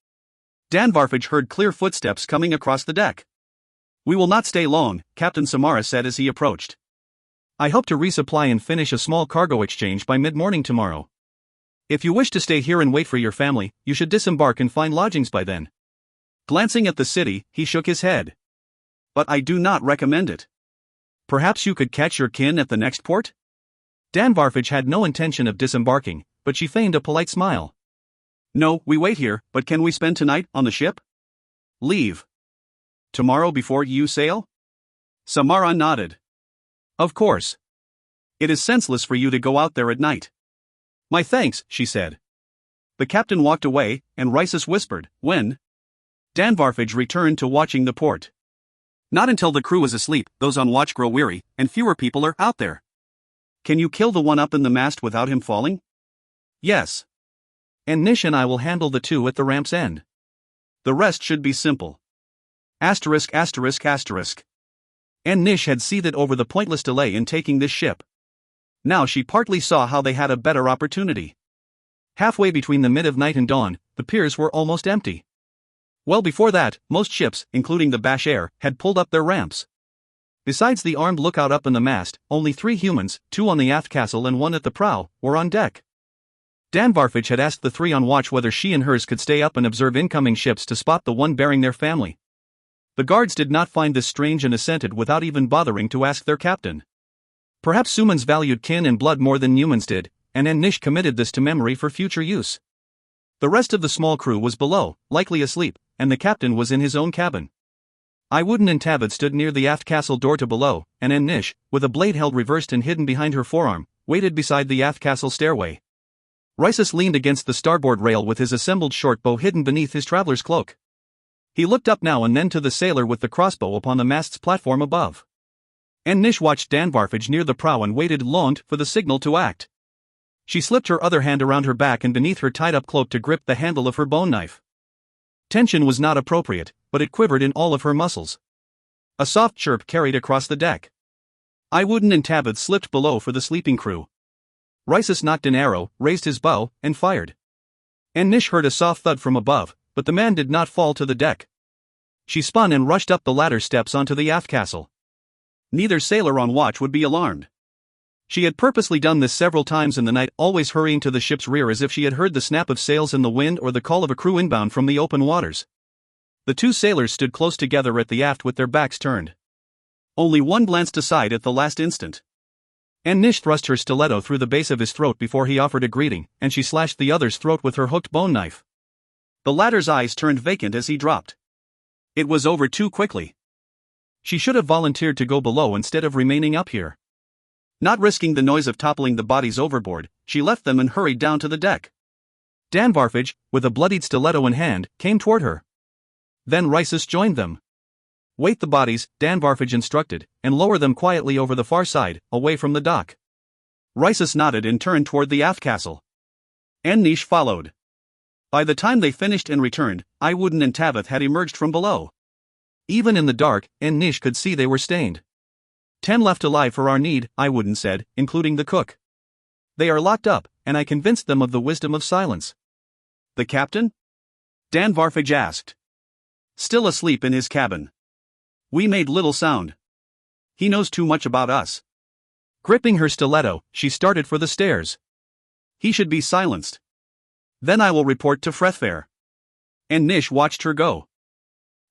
Danvarfage heard clear footsteps coming across the deck. "We will not stay long," Captain Samara said as he approached. "I hope to resupply and finish a small cargo exchange by mid-morning tomorrow. If you wish to stay here and wait for your family, you should disembark and find lodgings by then." Glancing at the city, he shook his head. "But I do not recommend it. Perhaps you could catch your kin at the next port?" Danvarfage had no intention of disembarking, but she feigned a polite smile. "No, we wait here, but can we spend tonight on the ship?" "Leave tomorrow before you sail?" Samara nodded. "Of course. It is senseless for you to go out there at night." "My thanks," she said. The captain walked away, and Rhyssus whispered, "When?" Danvarfage returned to watching the port. "Not until the crew is asleep, those on watch grow weary, and fewer people are out there." "Can you kill the one up in the mast without him falling?" "Yes. And Nish and I will handle the two at the ramp's end. The rest should be simple." Asterisk asterisk asterisk. And Nish had seethed over the pointless delay in taking this ship. Now she partly saw how they had a better opportunity. Halfway between the mid of night and dawn, the piers were almost empty. Well before that, most ships, including the Bashir, had pulled up their ramps. Besides the armed lookout up in the mast, only 3 humans, 2 on the aft castle and 1 at the prow, were on deck. Danvarfage had asked the 3 on watch whether she and hers could stay up and observe incoming ships to spot the one bearing their family. The guards did not find this strange and assented without even bothering to ask their captain. Perhaps Sumans valued kin and blood more than humans did, and Nish committed this to memory for future use. The rest of the small crew was below, likely asleep, and the captain was in his own cabin. Iwooden and Tabid stood near the aft castle door to below, and Nish, with a blade held reversed and hidden behind her forearm, waited beside the aft castle stairway. Rhyssus leaned against the starboard rail with his assembled short bow hidden beneath his traveler's cloak. He looked up now and then to the sailor with the crossbow upon the mast's platform above. Nish watched Danvarfage near the prow and waited long for the signal to act. She slipped her other hand around her back and beneath her tied-up cloak to grip the handle of her bone knife. Tension was not appropriate, but it quivered in all of her muscles. A soft chirp carried across the deck. Iwooden and Tabid slipped below for the sleeping crew. Rhyssus knocked an arrow, raised his bow, and fired. Nish heard a soft thud from above, but the man did not fall to the deck. She spun and rushed up the ladder steps onto the aft castle. Neither sailor on watch would be alarmed. She had purposely done this several times in the night, always hurrying to the ship's rear as if she had heard the snap of sails in the wind or the call of a crew inbound from the open waters. The 2 sailors stood close together at the aft with their backs turned. Only one glanced aside at the last instant. Nish thrust her stiletto through the base of his throat before he offered a greeting, and she slashed the other's throat with her hooked bone knife. The latter's eyes turned vacant as he dropped. It was over too quickly. She should have volunteered to go below instead of remaining up here. Not risking the noise of toppling the bodies overboard, she left them and hurried down to the deck. Danvarfage, with a bloodied stiletto in hand, came toward her. Then Rhyssus joined them. "Weight the bodies," Danvarfage instructed, "and lower them quietly over the far side, away from the dock." Rhyssus nodded and turned toward the aft castle. Nish followed. By the time they finished and returned, Iwooden and Tabith had emerged from below. Even in the dark, Nish could see they were stained. 10 left alive for our need, Iwooden said, including the cook. They are locked up, and I convinced them of the wisdom of silence. The captain? Danvarfage asked. Still asleep in his cabin. We made little sound. He knows too much about us. Gripping her stiletto, she started for the stairs. He should be silenced. Then I will report to Frethfair. And Nish watched her go.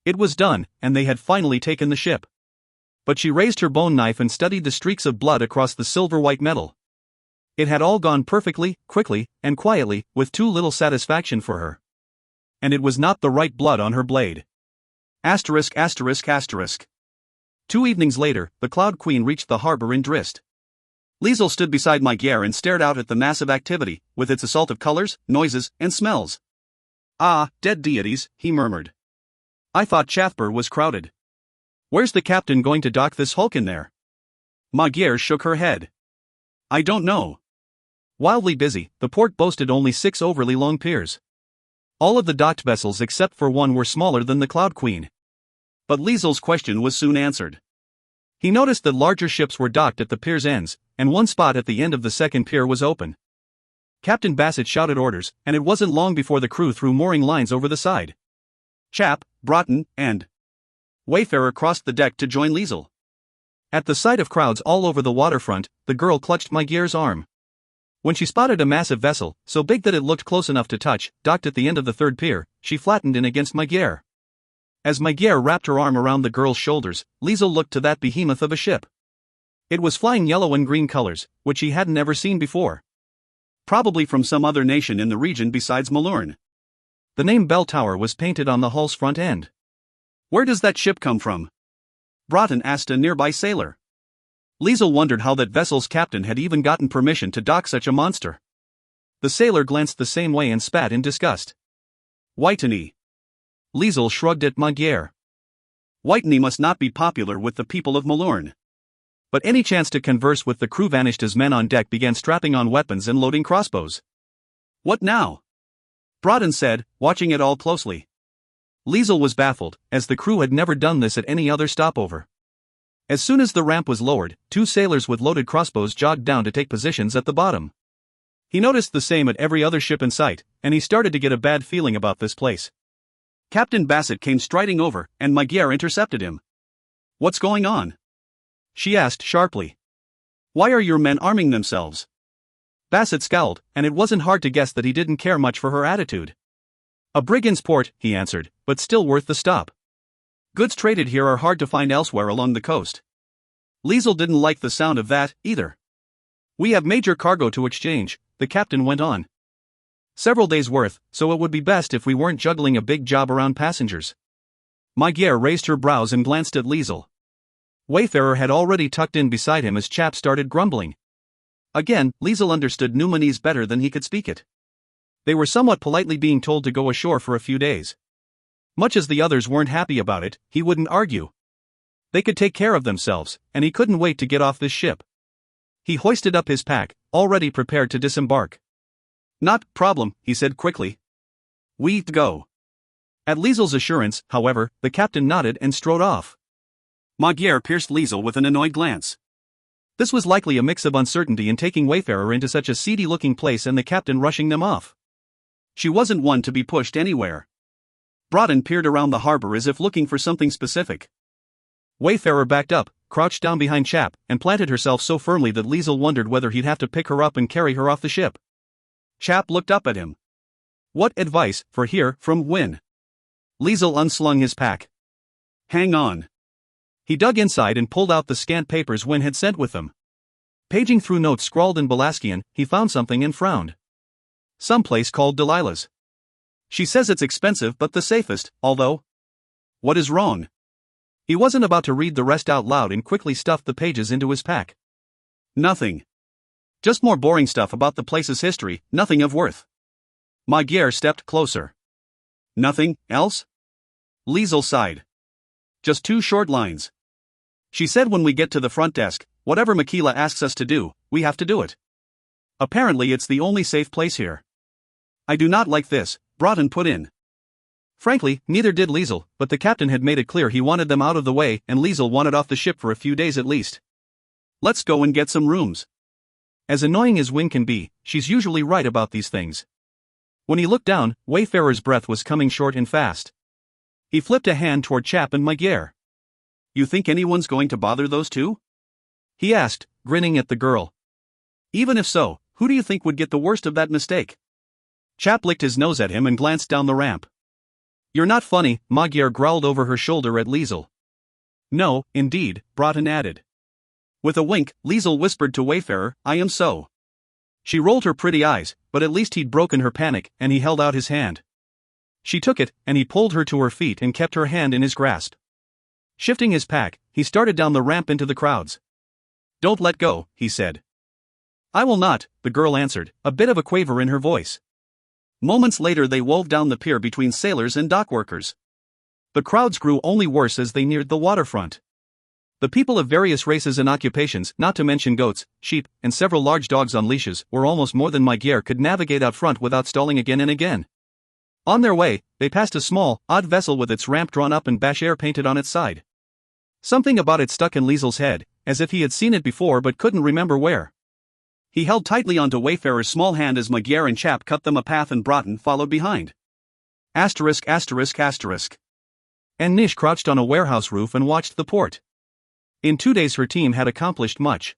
It was done, and they had finally taken the ship. But she raised her bone knife and studied the streaks of blood across the silver-white metal. It had all gone perfectly, quickly, and quietly, with too little satisfaction for her. And it was not the right blood on her blade. Asterisk asterisk asterisk. 2 evenings later, the Cloud Queen reached the harbor in Drist. Liesel stood beside Magyar and stared out at the massive activity, with its assault of colors, noises, and smells. Ah, dead deities, he murmured. I thought Chathbur was crowded. Where's the captain going to dock this hulk in there? Magyar shook her head. I don't know. Wildly busy, the port boasted only 6 overly long piers. All of the docked vessels except for one were smaller than the Cloud Queen. But Liesel's question was soon answered. He noticed that larger ships were docked at the pier's ends, and one spot at the end of the second pier was open. Captain Bassett shouted orders, and it wasn't long before the crew threw mooring lines over the side. Chap, Broughton, and Wayfarer crossed the deck to join Liesel. At the sight of crowds all over the waterfront, the girl clutched Magyar's arm. When she spotted a massive vessel, so big that it looked close enough to touch, docked at the end of the third pier, she flattened in against Magyar. As Magyar wrapped her arm around the girl's shoulders, Liesel looked to that behemoth of a ship. It was flying yellow and green colors, which he hadn't ever seen before. Probably from some other nation in the region besides Malurn. The name Bell Tower was painted on the hull's front end. Where does that ship come from? Broughton asked a nearby sailor. Liesel wondered how that vessel's captain had even gotten permission to dock such a monster. The sailor glanced the same way and spat in disgust. Whitany. Liesel shrugged at Magyar. Whitany must not be popular with the people of Malurn. But any chance to converse with the crew vanished as men on deck began strapping on weapons and loading crossbows. What now? Broughton said, watching it all closely. Liesel was baffled, as the crew had never done this at any other stopover. As soon as the ramp was lowered, 2 sailors with loaded crossbows jogged down to take positions at the bottom. He noticed the same at every other ship in sight, and he started to get a bad feeling about this place. Captain Bassett came striding over, and Magyar intercepted him. What's going on? She asked sharply. Why are your men arming themselves? Bassett scowled, and it wasn't hard to guess that he didn't care much for her attitude. A brigand's port, he answered, but still worth the stop. Goods traded here are hard to find elsewhere along the coast. Liesel didn't like the sound of that, either. We have major cargo to exchange, the captain went on. Several days' worth, so it would be best if we weren't juggling a big job around passengers. Magyar raised her brows and glanced at Liesel. Wayfarer had already tucked in beside him as Chap started grumbling. Again, Liesel understood Numanese better than he could speak it. They were somewhat politely being told to go ashore for a few days. Much as the others weren't happy about it, he wouldn't argue. They could take care of themselves, and he couldn't wait to get off this ship. He hoisted up his pack, already prepared to disembark. Not problem, he said quickly. We go. At Liesel's assurance, however, the captain nodded and strode off. Magyar pierced Liesel with an annoyed glance. This was likely a mix of uncertainty in taking Wayfarer into such a seedy-looking place and the captain rushing them off. She wasn't one to be pushed anywhere. Broughton peered around the harbor as if looking for something specific. Wayfarer backed up, crouched down behind Chap, and planted herself so firmly that Liesel wondered whether he'd have to pick her up and carry her off the ship. Chap looked up at him. What advice, for here, from Wynne? Liesel unslung his pack. Hang on. He dug inside and pulled out the scant papers Wynne had sent with them. Paging through notes scrawled in Balaskian, he found something and frowned. Some place called Delilah's. She says it's expensive but the safest, although... What is wrong? He wasn't about to read the rest out loud and quickly stuffed the pages into his pack. Nothing. Just more boring stuff about the place's history, nothing of worth. Magyar stepped closer. Nothing else? Liesel sighed. Just 2 short lines. She said when we get to the front desk, whatever Makila asks us to do, we have to do it. Apparently it's the only safe place here. I do not like this, Broughton put in. Frankly, neither did Liesel, but the captain had made it clear he wanted them out of the way and Liesel wanted off the ship for a few days at least. Let's go and get some rooms. As annoying as Wynne can be, she's usually right about these things. When he looked down, Wayfarer's breath was coming short and fast. He flipped a hand toward Chap and Magyar. You think anyone's going to bother those 2? He asked, grinning at the girl. Even if so, who do you think would get the worst of that mistake? Chap licked his nose at him and glanced down the ramp. You're not funny, Magyar growled over her shoulder at Liesel. No, indeed, Broughton added. With a wink, Liesel whispered to Wayfarer, I am so. She rolled her pretty eyes, but at least he'd broken her panic, and he held out his hand. She took it, and he pulled her to her feet and kept her hand in his grasp. Shifting his pack, he started down the ramp into the crowds. Don't let go, he said. I will not, the girl answered, a bit of a quaver in her voice. Moments later they wove down the pier between sailors and dock workers. The crowds grew only worse as they neared the waterfront. The people of various races and occupations, not to mention goats, sheep, and several large dogs on leashes, were almost more than Magyar could navigate out front without stalling again and again. On their way, they passed a small, odd vessel with its ramp drawn up and Bashir painted on its side. Something about it stuck in Liesel's head, as if he had seen it before but couldn't remember where. He held tightly onto Wayfarer's small hand as Magyar and Chap cut them a path and Broughton followed behind. Asterisk asterisk asterisk. And Nish crouched on a warehouse roof and watched the port. In 2 days her team had accomplished much.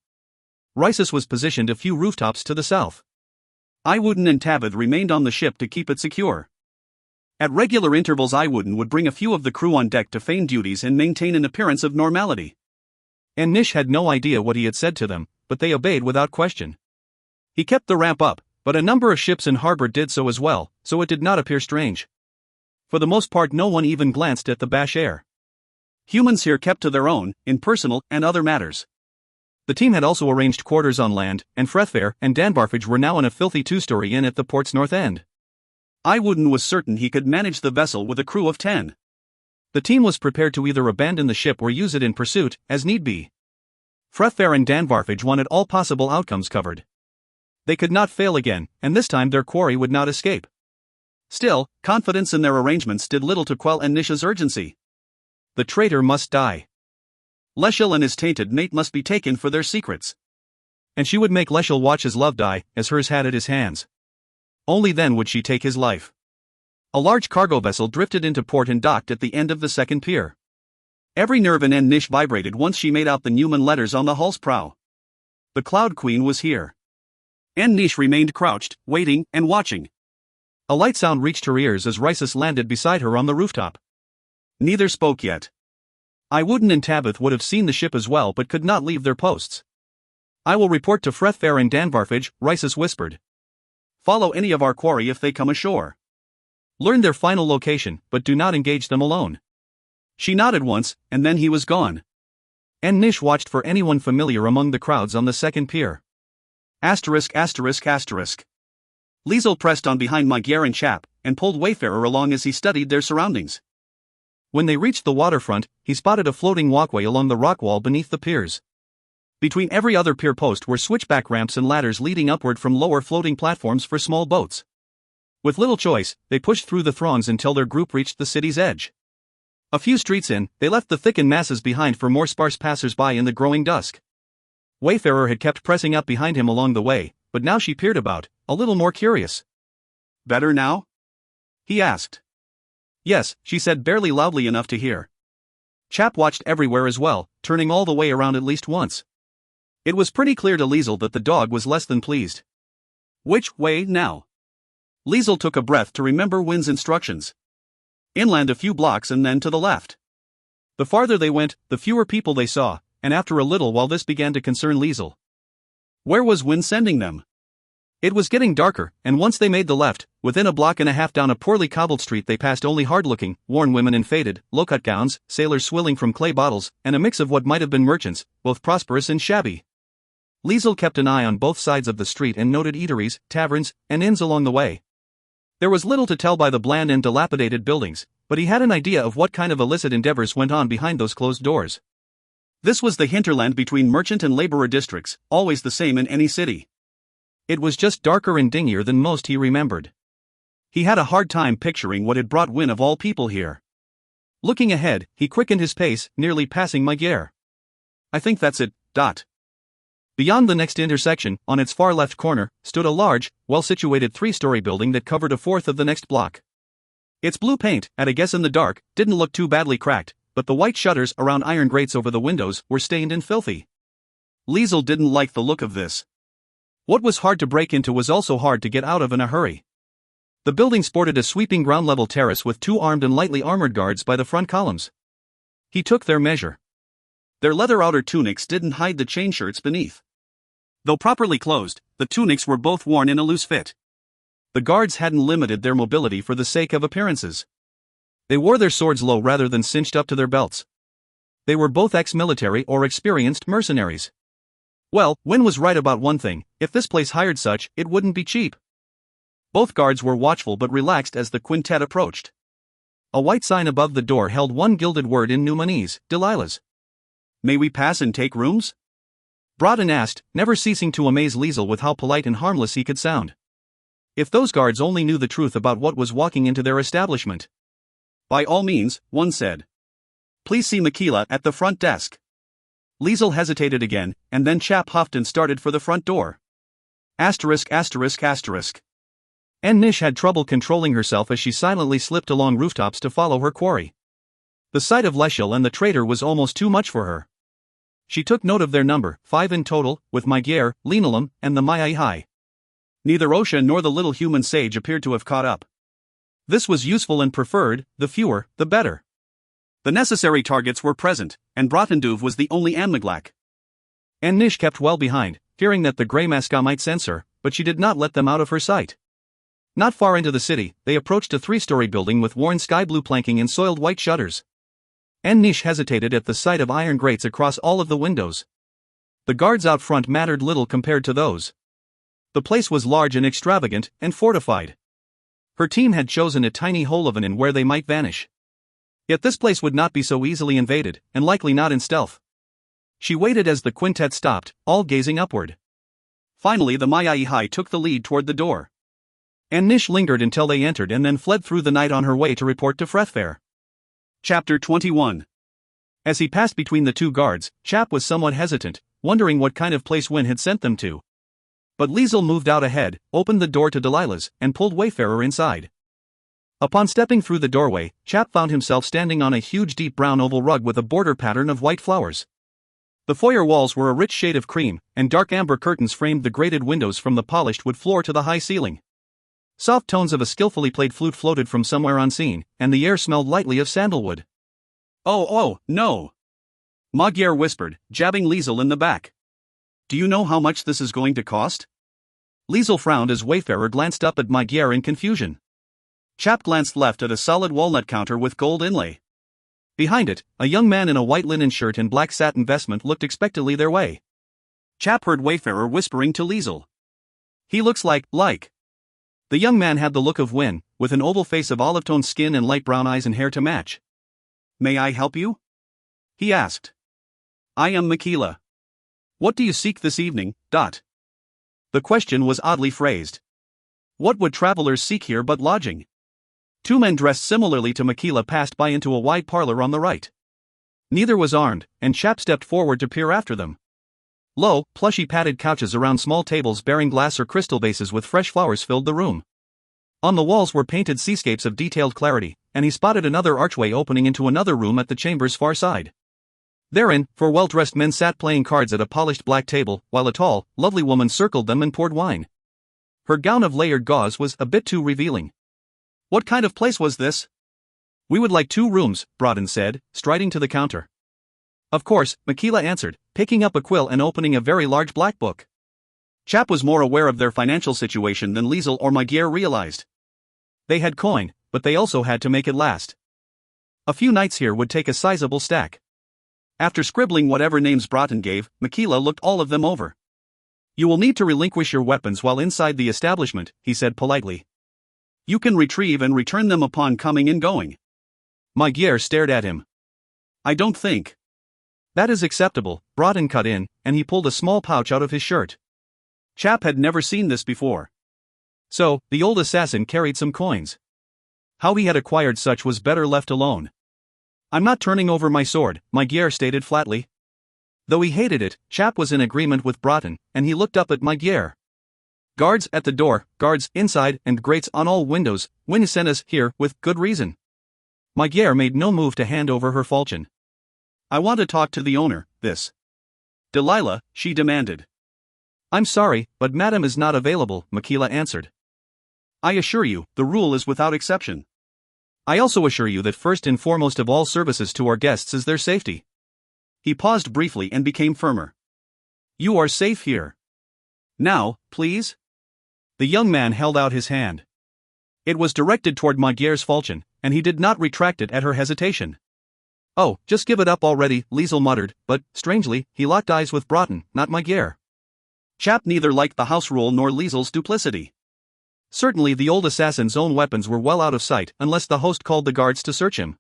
Risus was positioned a few rooftops to the south. Iwooden and Tabith remained on the ship to keep it secure. At regular intervals Iwooden would bring a few of the crew on deck to feign duties and maintain an appearance of normality. And Nish had no idea what he had said to them, but they obeyed without question. He kept the ramp up, but a number of ships in harbor did so as well, so it did not appear strange. For the most part no one even glanced at the Bashir. Humans here kept to their own, in personal and other matters. The team had also arranged quarters on land, and Frethfair and Danbarfage were now in a filthy two-story inn at the port's north end. Iwooden was certain he could manage the vessel with a crew of 10. The team was prepared to either abandon the ship or use it in pursuit, as need be. Frethfair and Danbarfage wanted all possible outcomes covered. They could not fail again, and this time their quarry would not escape. Still, confidence in their arrangements did little to quell Nish's urgency. The traitor must die. Leschel and his tainted mate must be taken for their secrets. And she would make Leschel watch his love die, as hers had at his hands. Only then would she take his life. A large cargo vessel drifted into port and docked at the end of the second pier. Every nerve in Nish vibrated once she made out the Newman letters on the hull's prow. The Cloud Queen was here. Nish remained crouched, waiting and watching. A light sound reached her ears as Risus landed beside her on the rooftop. Neither spoke yet. Iwooden and Tabith would have seen the ship as well but could not leave their posts. I will report to Frethfair and Danbarfage, Risus whispered. Follow any of our quarry if they come ashore. Learn their final location, but do not engage them alone. She nodded once, and then he was gone. Nish watched for anyone familiar among the crowds on the second pier. Asterisk asterisk asterisk. Liesel pressed on behind Magyar and Chap, and pulled Wayfarer along as he studied their surroundings. When they reached the waterfront, he spotted a floating walkway along the rock wall beneath the piers. Between every other pier post were switchback ramps and ladders leading upward from lower floating platforms for small boats. With little choice, they pushed through the throngs until their group reached the city's edge. A few streets in, they left the thickened masses behind for more sparse passers-by in the growing dusk. Wayfarer had kept pressing up behind him along the way, but now she peered about, a little more curious. Better now? He asked. Yes, she said barely loudly enough to hear. Chap watched everywhere as well, turning all the way around at least once. It was pretty clear to Liesel that the dog was less than pleased. Which way now? Liesel took a breath to remember Wynn's instructions. Inland a few blocks and then to the left. The farther they went, the fewer people they saw, and after a little while this began to concern Liesel. Where was Wynn sending them? It was getting darker, and once they made the left, within a block and a half down a poorly cobbled street they passed only hard-looking, worn women in faded, low-cut gowns, sailors swilling from clay bottles, and a mix of what might have been merchants, both prosperous and shabby. Liesel kept an eye on both sides of the street and noted eateries, taverns, and inns along the way. There was little to tell by the bland and dilapidated buildings, but he had an idea of what kind of illicit endeavors went on behind those closed doors. This was the hinterland between merchant and laborer districts, always the same in any city. It was just darker and dingier than most he remembered. He had a hard time picturing what had brought Wynn of all people here. Looking ahead, he quickened his pace, nearly passing Magyar. I think that's it. Beyond the next intersection, on its far left corner, stood a large, well-situated three-story building that covered a fourth of the next block. Its blue paint, at a guess in the dark, didn't look too badly cracked, but the white shutters around iron grates over the windows were stained and filthy. Liesel didn't like the look of this. What was hard to break into was also hard to get out of in a hurry. The building sported a sweeping ground-level terrace with two armed and lightly armored guards by the front columns. He took their measure. Their leather outer tunics didn't hide the chain shirts beneath. Though properly closed, the tunics were both worn in a loose fit. The guards hadn't limited their mobility for the sake of appearances. They wore their swords low rather than cinched up to their belts. They were both ex-military or experienced mercenaries. Well, Wynn was right about one thing: if this place hired such, it wouldn't be cheap. Both guards were watchful but relaxed as the quintet approached. A white sign above the door held one gilded word in Numanese, Delilah's. "May we pass and take rooms?" Broughton asked, never ceasing to amaze Liesel with how polite and harmless he could sound. If those guards only knew the truth about what was walking into their establishment. "By all means," one said. "Please see Michaela at the front desk." Liesel hesitated again, and then Chap huffed and started for the front door. Asterisk asterisk asterisk. Nish had trouble controlling herself as she silently slipped along rooftops to follow her quarry. The sight of Leschel and the traitor was almost too much for her. She took note of their number, 5 in total, with Magyar, Linoleum, and the Mai. Neither Osha nor the little human sage appeared to have caught up. This was useful and preferred, the fewer, the better. The necessary targets were present, and Brotendouv was the only Anmaglak. Nish kept well behind, fearing that the Grey Masca might sense her, but she did not let them out of her sight. Not far into the city, they approached a 3-story building with worn sky-blue planking and soiled white shutters. Nish hesitated at the sight of iron grates across all of the windows. The guards out front mattered little compared to those. The place was large and extravagant, and fortified. Her team had chosen a tiny hole of an inn where they might vanish. Yet this place would not be so easily invaded, and likely not in stealth. She waited as the quintet stopped, all gazing upward. Finally the Mai took the lead toward the door. Nish lingered until they entered and then fled through the night on her way to report to Frethfair. Chapter 21. As he passed between the two guards, Chap was somewhat hesitant, wondering what kind of place Wynne had sent them to. But Liesel moved out ahead, opened the door to Delilah's, and pulled Wayfarer inside. Upon stepping through the doorway, Chap found himself standing on a huge deep brown oval rug with a border pattern of white flowers. The foyer walls were a rich shade of cream, and dark amber curtains framed the grated windows from the polished wood floor to the high ceiling. Soft tones of a skillfully played flute floated from somewhere unseen, and the air smelled lightly of sandalwood. Oh, no," Magyar whispered, jabbing Liesel in the back. "Do you know how much this is going to cost?" Liesel frowned as Wayfarer glanced up at Magyar in confusion. Chap glanced left at a solid walnut counter with gold inlay. Behind it, a young man in a white linen shirt and black satin vestment looked expectantly their way. Chap heard Wayfarer whispering to Liesel. "He looks like. The young man had the look of Wynne, with an oval face of olive-toned skin and light brown eyes and hair to match. "May I help you?" he asked. "I am Michaela. What do you seek this evening?" The question was oddly phrased. What would travelers seek here but lodging? Two men dressed similarly to Michaela passed by into a wide parlor on the right. Neither was armed, and Chap stepped forward to peer after them. Low, plushy padded couches around small tables bearing glass or crystal vases with fresh flowers filled the room. On the walls were painted seascapes of detailed clarity, and he spotted another archway opening into another room at the chamber's far side. Therein, 4 well-dressed men sat playing cards at a polished black table, while a tall, lovely woman circled them and poured wine. Her gown of layered gauze was a bit too revealing. "What kind of place was this?" "We would like 2 rooms, Broughton said, striding to the counter. "Of course," Michaela answered, picking up a quill and opening a very large black book. Chap was more aware of their financial situation than Liesel or Magyar realized. They had coin, but they also had to make it last. A few nights here would take a sizable stack. After scribbling whatever names Broughton gave, Michaela looked all of them over. "You will need to relinquish your weapons while inside the establishment," he said politely. "You can retrieve and return them upon coming and going." Magyar stared at him. "I don't think." "That is acceptable," Broughton cut in, and he pulled a small pouch out of his shirt. Chap had never seen this before. So, the old assassin carried some coins. How he had acquired such was better left alone. "I'm not turning over my sword," Magyar stated flatly. Though he hated it, Chap was in agreement with Broughton, and he looked up at Magyar. "Guards at the door, guards inside, and grates on all windows. Wynne sent us here with good reason." Magyar made no move to hand over her falchion. "I want to talk to the owner, this Delilah," she demanded. "I'm sorry, but Madame is not available," Michaela answered. "I assure you, the rule is without exception. I also assure you that first and foremost of all services to our guests is their safety." He paused briefly and became firmer. "You are safe here. Now, please?" The young man held out his hand. It was directed toward Magyar's falchion, and he did not retract it at her hesitation. "Oh, just give it up already," Liesel muttered, but, strangely, he locked eyes with Broughton, not Magyar. Chap neither liked the house rule nor Liesel's duplicity. Certainly the old assassin's own weapons were well out of sight unless the host called the guards to search him.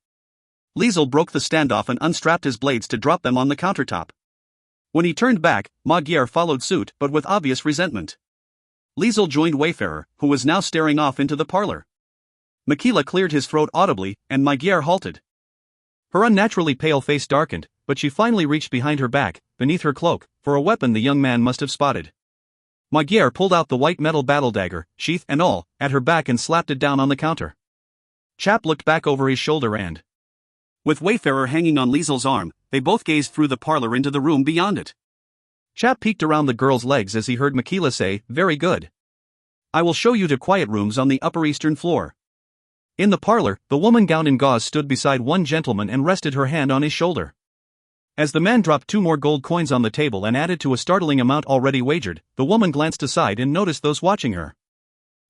Liesel broke the standoff and unstrapped his blades to drop them on the countertop. When he turned back, Magyar followed suit but with obvious resentment. Liesel joined Wayfarer, who was now staring off into the parlor. Michaela cleared his throat audibly, and Magyar halted. Her unnaturally pale face darkened, but she finally reached behind her back, beneath her cloak, for a weapon the young man must have spotted. Magyar pulled out the white metal battle dagger, sheath and all, at her back and slapped it down on the counter. Chap looked back over his shoulder and, with Wayfarer hanging on Liesel's arm, they both gazed through the parlor into the room beyond it. Chap peeked around the girl's legs as he heard Michaela say, "Very good. I will show you to quiet rooms on the upper eastern floor." In the parlor, the woman gowned in gauze stood beside one gentleman and rested her hand on his shoulder. As the man dropped 2 more gold coins on the table and added to a startling amount already wagered, the woman glanced aside and noticed those watching her.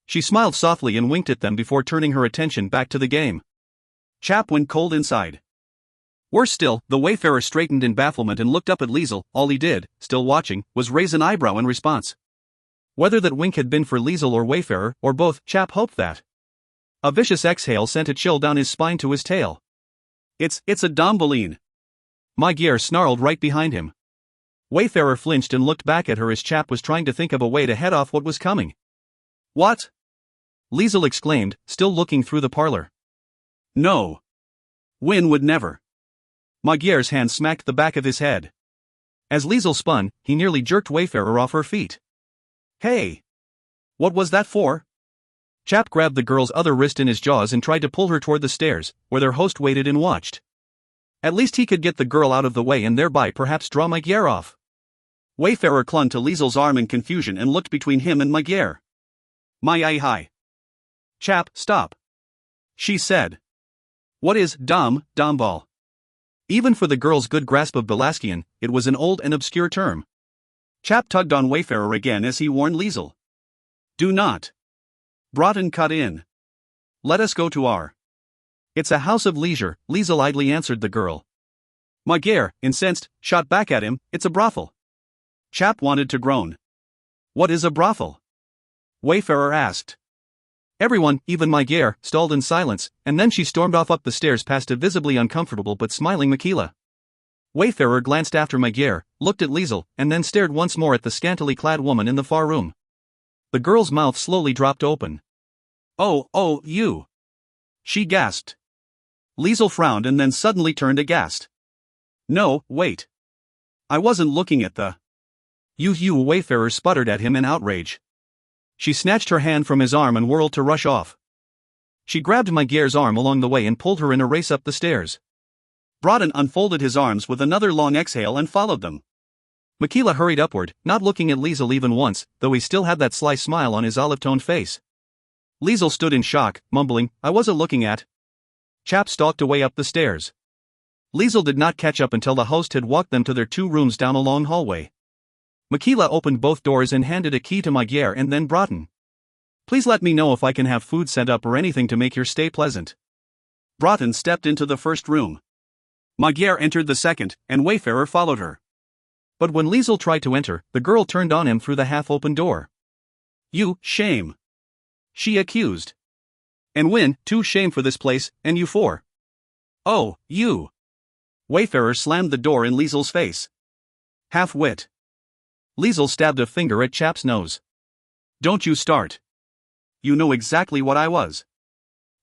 She smiled softly and winked at them before turning her attention back to the game. Chap went cold inside. Worse still, the Wayfarer straightened in bafflement and looked up at Liesel. All he did, still watching, was raise an eyebrow in response. Whether that wink had been for Liesel or Wayfarer, or both, Chap hoped that. A vicious exhale sent a chill down his spine to his tail. It's a Dombeline. Magyar snarled right behind him. Wayfarer flinched and looked back at her as Chap was trying to think of a way to head off what was coming. "What?" Liesel exclaimed, still looking through the parlor. "No. Win would never." Magyar's hand smacked the back of his head. As Liesel spun, he nearly jerked Wayfarer off her feet. "Hey! What was that for?" Chap grabbed the girl's other wrist in his jaws and tried to pull her toward the stairs, where their host waited and watched. At least he could get the girl out of the way and thereby perhaps draw Magyar off. Wayfarer clung to Liesel's arm in confusion and looked between him and Magyar. "My hi. Chap, stop," she said. "What is domball?" Even for the girl's good grasp of Belaskian, it was an old and obscure term. Chap tugged on Wayfarer again as he warned Liesel. "Do not." Broughton cut in. "Let us go to our." "It's a house of leisure," Liesel idly answered the girl. Magyar, incensed, shot back at him, "It's a brothel." Chap wanted to groan. "What is a brothel?" Wayfarer asked. Everyone, even Magyar, stalled in silence, and then she stormed off up the stairs past a visibly uncomfortable but smiling Michaela. Wayfarer glanced after Magyar, looked at Liesel, and then stared once more at the scantily clad woman in the far room. The girl's mouth slowly dropped open. Oh, you!" she gasped. Liesel frowned and then suddenly turned aghast. "No, wait. I wasn't looking at the..." You, Wayfarer sputtered at him in outrage. She snatched her hand from his arm and whirled to rush off. She grabbed Magyar's arm along the way and pulled her in a race up the stairs. Broughton unfolded his arms with another long exhale and followed them. Michaela hurried upward, not looking at Liesel even once, though he still had that sly smile on his olive-toned face. Liesel stood in shock, mumbling, "I wasn't looking at..." Chap stalked away up the stairs. Liesel did not catch up until the host had walked them to their 2 rooms down a long hallway. Michaela opened both doors and handed a key to Magyar and then Broughton. "Please let me know if I can have food sent up or anything to make your stay pleasant." Broughton stepped into the first room. Magyar entered the second, and Wayfarer followed her. But when Liesel tried to enter, the girl turned on him through the half-open door. "You, shame," she accused. "And Win, too, shame for this place, and you for..." "Oh, you." Wayfarer slammed the door in Liesel's face. "Half-wit." Liesel stabbed a finger at Chap's nose. "Don't you start. You know exactly what I was."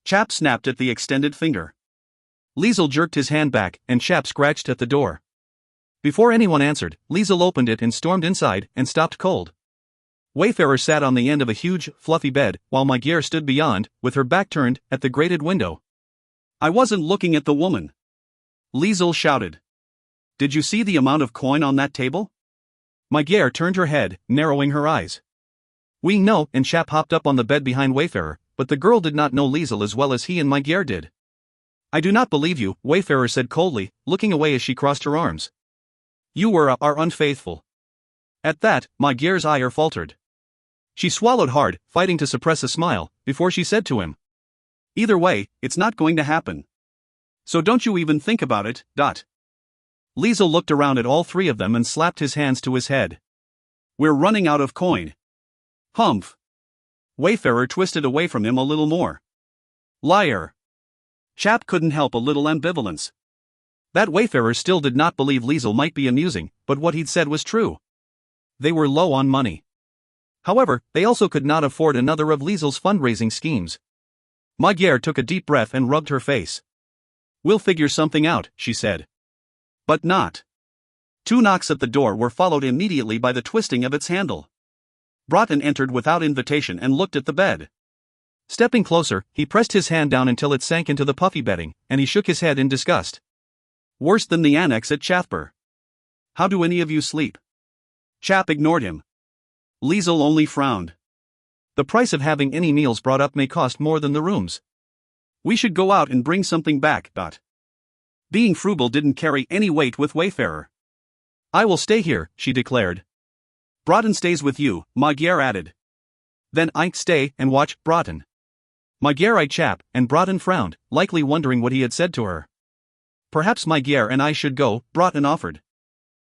Chap snapped at the extended finger. Liesel jerked his hand back, and Chap scratched at the door. Before anyone answered, Liesel opened it and stormed inside, and stopped cold. Wayfarer sat on the end of a huge, fluffy bed, while Magyar stood beyond, with her back turned, at the grated window. "I wasn't looking at the woman," Liesel shouted. "Did you see the amount of coin on that table?" Magyar turned her head, narrowing her eyes. "We know," and Chap hopped up on the bed behind Wayfarer, but the girl did not know Liesel as well as he and Magyar did. "I do not believe you," Wayfarer said coldly, looking away as she crossed her arms. "You are unfaithful." At that, Magyar's ire faltered. She swallowed hard, fighting to suppress a smile, before she said to him, "Either way, it's not going to happen. So don't you even think about it, . Liesel looked around at all 3 of them and slapped his hands to his head. "We're running out of coin." "Humph. Wayfarer twisted away from him a little more. Liar. Chap couldn't help a little ambivalence. That Wayfarer still did not believe Liesel might be amusing, but what he'd said was true. They were low on money. However, they also could not afford another of Liesel's fundraising schemes. Magyar took a deep breath and rubbed her face. We'll figure something out, she said. But not. 2 knocks at the door were followed immediately by the twisting of its handle. Broughton entered without invitation and looked at the bed. Stepping closer, he pressed his hand down until it sank into the puffy bedding, and he shook his head in disgust. Worse than the annex at Chathburg. How do any of you sleep? Chap ignored him. Liesel only frowned. The price of having any meals brought up may cost more than the rooms. We should go out and bring something back, Dot. Being frugal didn't carry any weight with Wayfarer. I will stay here, she declared. Broughton stays with you, Magyar added. Then I stay and watch Broughton. Magyar eyed Chap, and Broughton frowned, likely wondering what he had said to her. Perhaps Magyar and I should go, Broughton offered.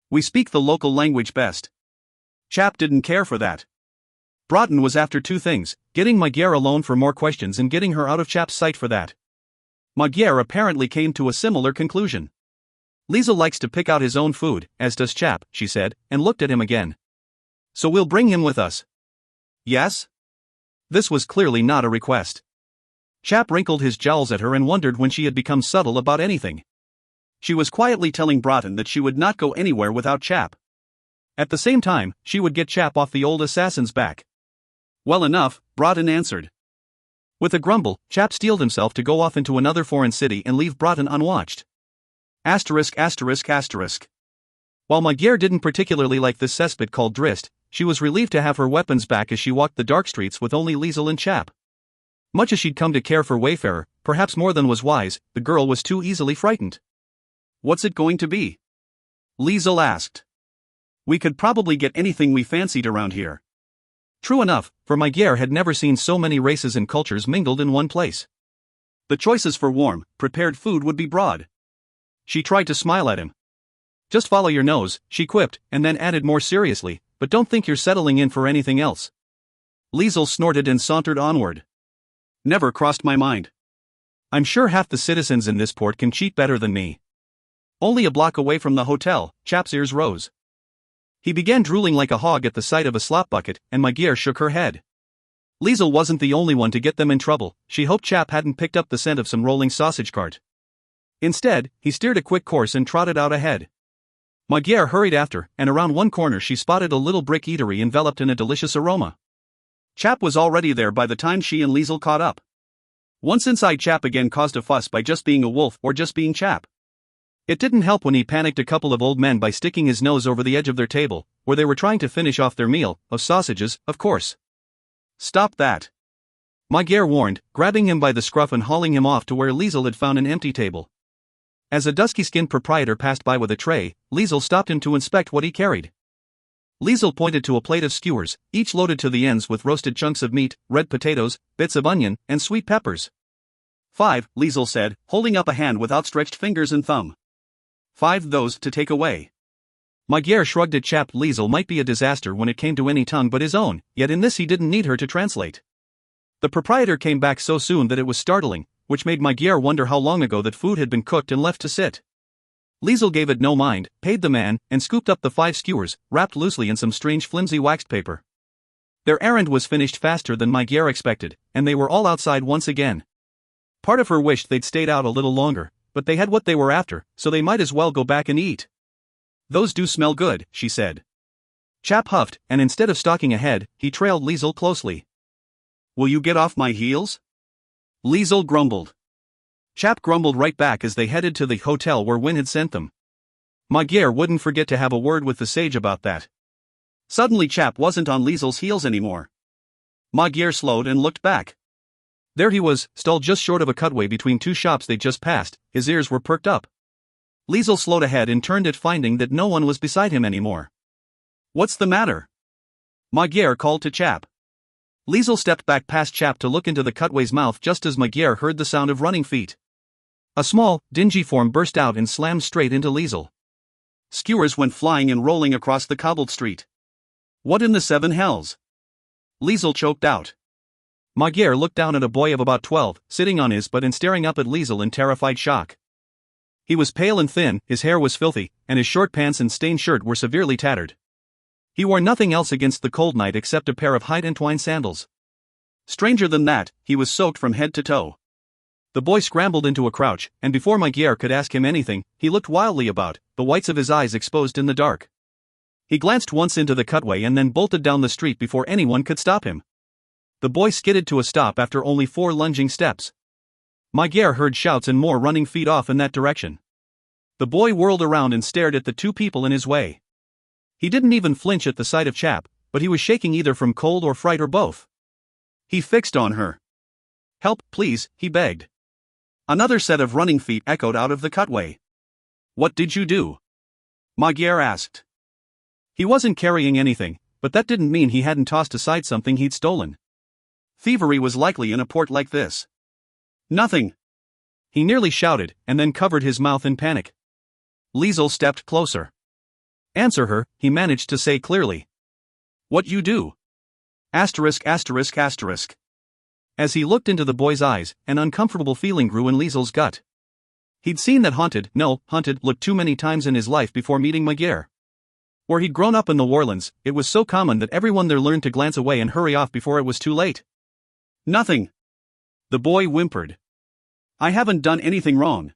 We speak the local language best. Chap didn't care for that. Broughton was after 2 things, getting Magyar alone for more questions and getting her out of Chap's sight for that. Magyar apparently came to a similar conclusion. Liesel likes to pick out his own food, as does Chap, she said, and looked at him again. So we'll bring him with us. Yes? This was clearly not a request. Chap wrinkled his jowls at her and wondered when she had become subtle about anything. She was quietly telling Broughton that she would not go anywhere without Chap. At the same time, she would get Chap off the old assassin's back. Well enough, Broughton answered. With a grumble, Chap steeled himself to go off into another foreign city and leave Broughton unwatched. Asterisk. While Magyar didn't particularly like this cesspit called Drist, she was relieved to have her weapons back as she walked the dark streets with only Liesel and Chap. Much as she'd come to care for Wayfarer, perhaps more than was wise, the girl was too easily frightened. What's it going to be? Liesel asked. We could probably get anything we fancied around here. True enough, for Magyar had never seen so many races and cultures mingled in one place. The choices for warm, prepared food would be broad. She tried to smile at him. Just follow your nose, she quipped, and then added more seriously, but don't think you're settling in for anything else. Liesel snorted and sauntered onward. Never crossed my mind. I'm sure half the citizens in this port can cheat better than me. Only a block away from the hotel, Chap's ears rose. He began drooling like a hog at the sight of a slop bucket, and Magyar shook her head. Liesel wasn't the only one to get them in trouble. She hoped Chap hadn't picked up the scent of some rolling sausage cart. Instead, he steered a quick course and trotted out ahead. Magyar hurried after, and around one corner she spotted a little brick eatery enveloped in a delicious aroma. Chap was already there by the time she and Liesel caught up. Once inside, Chap again caused a fuss by just being a wolf or just being Chap. It didn't help when he panicked a couple of old men by sticking his nose over the edge of their table, where they were trying to finish off their meal, of sausages, of course. Stop that! Magyar warned, grabbing him by the scruff and hauling him off to where Liesel had found an empty table. As a dusky-skinned proprietor passed by with a tray, Liesel stopped him to inspect what he carried. Liesel pointed to a plate of skewers, each loaded to the ends with roasted chunks of meat, red potatoes, bits of onion, and sweet peppers. 5, Liesel said, holding up a hand with outstretched fingers and thumb. 5 those to take away. Magyar shrugged at Chap. Liesel might be a disaster when it came to any tongue but his own, yet in this he didn't need her to translate. The proprietor came back so soon that it was startling, which made Magyar wonder how long ago that food had been cooked and left to sit. Liesel gave it no mind, paid the man, and scooped up the 5 skewers, wrapped loosely in some strange flimsy waxed paper. Their errand was finished faster than Magyar expected, and they were all outside once again. Part of her wished they'd stayed out a little longer, but they had what they were after, so they might as well go back and eat. Those do smell good, she said. Chap huffed, and instead of stalking ahead, he trailed Liesel closely. Will you get off my heels? Liesel grumbled. Chap grumbled right back as they headed to the hotel where Wynne had sent them. Magyar wouldn't forget to have a word with the sage about that. Suddenly Chap wasn't on Liesel's heels anymore. Magyar slowed and looked back. There he was, stalled just short of a cutway between 2 shops they'd just passed. His ears were perked up. Liesel slowed ahead and turned at finding that no one was beside him anymore. What's the matter? Magyar called to Chap. Liesel stepped back past Chap to look into the cutway's mouth just as Magyar heard the sound of running feet. A small, dingy form burst out and slammed straight into Liesel. Skewers went flying and rolling across the cobbled street. What in the 7 hells? Liesel choked out. Magyar looked down at a boy of about 12, sitting on his butt and staring up at Liesel in terrified shock. He was pale and thin, his hair was filthy, and his short pants and stained shirt were severely tattered. He wore nothing else against the cold night except a pair of hide-entwined sandals. Stranger than that, he was soaked from head to toe. The boy scrambled into a crouch, and before Magyar could ask him anything, he looked wildly about, the whites of his eyes exposed in the dark. He glanced once into the cutway and then bolted down the street before anyone could stop him. The boy skidded to a stop after only 4 lunging steps. Magyar heard shouts and more running feet off in that direction. The boy whirled around and stared at the 2 people in his way. He didn't even flinch at the sight of Chap, but he was shaking either from cold or fright or both. He fixed on her. "Help, please," he begged. Another set of running feet echoed out of the cutway. "What did you do?" Magyar asked. He wasn't carrying anything, but that didn't mean he hadn't tossed aside something he'd stolen. Thievery was likely in a port like this. "Nothing," he nearly shouted, and then covered his mouth in panic. Liesel stepped closer. "Answer her," he managed to say clearly. "What you do?" Asterisk asterisk asterisk. As he looked into the boy's eyes, an uncomfortable feeling grew in Liesel's gut. He'd seen that hunted look too many times in his life before meeting Magyar. Where he'd grown up in the Warlands, it was so common that everyone there learned to glance away and hurry off before it was too late. "Nothing," the boy whimpered. "I haven't done anything wrong."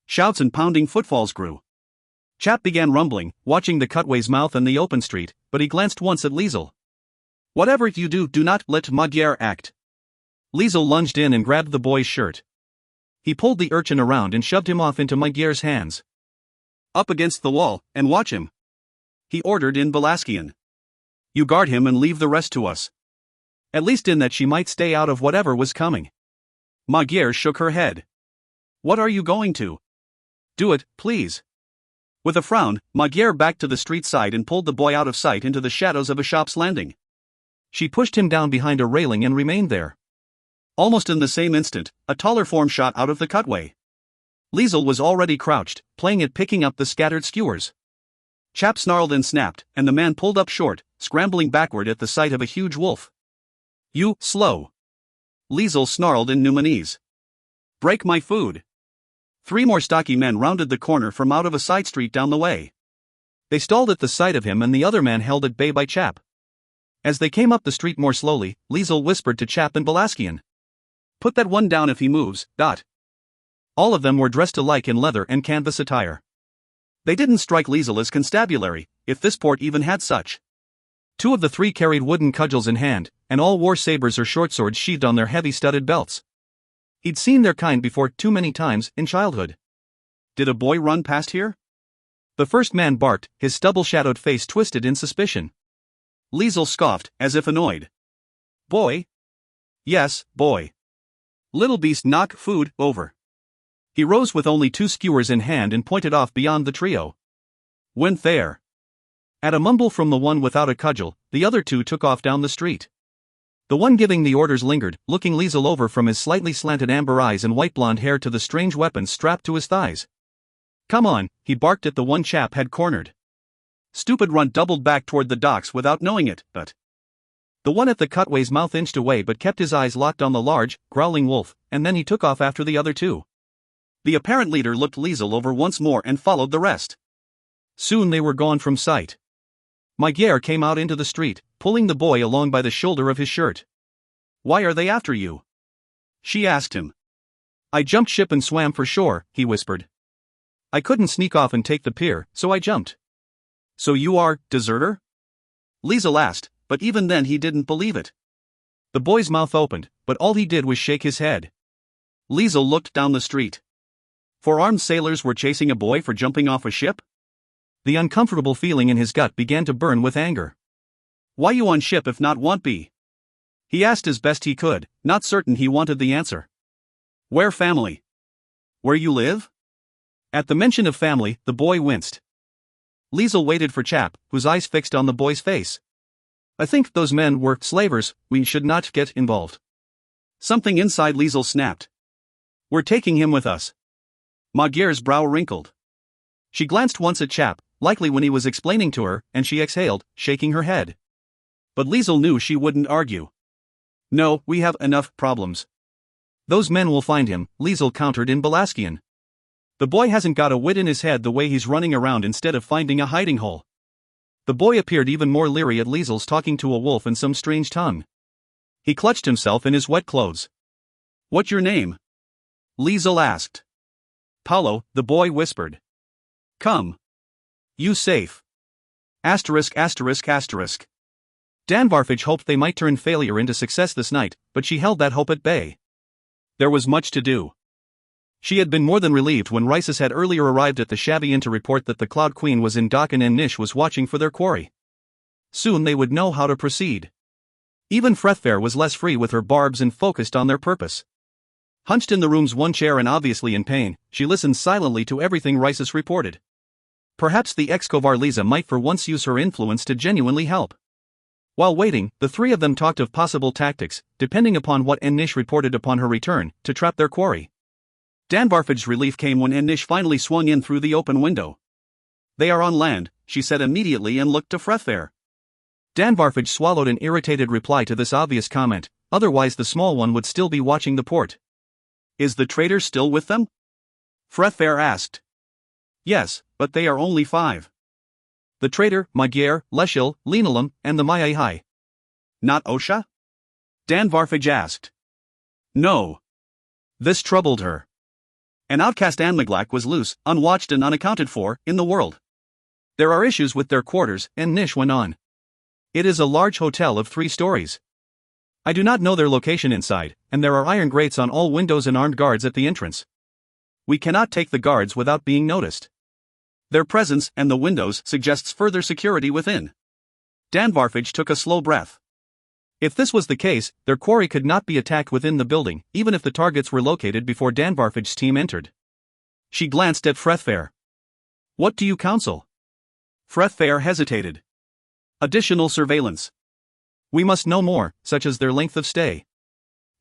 Shouts and pounding footfalls grew. Chap began rumbling, watching the cutway's mouth and the open street, but he glanced once at Liesel. "Whatever you do, do not let Magyar act." Liesel lunged in and grabbed the boy's shirt. He pulled the urchin around and shoved him off into Magyar's hands. "Up against the wall, and watch him," he ordered in Belaskian. "You guard him and leave the rest to us." At least in that she might stay out of whatever was coming. Magyar shook her head. "What are you going to?" "Do it, please." With a frown, Magyar backed to the street side and pulled the boy out of sight into the shadows of a shop's landing. She pushed him down behind a railing and remained there. Almost in the same instant, a taller form shot out of the cutway. Liesel was already crouched, playing at picking up the scattered skewers. Chap snarled and snapped, and the man pulled up short, scrambling backward at the sight of a huge wolf. "You, slow!" Liesel snarled in Numanese. "Break my food!" 3 more stocky men rounded the corner from out of a side street down the way. They stalled at the sight of him and the other man held at bay by Chap. As they came up the street more slowly, Liesel whispered to Chap in Belaskian. "Put that one down if he moves, dot." All of them were dressed alike in leather and canvas attire. They didn't strike Liesel as constabulary, if this port even had such. 2 of the 3 carried wooden cudgels in hand, and all wore sabers or short swords sheathed on their heavy studded belts. He'd seen their kind before too many times in childhood. "Did a boy run past here?" The first man barked, his stubble-shadowed face twisted in suspicion. Liesel scoffed, as if annoyed. "Boy?" "Yes, boy. Little beast knock food over." He rose with only 2 skewers in hand and pointed off beyond the trio. "Went there." At a mumble from the one without a cudgel, the other 2 took off down the street. The one giving the orders lingered, looking Liesel over from his slightly slanted amber eyes and white blonde hair to the strange weapons strapped to his thighs. "Come on," he barked at the one Chap had cornered. Stupid Runt doubled back toward the docks without knowing it, but the one at the cutway's mouth inched away but kept his eyes locked on the large, growling wolf, and then he took off after the other 2. The apparent leader looked Liesel over once more and followed the rest. Soon they were gone from sight. Magyar came out into the street, pulling the boy along by the shoulder of his shirt. "Why are they after you?" she asked him. "I jumped ship and swam for shore," he whispered. "I couldn't sneak off and take the pier, so I jumped." "So you are, deserter?" Liesel asked, but even then he didn't believe it. The boy's mouth opened, but all he did was shake his head. Liesel looked down the street. 4 armed sailors were chasing a boy for jumping off a ship? The uncomfortable feeling in his gut began to burn with anger. "Why you on ship if not want be?" He asked as best he could, not certain he wanted the answer. "Where family?" "Where you live?" At the mention of family, the boy winced. Liesel waited for Chap, whose eyes fixed on the boy's face. "I think those men were slavers, we should not get involved." Something inside Liesel snapped. "We're taking him with us." Magyar's brow wrinkled. She glanced once at Chap, likely when he was explaining to her, and she exhaled, shaking her head. But Liesel knew she wouldn't argue. No, we have enough problems. Those men will find him, Liesel countered in Belaskian. The boy hasn't got a wit in his head the way he's running around instead of finding a hiding hole. The boy appeared even more leery at Liesel's talking to a wolf in some strange tongue. He clutched himself in his wet clothes. What's your name? Liesel asked. Paulo, the boy whispered. Come. You safe. Asterisk asterisk asterisk. Danvarfage hoped they might turn failure into success this night, but she held that hope at bay. There was much to do. She had been more than relieved when Rices had earlier arrived at the Shabby Inn to report that the Cloud Queen was in dock and Nish was watching for their quarry. Soon they would know how to proceed. Even Frethfair was less free with her barbs and focused on their purpose. Hunched in the room's one chair and obviously in pain, she listened silently to everything Rices reported. Perhaps the Excovar Lisa might for once use her influence to genuinely help. While waiting, the three of them talked of possible tactics, depending upon what Nish reported upon her return, to trap their quarry. Danvarfage's relief came when Nish finally swung in through the open window. They are on land, she said immediately and looked to Frethfair. Danvarfage swallowed an irritated reply to this obvious comment, otherwise the small one would still be watching the port. Is the traitor still with them? Frethfair asked. Yes, but they are only 5. The traitor, Magyar, Leschil, Linolum, and the Mayahai. Not Osha? Danvarfage asked. No. This troubled her. An outcast Anmaglak was loose, unwatched and unaccounted for, in the world. There are issues with their quarters, and Nish went on. It is a large hotel of 3 stories. I do not know their location inside, and there are iron grates on all windows and armed guards at the entrance. We cannot take the guards without being noticed. Their presence and the windows suggests further security within. Danvarfage took a slow breath. If this was the case, their quarry could not be attacked within the building, even if the targets were located before Danvarfage's team entered. She glanced at Frethfair. What do you counsel? Frethfair hesitated. Additional surveillance. We must know more, such as their length of stay.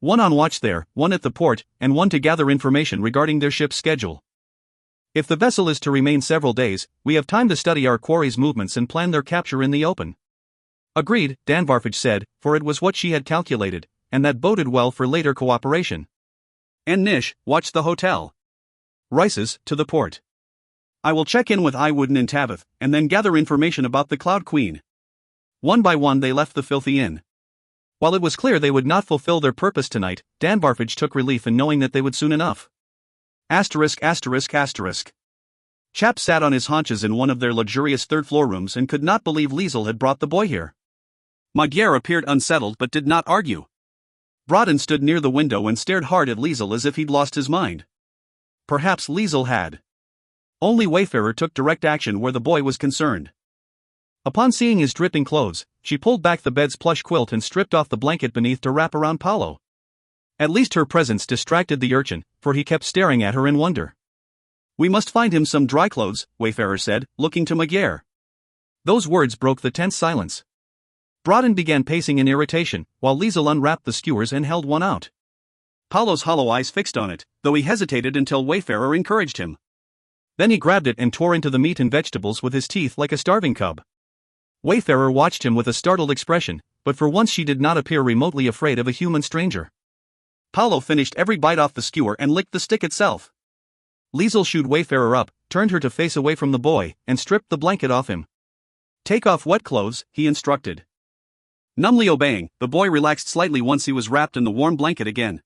1 on watch there, 1 at the port, and 1 to gather information regarding their ship's schedule. If the vessel is to remain several days, we have time to study our quarry's movements and plan their capture in the open. Agreed, Danvarfage said, for it was what she had calculated, and that boded well for later cooperation. And Nish, watch the hotel. Rices, to the port. I will check in with Iwooden and Tavith, and then gather information about the Cloud Queen. One by one they left the filthy inn. While it was clear they would not fulfill their purpose tonight, Danvarfage took relief in knowing that they would soon enough. Asterisk asterisk asterisk. Chap sat on his haunches in one of their luxurious third-floor rooms and could not believe Liesel had brought the boy here. Magyar appeared unsettled but did not argue. Brodin stood near the window and stared hard at Liesel as if he'd lost his mind. Perhaps Liesel had. Only Wayfarer took direct action where the boy was concerned. Upon seeing his dripping clothes, she pulled back the bed's plush quilt and stripped off the blanket beneath to wrap around Paulo. At least her presence distracted the urchin, for he kept staring at her in wonder. We must find him some dry clothes, Wayfarer said, looking to Magyar. Those words broke the tense silence. Brodin began pacing in irritation, while Liesel unwrapped the skewers and held one out. Paulo's hollow eyes fixed on it, though he hesitated until Wayfarer encouraged him. Then he grabbed it and tore into the meat and vegetables with his teeth like a starving cub. Wayfarer watched him with a startled expression, but for once she did not appear remotely afraid of a human stranger. Paulo finished every bite off the skewer and licked the stick itself. Liesel shooed Wayfarer up, turned her to face away from the boy, and stripped the blanket off him. Take off wet clothes, he instructed. Numbly obeying, the boy relaxed slightly once he was wrapped in the warm blanket again.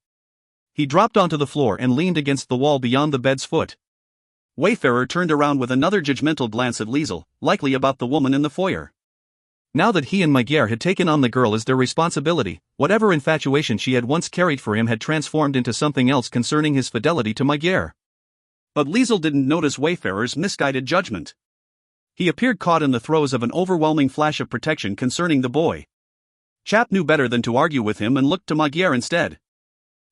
He dropped onto the floor and leaned against the wall beyond the bed's foot. Wayfarer turned around with another judgmental glance at Liesel, likely about the woman in the foyer. Now that he and Magyar had taken on the girl as their responsibility, whatever infatuation she had once carried for him had transformed into something else concerning his fidelity to Magyar. But Liesel didn't notice Wayfarer's misguided judgment. He appeared caught in the throes of an overwhelming flash of protection concerning the boy. Chap knew better than to argue with him and looked to Magyar instead.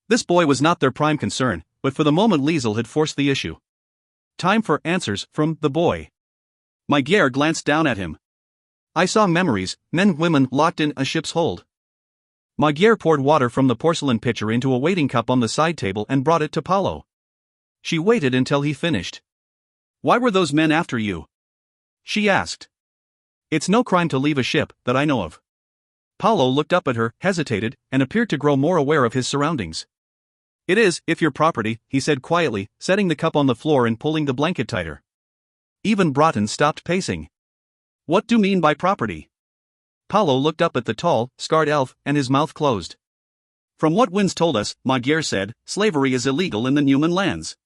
This boy was not their prime concern, but for the moment Liesel had forced the issue. Time for answers from the boy. Magyar glanced down at him. I saw memories, men and women locked in a ship's hold. Magyar poured water from the porcelain pitcher into a waiting cup on the side table and brought it to Paulo. She waited until he finished. Why were those men after you? She asked. It's no crime to leave a ship, that I know of. Paolo looked up at her, hesitated, and appeared to grow more aware of his surroundings. "It is, if your property," he said quietly, setting the cup on the floor and pulling the blanket tighter. Even Broughton stopped pacing. "What do you mean by property?" Paolo looked up at the tall, scarred elf, and his mouth closed. "From what Wins told us," Magyar said, "slavery is illegal in the Newman lands.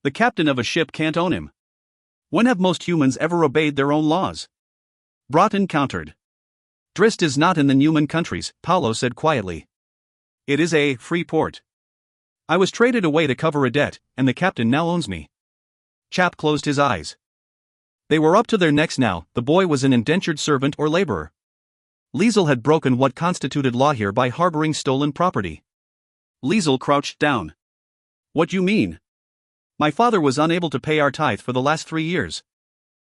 The captain of a ship can't own him. When have most humans ever obeyed their own laws?" Broughton countered. "Drist is not in the Newman countries," Paolo said quietly. "It is a free port. I was traded away to cover a debt, and the captain now owns me." Chap closed his eyes. They were up to their necks now. The boy was an indentured servant or laborer. Liesel had broken what constituted law here by harboring stolen property. Liesel crouched down. "What you mean?" "My father was unable to pay our tithe for the last 3 years.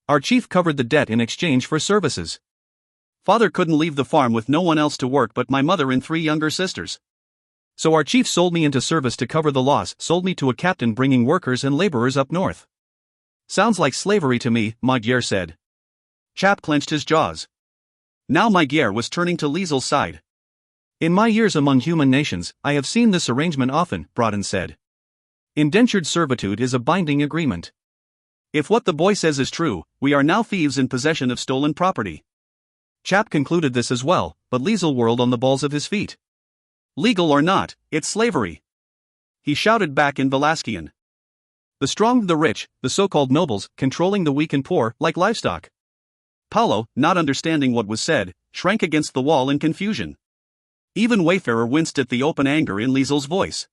Our chief covered the debt in exchange for services. Father couldn't leave the farm with no one else to work but my mother and 3 younger sisters. So our chief sold me into service to cover the loss, sold me to a captain bringing workers and laborers up north." "Sounds like slavery to me," Magyar said. Chap clenched his jaws. Now Magyar was turning to Liesel's side. "In my years among human nations, I have seen this arrangement often," Broughton said. "Indentured servitude is a binding agreement. If what the boy says is true, we are now thieves in possession of stolen property." Chap concluded this as well, but Liesel whirled on the balls of his feet. "Legal or not, it's slavery," he shouted back in Velasquian. "The strong, the rich, the so-called nobles, controlling the weak and poor, like livestock." Paolo, not understanding what was said, shrank against the wall in confusion. Even Wayfarer winced at the open anger in Liesel's voice.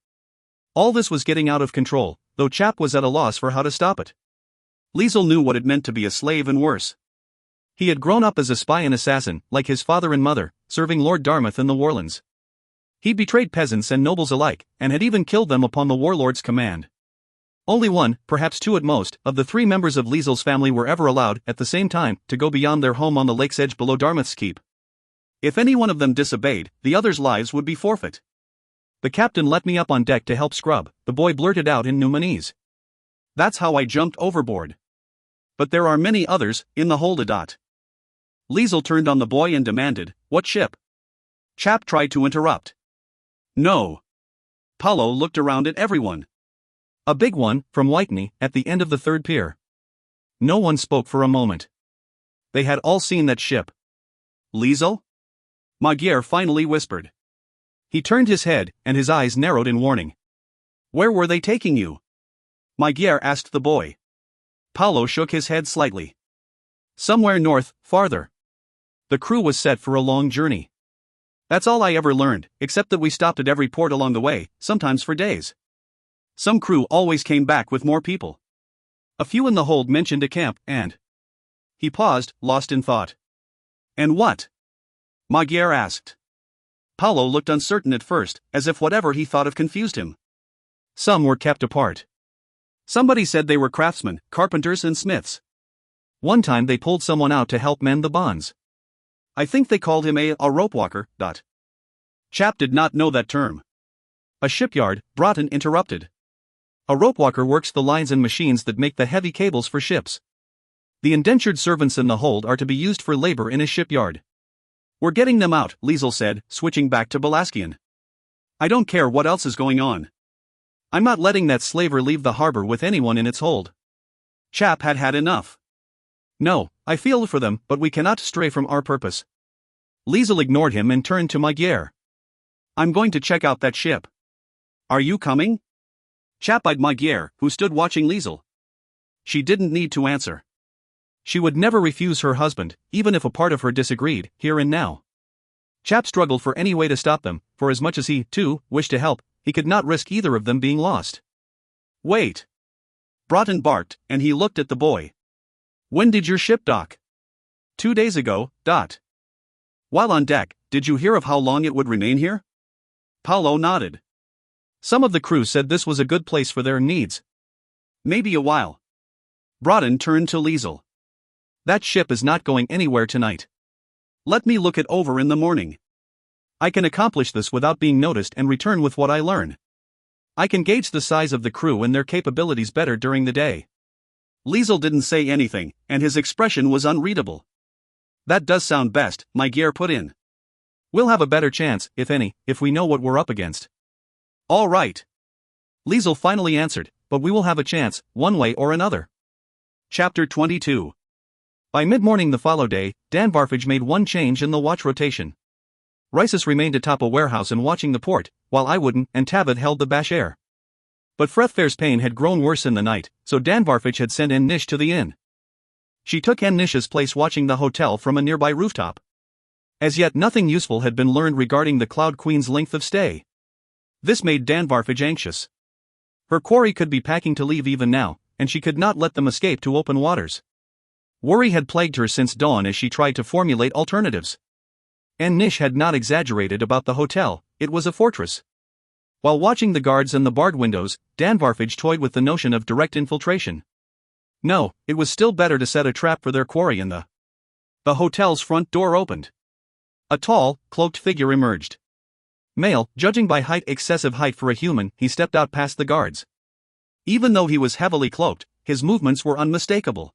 All this was getting out of control, though Chap was at a loss for how to stop it. Liesel knew what it meant to be a slave and worse. He had grown up as a spy and assassin, like his father and mother, serving Lord Dartmouth in the Warlands. He betrayed peasants and nobles alike, and had even killed them upon the warlord's command. Only one, perhaps 2 at most, of the 3 members of Liesel's family were ever allowed, at the same time, to go beyond their home on the lake's edge below Dartmouth's keep. If any one of them disobeyed, the others' lives would be forfeit. "The captain let me up on deck to help scrub," the boy blurted out in Newmanese. "That's how I jumped overboard. But there are many others, in the hold." Liesel turned on the boy and demanded, "What ship?" Chap tried to interrupt. "No." Paolo looked around at everyone. "A big one, from Whitney, at the end of the 3rd pier." No one spoke for a moment. They had all seen that ship. "Liesel?" Magyar finally whispered. He turned his head, and his eyes narrowed in warning. "Where were they taking you?" Magyar asked the boy. Paolo shook his head slightly. "Somewhere north, farther. The crew was set for a long journey. That's all I ever learned, except that we stopped at every port along the way, sometimes for days. Some crew always came back with more people. A few in the hold mentioned a camp, and..." He paused, lost in thought. "And what?" Magyar asked. Paolo looked uncertain at first, as if whatever he thought of confused him. "Some were kept apart. Somebody said they were craftsmen, carpenters and smiths. One time they pulled someone out to help mend the bonds. I think they called him a rope walker. Chap did not know that term. "A shipyard," Broughton interrupted. "A rope walker works the lines and machines that make the heavy cables for ships. The indentured servants in the hold are to be used for labor in a shipyard." "We're getting them out," Liesel said, switching back to Velasquian. "I don't care what else is going on. I'm not letting that slaver leave the harbor with anyone in its hold." Chap had had enough. "No, I feel for them, but we cannot stray from our purpose." Liesel ignored him and turned to Magyar. "I'm going to check out that ship. Are you coming?" Chap eyed Magyar, who stood watching Liesel. She didn't need to answer. She would never refuse her husband, even if a part of her disagreed, here and now. Chap struggled for any way to stop them, for as much as he, too, wished to help, he could not risk either of them being lost. "Wait!" Broughton barked, and he looked at the boy. "When did your ship dock?" 2 days ago. While on deck, did you hear of how long it would remain here?" Paolo nodded. "Some of the crew said this was a good place for their needs." "Maybe a while." Broughton turned to Liesel. "That ship is not going anywhere tonight. Let me look it over in the morning. I can accomplish this without being noticed and return with what I learn. I can gauge the size of the crew and their capabilities better during the day." Liesel didn't say anything, and his expression was unreadable. "That does sound best," Magyar put in. We'll have a better chance, if any, if we know what we're up against. All right. Liesel finally answered, but we will have a chance, one way or another. Chapter 22. By mid-morning the following day, Dan Barfage made one change in the watch rotation. Risus remained atop a warehouse and watching the port, while Iwooden and Tavid held the Bashir. But Frethfair's pain had grown worse in the night, so Dan Barfage had sent Nish to the inn. She took Nish's place watching the hotel from a nearby rooftop. As yet nothing useful had been learned regarding the Cloud Queen's length of stay. This made Dan Barfage anxious. Her quarry could be packing to leave even now, and she could not let them escape to open waters. Worry had plagued her since dawn as she tried to formulate alternatives. Nish had not exaggerated about the hotel, it was a fortress. While watching the guards and the barred windows, Dan Barfage toyed with the notion of direct infiltration. No, it was still better to set a trap for their quarry in the hotel's front door opened. A tall, cloaked figure emerged. Male, judging by height, excessive height for a human, he stepped out past the guards. Even though he was heavily cloaked, his movements were unmistakable.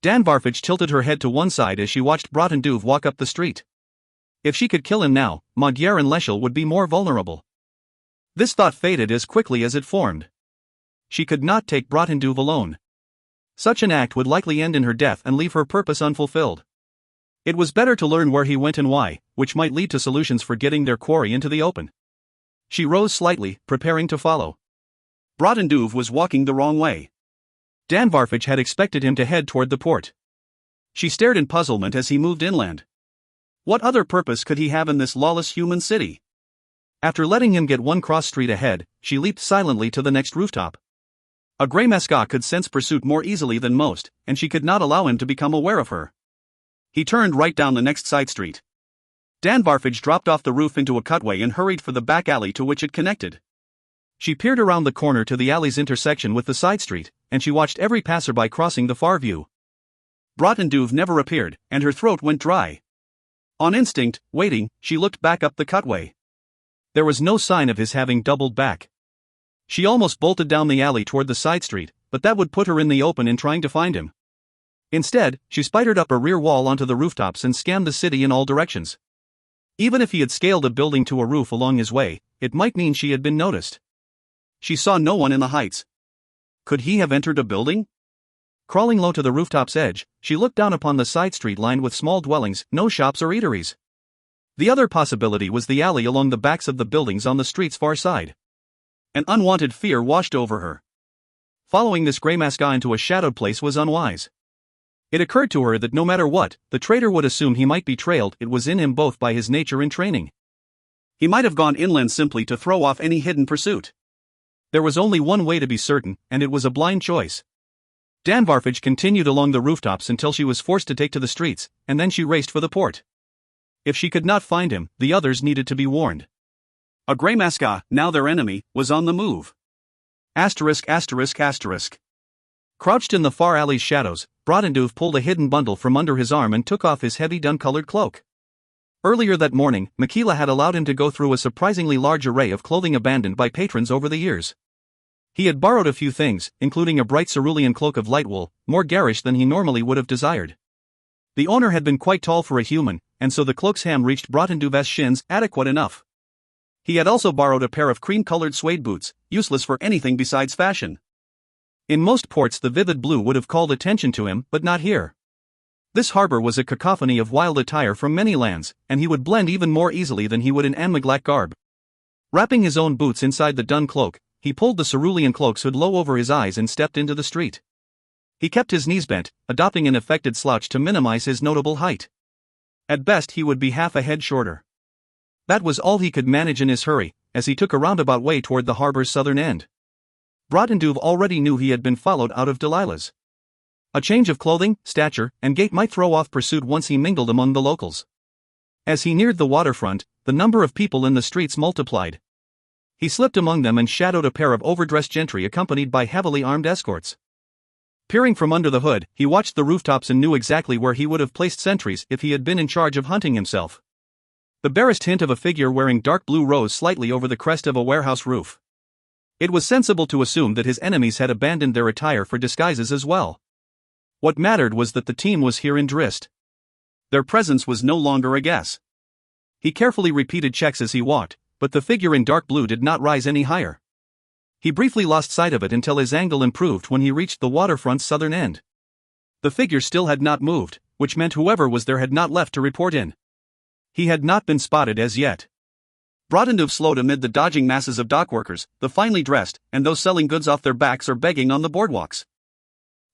Dan Barfage tilted her head to one side as she watched Bratenduve walk up the street. If she could kill him now, Magyar and Leschel would be more vulnerable. This thought faded as quickly as it formed. She could not take Bratenduve alone. Such an act would likely end in her death and leave her purpose unfulfilled. It was better to learn where he went and why, which might lead to solutions for getting their quarry into the open. She rose slightly, preparing to follow. Bratenduve was walking the wrong way. Dan Barfage had expected him to head toward the port. She stared in puzzlement as he moved inland. What other purpose could he have in this lawless human city? After letting him get one cross street ahead, she leaped silently to the next rooftop. A grey mascot could sense pursuit more easily than most, and she could not allow him to become aware of her. He turned right down the next side street. Dan Barfage dropped off the roof into a cutway and hurried for the back alley to which it connected. She peered around the corner to the alley's intersection with the side street, and she watched every passerby crossing the far view. Bratenduve never appeared, and her throat went dry. On instinct, waiting, she looked back up the cutway. There was no sign of his having doubled back. She almost bolted down the alley toward the side street, but that would put her in the open in trying to find him. Instead, she spidered up a rear wall onto the rooftops and scanned the city in all directions. Even if he had scaled a building to a roof along his way, it might mean she had been noticed. She saw no one in the heights. Could he have entered a building? Crawling low to the rooftop's edge, she looked down upon the side street lined with small dwellings, no shops or eateries. The other possibility was the alley along the backs of the buildings on the street's far side. An unwanted fear washed over her. Following this grey mascot into a shadowed place was unwise. It occurred to her that no matter what, the traitor would assume he might be trailed. It was in him both by his nature and training. He might have gone inland simply to throw off any hidden pursuit. There was only one way to be certain, and it was a blind choice. Dan Barfage continued along the rooftops until she was forced to take to the streets, and then she raced for the port. If she could not find him, the others needed to be warned. A grey mascot, now their enemy, was on the move. Asterisk. Crouched in the far alley's shadows, Bratenduve pulled a hidden bundle from under his arm and took off his heavy dun-colored cloak. Earlier that morning, Michaela had allowed him to go through a surprisingly large array of clothing abandoned by patrons over the years. He had borrowed a few things, including a bright cerulean cloak of light wool, more garish than he normally would have desired. The owner had been quite tall for a human, and so the cloak's hem reached Bratenduve's shins, adequate enough. He had also borrowed a pair of cream-colored suede boots, useless for anything besides fashion. In most ports the vivid blue would have called attention to him, but not here. This harbor was a cacophony of wild attire from many lands, and he would blend even more easily than he would in Anmaglac garb. Wrapping his own boots inside the dun cloak, he pulled the cerulean cloak's hood low over his eyes and stepped into the street. He kept his knees bent, adopting an affected slouch to minimize his notable height. At best he would be half a head shorter. That was all he could manage in his hurry, as he took a roundabout way toward the harbor's southern end. Bratenduve already knew he had been followed out of Delilah's. A change of clothing, stature, and gait might throw off pursuit once he mingled among the locals. As he neared the waterfront, the number of people in the streets multiplied. He slipped among them and shadowed a pair of overdressed gentry accompanied by heavily armed escorts. Peering from under the hood, he watched the rooftops and knew exactly where he would have placed sentries if he had been in charge of hunting himself. The barest hint of a figure wearing dark blue rose slightly over the crest of a warehouse roof. It was sensible to assume that his enemies had abandoned their attire for disguises as well. What mattered was that the team was here in Drist. Their presence was no longer a guess. He carefully repeated checks as he walked, but the figure in dark blue did not rise any higher. He briefly lost sight of it until his angle improved when he reached the waterfront's southern end. The figure still had not moved, which meant whoever was there had not left to report in. He had not been spotted as yet. Brotendove slowed amid the dodging masses of dockworkers, the finely dressed, and those selling goods off their backs or begging on the boardwalks.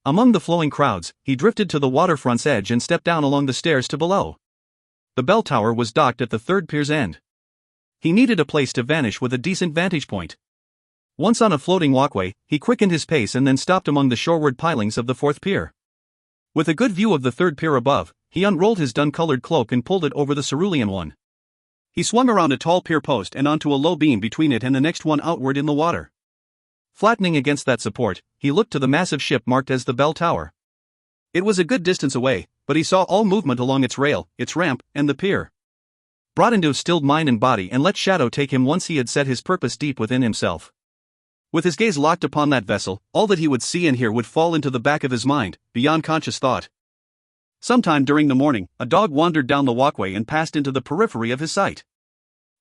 Among the flowing crowds, he drifted to the waterfront's edge and stepped down along the stairs to below. The bell tower was docked at the third pier's end. He needed a place to vanish with a decent vantage point. Once on a floating walkway, he quickened his pace and then stopped among the shoreward pilings of the fourth pier. With a good view of the third pier above, he unrolled his dun-colored cloak and pulled it over the cerulean one. He swung around a tall pier post and onto a low beam between it and the next one outward in the water. Flattening against that support, he looked to the massive ship marked as the bell tower. It was a good distance away, but he saw all movement along its rail, its ramp, and the pier. Brotendove stilled mind and body and let shadow take him once he had set his purpose deep within himself. With his gaze locked upon that vessel, all that he would see and hear would fall into the back of his mind, beyond conscious thought. Sometime during the morning, a dog wandered down the walkway and passed into the periphery of his sight.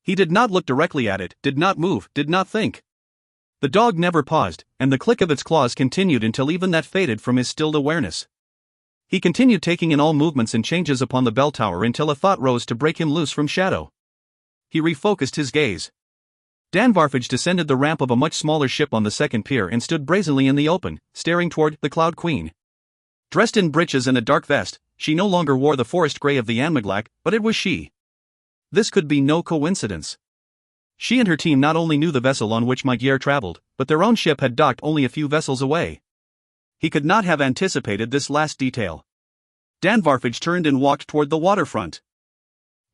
He did not look directly at it, did not move, did not think. The dog never paused, and the click of its claws continued until even that faded from his stilled awareness. He continued taking in all movements and changes upon the bell tower until a thought rose to break him loose from shadow. He refocused his gaze. Dan Varfage descended the ramp of a much smaller ship on the second pier and stood brazenly in the open, staring toward the Cloud Queen. Dressed in breeches and a dark vest, she no longer wore the forest grey of the Anmaglac, but it was she. This could be no coincidence. She and her team not only knew the vessel on which Magyar traveled, but their own ship had docked only a few vessels away. He could not have anticipated this last detail. Dan Varfage turned and walked toward the waterfront.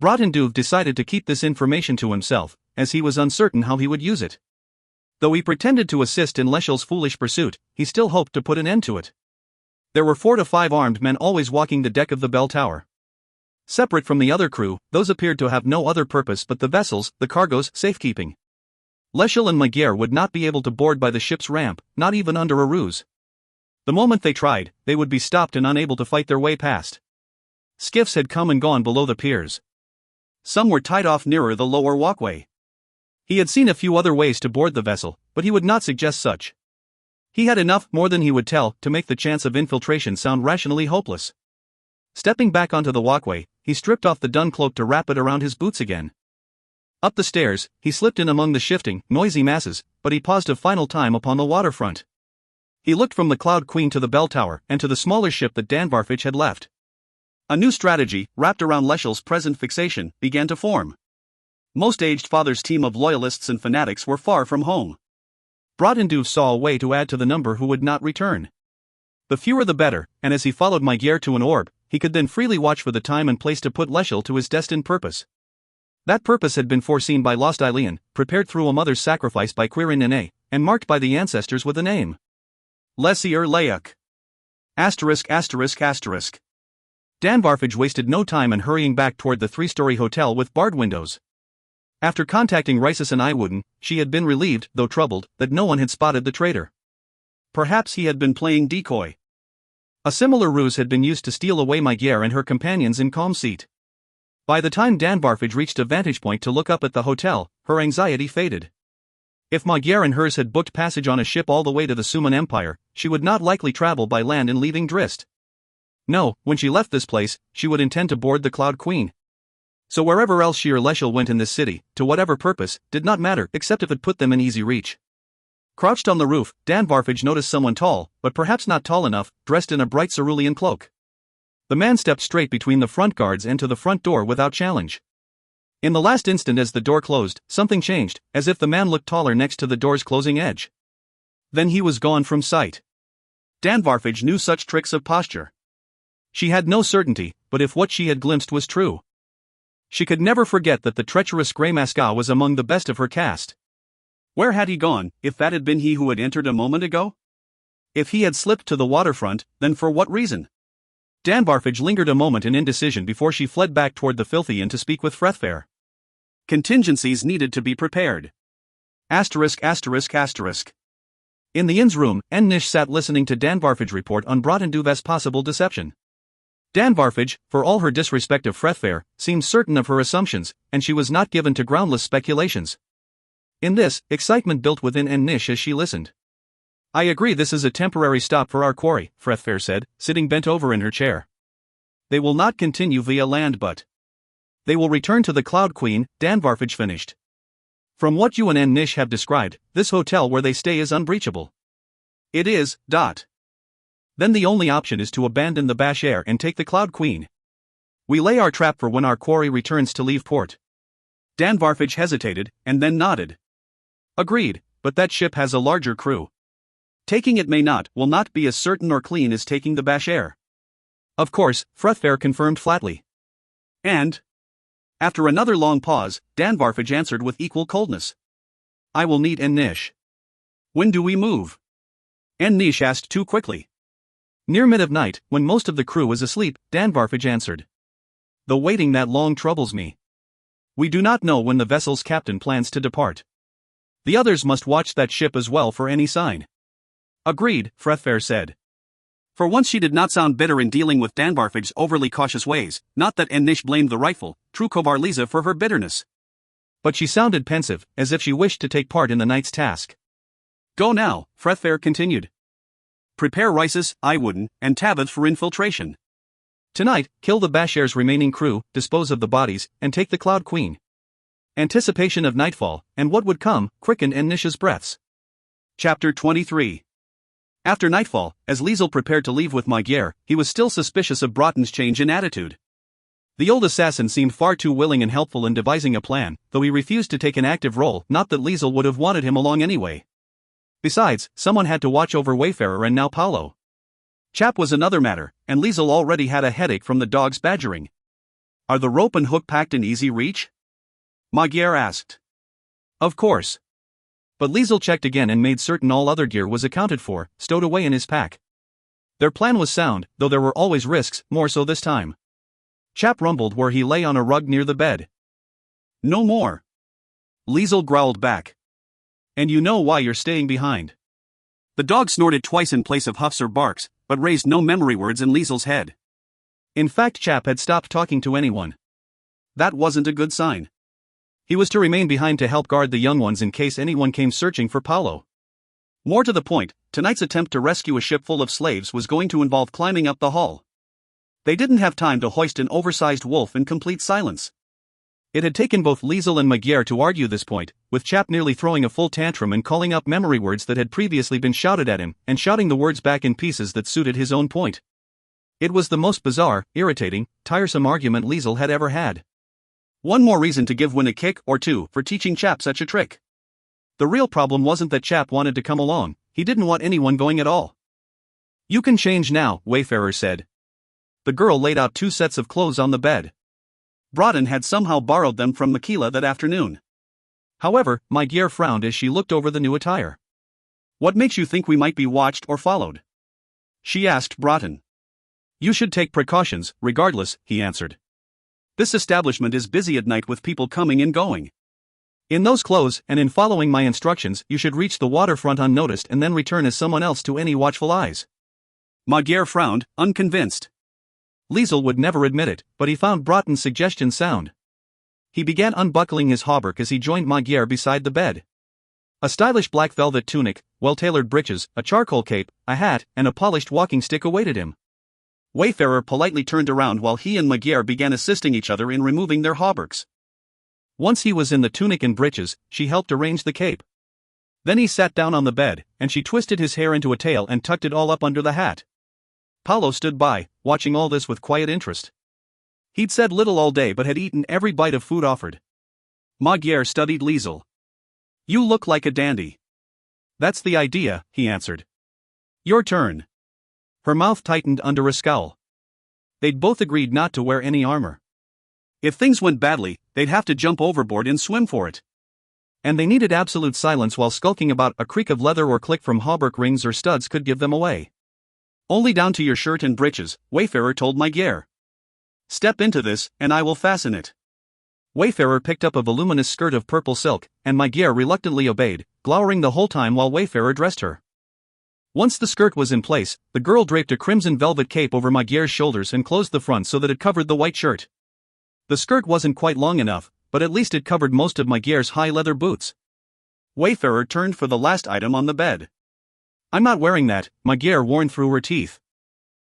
Brotendove decided to keep this information to himself, as he was uncertain how he would use it. Though he pretended to assist in Leschel's foolish pursuit, he still hoped to put an end to it. There were 4 to 5 armed men always walking the deck of the bell tower. Separate from the other crew, those appeared to have no other purpose but the vessel's, the cargo's, safekeeping. Leschel and Magyar would not be able to board by the ship's ramp, not even under a ruse. The moment they tried, they would be stopped and unable to fight their way past. Skiffs had come and gone below the piers. Some were tied off nearer the lower walkway. He had seen a few other ways to board the vessel, but he would not suggest such. He had enough, more than he would tell, to make the chance of infiltration sound rationally hopeless. Stepping back onto the walkway, he stripped off the dun cloak to wrap it around his boots again. Up the stairs, he slipped in among the shifting, noisy masses, but he paused a final time upon the waterfront. He looked from the Cloud Queen to the bell tower and to the smaller ship that Dan Varfage had left. A new strategy, wrapped around Leschel's present fixation, began to form. Most aged father's team of loyalists and fanatics were far from home. Brotendove saw a way to add to the number who would not return. The fewer the better, and as he followed Magyar to an orb, he could then freely watch for the time and place to put Leschel to his destined purpose. That purpose had been foreseen by lost Eilean, prepared through a mother's sacrifice by Quirin Nene, and marked by the ancestors with a name. Lessier Leuk. *****. Dan Varfage wasted no time in hurrying back toward the 3-story hotel with barred windows. After contacting Rises and Iwooden, she had been relieved, though troubled, that no one had spotted the traitor. Perhaps he had been playing decoy. A similar ruse had been used to steal away Magyar and her companions in Calm Seat. By the time Dan Varfage reached a vantage point to look up at the hotel, her anxiety faded. If Magyar and hers had booked passage on a ship all the way to the Suman Empire, she would not likely travel by land in leaving Drist. No, when she left this place, she would intend to board the Cloud Queen. So wherever else she or Leschel went in this city, to whatever purpose, did not matter except if it put them in easy reach. Crouched on the roof, Dan Varfage noticed someone tall, but perhaps not tall enough, dressed in a bright cerulean cloak. The man stepped straight between the front guards and to the front door without challenge. In the last instant as the door closed, something changed, as if the man looked taller next to the door's closing edge. Then he was gone from sight. Dan Varfage knew such tricks of posture. She had no certainty, but if what she had glimpsed was true. She could never forget that the treacherous Grey Masca was among the best of her caste. Where had he gone, if that had been he who had entered a moment ago? If he had slipped to the waterfront, then for what reason? Dan Varfage lingered a moment in indecision before she fled back toward the Filthy Inn to speak with Frethfair. Contingencies needed to be prepared. *****. In the inn's room, Nish sat listening to Dan Varfage report on Brotenduve's possible deception. Danvarfage, for all her disrespect of Frethfair, seemed certain of her assumptions, and she was not given to groundless speculations. In this, excitement built within Nish as she listened. I agree, this is a temporary stop for our quarry, Frethfair said, sitting bent over in her chair. They will not continue via land but they will return to the Cloud Queen, Danvarfage finished. From what you and Nish have described, this hotel where they stay is unbreachable. It is. Then the only option is to abandon the Bash Air and take the Cloud Queen. We lay our trap for when our quarry returns to leave port. Danvarfage hesitated, and then nodded. Agreed, but that ship has a larger crew. Taking it will not be as certain or clean as taking the Bash Air. Of course, Frethfair confirmed flatly. And? After another long pause, Danvarfage answered with equal coldness. I will need Nish. When do we move? Nish asked too quickly. Near mid of night, when most of the crew is asleep, Danvarfage answered. The waiting that long troubles me. We do not know when the vessel's captain plans to depart. The others must watch that ship as well for any sign. Agreed, Frethfair said. For once she did not sound bitter in dealing with Danvarfage's overly cautious ways, not that Nish blamed the rightful, true Kovarliza for her bitterness. But she sounded pensive, as if she wished to take part in the night's task. Go now, Frethfair continued. Prepare Rhyssus, Iwooden, and Tavith for infiltration. Tonight, kill the Bash Air's remaining crew, dispose of the bodies, and take the Cloud Queen. Anticipation of nightfall, and what would come, quickened Nish's breaths. Chapter 23. After nightfall, as Liesel prepared to leave with Magyar, he was still suspicious of Broughton's change in attitude. The old assassin seemed far too willing and helpful in devising a plan, though he refused to take an active role, not that Liesel would have wanted him along anyway. Besides, someone had to watch over Wayfarer and now Paolo. Chap was another matter, and Liesel already had a headache from the dog's badgering. Are the rope and hook packed in easy reach? Magyar asked. Of course. But Liesel checked again and made certain all other gear was accounted for, stowed away in his pack. Their plan was sound, though there were always risks, more so this time. Chap rumbled where he lay on a rug near the bed. No more. Liesel growled back. And you know why you're staying behind. The dog snorted twice in place of huffs or barks, but raised no memory words in Liesel's head. In fact, Chap had stopped talking to anyone. That wasn't a good sign. He was to remain behind to help guard the young ones in case anyone came searching for Paolo. More to the point, tonight's attempt to rescue a ship full of slaves was going to involve climbing up the hull. They didn't have time to hoist an oversized wolf in complete silence. It had taken both Liesel and Magyar to argue this point, with Chap nearly throwing a full tantrum and calling up memory words that had previously been shouted at him, and shouting the words back in pieces that suited his own point. It was the most bizarre, irritating, tiresome argument Liesel had ever had. One more reason to give Wynne a kick or two for teaching Chap such a trick. The real problem wasn't that Chap wanted to come along, he didn't want anyone going at all. You can change now, Wayfarer said. The girl laid out 2 sets of clothes on the bed. Broughton had somehow borrowed them from Makila that afternoon. However, Magyar frowned as she looked over the new attire. What makes you think we might be watched or followed? She asked Broughton. You should take precautions, regardless, he answered. This establishment is busy at night with people coming and going. In those clothes, and in following my instructions, you should reach the waterfront unnoticed and then return as someone else to any watchful eyes. Magyar frowned, unconvinced. Liesel would never admit it, but he found Broughton's suggestion sound. He began unbuckling his hauberk as he joined Magyar beside the bed. A stylish black velvet tunic, well-tailored breeches, a charcoal cape, a hat, and a polished walking stick awaited him. Wayfarer politely turned around while he and Magyar began assisting each other in removing their hauberks. Once he was in the tunic and breeches, she helped arrange the cape. Then he sat down on the bed, and she twisted his hair into a tail and tucked it all up under the hat. Paolo stood by, watching all this with quiet interest. He'd said little all day but had eaten every bite of food offered. Magyar studied Liesel. You look like a dandy. That's the idea, he answered. Your turn. Her mouth tightened under a scowl. They'd both agreed not to wear any armor. If things went badly, they'd have to jump overboard and swim for it. And they needed absolute silence while skulking about. A creak of leather or click from hauberk rings or studs could give them away. Only down to your shirt and breeches, Wayfarer told Magyar. Step into this, and I will fasten it. Wayfarer picked up a voluminous skirt of purple silk, and Magyar reluctantly obeyed, glowering the whole time while Wayfarer dressed her. Once the skirt was in place, the girl draped a crimson velvet cape over Magyar's shoulders and closed the front so that it covered the white shirt. The skirt wasn't quite long enough, but at least it covered most of Magyar's high leather boots. Wayfarer turned for the last item on the bed. "I'm not wearing that," Magyar warned through her teeth.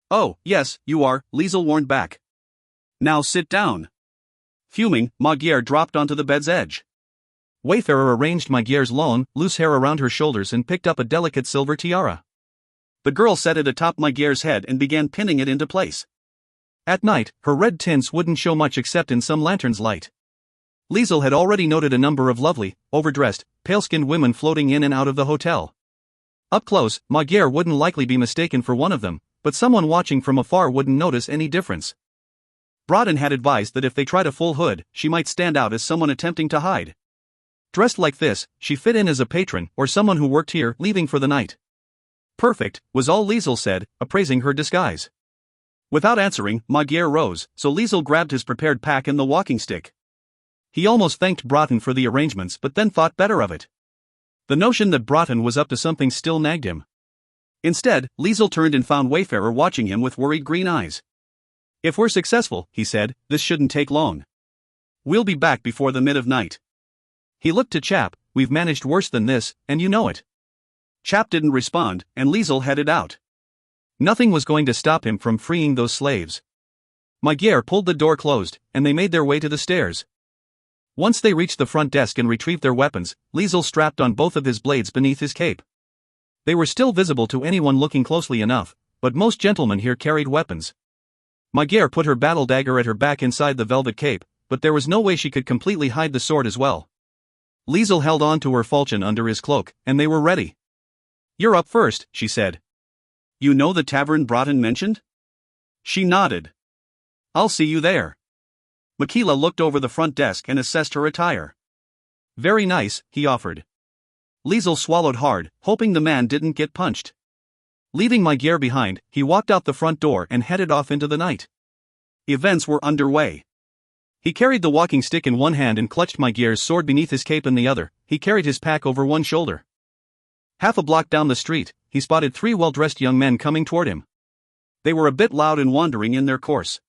"Oh, yes, you are," Liesel warned back. "Now sit down." Fuming, Magyar dropped onto the bed's edge. Wayfarer arranged Magyar's long, loose hair around her shoulders and picked up a delicate silver tiara. The girl set it atop Magyar's head and began pinning it into place. At night, her red tints wouldn't show much except in some lantern's light. Liesel had already noted a number of lovely, overdressed, pale-skinned women floating in and out of the hotel. Up close, Magyar wouldn't likely be mistaken for one of them, but someone watching from afar wouldn't notice any difference. Broughton had advised that if they tried a full hood, she might stand out as someone attempting to hide. Dressed like this, she fit in as a patron or someone who worked here, leaving for the night. "Perfect," was all Liesel said, appraising her disguise. Without answering, Magyar rose, so Liesel grabbed his prepared pack and the walking stick. He almost thanked Broughton for the arrangements but then thought better of it. The notion that Broughton was up to something still nagged him. Instead, Liesel turned and found Wayfarer watching him with worried green eyes. "If we're successful," he said, "this shouldn't take long. We'll be back before the mid of night." He looked to Chap. "We've managed worse than this, and you know it." Chap didn't respond, and Liesel headed out. Nothing was going to stop him from freeing those slaves. Magyar pulled the door closed, and they made their way to the stairs. Once they reached the front desk and retrieved their weapons, Liesel strapped on both of his blades beneath his cape. They were still visible to anyone looking closely enough, but most gentlemen here carried weapons. Magyar put her battle dagger at her back inside the velvet cape, but there was no way she could completely hide the sword as well. Liesel held on to her falchion under his cloak, and they were ready. "You're up first," she said. "You know the tavern Broughton mentioned?" She nodded. "I'll see you there." Michaela looked over the front desk and assessed her attire. "Very nice," he offered. Liesel swallowed hard, hoping the man didn't get punched. Leaving Magyar behind, he walked out the front door and headed off into the night. Events were underway. He carried the walking stick in one hand and clutched Magyar's sword beneath his cape in the other. He carried his pack over one shoulder. Half a block down the street, he spotted 3 well-dressed young men coming toward him. They were a bit loud and wandering in their course.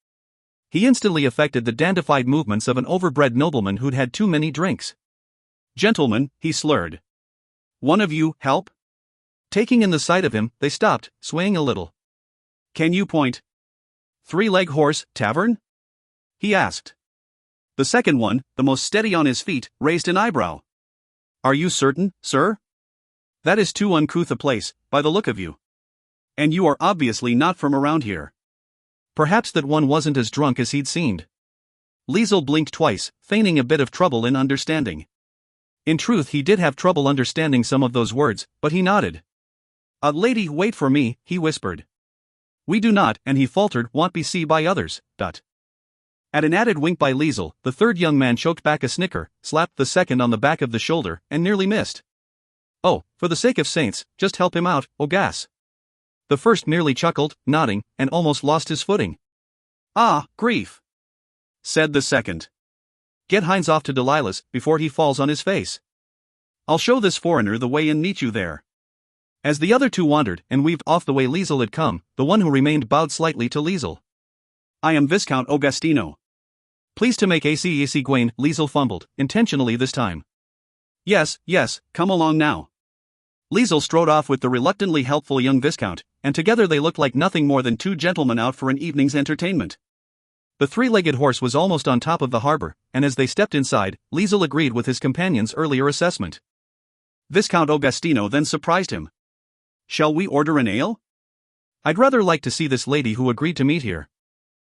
He instantly affected the dandified movements of an overbred nobleman who'd had too many drinks. "Gentlemen," he slurred. "One of you help?" Taking in the sight of him, they stopped, swaying a little. "Can you point?" "Three-leg horse, tavern?" he asked. The second one, the most steady on his feet, raised an eyebrow. "Are you certain, sir? That is too uncouth a place, by the look of you. And you are obviously not from around here." Perhaps that one wasn't as drunk as he'd seemed. Liesel blinked twice, feigning a bit of trouble in understanding. In truth, he did have trouble understanding some of those words, but he nodded. "A lady wait for me," he whispered. "We do not," and he faltered, "want be see by others." At an added wink by Liesel, the third young man choked back a snicker, slapped the second on the back of the shoulder, and nearly missed. "Oh, for the sake of saints, just help him out, oh gas." The first merely chuckled, nodding, and almost lost his footing. "Ah, grief," said the second. "Get Heinz off to Delilah's, before he falls on his face. I'll show this foreigner the way and meet you there." As the other two wandered and weaved off the way Liesel had come, the one who remained bowed slightly to Liesel. "I am Viscount Augustino." "Pleased to make AC Gwaine," Liesel fumbled, intentionally this time. Yes, come along now." Liesel strode off with the reluctantly helpful young Viscount, and together they looked like nothing more than 2 gentlemen out for an evening's entertainment. The 3-legged horse was almost on top of the harbor, and as they stepped inside, Liesel agreed with his companion's earlier assessment. Viscount Augustino then surprised him. "Shall we order an ale?" "I'd rather like to see this lady who agreed to meet here."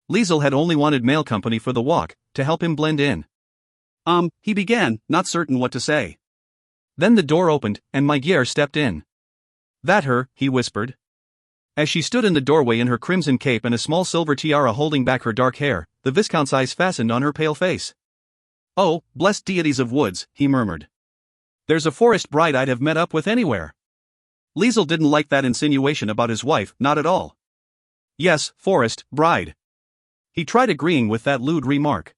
Liesel had only wanted male company for the walk, to help him blend in. He began, not certain what to say. Then the door opened, and Magyar stepped in. "That her?" he whispered. As she stood in the doorway in her crimson cape and a small silver tiara holding back her dark hair, the Viscount's eyes fastened on her pale face. "Oh, blessed deities of woods," he murmured. "There's a forest bride I'd have met up with anywhere." Liesel didn't like that insinuation about his wife, not at all. "Yes, forest bride." He tried agreeing with that lewd remark.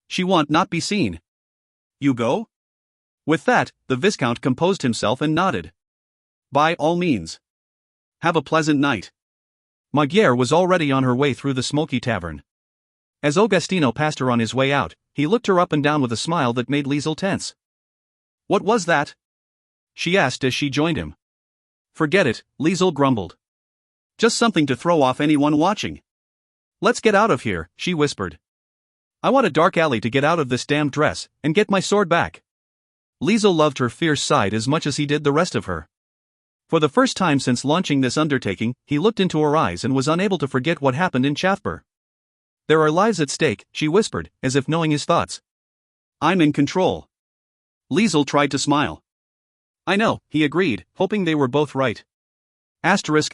"She want not be seen." "You go?" With that, the Viscount composed himself and nodded. "By all means." Have a pleasant night. Magyar was already on her way through the smoky tavern. As Augustino passed her on his way out, he looked her up and down with a smile that made Liesel tense. What was that? She asked as she joined him. Forget it, Liesel grumbled. Just something to throw off anyone watching. Let's get out of here, she whispered. I want a dark alley to get out of this damned dress, and get my sword back. Liesel loved her fierce side as much as he did the rest of her. For the first time since launching this undertaking, he looked into her eyes and was unable to forget what happened in Chathbur. There are lives at stake, she whispered, as if knowing his thoughts. I'm in control. Liesel tried to smile. I know, he agreed, hoping they were both right. Asterisk.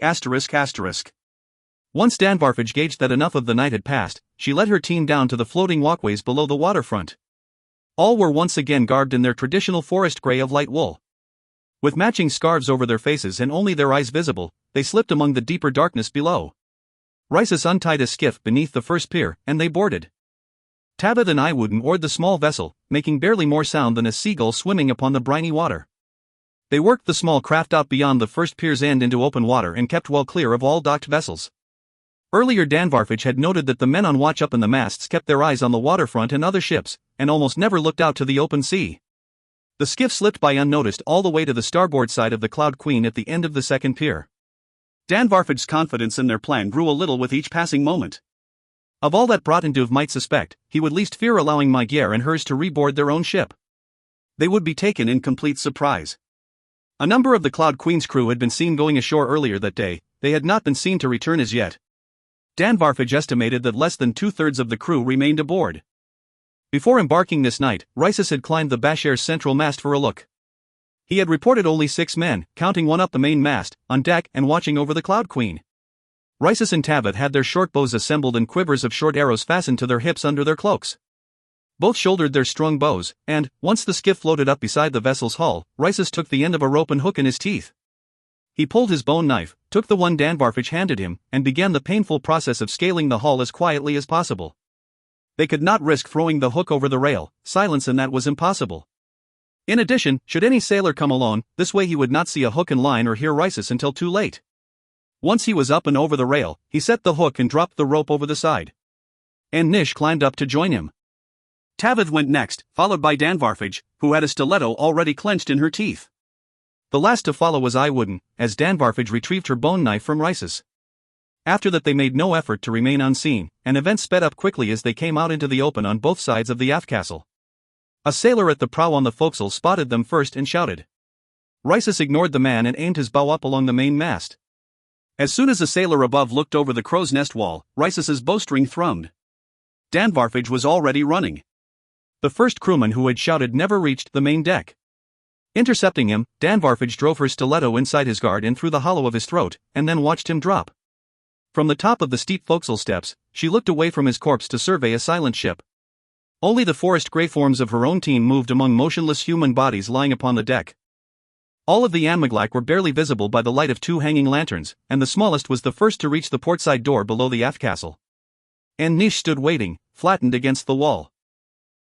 Once Danvarfage gauged that enough of the night had passed, she led her team down to the floating walkways below the waterfront. All were once again garbed in their traditional forest grey of light wool. With matching scarves over their faces and only their eyes visible, they slipped among the deeper darkness below. Rysas untied a skiff beneath the first pier, and they boarded. Tabith and Iwooden oared the small vessel, making barely more sound than a seagull swimming upon the briny water. They worked the small craft out beyond the first pier's end into open water and kept well clear of all docked vessels. Earlier Danvarfage had noted that the men on watch up in the masts kept their eyes on the waterfront and other ships, and almost never looked out to the open sea. The skiff slipped by unnoticed all the way to the starboard side of the Cloud Queen at the end of the second pier. Danvarfage's confidence in their plan grew a little with each passing moment. Of all that Brotendove might suspect, he would least fear allowing Magyar and hers to reboard their own ship. They would be taken in complete surprise. A number of the Cloud Queen's crew had been seen going ashore earlier that day. They had not been seen to return as yet. Danvarfage estimated that less than 2/3 of the crew remained aboard. Before embarking this night, Rysas had climbed the Bashair's central mast for a look. He had reported only 6 men, counting one up the main mast, on deck and watching over the Cloud Queen. Rysas and Tabith had their short bows assembled and quivers of short arrows fastened to their hips under their cloaks. Both shouldered their strung bows, and, once the skiff floated up beside the vessel's hull, Rysas took the end of a rope and hook in his teeth. He pulled his bone knife, took the one Danvarfage handed him, and began the painful process of scaling the hull as quietly as possible. They could not risk throwing the hook over the rail, silence in that was impossible. In addition, should any sailor come along, this way he would not see a hook and line or hear Rysas until too late. Once he was up and over the rail, he set the hook and dropped the rope over the side. And Nish climbed up to join him. Tabith went next, followed by Danvarfage, who had a stiletto already clenched in her teeth. The last to follow was Iwooden, as Danvarfage retrieved her bone knife from Rysas. After that they made no effort to remain unseen, and events sped up quickly as they came out into the open on both sides of the aft castle. A sailor at the prow on the forecastle spotted them first and shouted. Rysas ignored the man and aimed his bow up along the main mast. As soon as a sailor above looked over the crow's nest wall, Rysas's bowstring thrummed. Danvarfage was already running. The first crewman who had shouted never reached the main deck. Intercepting him, Danvarfage drove her stiletto inside his guard and through the hollow of his throat, and then watched him drop. From the top of the steep forecastle steps, she looked away from his corpse to survey a silent ship. Only the forest grey forms of her own team moved among motionless human bodies lying upon the deck. All of the Anmaglak were barely visible by the light of 2 hanging lanterns, and the smallest was the first to reach the portside door below the aft castle. And Nish stood waiting, flattened against the wall.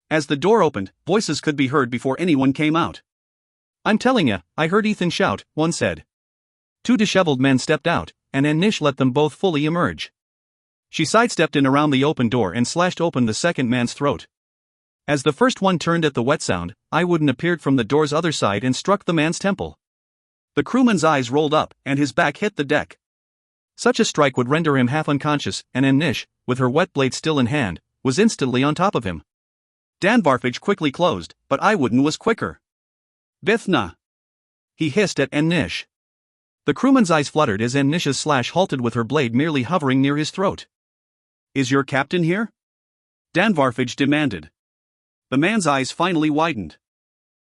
As the door opened, voices could be heard before anyone came out. I'm telling ya, I heard Ethan shout, one said. 2 disheveled men stepped out, and Nish let them both fully emerge. She sidestepped in around the open door and slashed open the second man's throat. As the first one turned at the wet sound, Iwooden appeared from the door's other side and struck the man's temple. The crewman's eyes rolled up, and his back hit the deck. Such a strike would render him half unconscious, and Nish, with her wet blade still in hand, was instantly on top of him. Danvarfage quickly closed, but Iwooden was quicker. Bithna! He hissed at Nish. The crewman's eyes fluttered as Nish's slash halted with her blade merely hovering near his throat. Is your captain here? Danvarfage demanded. The man's eyes finally widened.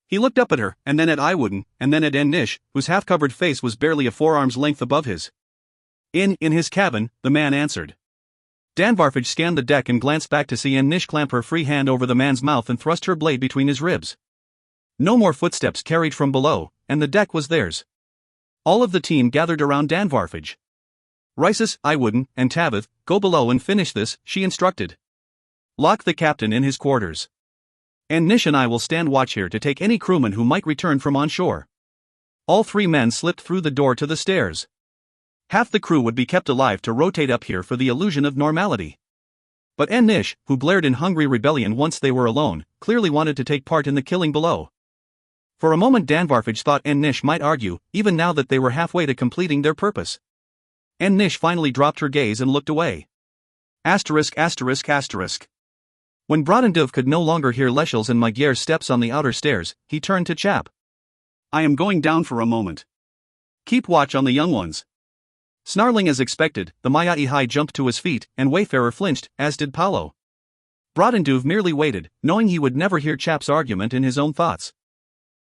He looked up at her, and then at Iwooden, and then at Nish, whose half-covered face was barely a forearm's length above his. In his cabin, the man answered. Danvarfage scanned the deck and glanced back to see Nish clamp her free hand over the man's mouth and thrust her blade between his ribs. No more footsteps carried from below, and the deck was theirs. All of the team gathered around Danvarfage. Rysas, Iwooden, and Tabith, go below and finish this, she instructed. Lock the captain in his quarters. And Nish and I will stand watch here to take any crewman who might return from on shore. All 3 men slipped through the door to the stairs. Half the crew would be kept alive to rotate up here for the illusion of normality. But Nish, who blared in hungry rebellion once they were alone, clearly wanted to take part in the killing below. For a moment Danvarfage thought Nish might argue, even now that they were halfway to completing their purpose. Nish finally dropped her gaze and looked away. Asterisk. When Brodendove could no longer hear Leshel's and Magyar's steps on the outer stairs, he turned to Chap. I am going down for a moment. Keep watch on the young ones. Snarling as expected, the Maya-Ihai jumped to his feet, and Wayfarer flinched, as did Paolo. Brodendove merely waited, knowing he would never hear Chap's argument in his own thoughts.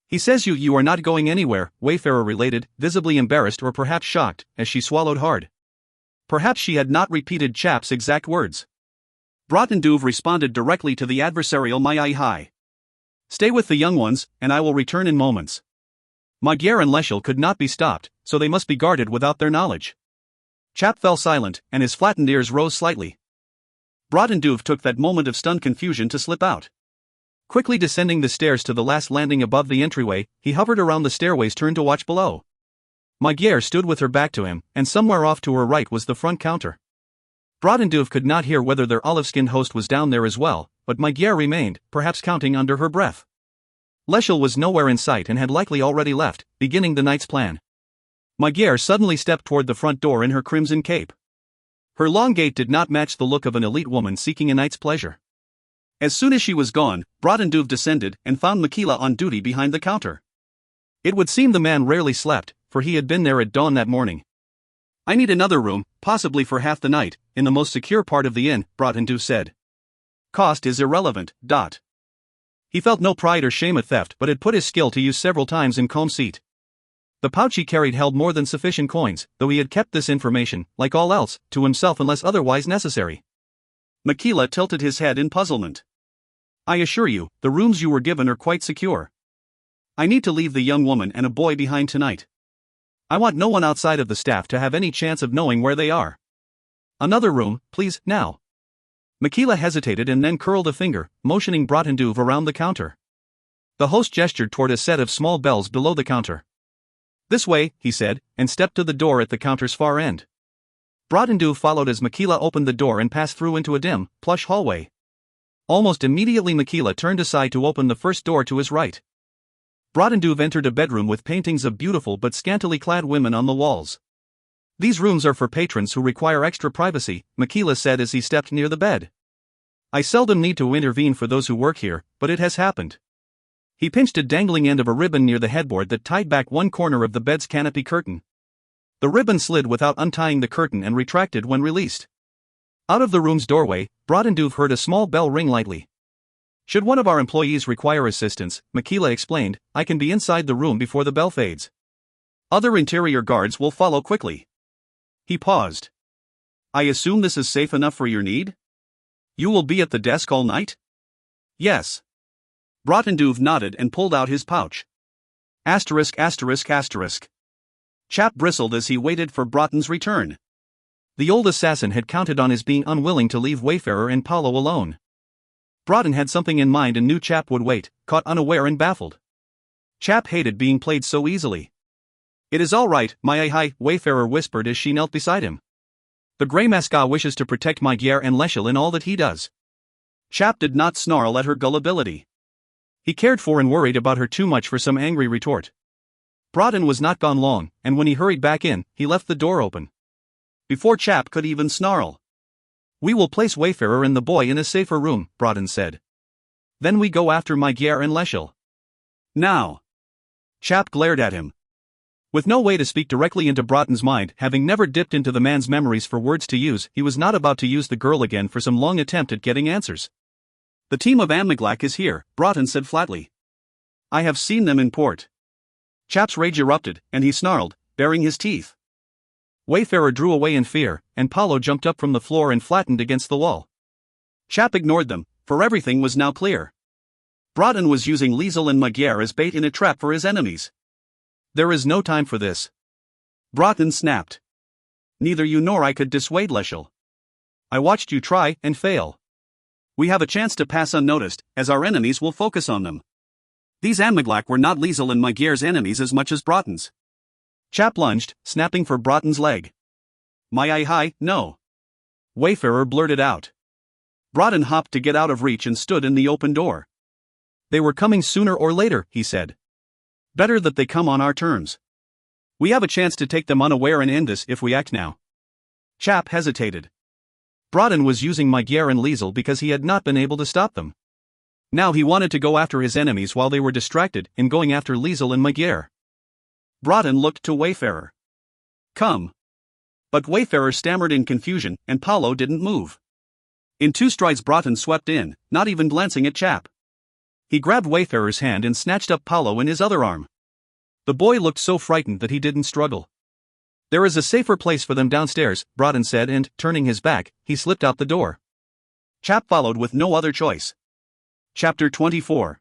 He says you are not going anywhere, Wayfarer related, visibly embarrassed or perhaps shocked, as she swallowed hard. Perhaps she had not repeated Chap's exact words. Brodendove responded directly to the adversarial Maya-Ihai. Stay with the young ones, and I will return in moments. Magyar and Leshel could not be stopped, so they must be guarded without their knowledge. Chap fell silent, and his flattened ears rose slightly. Brodendove took that moment of stunned confusion to slip out. Quickly descending the stairs to the last landing above the entryway, he hovered around the stairway's turn to watch below. Magyar stood with her back to him, and somewhere off to her right was the front counter. Brodendove could not hear whether their olive-skinned host was down there as well, but Magyar remained, perhaps counting under her breath. Leshel was nowhere in sight and had likely already left, beginning the night's plan. Magyar suddenly stepped toward the front door in her crimson cape. Her long gait did not match the look of an elite woman seeking a night's pleasure. As soon as she was gone, Brodendove descended and found Mikila on duty behind the counter. It would seem the man rarely slept, for he had been there at dawn that morning. I need another room, possibly for half the night, in the most secure part of the inn, Brodendove said. Cost is irrelevant. He felt no pride or shame at theft but had put his skill to use several times in Combe Seat. The pouch he carried held more than sufficient coins, though he had kept this information, like all else, to himself unless otherwise necessary. Mikila tilted his head in puzzlement. I assure you, the rooms you were given are quite secure. I need to leave the young woman and a boy behind tonight. I want no one outside of the staff to have any chance of knowing where they are. Another room, please, now. Mikila hesitated and then curled a finger, motioning Brodendove around the counter. The host gestured toward a set of small bells below the counter. This way, he said, and stepped to the door at the counter's far end. Brodendove followed as Mikila opened the door and passed through into a dim, plush hallway. Almost immediately Mikila turned aside to open the first door to his right. Brodendove entered a bedroom with paintings of beautiful but scantily clad women on the walls. These rooms are for patrons who require extra privacy, Mikila said as he stepped near the bed. I seldom need to intervene for those who work here, but it has happened. He pinched a dangling end of a ribbon near the headboard that tied back one corner of the bed's canopy curtain. The ribbon slid without untying the curtain and retracted when released. Out of the room's doorway, Brodendove heard a small bell ring lightly. Should one of our employees require assistance, Mikila explained, I can be inside the room before the bell fades. Other interior guards will follow quickly. He paused. I assume this is safe enough for your need? You will be at the desk all night? Yes. Brodendove nodded and pulled out his pouch. Asterisk. Chap bristled as he waited for Broughton's return. The old assassin had counted on his being unwilling to leave Wayfarer and Paolo alone. Broughton had something in mind and knew Chap would wait, caught unaware and baffled. Chap hated being played so easily. It is all right, Maya-Ihai, Wayfarer whispered as she knelt beside him. The Grey Masca wishes to protect Magyar and Leshel in all that he does. Chap did not snarl at her gullibility. He cared for and worried about her too much for some angry retort. Broughton was not gone long, and when he hurried back in, he left the door open. Before Chap could even snarl. We will place Wayfarer and the boy in a safer room, Broughton said. Then we go after Magyar and Leshel. Now. Chap glared at him. With no way to speak directly into Broughton's mind, having never dipped into the man's memories for words to use, he was not about to use the girl again for some long attempt at getting answers. The team of Amyglac is here, Broughton said flatly. I have seen them in port. Chap's rage erupted, and he snarled, baring his teeth. Wayfarer drew away in fear, and Paolo jumped up from the floor and flattened against the wall. Chap ignored them, for everything was now clear. Broughton was using Liesel and Magyar as bait in a trap for his enemies. There is no time for this. Broughton snapped. Neither you nor I could dissuade Leshel. I watched you try and fail. We have a chance to pass unnoticed, as our enemies will focus on them. These Amyglac were not Liesel and Magyar's enemies as much as Broughton's. Chap lunged, snapping for Broughton's leg. No. Wayfarer blurted out. Broughton hopped to get out of reach and stood in the open door. They were coming sooner or later, he said. Better that they come on our terms. We have a chance to take them unaware and end this if we act now. Chap hesitated. Broughton was using Magyar and Liesel because he had not been able to stop them. Now he wanted to go after his enemies while they were distracted in going after Liesel and Magyar. Broughton looked to Wayfarer. Come. But Wayfarer stammered in confusion, and Paolo didn't move. In 2 strides Broughton swept in, not even glancing at Chap. He grabbed Wayfarer's hand and snatched up Paolo in his other arm. The boy looked so frightened that he didn't struggle. There is a safer place for them downstairs, Broughton said, and, turning his back, he slipped out the door. Chap followed with no other choice. Chapter 24.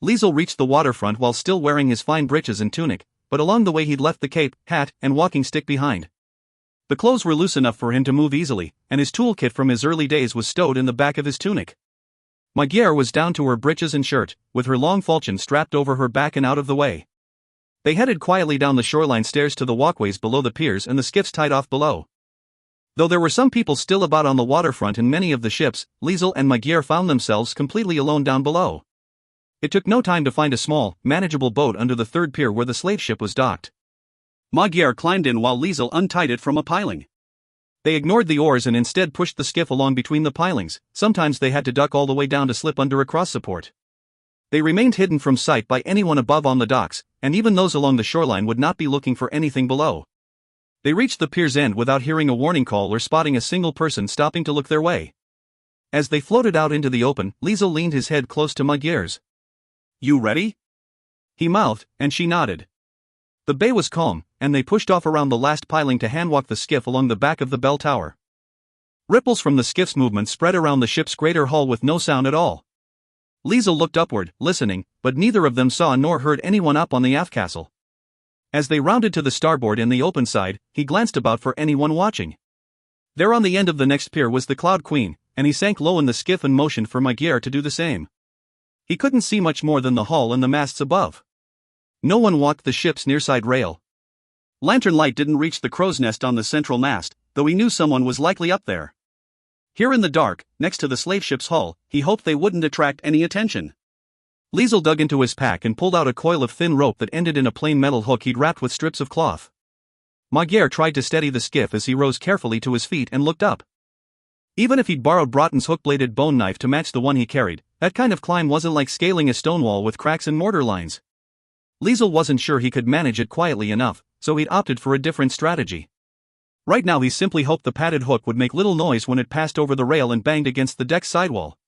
Liesel reached the waterfront while still wearing his fine breeches and tunic, but along the way he'd left the cape, hat, and walking stick behind. The clothes were loose enough for him to move easily, and his toolkit from his early days was stowed in the back of his tunic. Magyar was down to her breeches and shirt, with her long falchion strapped over her back and out of the way. They headed quietly down the shoreline stairs to the walkways below the piers and the skiffs tied off below. Though there were some people still about on the waterfront in many of the ships, Liesel and Magyar found themselves completely alone down below. It took no time to find a small, manageable boat under the 3rd pier where the slave ship was docked. Magyar climbed in while Liesel untied it from a piling. They ignored the oars and instead pushed the skiff along between the pilings. Sometimes they had to duck all the way down to slip under a cross support. They remained hidden from sight by anyone above on the docks, and even those along the shoreline would not be looking for anything below. They reached the pier's end without hearing a warning call or spotting a single person stopping to look their way. As they floated out into the open, Liesel leaned his head close to Magyar's. You ready? He mouthed, and she nodded. The bay was calm, and they pushed off around the last piling to handwalk the skiff along the back of the bell tower. Ripples from the skiff's movement spread around the ship's greater hull with no sound at all. Liesel looked upward, listening, but neither of them saw nor heard anyone up on the aft castle. As they rounded to the starboard and the open side, he glanced about for anyone watching. There on the end of the next pier was the Cloud Queen, and he sank low in the skiff and motioned for Magyar to do the same. He couldn't see much more than the hull and the masts above. No one walked the ship's nearside rail. Lantern light didn't reach the crow's nest on the central mast, though he knew someone was likely up there. Here in the dark, next to the slave ship's hull, he hoped they wouldn't attract any attention. Liesel dug into his pack and pulled out a coil of thin rope that ended in a plain metal hook he'd wrapped with strips of cloth. Magyar tried to steady the skiff as he rose carefully to his feet and looked up. Even if he'd borrowed Broughton's hook-bladed bone knife to match the one he carried, that kind of climb wasn't like scaling a stone wall with cracks and mortar lines. Liesel wasn't sure he could manage it quietly enough, so he'd opted for a different strategy. Right now he simply hoped the padded hook would make little noise when it passed over the rail and banged against the deck sidewall.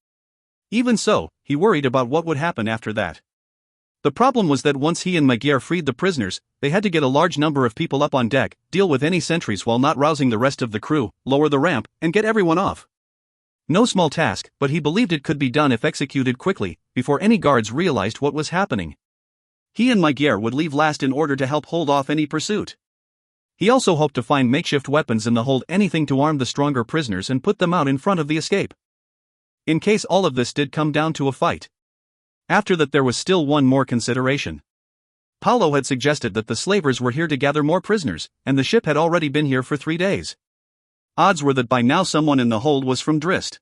Even so, he worried about what would happen after that. The problem was that once he and Magyar freed the prisoners, they had to get a large number of people up on deck, deal with any sentries while not rousing the rest of the crew, lower the ramp, and get everyone off. No small task, but he believed it could be done if executed quickly, before any guards realized what was happening. He and Magyar would leave last in order to help hold off any pursuit. He also hoped to find makeshift weapons in the hold, anything to arm the stronger prisoners and put them out in front of the escape. In case all of this did come down to a fight. After that there was still one more consideration. Paolo had suggested that the slavers were here to gather more prisoners, and the ship had already been here for 3 days. Odds were that by now someone in the hold was from Drizzt.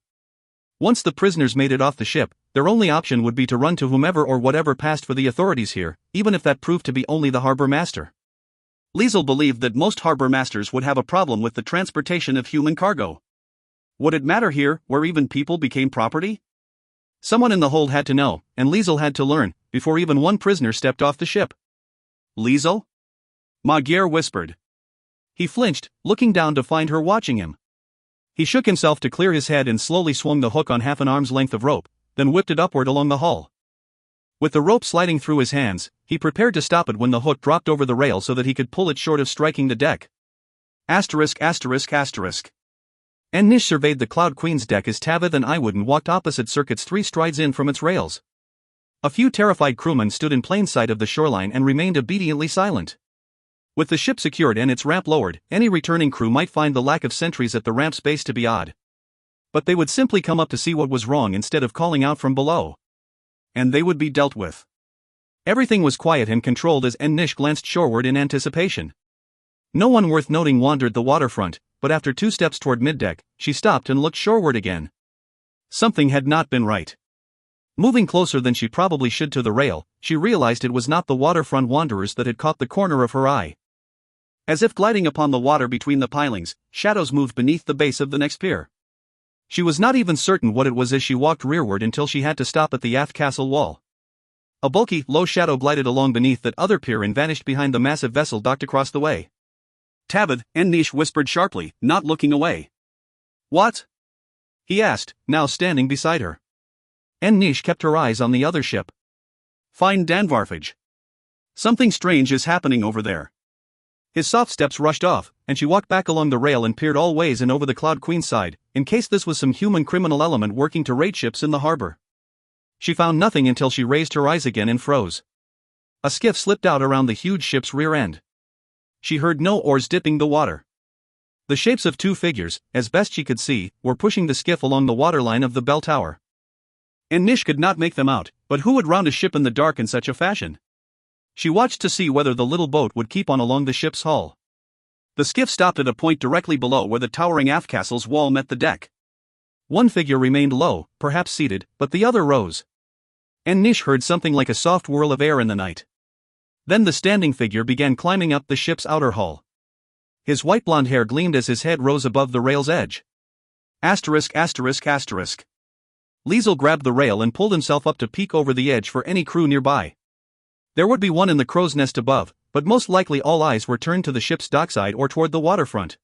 Once the prisoners made it off the ship, their only option would be to run to whomever or whatever passed for the authorities here, even if that proved to be only the harbor master. Liesel believed that most harbor masters would have a problem with the transportation of human cargo. Would it matter here, where even people became property? Someone in the hold had to know, and Liesel had to learn, before even one prisoner stepped off the ship. Liesel? Magyar whispered. He flinched, looking down to find her watching him. He shook himself to clear his head and slowly swung the hook on half an arm's length of rope, then whipped it upward along the hull. With the rope sliding through his hands, he prepared to stop it when the hook dropped over the rail so that he could pull it short of striking the deck. Asterisk. Enish surveyed the Cloud Queen's deck as Tavith and Iwooden walked opposite circuits 3 strides in from its rails. A few terrified crewmen stood in plain sight of the shoreline and remained obediently silent. With the ship secured and its ramp lowered, any returning crew might find the lack of sentries at the ramp's base to be odd. But they would simply come up to see what was wrong instead of calling out from below. And they would be dealt with. Everything was quiet and controlled as Enish glanced shoreward in anticipation. No one worth noting wandered the waterfront, but after 2 steps toward middeck, she stopped and looked shoreward again. Something had not been right. Moving closer than she probably should to the rail, she realized it was not the waterfront wanderers that had caught the corner of her eye. As if gliding upon the water between the pilings, shadows moved beneath the base of the next pier. She was not even certain what it was as she walked rearward until she had to stop at the aft castle wall. A bulky, low shadow glided along beneath that other pier and vanished behind the massive vessel docked across the way. Tabith, Nish whispered sharply, not looking away. What? He asked, now standing beside her. Nish kept her eyes on the other ship. Find Danvarfage. Something strange is happening over there. His soft steps rushed off, and she walked back along the rail and peered all ways and over the Cloud Queen's side, in case this was some human criminal element working to raid ships in the harbor. She found nothing until she raised her eyes again and froze. A skiff slipped out around the huge ship's rear end. She heard no oars dipping the water. The shapes of 2 figures, as best she could see, were pushing the skiff along the waterline of the bell tower. Nish could not make them out, but who would round a ship in the dark in such a fashion? She watched to see whether the little boat would keep on along the ship's hull. The skiff stopped at a point directly below where the towering aft castle's wall met the deck. One figure remained low, perhaps seated, but the other rose. Nish heard something like a soft whirl of air in the night. Then the standing figure began climbing up the ship's outer hull. His white blonde hair gleamed as his head rose above the rail's edge. Liesel grabbed the rail and pulled himself up to peek over the edge for any crew nearby. There would be one in the crow's nest above, but most likely all eyes were turned to the ship's dockside or toward the waterfront.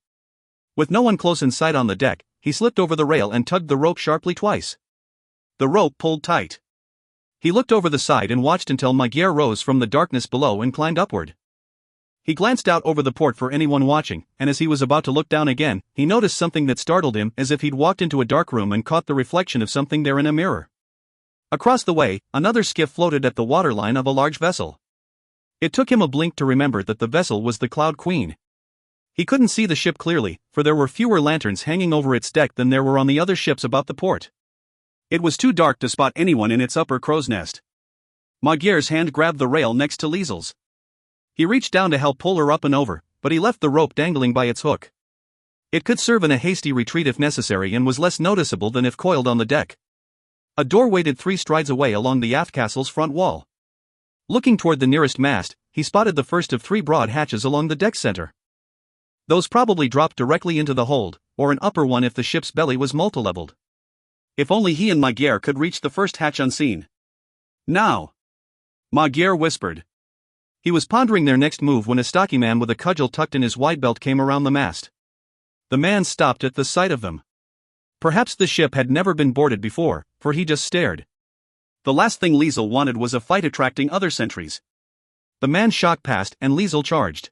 With no one close in sight on the deck, he slipped over the rail and tugged the rope sharply twice. The rope pulled tight. He looked over the side and watched until Magyar rose from the darkness below and climbed upward. He glanced out over the port for anyone watching, and as he was about to look down again, he noticed something that startled him, as if he'd walked into a dark room and caught the reflection of something there in a mirror. Across the way, another skiff floated at the waterline of a large vessel. It took him a blink to remember that the vessel was the Cloud Queen. He couldn't see the ship clearly, for there were fewer lanterns hanging over its deck than there were on the other ships about the port. It was too dark to spot anyone in its upper crow's nest. Magyar's hand grabbed the rail next to Liesel's. He reached down to help pull her up and over, but he left the rope dangling by its hook. It could serve in a hasty retreat if necessary and was less noticeable than if coiled on the deck. A door waited 3 strides away along the aft castle's front wall. Looking toward the nearest mast, he spotted the first of 3 broad hatches along the deck center. Those probably dropped directly into the hold, or an upper one if the ship's belly was multileveled. If only he and Magyar could reach the first hatch unseen. Now! Magyar whispered. He was pondering their next move when a stocky man with a cudgel tucked in his wide belt came around the mast. The man stopped at the sight of them. Perhaps the ship had never been boarded before, for he just stared. The last thing Liesel wanted was a fight attracting other sentries. The man shot past and Liesel charged.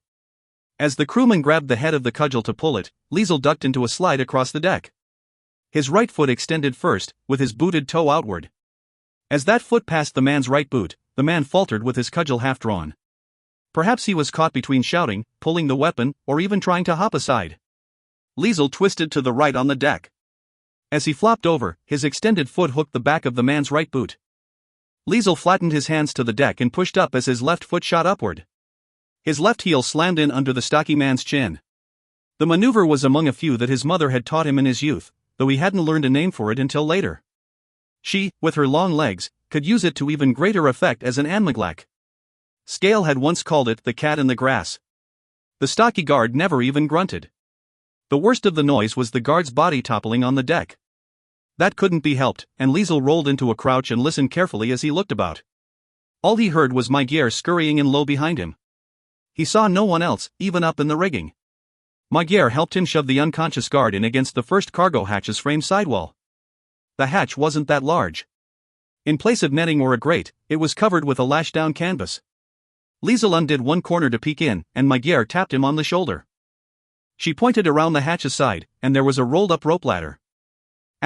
As the crewman grabbed the head of the cudgel to pull it, Liesel ducked into a slide across the deck. His right foot extended first, with his booted toe outward. As that foot passed the man's right boot, the man faltered with his cudgel half drawn. Perhaps he was caught between shouting, pulling the weapon, or even trying to hop aside. Liesel twisted to the right on the deck. As he flopped over, his extended foot hooked the back of the man's right boot. Liesel flattened his hands to the deck and pushed up as his left foot shot upward. His left heel slammed in under the stocky man's chin. The maneuver was among a few that his mother had taught him in his youth, though he hadn't learned a name for it until later. She, with her long legs, could use it to even greater effect as an anmaglak. Scale had once called it the cat in the grass. The stocky guard never even grunted. The worst of the noise was the guard's body toppling on the deck. That couldn't be helped, and Liesel rolled into a crouch and listened carefully as he looked about. All he heard was Magyar scurrying in low behind him. He saw no one else, even up in the rigging. Magyar helped him shove the unconscious guard in against the first cargo hatch's frame sidewall. The hatch wasn't that large. In place of netting or a grate, it was covered with a lashed-down canvas. Liesel undid one corner to peek in, and Magyar tapped him on the shoulder. She pointed around the hatch's side, and there was a rolled-up rope ladder. *****.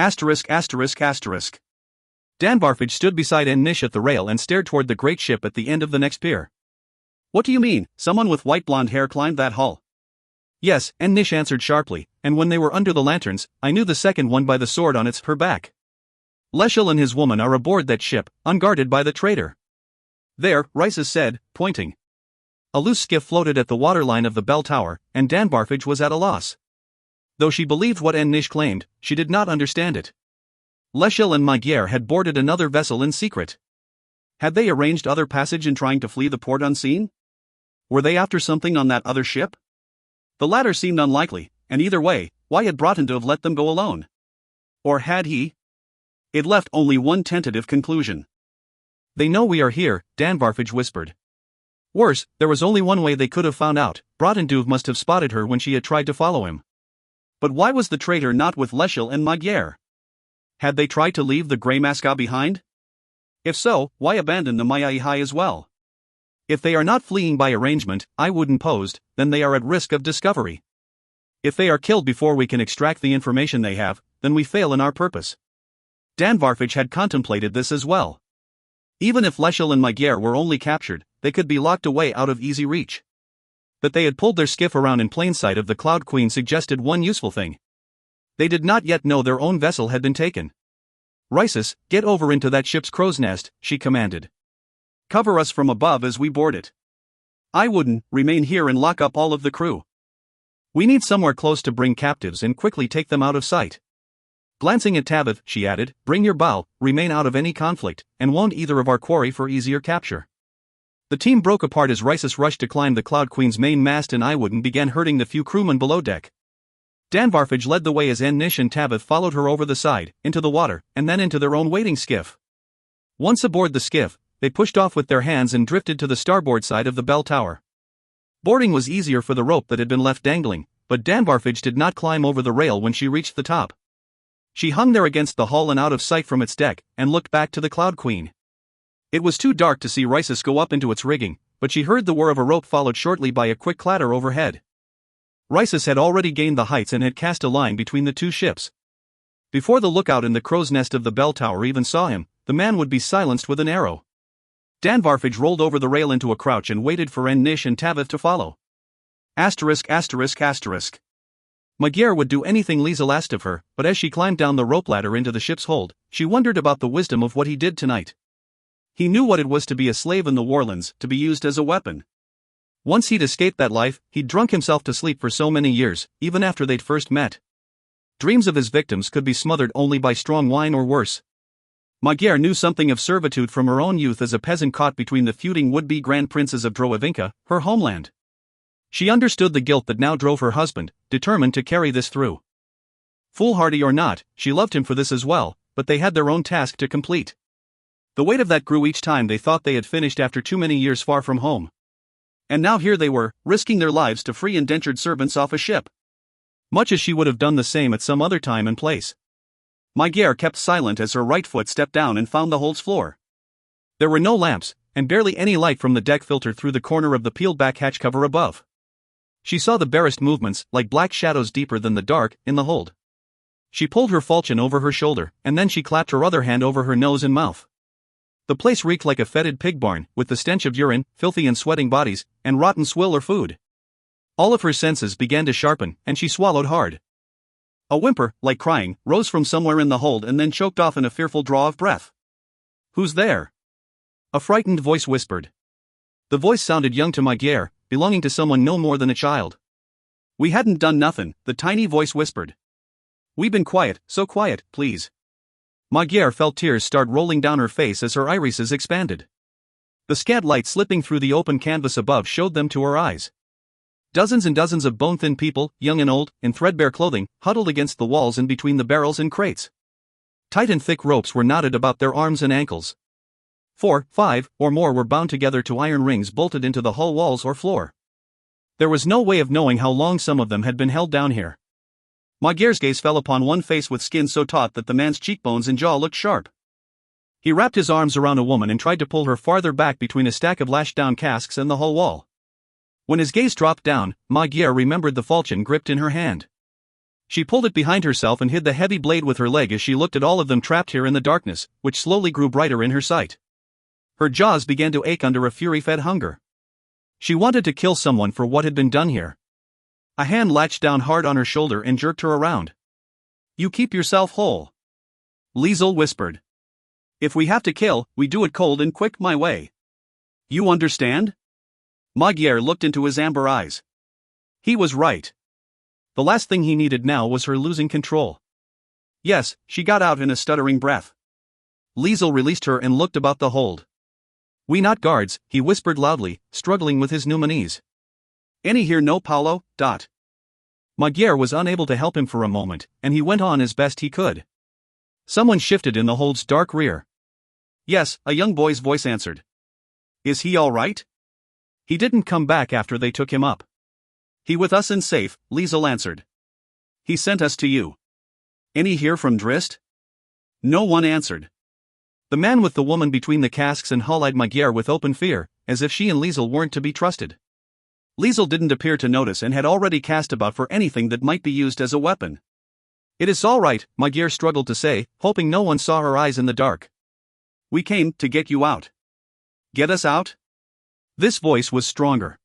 Danvarfage stood beside Nish at the rail and stared toward the great ship at the end of the next pier. What do you mean, someone with white blonde hair climbed that hull? Yes, Nish answered sharply, and when they were under the lanterns, I knew the second one by the sword on her back. Liesel and his woman are aboard that ship, unguarded by the traitor. There, Rises said, pointing. A loose skiff floated at the waterline of the bell tower, and Danvarfage was at a loss. Though she believed what Nish claimed, she did not understand it. Leschel and Magyar had boarded another vessel in secret. Had they arranged other passage in trying to flee the port unseen? Were they after something on that other ship? The latter seemed unlikely, and either way, why had Brotendove let them go alone? Or had he? It left only one tentative conclusion. They know we are here, Danvarfage whispered. Worse, there was only one way they could have found out. Brotendove must have spotted her when she had tried to follow him. But why was the traitor not with Leschel and Magyar? Had they tried to leave the Grey Masca behind? If so, why abandon the Mayaihai as well? If they are not fleeing by arrangement, I wouldn't posed, then they are at risk of discovery. If they are killed before we can extract the information they have, then we fail in our purpose. Danvarfage had contemplated this as well. Even if Leschel and Magyar were only captured, they could be locked away out of easy reach. That they had pulled their skiff around in plain sight of the Cloud Queen suggested one useful thing. They did not yet know their own vessel had been taken. Rhyssus, get over into that ship's crow's nest, she commanded. Cover us from above as we board it. I wouldn't remain here and lock up all of the crew. We need somewhere close to bring captives and quickly take them out of sight. Glancing at Tavith, she added, bring your bow, remain out of any conflict, and wound either of our quarry for easier capture. The team broke apart as Rhyssus rushed to climb the Cloud Queen's main mast and Iwooden began herding the few crewmen below deck. Danvarfage led the way as Nish and Tavith followed her over the side, into the water, and then into their own waiting skiff. Once aboard the skiff, they pushed off with their hands and drifted to the starboard side of the bell tower. Boarding was easier for the rope that had been left dangling, but Danvarfage did not climb over the rail when she reached the top. She hung there against the hull and out of sight from its deck, and looked back to the Cloud Queen. It was too dark to see Rhyssus go up into its rigging, but she heard the whir of a rope followed shortly by a quick clatter overhead. Rhyssus had already gained the heights and had cast a line between the two ships. Before the lookout in the crow's nest of the bell tower even saw him, the man would be silenced with an arrow. Danvarfage rolled over the rail into a crouch and waited for Nish and Tavith to follow. Asterisk. Magyar would do anything Liesel asked of her, but as she climbed down the rope ladder into the ship's hold, she wondered about the wisdom of what he did tonight. He knew what it was to be a slave in the Warlands, to be used as a weapon. Once he'd escaped that life, he'd drunk himself to sleep for so many years, even after they'd first met. Dreams of his victims could be smothered only by strong wine or worse. Magyar knew something of servitude from her own youth as a peasant caught between the feuding would-be grand princes of Droavinka, her homeland. She understood the guilt that now drove her husband, determined to carry this through. Foolhardy or not, she loved him for this as well, but they had their own task to complete. The weight of that grew each time they thought they had finished after too many years far from home. And now here they were, risking their lives to free indentured servants off a ship. Much as she would have done the same at some other time and place. Magyar kept silent as her right foot stepped down and found the hold's floor. There were no lamps, and barely any light from the deck filtered through the corner of the peeled-back hatch cover above. She saw the barest movements, like black shadows deeper than the dark, in the hold. She pulled her falchion over her shoulder, and then she clapped her other hand over her nose and mouth. The place reeked like a fetid pig barn, with the stench of urine, filthy and sweating bodies, and rotten swill or food. All of her senses began to sharpen, and she swallowed hard. A whimper, like crying, rose from somewhere in the hold and then choked off in a fearful draw of breath. Who's there? A frightened voice whispered. The voice sounded young to Magyar, belonging to someone no more than a child. We hadn't done nothing, the tiny voice whispered. We been quiet, so quiet, please. Magyar felt tears start rolling down her face as her irises expanded. The scant light slipping through the open canvas above showed them to her eyes. Dozens and dozens of bone-thin people, young and old, in threadbare clothing, huddled against the walls and between the barrels and crates. Tight and thick ropes were knotted about their arms and ankles. 4, 5, or more were bound together to iron rings bolted into the hull walls or floor. There was no way of knowing how long some of them had been held down here. Magyar's gaze fell upon one face with skin so taut that the man's cheekbones and jaw looked sharp. He wrapped his arms around a woman and tried to pull her farther back between a stack of lashed-down casks and the hull wall. When his gaze dropped down, Magyar remembered the falchion gripped in her hand. She pulled it behind herself and hid the heavy blade with her leg as she looked at all of them trapped here in the darkness, which slowly grew brighter in her sight. Her jaws began to ache under a fury-fed hunger. She wanted to kill someone for what had been done here. A hand latched down hard on her shoulder and jerked her around. You keep yourself whole. Liesel whispered. If we have to kill, we do it cold and quick my way. You understand? Magyar looked into his amber eyes. He was right. The last thing he needed now was her losing control. Yes, she got out in a stuttering breath. Liesel released her and looked about the hold. We not guards, he whispered loudly, struggling with his pneumonies. Any here no Paulo? Magyar was unable to help him for a moment, and he went on as best he could. Someone shifted in the hold's dark rear. Yes, a young boy's voice answered. Is he all right? He didn't come back after they took him up. He with us and safe, Liesel answered. He sent us to you. Any here from Drist? No one answered. The man with the woman between the casks and Hull eyed Magyar with open fear, as if she and Liesel weren't to be trusted. Liesel didn't appear to notice and had already cast about for anything that might be used as a weapon. It is all right, Magyar struggled to say, hoping no one saw her eyes in the dark. We came to get you out. Get us out? This voice was stronger.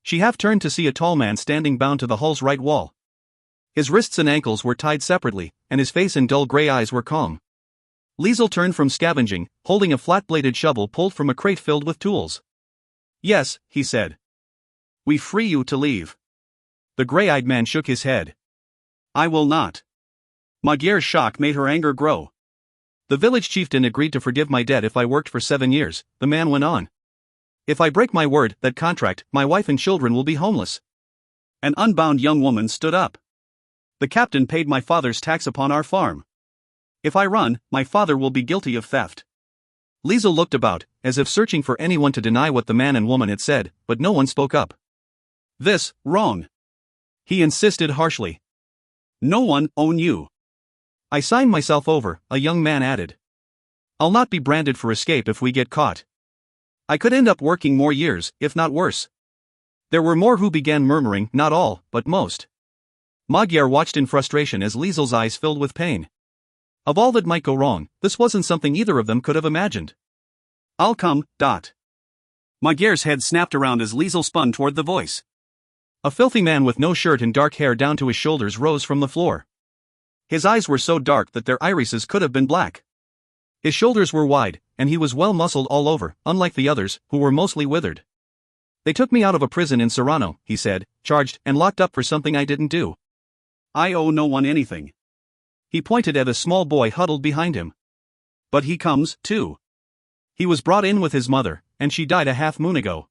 She half turned to see a tall man standing bound to the hull's right wall. His wrists and ankles were tied separately, and his face and dull gray eyes were calm. Liesel turned from scavenging, holding a flat-bladed shovel pulled from a crate filled with tools. Yes, he said. We free you to leave. The gray-eyed man shook his head. I will not. Magyar's shock made her anger grow. The village chieftain agreed to forgive my debt if I worked for 7 years, the man went on. If I break my word, that contract, my wife and children will be homeless. An unbound young woman stood up. The captain paid my father's tax upon our farm. If I run, my father will be guilty of theft. Liesel looked about, as if searching for anyone to deny what the man and woman had said, but no one spoke up. This, wrong. He insisted harshly. No one own you. I sign myself over, a young man added. I'll not be branded for escape if we get caught. I could end up working more years, if not worse. There were more who began murmuring, not all, but most. Magyar watched in frustration as Liesel's eyes filled with pain. Of all that might go wrong, this wasn't something either of them could have imagined. I'll come. Magyar's head snapped around as Liesel spun toward the voice. A filthy man with no shirt and dark hair down to his shoulders rose from the floor. His eyes were so dark that their irises could have been black. His shoulders were wide, and he was well muscled all over, unlike the others, who were mostly withered. They took me out of a prison in Serrano, he said, charged and locked up for something I didn't do. I owe no one anything. He pointed at a small boy huddled behind him. But he comes, too. He was brought in with his mother, and she died a half-moon ago.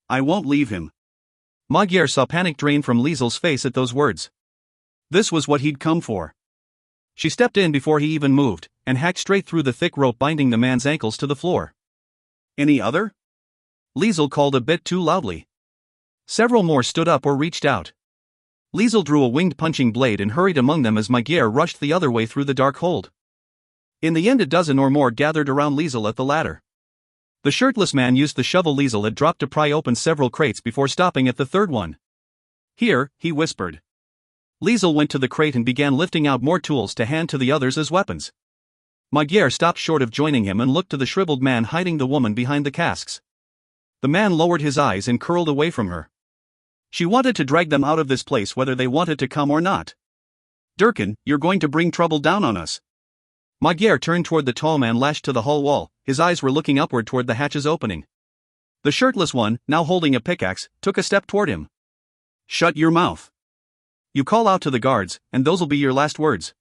I won't leave him. Magyar saw panic drain from Liesel's face at those words. This was what he'd come for. She stepped in before he even moved, and hacked straight through the thick rope binding the man's ankles to the floor. Any other? Liesel called a bit too loudly. Several more stood up or reached out. Liesel drew a winged punching blade and hurried among them as Magyar rushed the other way through the dark hold. In the end, a dozen or more gathered around Liesel at the ladder. The shirtless man used the shovel Liesel had dropped to pry open several crates before stopping at the third one. Here, he whispered. Liesel went to the crate and began lifting out more tools to hand to the others as weapons. Magyar stopped short of joining him and looked to the shriveled man hiding the woman behind the casks. The man lowered his eyes and curled away from her. She wanted to drag them out of this place whether they wanted to come or not. Durkin, you're going to bring trouble down on us. Magyar turned toward the tall man lashed to the hull wall, his eyes were looking upward toward the hatch's opening. The shirtless one, now holding a pickaxe, took a step toward him. Shut your mouth. You call out to the guards, and those'll be your last words.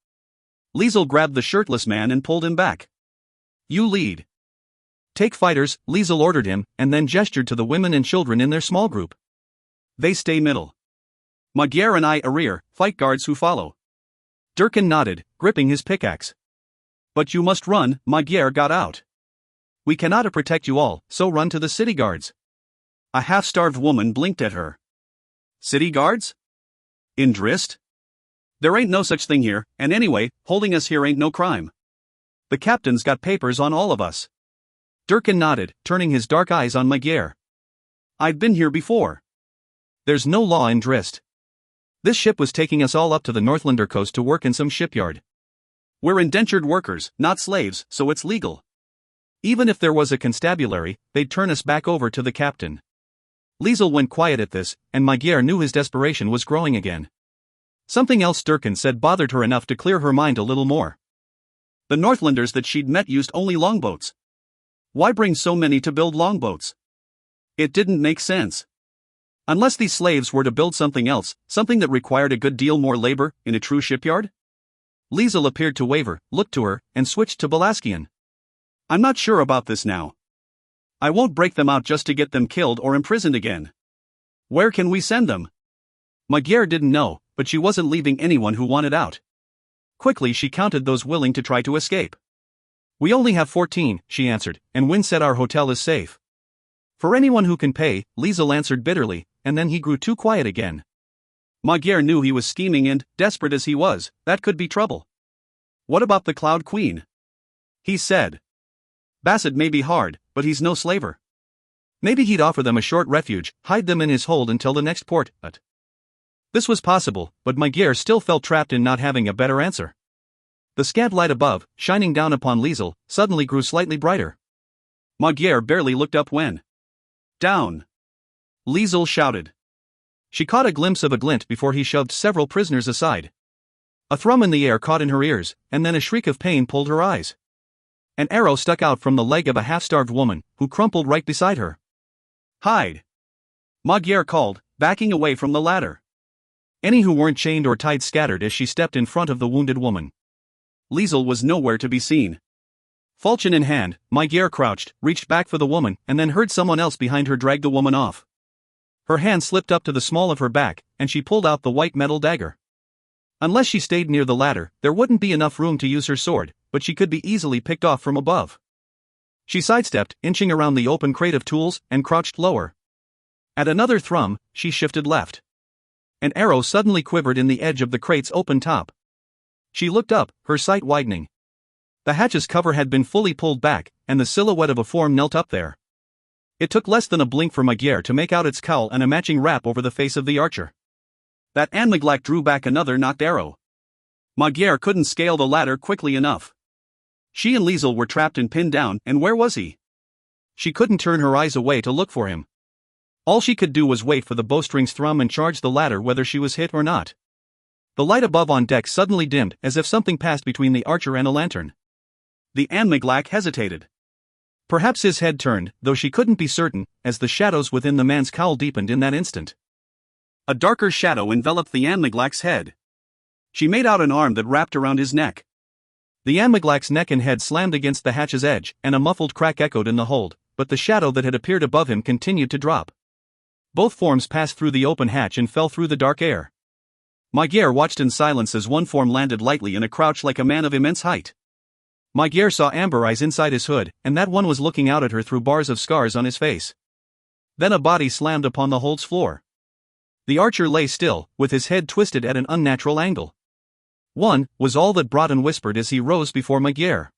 Liesel grabbed the shirtless man and pulled him back. You lead. Take fighters, Liesel ordered him, and then gestured to the women and children in their small group. They stay middle. Magyar and I rear, fight guards who follow. Durkin nodded, gripping his pickaxe. But you must run, Magyar got out. We cannot protect you all, so run to the city guards. A half-starved woman blinked at her. City guards? In Drist? There ain't no such thing here, and anyway, holding us here ain't no crime. The captain's got papers on all of us. Durkin nodded, turning his dark eyes on Magyar. I've been here before. There's no law in Drist. This ship was taking us all up to the Northlander coast to work in some shipyard. We're indentured workers, not slaves, so it's legal. Even if there was a constabulary, they'd turn us back over to the captain. Liesel went quiet at this, and Magyar knew his desperation was growing again. Something else Durkin said bothered her enough to clear her mind a little more. The Northlanders that she'd met used only longboats. Why bring so many to build longboats? It didn't make sense. Unless these slaves were to build something else, something that required a good deal more labor, in a true shipyard? Liesel appeared to waver, looked to her, and switched to Balaskian. I'm not sure about this now. I won't break them out just to get them killed or imprisoned again. Where can we send them? Magyar didn't know, but she wasn't leaving anyone who wanted out. Quickly she counted those willing to try to escape. We only have 14, she answered, and Wynne said our hotel is safe. For anyone who can pay, Liesel answered bitterly, and then he grew too quiet again. Magyar knew he was scheming and, desperate as he was, that could be trouble. What about the Cloud Queen? He said. Bassett may be hard, but he's no slaver. Maybe he'd offer them a short refuge, hide them in his hold until the next port. This was possible, but Magyar still felt trapped in not having a better answer. The scant light above, shining down upon Liesel, suddenly grew slightly brighter. Magyar barely looked up when. Down! Liesel shouted. She caught a glimpse of a glint before he shoved several prisoners aside. A thrum in the air caught in her ears, and then a shriek of pain pulled her eyes. An arrow stuck out from the leg of a half-starved woman, who crumpled right beside her. Hide! Magyar called, backing away from the ladder. Any who weren't chained or tied scattered as she stepped in front of the wounded woman. Liesel was nowhere to be seen. Falchion in hand, Magyar crouched, reached back for the woman, and then heard someone else behind her drag the woman off. Her hand slipped up to the small of her back, and she pulled out the white metal dagger. Unless she stayed near the ladder, there wouldn't be enough room to use her sword, but she could be easily picked off from above. She sidestepped, inching around the open crate of tools, and crouched lower. At another thrum, she shifted left. An arrow suddenly quivered in the edge of the crate's open top. She looked up, her sight widening. The hatch's cover had been fully pulled back, and the silhouette of a form knelt up there. It took less than a blink for Magyar to make out its cowl and a matching wrap over the face of the archer. That Anmiglak drew back another knocked arrow. Magyar couldn't scale the ladder quickly enough. She and Liesel were trapped and pinned down, and where was he? She couldn't turn her eyes away to look for him. All she could do was wait for the bowstring's thrum and charge the ladder whether she was hit or not. The light above on deck suddenly dimmed as if something passed between the archer and a lantern. The Anmiglak hesitated. Perhaps his head turned, though she couldn't be certain, as the shadows within the man's cowl deepened in that instant. A darker shadow enveloped the Anmiglak's head. She made out an arm that wrapped around his neck. The Anmiglak's neck and head slammed against the hatch's edge, and a muffled crack echoed in the hold, but the shadow that had appeared above him continued to drop. Both forms passed through the open hatch and fell through the dark air. Magyar watched in silence as one form landed lightly in a crouch like a man of immense height. Magyar saw amber eyes inside his hood, and that one was looking out at her through bars of scars on his face. Then a body slammed upon the hold's floor. The archer lay still, with his head twisted at an unnatural angle. One was all that Broughton whispered as he rose before Magyar.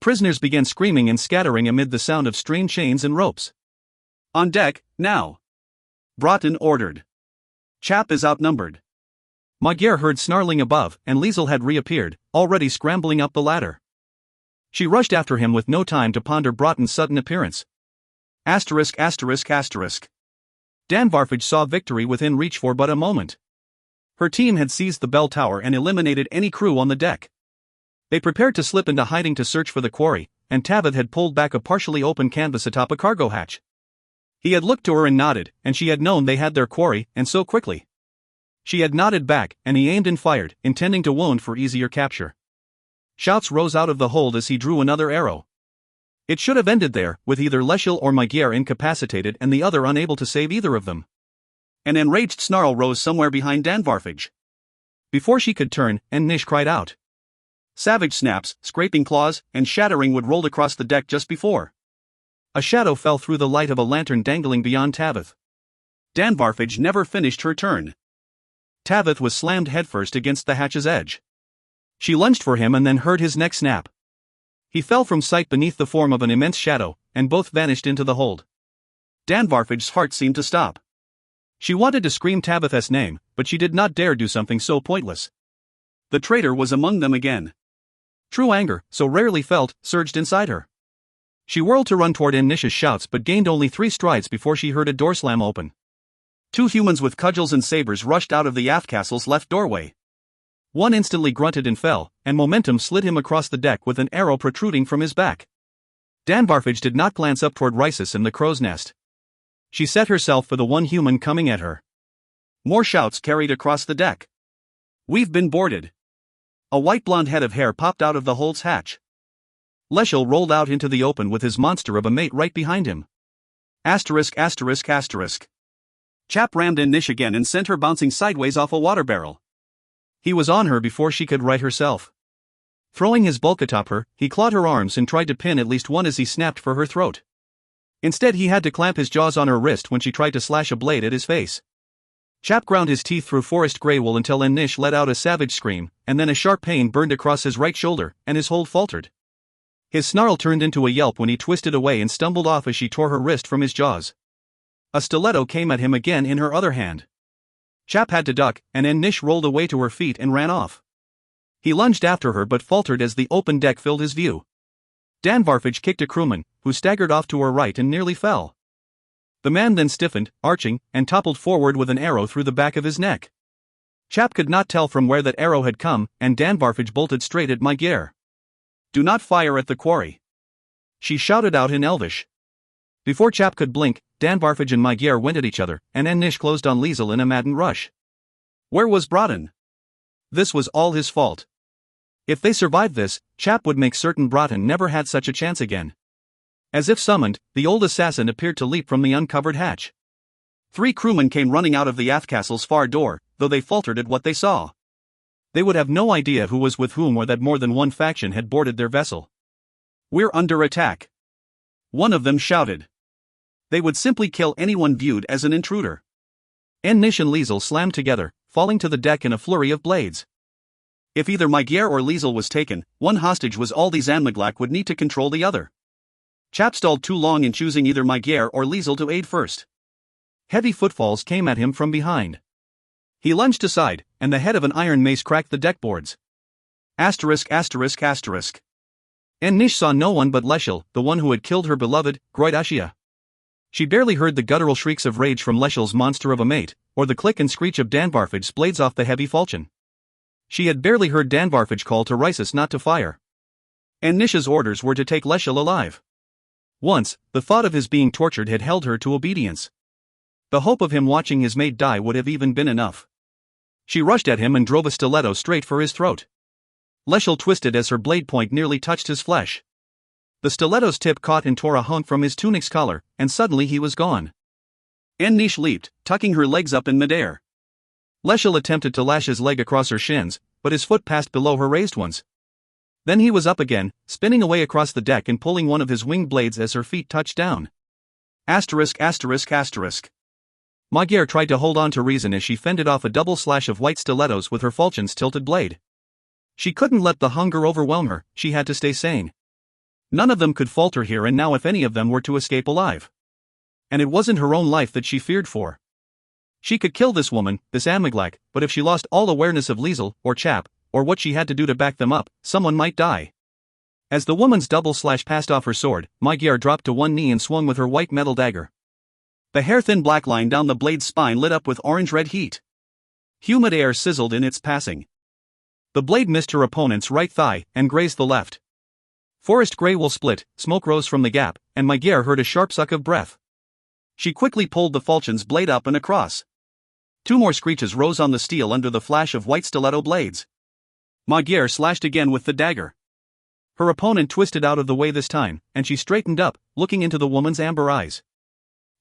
Prisoners began screaming and scattering amid the sound of strained chains and ropes. On deck, now! Broughton ordered. Chap is outnumbered. Magyar heard snarling above, and Liesel had reappeared, already scrambling up the ladder. She rushed after him with no time to ponder Broughton's sudden appearance. Asterisk. Danvarfage saw victory within reach for but a moment. Her team had seized the bell tower and eliminated any crew on the deck. They prepared to slip into hiding to search for the quarry, and Tavith had pulled back a partially open canvas atop a cargo hatch. He had looked to her and nodded, and she had known they had their quarry, and so quickly. She had nodded back, and he aimed and fired, intending to wound for easier capture. Shouts rose out of the hold as he drew another arrow. It should have ended there, with either Leschel or Magyar incapacitated and the other unable to save either of them. An enraged snarl rose somewhere behind Danvarfage. Before she could turn, Nish cried out. Savage snaps, scraping claws, and shattering wood rolled across the deck just before. A shadow fell through the light of a lantern dangling beyond Tavith. Danvarfage never finished her turn. Tavith was slammed headfirst against the hatch's edge. She lunged for him and then heard his neck snap. He fell from sight beneath the form of an immense shadow, and both vanished into the hold. Danvarfage's heart seemed to stop. She wanted to scream Tavith's name, but she did not dare do something so pointless. The traitor was among them again. True anger, so rarely felt, surged inside her. She whirled to run toward Nish's shouts but gained only 3 strides before she heard a door slam open. 2 humans with cudgels and sabers rushed out of the aft castle's left doorway. One instantly grunted and fell, and momentum slid him across the deck with an arrow protruding from his back. Danvarfage did not glance up toward Rhyssus and the crow's nest. She set herself for the one human coming at her. More shouts carried across the deck. "We've been boarded." A white blonde head of hair popped out of the hold's hatch. Leshel rolled out into the open with his monster of a mate right behind him. Asterisk asterisk asterisk. Chap rammed in Nish again and sent her bouncing sideways off a water barrel. He was on her before she could right herself. Throwing his bulk atop her, he clawed her arms and tried to pin at least one as he snapped for her throat. Instead he had to clamp his jaws on her wrist when she tried to slash a blade at his face. Chap ground his teeth through forest grey wool until Nish let out a savage scream, and then a sharp pain burned across his right shoulder, and his hold faltered. His snarl turned into a yelp when he twisted away and stumbled off as she tore her wrist from his jaws. A stiletto came at him again in her other hand. Chap had to duck, and Nish rolled away to her feet and ran off. He lunged after her but faltered as the open deck filled his view. Danvarfage kicked a crewman, who staggered off to her right and nearly fell. The man then stiffened, arching, and toppled forward with an arrow through the back of his neck. Chap could not tell from where that arrow had come, and Danvarfage bolted straight at Magyar. "Do not fire at the quarry," she shouted out in Elvish. Before Chap could blink, Danvarfage and Magyar went at each other, and Nish closed on Liesel in a maddened rush. Where was Broughton? This was all his fault. If they survived this, Chap would make certain Broughton never had such a chance again. As if summoned, the old assassin appeared to leap from the uncovered hatch. 3 crewmen came running out of the aft castle's far door, though they faltered at what they saw. They would have no idea who was with whom or that more than one faction had boarded their vessel. "We're under attack," one of them shouted. They would simply kill anyone viewed as an intruder. Nish and Liesel slammed together, falling to the deck in a flurry of blades. If either Magyar or Liesel was taken, one hostage was all these Anmaglak would need to control the other. Chap stalled too long in choosing either Magyar or Liesel to aid first. Heavy footfalls came at him from behind. He lunged aside, and the head of an iron mace cracked the deck boards. Asterisk asterisk asterisk. Nish saw no one but Leshel, the one who had killed her beloved, Groidashia. She barely heard the guttural shrieks of rage from Leshel's monster of a mate, or the click and screech of Danvarfage's blades off the heavy falchion. She had barely heard Danvarfage call to Rhyssus not to fire. Nish's orders were to take Leshel alive. Once, the thought of his being tortured had held her to obedience. The hope of him watching his mate die would have even been enough. She rushed at him and drove a stiletto straight for his throat. Leshel twisted as her blade point nearly touched his flesh. The stiletto's tip caught and tore a hunk from his tunic's collar, and suddenly he was gone. Nish leaped, tucking her legs up in midair. Leshel attempted to lash his leg across her shins, but his foot passed below her raised ones. Then he was up again, spinning away across the deck and pulling one of his winged blades as her feet touched down. Asterisk asterisk asterisk. Magyar tried to hold on to reason as she fended off a double slash of white stilettos with her falchion's tilted blade. She couldn't let the hunger overwhelm her, she had to stay sane. None of them could falter here, and now if any of them were to escape alive. And it wasn't her own life that she feared for. She could kill this woman, this Anmaglak, but if she lost all awareness of Liesel, or Chap, or what she had to do to back them up, someone might die. As the woman's double slash passed off her sword, Magyar dropped to one knee and swung with her white metal dagger. The hair-thin black line down the blade's spine lit up with orange-red heat. Humid air sizzled in its passing. The blade missed her opponent's right thigh and grazed the left. Forest grey wool split, smoke rose from the gap, and Magyar heard a sharp suck of breath. She quickly pulled the falchion's blade up and across. 2 more screeches rose on the steel under the flash of white stiletto blades. Magyar slashed again with the dagger. Her opponent twisted out of the way this time, and she straightened up, looking into the woman's amber eyes.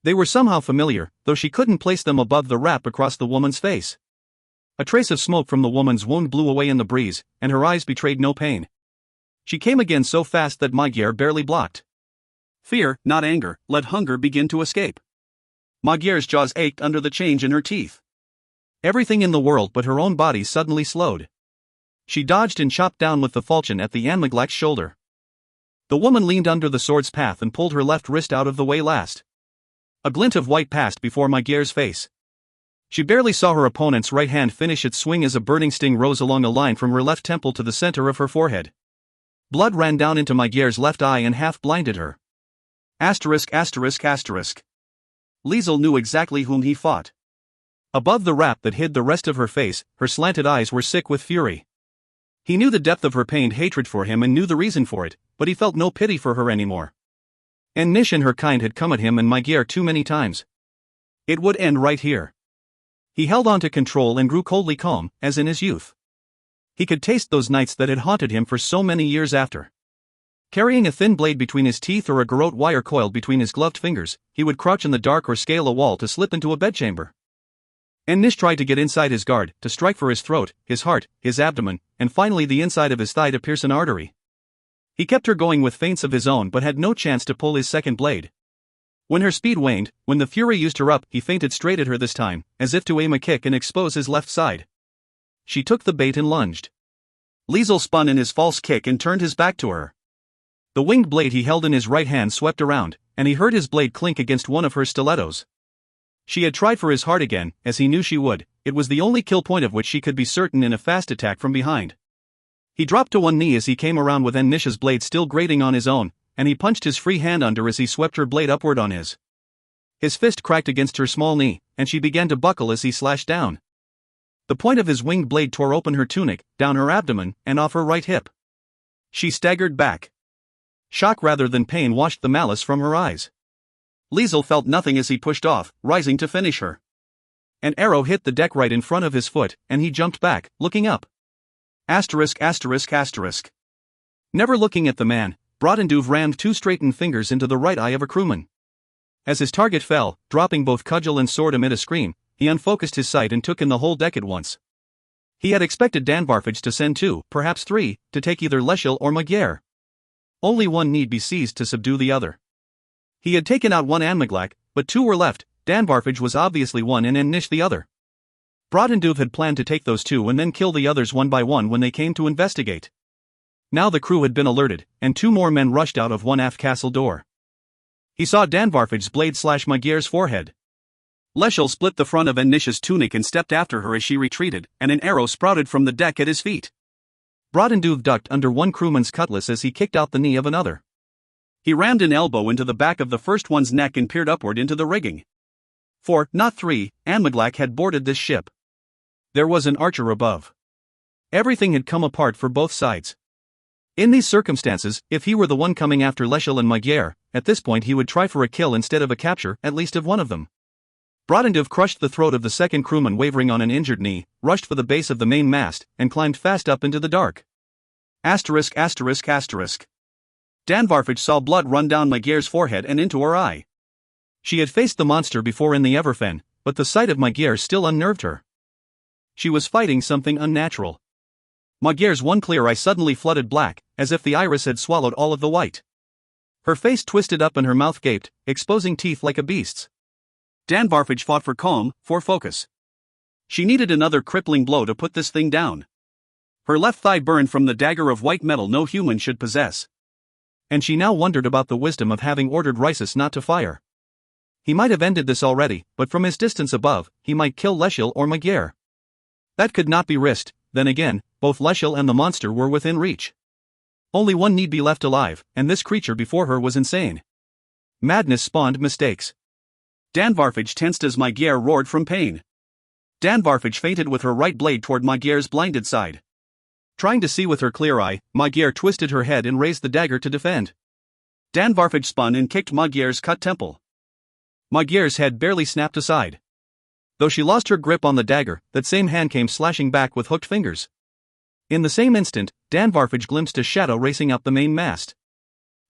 They were somehow familiar, though she couldn't place them above the wrap across the woman's face. A trace of smoke from the woman's wound blew away in the breeze, and her eyes betrayed no pain. She came again so fast that Magyar barely blocked. Fear, not anger, let hunger begin to escape. Magyar's jaws ached under the change in her teeth. Everything in the world but her own body suddenly slowed. She dodged and chopped down with the falchion at the Anmaglak's shoulder. The woman leaned under the sword's path and pulled her left wrist out of the way last. A glint of white passed before Magyar's face. She barely saw her opponent's right hand finish its swing as a burning sting rose along a line from her left temple to the center of her forehead. Blood ran down into Magyar's left eye and half blinded her. Asterisk asterisk asterisk. Liesel knew exactly whom he fought. Above the wrap that hid the rest of her face, her slanted eyes were sick with fury. He knew the depth of her pained hatred for him and knew the reason for it, but he felt no pity for her anymore. Nish and her kind had come at him and Magyar too many times, It would end right here. He held on to control and grew coldly calm, as in his youth. He could taste those nights that had haunted him for so many years after. Carrying a thin blade between his teeth or a garrote wire coiled between his gloved fingers, he would crouch in the dark or scale a wall to slip into a bedchamber. And Nish tried to get inside his guard, to strike for his throat, his heart, his abdomen, and finally the inside of his thigh to pierce an artery. He kept her going with feints of his own but had no chance to pull his second blade. When her speed waned, when the fury used her up, he feinted straight at her this time, as if to aim a kick and expose his left side. She took the bait and lunged. Liesel spun in his false kick and turned his back to her. The winged blade he held in his right hand swept around, and he heard his blade clink against one of her stilettos. She had tried for his heart again, as he knew she would. It was the only kill point of which she could be certain in a fast attack from behind. He dropped to one knee as he came around with Nish's blade still grating on his own, and he punched his free hand under as he swept her blade upward on his. His fist cracked against her small knee, and she began to buckle as he slashed down. The point of his winged blade tore open her tunic, down her abdomen, and off her right hip. She staggered back. Shock rather than pain washed the malice from her eyes. Liesel felt nothing as he pushed off, rising to finish her. An arrow hit the deck right in front of his foot, and he jumped back, looking up. Asterisk asterisk asterisk. Never looking at the man, Brodenduve rammed two straightened fingers into the right eye of a crewman. As his target fell, dropping both cudgel and sword amid a scream, he unfocused his sight and took in the whole deck at once. He had expected Danvarfage to send 2, perhaps 3, to take either Leschel or Magyar. Only one need be seized to subdue the other. He had taken out one Anmaglak, but 2 were left. Danvarfage was obviously one and Nish the other. Brodenduve had planned to take those 2 and then kill the others one by one when they came to investigate. Now the crew had been alerted, and 2 more men rushed out of one aft castle door. He saw Danvarfage's blade slash Magyar's forehead. Leschel split the front of Nish's tunic and stepped after her as she retreated, and an arrow sprouted from the deck at his feet. Brodenduve ducked under one crewman's cutlass as he kicked out the knee of another. He rammed an elbow into the back of the first one's neck and peered upward into the rigging. 4, not 3, Anmaglak had boarded this ship. There was an archer above. Everything had come apart for both sides. In these circumstances, if he were the one coming after Leschel and Magyar, at this point he would try for a kill instead of a capture, at least of one of them. Brodenduve crushed the throat of the second crewman wavering on an injured knee, rushed for the base of the main mast, and climbed fast up into the dark. Asterisk asterisk asterisk. Danvarfage saw blood run down Magyar's forehead and into her eye. She had faced the monster before in the Everfen, but the sight of Magyar still unnerved her. She was fighting something unnatural. Magyar's one clear eye suddenly flooded black, as if the iris had swallowed all of the white. Her face twisted up and her mouth gaped, exposing teeth like a beast's. Danvarfage fought for calm, for focus. She needed another crippling blow to put this thing down. Her left thigh burned from the dagger of white metal no human should possess. And she now wondered about the wisdom of having ordered Raisis not to fire. He might have ended this already, but from his distance above, he might kill Leschel or Magyar. That could not be risked. Then again, both Leschel and the monster were within reach. Only one need be left alive, and this creature before her was insane. Madness spawned mistakes. Danvarfage tensed as Magyar roared from pain. Danvarfage feinted with her right blade toward Magyar's blinded side. Trying to see with her clear eye, Magyar twisted her head and raised the dagger to defend. Danvarfage spun and kicked Magyar's cut temple. Magyar's head barely snapped aside. Though she lost her grip on the dagger, that same hand came slashing back with hooked fingers. In the same instant, Danvarfage glimpsed a shadow racing up the main mast.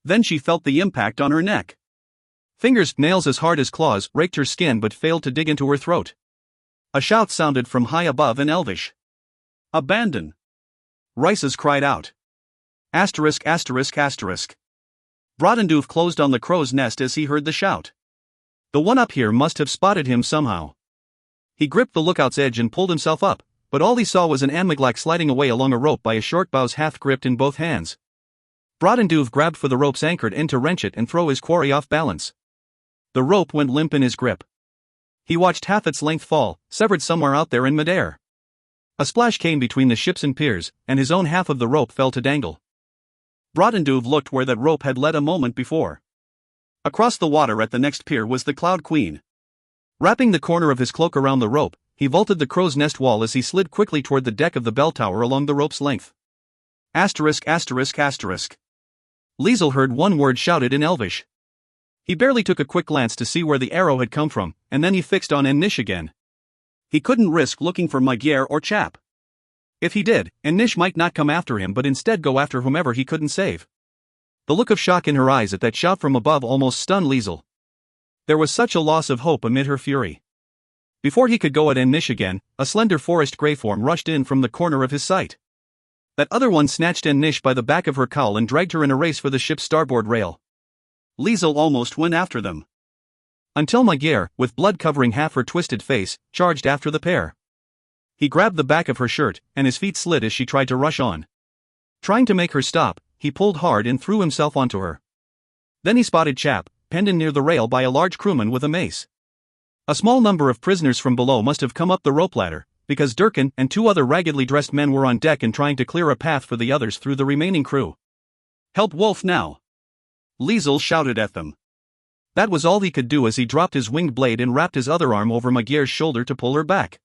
Then she felt the impact on her neck. Fingers, nails as hard as claws, raked her skin but failed to dig into her throat. A shout sounded from high above in Elvish. Abandon! Raisis cried out. Asterisk asterisk asterisk. Brodenduve closed on the crow's nest as he heard the shout. The one up here must have spotted him somehow. He gripped the lookout's edge and pulled himself up, but all he saw was an Anmaglak sliding away along a rope by a short boughs half gripped in both hands. Brodenduve grabbed for the rope's anchored end to wrench it and throw his quarry off balance. The rope went limp in his grip. He watched half its length fall, severed somewhere out there in midair. A splash came between the ships and piers, and his own half of the rope fell to dangle. Brodenduve looked where that rope had led a moment before. Across the water at the next pier was the Cloud Queen. Wrapping the corner of his cloak around the rope, he vaulted the crow's nest wall as he slid quickly toward the deck of the bell tower along the rope's length. Asterisk asterisk asterisk. Liesel heard one word shouted in Elvish. He barely took a quick glance to see where the arrow had come from, and then he fixed on Nish again. He couldn't risk looking for Magyar or Chap. If he did, Nish might not come after him but instead go after whomever he couldn't save. The look of shock in her eyes at that shout from above almost stunned Liesel. There was such a loss of hope amid her fury. Before he could go at Nish again, a slender forest grey form rushed in from the corner of his sight. That other one snatched Nish by the back of her cowl and dragged her in a race for the ship's starboard rail. Liesel almost went after them. Until Magyar, with blood covering half her twisted face, charged after the pair. He grabbed the back of her shirt, and his feet slid as she tried to rush on. Trying to make her stop, he pulled hard and threw himself onto her. Then he spotted Chap, penned in near the rail by a large crewman with a mace. A small number of prisoners from below must have come up the rope ladder, because Durkin and 2 other raggedly dressed men were on deck and trying to clear a path for the others through the remaining crew. "Help Wolf now!" Liesel shouted at them. That was all he could do as he dropped his winged blade and wrapped his other arm over Magyar's shoulder to pull her back.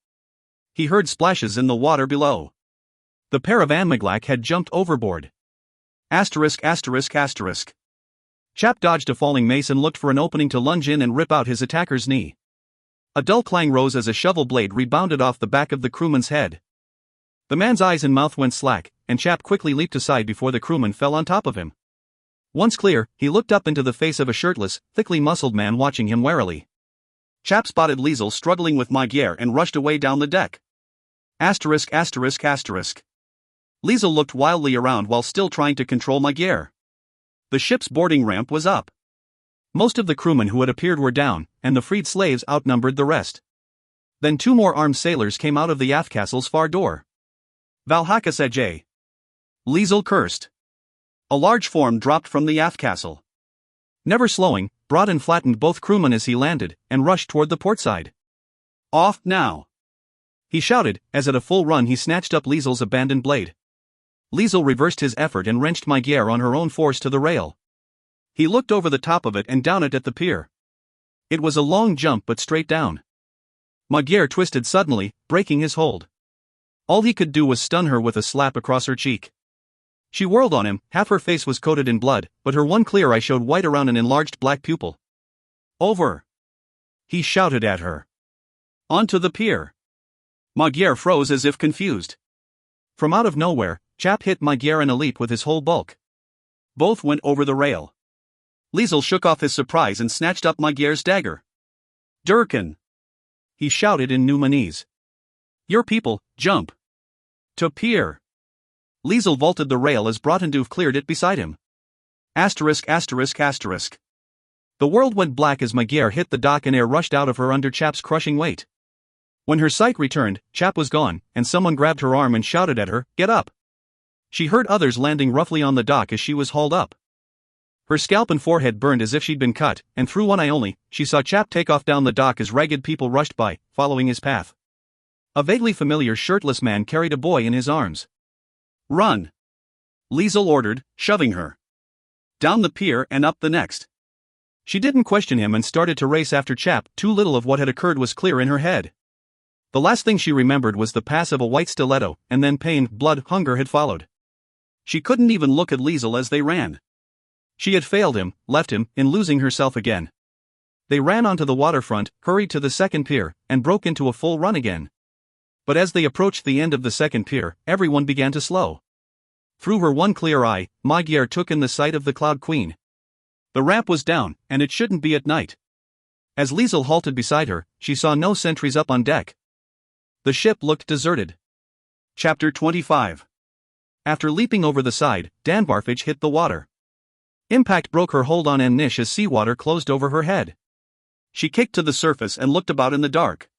He heard splashes in the water below. The pair of Anmaglak had jumped overboard. Asterisk. Chap dodged a falling mace and looked for an opening to lunge in and rip out his attacker's knee. A dull clang rose as a shovel blade rebounded off the back of the crewman's head. The man's eyes and mouth went slack, and Chap quickly leaped aside before the crewman fell on top of him. Once clear, he looked up into the face of a shirtless, thickly muscled man watching him warily. Chap spotted Liesel struggling with Magyar and rushed away down the deck. Asterisk. Liesel looked wildly around while still trying to control Magyar. The ship's boarding ramp was up. Most of the crewmen who had appeared were down, and the freed slaves outnumbered the rest. Then 2 more armed sailors came out of the aft castle's far door. Valhaka Sajay. Liesel cursed. A large form dropped from the aft castle. Never slowing, Broughton flattened both crewmen as he landed, and rushed toward the port side. "Off now!" he shouted, as at a full run he snatched up Liesel's abandoned blade. Liesel reversed his effort and wrenched Magyar on her own force to the rail. He looked over the top of it and down it at the pier. It was a long jump but straight down. Magyar twisted suddenly, breaking his hold. All he could do was stun her with a slap across her cheek. She whirled on him, half her face was coated in blood, but her one clear eye showed white around an enlarged black pupil. "Over!" he shouted at her. "Onto the pier!" Magyar froze as if confused. From out of nowhere, Chap hit Magyar in a leap with his whole bulk. Both went over the rail. Liesel shook off his surprise and snatched up Magyar's dagger. "Durkin!" he shouted in Numanese. "Your people, jump! To pier!" Liesel vaulted the rail as Brotendoof cleared it beside him. Asterisk. The world went black as Magyar hit the dock and air rushed out of her under Chap's crushing weight. When her sight returned, Chap was gone, and someone grabbed her arm and shouted at her, "Get up!" She heard others landing roughly on the dock as she was hauled up. Her scalp and forehead burned as if she'd been cut, and through one eye only, she saw Chap take off down the dock as ragged people rushed by, following his path. A vaguely familiar shirtless man carried a boy in his arms. "Run!" Liesel ordered, shoving her. Down the pier and up the next. She didn't question him and started to race after Chap. Too little of what had occurred was clear in her head. The last thing she remembered was the pass of a white stiletto, and then pain, blood, hunger had followed. She couldn't even look at Liesel as they ran. She had failed him, left him, in losing herself again. They ran onto the waterfront, hurried to the second pier, and broke into a full run again. But as they approached the end of the second pier, everyone began to slow. Through her one clear eye, Magyar took in the sight of the Cloud Queen. The ramp was down, and it shouldn't be at night. As Liesel halted beside her, she saw no sentries up on deck. The ship looked deserted. Chapter 25. After leaping over the side, Danvarfage hit the water. Impact broke her hold on Nish as seawater closed over her head. She kicked to the surface and looked about in the dark.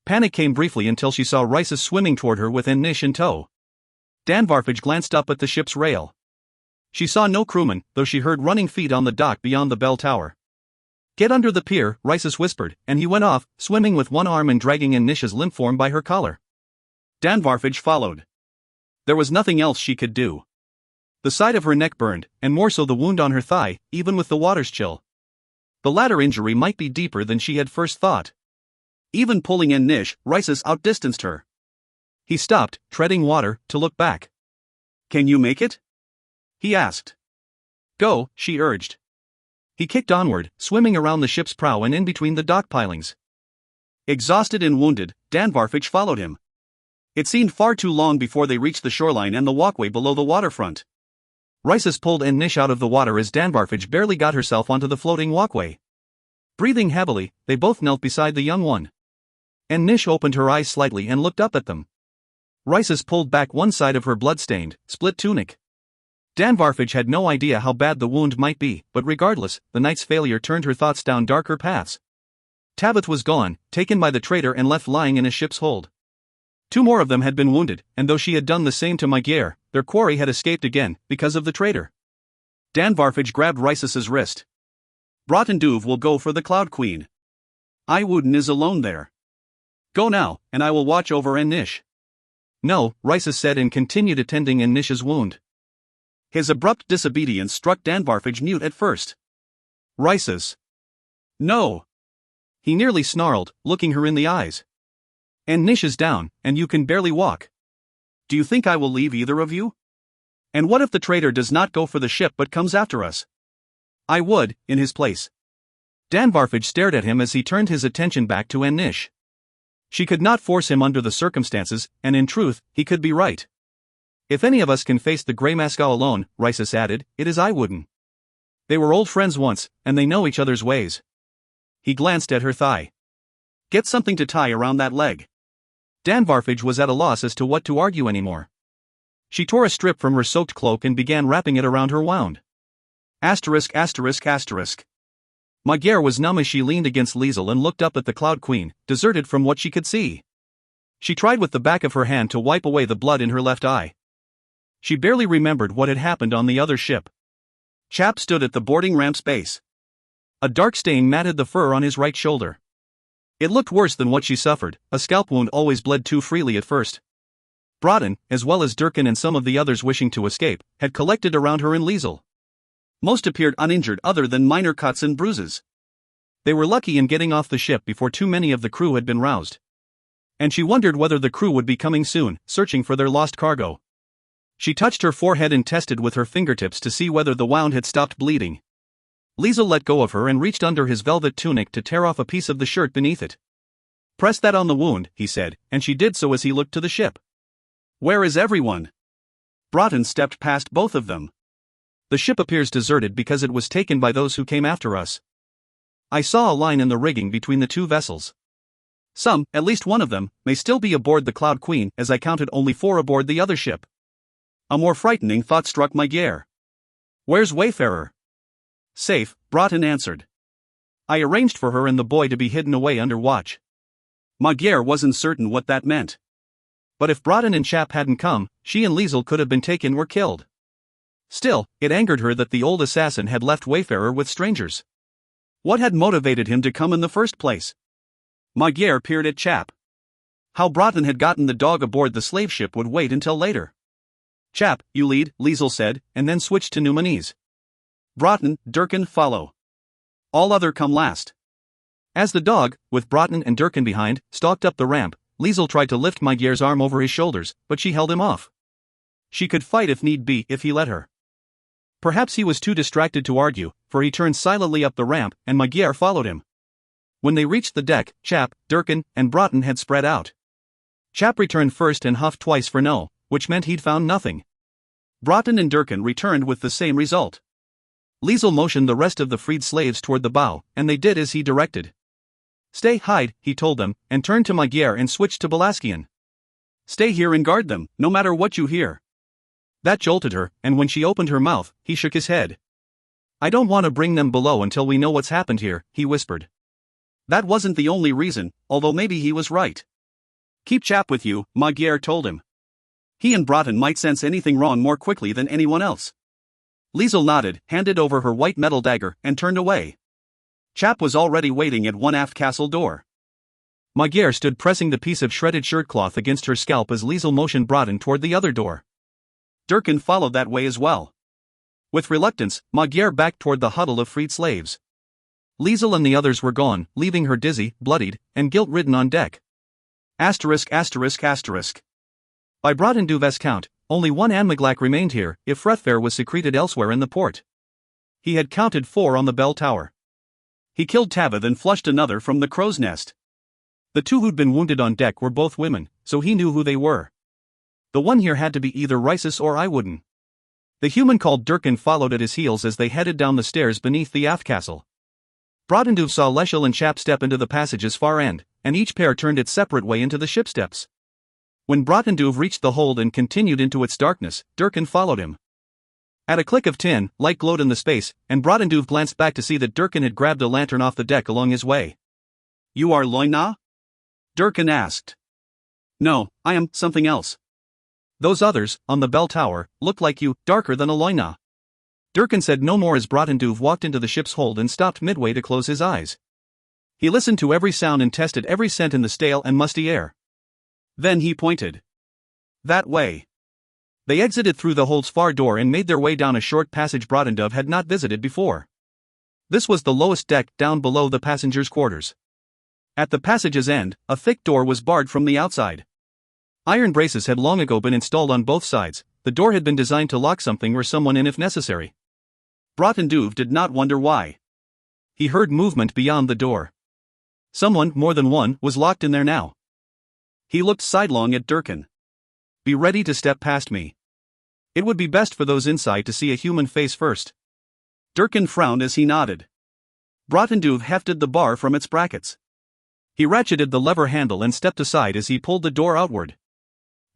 Panic came briefly until she saw Rises swimming toward her with Nish in tow. Danvarfage glanced up at the ship's rail. She saw no crewman, though she heard running feet on the dock beyond the bell tower. "Get under the pier," Rises whispered, and he went off, swimming with one arm and dragging Nish's limp form by her collar. Danvarfage followed. There was nothing else she could do. The side of her neck burned, and more so the wound on her thigh, even with the water's chill. The latter injury might be deeper than she had first thought. Even pulling in Nish, Rises outdistanced her. He stopped, treading water, to look back. "Can you make it?" he asked. "Go," she urged. He kicked onward, swimming around the ship's prow and in between the dock pilings. Exhausted and wounded, Danvarfich followed him. It seemed far too long before they reached the shoreline and the walkway below the waterfront. Rysas pulled Nish out of the water as Danvarfich barely got herself onto the floating walkway. Breathing heavily, they both knelt beside the young one. Nish opened her eyes slightly and looked up at them. Rysas pulled back one side of her blood-stained, split tunic. Danvarfich had no idea how bad the wound might be, but regardless, the night's failure turned her thoughts down darker paths. Tabith was gone, taken by the traitor and left lying in a ship's hold. 2 more of them had been wounded, and though she had done the same to Magyar, their quarry had escaped again, because of the traitor. Danvarfich grabbed Rysas's wrist. Broughton will go for the Cloud Queen. Iwooden is alone there. Go now, and I will watch over Nish. No, Rysas said and continued attending Nish's wound. His abrupt disobedience struck Danvarfich mute at first. Rysas. No. He nearly snarled, looking her in the eyes. Nish is down, and you can barely walk. Do you think I will leave either of you? And what if the traitor does not go for the ship but comes after us? I would, in his place. Danvarfich stared at him as he turned his attention back to Nish. She could not force him under the circumstances, and in truth, he could be right. If any of us can face the Grey Mascow alone, Rysas added, it is Iwooden. They were old friends once, and they know each other's ways. He glanced at her thigh. Get something to tie around that leg. Danvarfich was at a loss as to what to argue anymore. She tore a strip from her soaked cloak and began wrapping it around her wound. Asterisk. Magyar was numb as she leaned against Liesel and looked up at the Cloud Queen, deserted from what she could see. She tried with the back of her hand to wipe away the blood in her left eye. She barely remembered what had happened on the other ship. Chap stood at the boarding ramp's base. A dark stain matted the fur on his right shoulder. It looked worse than what she suffered. A scalp wound always bled too freely at first. Broughton, as well as Durkin and some of the others wishing to escape, had collected around her and Liesel. Most appeared uninjured other than minor cuts and bruises. They were lucky in getting off the ship before too many of the crew had been roused. And she wondered whether the crew would be coming soon, searching for their lost cargo. She touched her forehead and tested with her fingertips to see whether the wound had stopped bleeding. Liesel let go of her and reached under his velvet tunic to tear off a piece of the shirt beneath it. Press that on the wound, he said, and she did so as he looked to the ship. Where is everyone? Broughton stepped past both of them. The ship appears deserted because it was taken by those who came after us. I saw a line in the rigging between the 2 vessels. Some, at least one of them, may still be aboard the Cloud Queen, as I counted only 4 aboard the other ship. A more frightening thought struck Magyar. Where's Wayfarer? Safe, Broughton answered. I arranged for her and the boy to be hidden away under watch. Magyar wasn't certain what that meant. But if Broughton and Chap hadn't come, she and Liesel could have been taken or killed. Still, it angered her that the old assassin had left Wayfarer with strangers. What had motivated him to come in the first place? Magyar peered at Chap. How Broughton had gotten the dog aboard the slave ship would wait until later. Chap, you lead, Liesel said, and then switched to Numanese. Broughton, Durkin, follow. All other come last. As the dog, with Broughton and Durkin behind, stalked up the ramp, Liesel tried to lift Magyar's arm over his shoulders, but she held him off. She could fight if need be if he let her. Perhaps he was too distracted to argue, for he turned silently up the ramp, and Magyar followed him. When they reached the deck, Chap, Durkin, and Broughton had spread out. Chap returned first and huffed twice for no, which meant he'd found nothing. Broughton and Durkin returned with the same result. Liesel motioned the rest of the freed slaves toward the bow, and they did as he directed. Stay, hide, he told them, and turned to Magyar and switched to Balaskian. Stay here and guard them, no matter what you hear. That jolted her, and when she opened her mouth, he shook his head. I don't want to bring them below until we know what's happened here, he whispered. That wasn't the only reason, although maybe he was right. Keep Chap with you, Magyar told him. He and Broughton might sense anything wrong more quickly than anyone else. Liesel nodded, handed over her white metal dagger, and turned away. Chap was already waiting at one aft castle door. Magyar stood pressing the piece of shredded shirtcloth against her scalp as Liesel motioned Broughton toward the other door. Durkin followed that way as well. With reluctance, Magyar backed toward the huddle of freed slaves. Liesel and the others were gone, leaving her dizzy, bloodied, and guilt-ridden on deck. Asterisk. By Broughton-Duv's count, only one Anmaglak remained here, if Frethfair was secreted elsewhere in the port. He had counted 4 on the bell tower. He killed Tavith and flushed another from the crow's nest. The 2 who'd been wounded on deck were both women, so he knew who they were. The one here had to be either Rhyssus or Iwooden. The human called Durkin followed at his heels as they headed down the stairs beneath the aft castle. Brotendove saw Leshel and Chap step into the passage's far end, and each pair turned its separate way into the ship steps. When Brotendove reached the hold and continued into its darkness, Durkin followed him. At a click of tin, light glowed in the space, and Brotendove glanced back to see that Durkin had grabbed a lantern off the deck along his way. "You are Loina?" Durkin asked. "No, I am something else. Those others, on the bell tower, look like you, darker than a Loina." Durkin said no more as Brotendove walked into the ship's hold and stopped midway to close his eyes. He listened to every sound and tested every scent in the stale and musty air. Then he pointed. "That way." They exited through the hold's far door and made their way down a short passage Brotendove had not visited before. This was the lowest deck down below the passengers' quarters. At the passage's end, a thick door was barred from the outside. Iron braces had long ago been installed on both sides. The door had been designed to lock something or someone in if necessary. Brotendove did not wonder why. He heard movement beyond the door. Someone, more than one, was locked in there now. He looked sidelong at Durkin. "Be ready to step past me. It would be best for those inside to see a human face first." Durkin frowned as he nodded. Brotendove hefted the bar from its brackets. He ratcheted the lever handle and stepped aside as he pulled the door outward.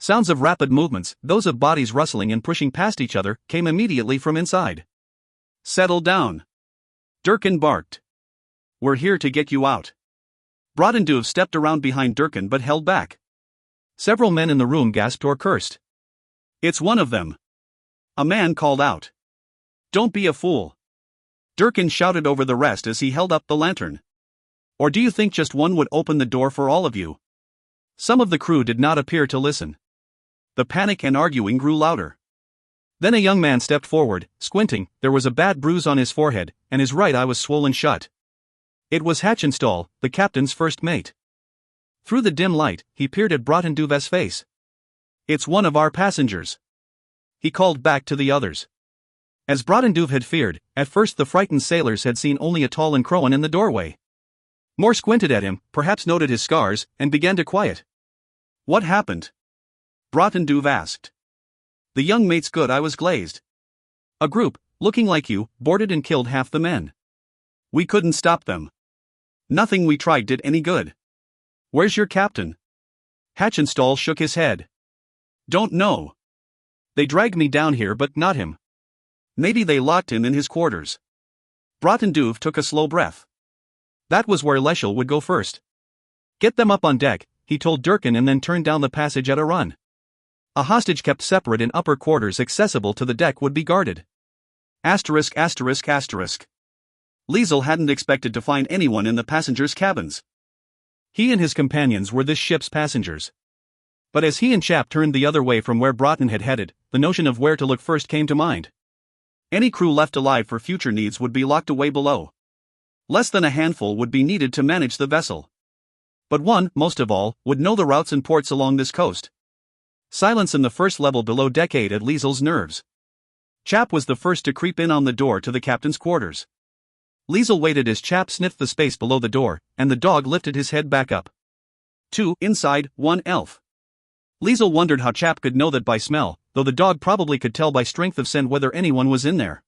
Sounds of rapid movements, those of bodies rustling and pushing past each other, came immediately from inside. "Settle down," Durkin barked. "We're here to get you out." Brotendove stepped around behind Durkin but held back. Several men in the room gasped or cursed. "It's one of them," a man called out. "Don't be a fool," Durkin shouted over the rest as he held up the lantern. "Or do you think just one would open the door for all of you?" Some of the crew did not appear to listen. The panic and arguing grew louder. Then a young man stepped forward, squinting. There was a bad bruise on his forehead, and his right eye was swollen shut. It was Hatchenstall, the captain's first mate. Through the dim light, he peered at Brotendove's face. "It's one of our passengers," he called back to the others. As Brotendove had feared, at first the frightened sailors had seen only a tall and crone in the doorway. More squinted at him, perhaps noted his scars, and began to quiet. "What happened?" Brotendove asked. "The young mate's good. I was glazed. A group, looking like you, boarded and killed half the men. We couldn't stop them. Nothing we tried did any good." "Where's your captain?" Hatchenstall shook his head. "Don't know. They dragged me down here but not him. Maybe they locked him in his quarters." Brotendove took a slow breath. That was where Leshel would go first. "Get them up on deck," he told Durkin, and then turned down the passage at a run. A hostage kept separate in upper quarters accessible to the deck would be guarded. Asterisk. Liesel hadn't expected to find anyone in the passengers' cabins. He and his companions were this ship's passengers. But as he and Chap turned the other way from where Broughton had headed, the notion of where to look first came to mind. Any crew left alive for future needs would be locked away below. Less than a handful would be needed to manage the vessel. But one, most of all, would know the routes and ports along this coast. Silence in the first level below deck ate at Liesel's nerves. Chap was the first to creep in on the door to the captain's quarters. Liesel waited as Chap sniffed the space below the door, and the dog lifted his head back up. 2 inside, 1 elf. Liesel wondered how Chap could know that by smell, though the dog probably could tell by strength of scent whether anyone was in there.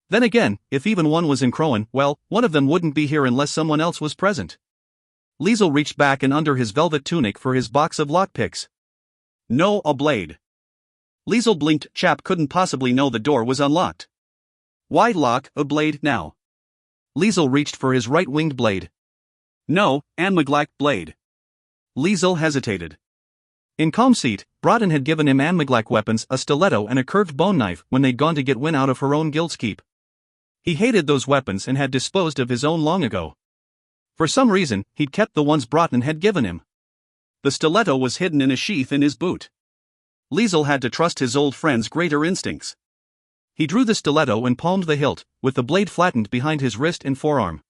Then again, if even one was in Crowan, well, one of them wouldn't be here unless someone else was present. Liesel reached back and under his velvet tunic for his box of lockpicks. "No, a blade." Liesel blinked. Chap couldn't possibly know the door was unlocked. "Why lock a blade now?" Liesel reached for his right-winged blade. "No, Anmaglack blade." Liesel hesitated. In calm seat, Broughton had given him Anmaglack weapons, a stiletto and a curved bone knife, when they'd gone to get Win out of her own guild's keep. He hated those weapons and had disposed of his own long ago. For some reason, he'd kept the ones Broughton had given him. The stiletto was hidden in a sheath in his boot. Liesel had to trust his old friend's greater instincts. He drew the stiletto and palmed the hilt, with the blade flattened behind his wrist and forearm.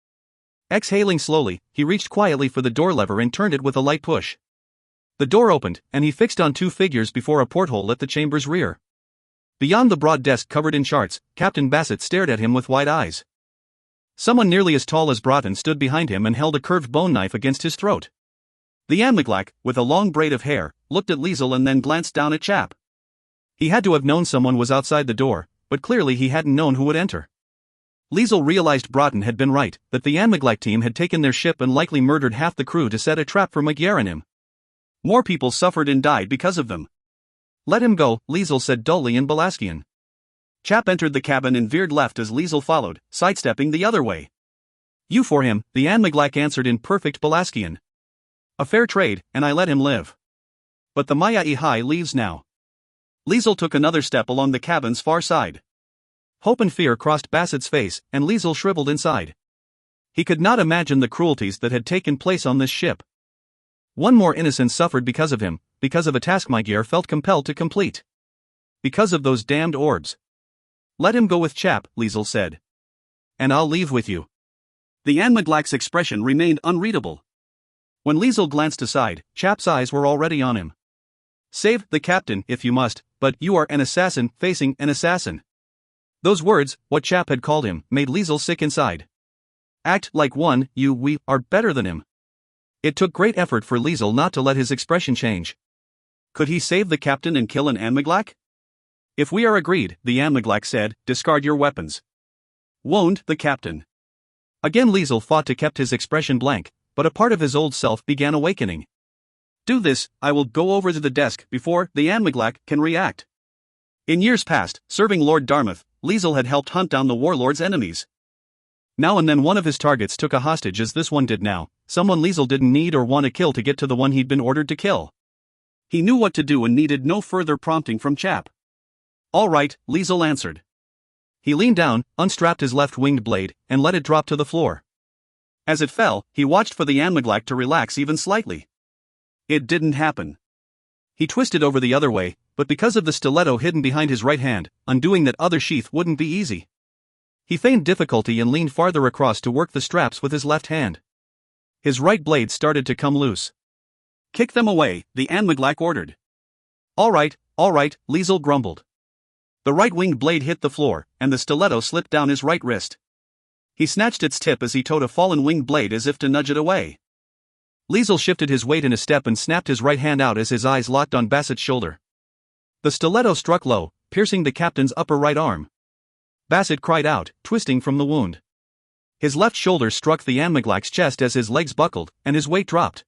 Exhaling slowly, he reached quietly for the door lever and turned it with a light push. The door opened, and he fixed on 2 figures before a porthole at the chamber's rear. Beyond the broad desk covered in charts, Captain Bassett stared at him with wide eyes. Someone nearly as tall as Broughton stood behind him and held a curved bone knife against his throat. The Anmaglac, with a long braid of hair, looked at Liesel and then glanced down at Chap. He had to have known someone was outside the door, but clearly he hadn't known who would enter. Liesel realized Broughton had been right, that the Anmaglac team had taken their ship and likely murdered half the crew to set a trap for Magyar and him. More people suffered and died because of them. Let him go, Liesel said dully in Balaskian. Chap entered the cabin and veered left as Liesel followed, sidestepping the other way. You for him, the Anmaglac answered in perfect Balaskian. A fair trade, and I let him live. But the Maya Ihai leaves now. Liesel took another step along the cabin's far side. Hope and fear crossed Bassett's face, and Liesel shriveled inside. He could not imagine the cruelties that had taken place on this ship. One more innocent suffered because of him, because of a task Magyar felt compelled to complete. Because of those damned orbs. Let him go with Chap, Liesel said. And I'll leave with you. The Anmaglac's expression remained unreadable. When Liesel glanced aside, Chap's eyes were already on him. Save the captain if you must, but you are an assassin facing an assassin. Those words, what Chap had called him, made Liesel sick inside. Act like one, we are better than him. It took great effort for Liesel not to let his expression change. Could he save the captain and kill an Anmaglac? If we are agreed, the Anmaglac said, discard your weapons. Won't the captain. Again Liesel fought to keep his expression blank, but a part of his old self began awakening. Do this, I will go over to the desk before the Anmaglac can react. In years past, serving Lord Dartmouth, Liesel had helped hunt down the warlord's enemies. Now and then one of his targets took a hostage as this one did now, someone Liesel didn't need or want to kill to get to the one he'd been ordered to kill. He knew what to do and needed no further prompting from Chap. All right, Liesel answered. He leaned down, unstrapped his left-winged blade, and let it drop to the floor. As it fell, he watched for the Anmaglac to relax even slightly. It didn't happen. He twisted over the other way, but because of the stiletto hidden behind his right hand, undoing that other sheath wouldn't be easy. He feigned difficulty and leaned farther across to work the straps with his left hand. His right blade started to come loose. Kick them away, the Anmaglac ordered. All right, Liesel grumbled. The right-winged blade hit the floor, and the stiletto slipped down his right wrist. He snatched its tip as he towed a fallen winged blade as if to nudge it away. Liesel shifted his weight in a step and snapped his right hand out as his eyes locked on Bassett's shoulder. The stiletto struck low, piercing the captain's upper right arm. Bassett cried out, twisting from the wound. His left shoulder struck the Anmaglac's chest as his legs buckled, and his weight dropped.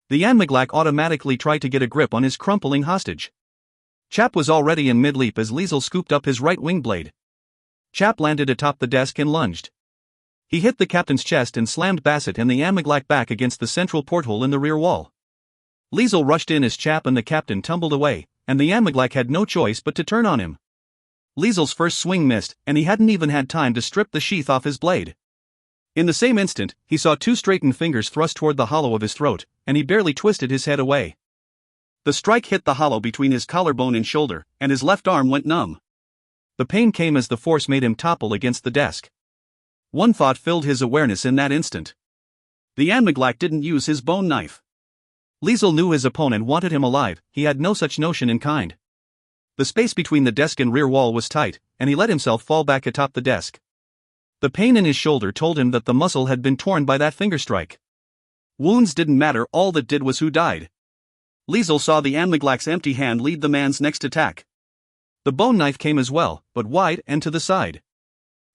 The Anmaglac automatically tried to get a grip on his crumpling hostage. Chap was already in mid-leap as Liesel scooped up his right wing blade. Chap landed atop the desk and lunged. He hit the captain's chest and slammed Bassett and the Anmaglac back against the central porthole in the rear wall. Liesel rushed in as Chap and the captain tumbled away, and the Anmaglac had no choice but to turn on him. Liesel's first swing missed, and he hadn't even had time to strip the sheath off his blade. In the same instant, he saw two straightened fingers thrust toward the hollow of his throat, and he barely twisted his head away. The strike hit the hollow between his collarbone and shoulder, and his left arm went numb. The pain came as the force made him topple against the desk. One thought filled his awareness in that instant. The Anmaglac didn't use his bone knife. Liesel knew his opponent wanted him alive, he had no such notion in kind. The space between the desk and rear wall was tight, and he let himself fall back atop the desk. The pain in his shoulder told him that the muscle had been torn by that finger strike. Wounds didn't matter, all that did was who died. Liesel saw the Anmaglac's empty hand lead the man's next attack. The bone knife came as well, but wide and to the side.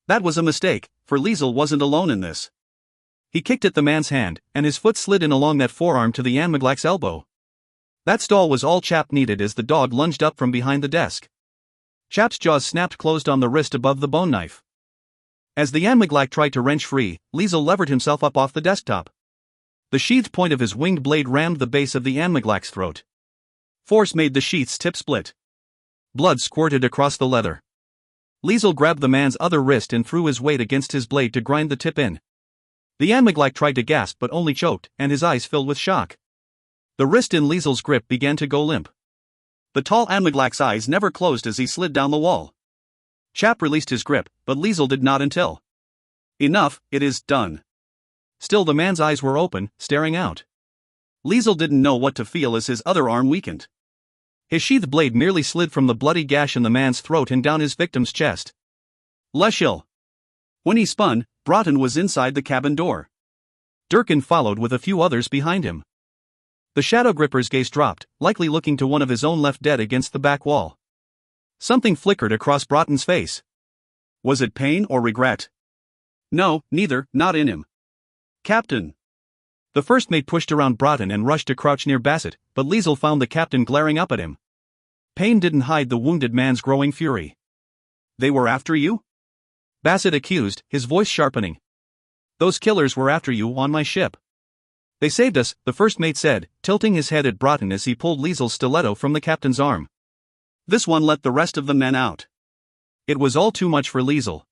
That was a mistake, for Liesel wasn't alone in this. He kicked at the man's hand, and his foot slid in along that forearm to the Anmaglac's elbow. That stall was all Chap needed as the dog lunged up from behind the desk. Chap's jaws snapped closed on the wrist above the bone knife. As the Anmaglac tried to wrench free, Liesel levered himself up off the desktop. The sheathed point of his winged blade rammed the base of the Anmaglac's throat. Force made the sheath's tip split. Blood squirted across the leather. Liesel grabbed the man's other wrist and threw his weight against his blade to grind the tip in. The Anmaglac tried to gasp but only choked, and his eyes filled with shock. The wrist in Liesel's grip began to go limp. The tall Anmaglac's eyes never closed as he slid down the wall. Chap released his grip, but Liesel did not until. Enough, it is done. Still the man's eyes were open, staring out. Liesel didn't know what to feel as his other arm weakened. His sheathed blade merely slid from the bloody gash in the man's throat and down his victim's chest. Leschel. When he spun, Broughton was inside the cabin door. Durkin followed with a few others behind him. The shadow gripper's gaze dropped, likely looking to one of his own left dead against the back wall. Something flickered across Broughton's face. Was it pain or regret? No, neither, not in him. Captain. The first mate pushed around Broughton and rushed to crouch near Bassett, but Liesel found the captain glaring up at him. Pain didn't hide the wounded man's growing fury. They were after you? Bassett accused, his voice sharpening. Those killers were after you on my ship. They saved us, the first mate said, tilting his head at Broughton as he pulled Liesel's stiletto from the captain's arm. This one let the rest of the men out. It was all too much for Liesel.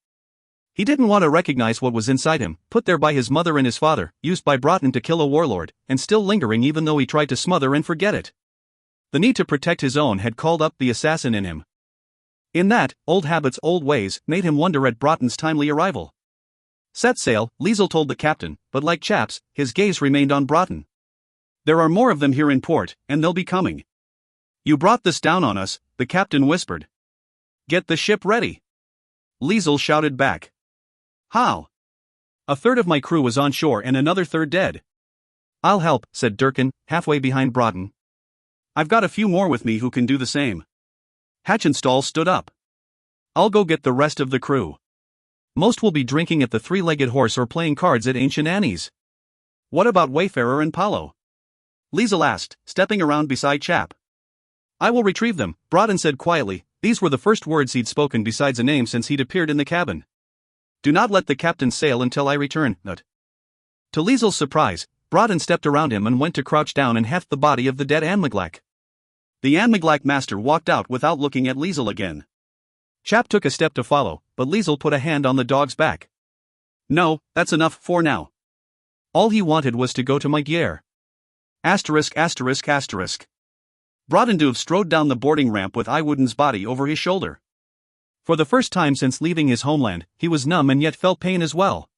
He didn't want to recognize what was inside him, put there by his mother and his father, used by Broughton to kill a warlord, and still lingering even though he tried to smother and forget it. The need to protect his own had called up the assassin in him. In that, old habits, old ways, made him wonder at Broughton's timely arrival. Set sail, Liesel told the captain, but like chaps, his gaze remained on Broughton. There are more of them here in port, and they'll be coming. You brought this down on us, the captain whispered. Get the ship ready. Liesel shouted back. How? A third of my crew was on shore and another third dead. I'll help, said Durkin, halfway behind Broughton. I've got a few more with me who can do the same. Hatchenstall stood up. I'll go get the rest of the crew. Most will be drinking at the Three-Legged Horse or playing cards at Ancient Annie's. What about Wayfarer and Paulo? Liesel asked, stepping around beside Chap. I will retrieve them, Broughton said quietly. These were the first words he'd spoken besides a name since he'd appeared in the cabin. Do not let the captain sail until I return, Nut. To Liesel's surprise, Broughton stepped around him and went to crouch down and heft the body of the dead Anmaglac. The Anmaglac master walked out without looking at Liesel again. Chap took a step to follow, but Liesel put a hand on the dog's back. No, that's enough for now. All he wanted was to go to Magyar. Asterisk. Broughton strode down the boarding ramp with Iwooden's body over his shoulder. For the first time since leaving his homeland, he was numb and yet felt pain as well.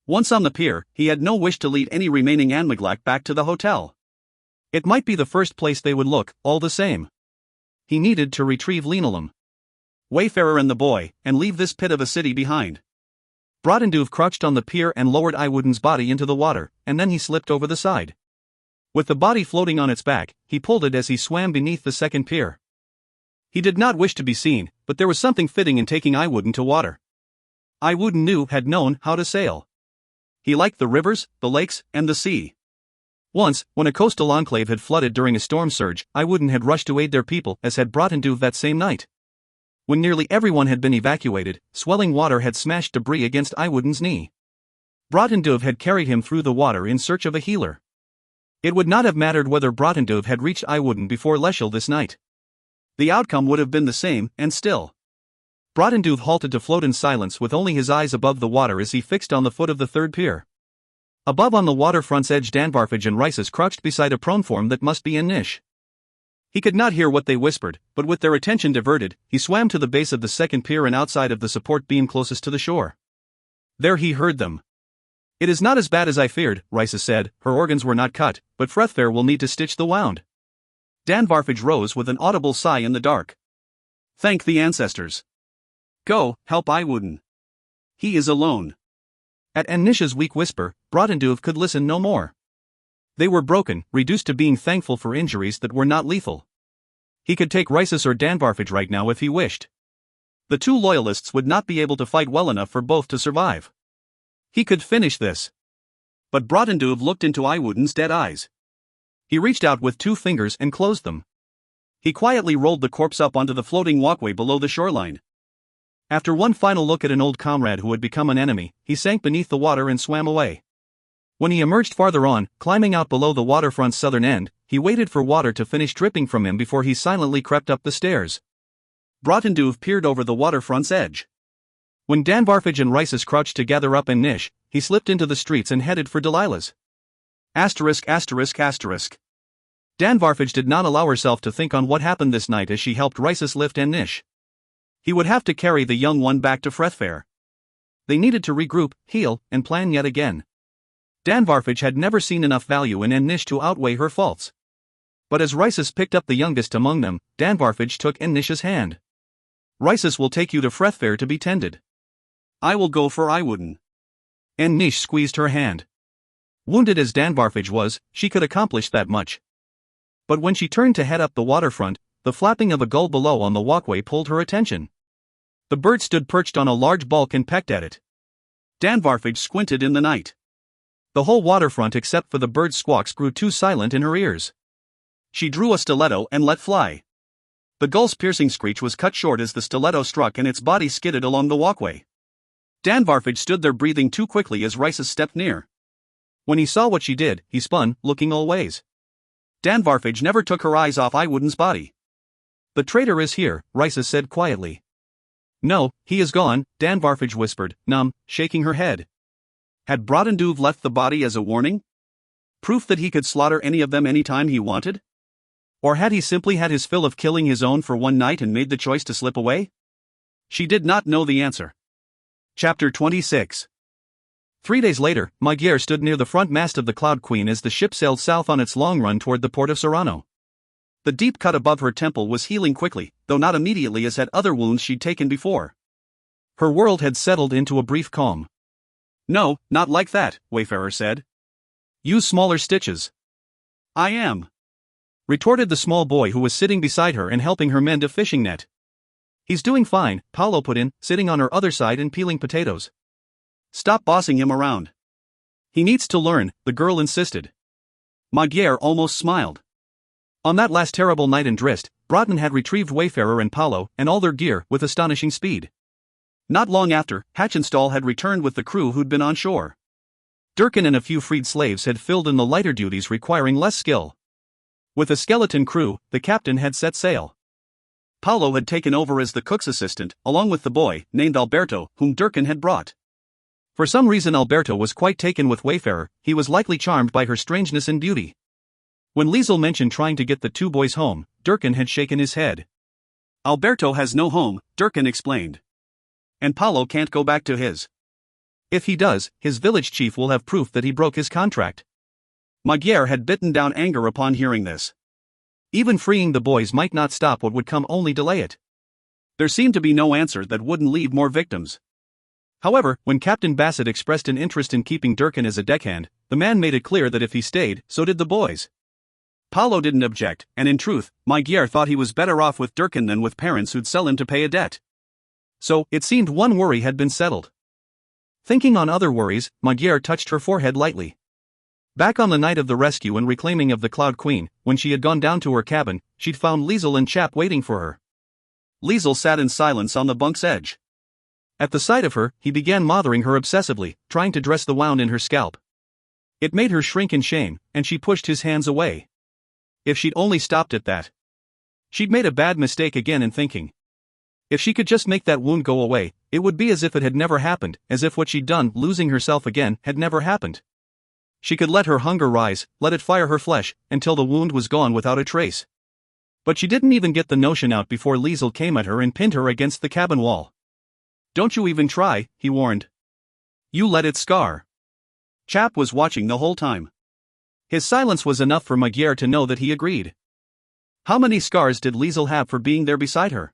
Once on the pier, he had no wish to lead any remaining Anmaglac back to the hotel. It might be the first place they would look, all the same. He needed to retrieve Linoleum, Wayfarer and the boy, and leave this pit of a city behind. Broughton crouched on the pier and lowered Iwooden's body into the water, and then he slipped over the side. With the body floating on its back, he pulled it as he swam beneath the second pier. He did not wish to be seen, but there was something fitting in taking Iwooden to water. Iwooden had known how to sail. He liked the rivers, the lakes, and the sea. Once, when a coastal enclave had flooded during a storm surge, Iwooden had rushed to aid their people, as had Broughton that same night. When nearly everyone had been evacuated, swelling water had smashed debris against Iwooden's knee. Broughton had carried him through the water in search of a healer. It would not have mattered whether Broughton had reached Iwooden before Leschel this night. The outcome would have been the same, and still. Broughton halted to float in silence with only his eyes above the water as he fixed on the foot of the third pier. Above on the waterfront's edge Danvarfage and Rices crouched beside a prone form that must be in Nish. He could not hear what they whispered, but with their attention diverted, he swam to the base of the second pier and outside of the support beam closest to the shore. There he heard them. It is not as bad as I feared, Rices said. Her organs were not cut, but Frethfair will need to stitch the wound. Danvarfage rose with an audible sigh in the dark. Thank the ancestors. Go, help Iwooden. He is alone. At Nish's weak whisper, Broughton could listen no more. They were broken, reduced to being thankful for injuries that were not lethal. He could take Rices or Danvarfage right now if he wished. The two loyalists would not be able to fight well enough for both to survive. He could finish this. But Broughton looked into Iwooden's dead eyes. He reached out with 2 fingers and closed them. He quietly rolled the corpse up onto the floating walkway below the shoreline. After one final look at an old comrade who had become an enemy, he sank beneath the water and swam away. When he emerged farther on, climbing out below the waterfront's southern end, he waited for water to finish dripping from him before he silently crept up the stairs. Broughton peered over the waterfront's edge. When Danvarfage and Rices crouched to gather up in Nish, he slipped into the streets and headed for Delilah's. Danvarfage did not allow herself to think on what happened this night as she helped Rices lift Nish. He would have to carry the young one back to Frethfair. They needed to regroup, heal, and plan yet again. Danvarfage had never seen enough value in Nish to outweigh her faults. But as Rhyssus picked up the youngest among them, Danvarfage took Nisha's hand. Rhyssus will take you to Frethfair to be tended. I will go for Iwooden. Nish squeezed her hand. Wounded as Danvarfage was, she could accomplish that much. But when she turned to head up the waterfront, the flapping of a gull below on the walkway pulled her attention. The bird stood perched on a large bulk and pecked at it. Danvarfage squinted in the night. The whole waterfront except for the bird's squawks grew too silent in her ears. She drew a stiletto and let fly. The gull's piercing screech was cut short as the stiletto struck and its body skidded along the walkway. Danvarfage stood there breathing too quickly as Rhyssus stepped near. When he saw what she did, he spun, looking all ways. Danvarfage never took her eyes off Iwooden's body. The traitor is here, Rhyssus said quietly. No, he is gone, Danvarfage whispered, numb, shaking her head. Had Brodenduv left the body as a warning? Proof that he could slaughter any of them any time he wanted? Or had he simply had his fill of killing his own for one night and made the choice to slip away? She did not know the answer. Chapter 26. 3 days later, Magyar stood near the front mast of the Cloud Queen as the ship sailed south on its long run toward the port of Serrano. The deep cut above her temple was healing quickly, though not immediately as had other wounds she'd taken before. Her world had settled into a brief calm. No, not like that, Wayfarer said. Use smaller stitches. I am. Retorted the small boy who was sitting beside her and helping her mend a fishing net. He's doing fine, Paolo put in, sitting on her other side and peeling potatoes. Stop bossing him around. He needs to learn, the girl insisted. Magyar almost smiled. On that last terrible night in Drizzt, Broughton had retrieved Wayfarer and Paolo, and all their gear, with astonishing speed. Not long after, Hatchenstall had returned with the crew who'd been on shore. Durkin and a few freed slaves had filled in the lighter duties requiring less skill. With a skeleton crew, the captain had set sail. Paolo had taken over as the cook's assistant, along with the boy, named Alberto, whom Durkin had brought. For some reason Alberto was quite taken with Wayfarer, he was likely charmed by her strangeness and beauty. When Liesel mentioned trying to get the two boys home, Durkin had shaken his head. Alberto has no home, Durkin explained. And Paolo can't go back to his. If he does, his village chief will have proof that he broke his contract. Magyar had bitten down anger upon hearing this. Even freeing the boys might not stop what would come, only delay it. There seemed to be no answer that wouldn't leave more victims. However, when Captain Bassett expressed an interest in keeping Durkin as a deckhand, the man made it clear that if he stayed, so did the boys. Paolo didn't object, and in truth, Magyar thought he was better off with Durkin than with parents who'd sell him to pay a debt. So, it seemed one worry had been settled. Thinking on other worries, Magyar touched her forehead lightly. Back on the night of the rescue and reclaiming of the Cloud Queen, when she had gone down to her cabin, she'd found Liesel and Chap waiting for her. Liesel sat in silence on the bunk's edge. At the sight of her, he began mothering her obsessively, trying to dress the wound in her scalp. It made her shrink in shame, and she pushed his hands away. If she'd only stopped at that. She'd made a bad mistake again in thinking. If she could just make that wound go away, it would be as if it had never happened, as if what she'd done, losing herself again, had never happened. She could let her hunger rise, let it fire her flesh, until the wound was gone without a trace. But she didn't even get the notion out before Liesel came at her and pinned her against the cabin wall. Don't you even try, he warned. You let it scar. Chap was watching the whole time. His silence was enough for Magyar to know that he agreed. How many scars did Liesel have for being there beside her?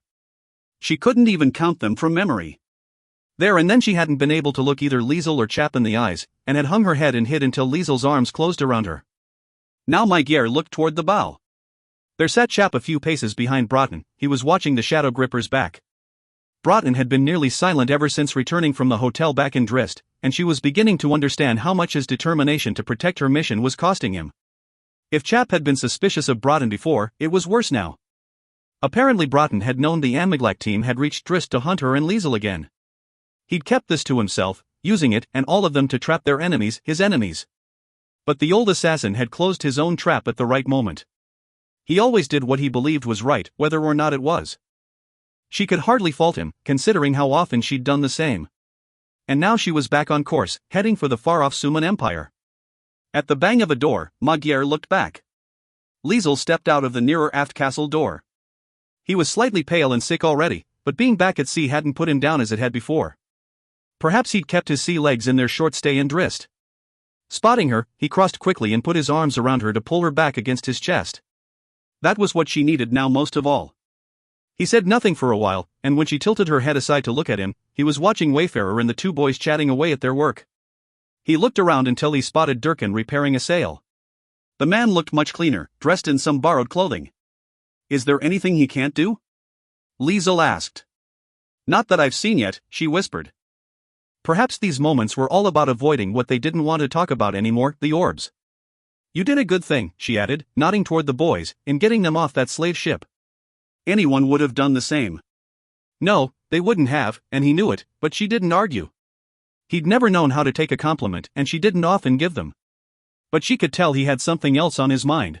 She couldn't even count them from memory. There and then she hadn't been able to look either Liesel or Chap in the eyes, and had hung her head and hid until Liesel's arms closed around her. Now Magyar looked toward the bow. There sat Chap a few paces behind Broughton, he was watching the Shadow Gripper's back. Broughton had been nearly silent ever since returning from the hotel back in Drizzt, and she was beginning to understand how much his determination to protect her mission was costing him. If Chap had been suspicious of Broughton before, it was worse now. Apparently Broughton had known the Amiglak team had reached Drizzt to hunt her and Liesel again. He'd kept this to himself, using it and all of them to trap their enemies, his enemies. But the old assassin had closed his own trap at the right moment. He always did what he believed was right, whether or not it was. She could hardly fault him, considering how often she'd done the same. And now she was back on course, heading for the far-off Suman Empire. At the bang of a door, Magyar looked back. Liesel stepped out of the nearer aft castle door. He was slightly pale and sick already, but being back at sea hadn't put him down as it had before. Perhaps he'd kept his sea legs in their short stay in Drizzt. Spotting her, he crossed quickly and put his arms around her to pull her back against his chest. That was what she needed now most of all. He said nothing for a while, and when she tilted her head aside to look at him, he was watching Wayfarer and the two boys chatting away at their work. He looked around until he spotted Durkin repairing a sail. The man looked much cleaner, dressed in some borrowed clothing. Is there anything he can't do? Liesel asked. Not that I've seen yet, she whispered. Perhaps these moments were all about avoiding what they didn't want to talk about anymore, the Orbs. You did a good thing, she added, nodding toward the boys, in getting them off that slave ship. Anyone would have done the same. No, they wouldn't have, and he knew it, but she didn't argue. He'd never known how to take a compliment, and she didn't often give them. But she could tell he had something else on his mind.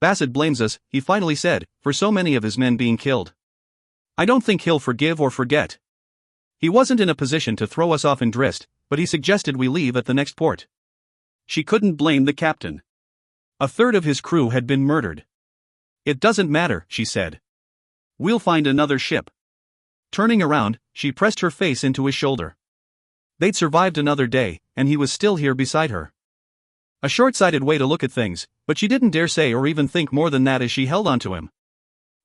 Bassett blames us, he finally said, for so many of his men being killed. I don't think he'll forgive or forget. He wasn't in a position to throw us off in Drizzt, but he suggested we leave at the next port. She couldn't blame the captain. A third of his crew had been murdered. It doesn't matter, she said. We'll find another ship. Turning around, she pressed her face into his shoulder. They'd survived another day, and he was still here beside her. A short-sighted way to look at things, but she didn't dare say or even think more than that as she held onto him.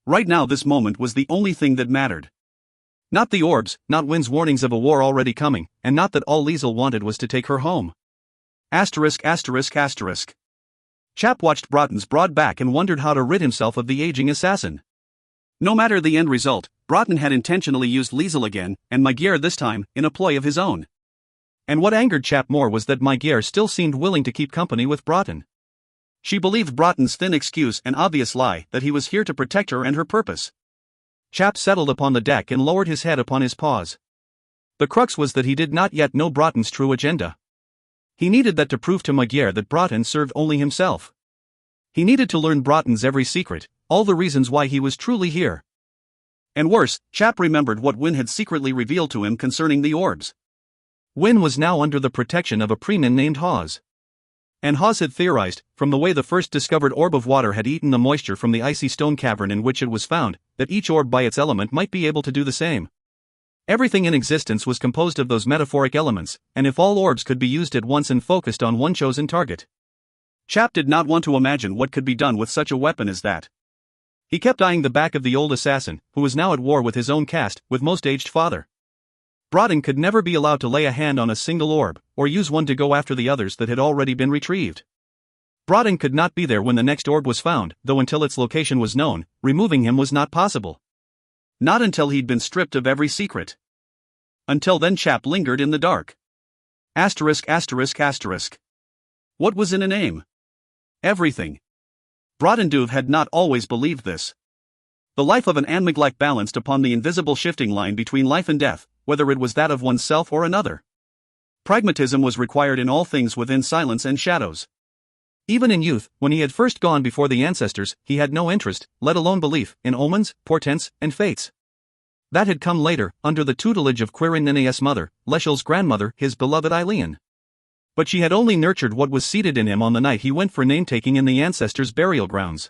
Right now this moment was the only thing that mattered. Not the Orbs, not Wynn's warnings of a war already coming, and not that all Liesel wanted was to take her home. Asterisk. Chap watched Broughton's broad back and wondered how to rid himself of the aging assassin. No matter the end result, Broughton had intentionally used Liesel again, and Magyar this time, in a ploy of his own. And what angered Chap more was that Magyar still seemed willing to keep company with Broughton. She believed Broughton's thin excuse and obvious lie that he was here to protect her and her purpose. Chap settled upon the deck and lowered his head upon his paws. The crux was that he did not yet know Broughton's true agenda. He needed that to prove to Magyar that Broughton served only himself. He needed to learn Broughton's every secret, all the reasons why he was truly here. And worse, Chap remembered what Wynn had secretly revealed to him concerning the Orbs. Wynn was now under the protection of a preman named Hawes. And Hawes had theorized, from the way the first discovered orb of water had eaten the moisture from the icy stone cavern in which it was found, that each orb by its element might be able to do the same. Everything in existence was composed of those metaphoric elements, and if all orbs could be used at once and focused on one chosen target. Chap did not want to imagine what could be done with such a weapon as that. He kept eyeing the back of the old assassin, who was now at war with his own caste, with most aged father. Broughton could never be allowed to lay a hand on a single orb, or use one to go after the others that had already been retrieved. Broughton could not be there when the next orb was found, though until its location was known, removing him was not possible. Not until he'd been stripped of every secret. Until then Chap lingered in the dark. Asterisk. What was in a name? Everything. Broughton had not always believed this. The life of an Anmig balanced upon the invisible shifting line between life and death, whether it was that of oneself or another. Pragmatism was required in all things within silence and shadows. Even in youth, when he had first gone before the ancestors, he had no interest, let alone belief, in omens, portents, and fates. That had come later, under the tutelage of Quirin Ninne's mother, Leshel's grandmother, his beloved Eileen. But she had only nurtured what was seated in him on the night he went for name-taking in the ancestors' burial grounds.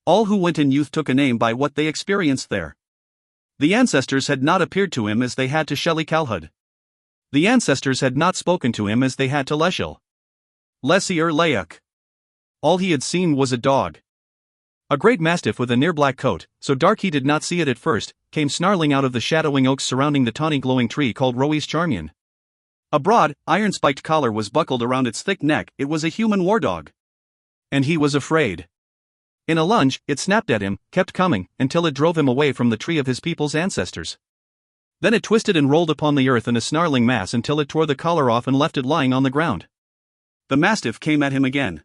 All who went in youth took a name by what they experienced there. The ancestors had not appeared to him as they had to Shelley Calhoun. The ancestors had not spoken to him as they had to Leshel. Lessier Layuk. All he had seen was a dog. A great mastiff with a near-black coat, so dark he did not see it at first, came snarling out of the shadowing oaks surrounding the tawny glowing tree called Roes Charmian. A broad, iron-spiked collar was buckled around its thick neck. It was a human war dog. And he was afraid. In a lunge, it snapped at him, kept coming, until it drove him away from the tree of his people's ancestors. Then it twisted and rolled upon the earth in a snarling mass until it tore the collar off and left it lying on the ground. The mastiff came at him again.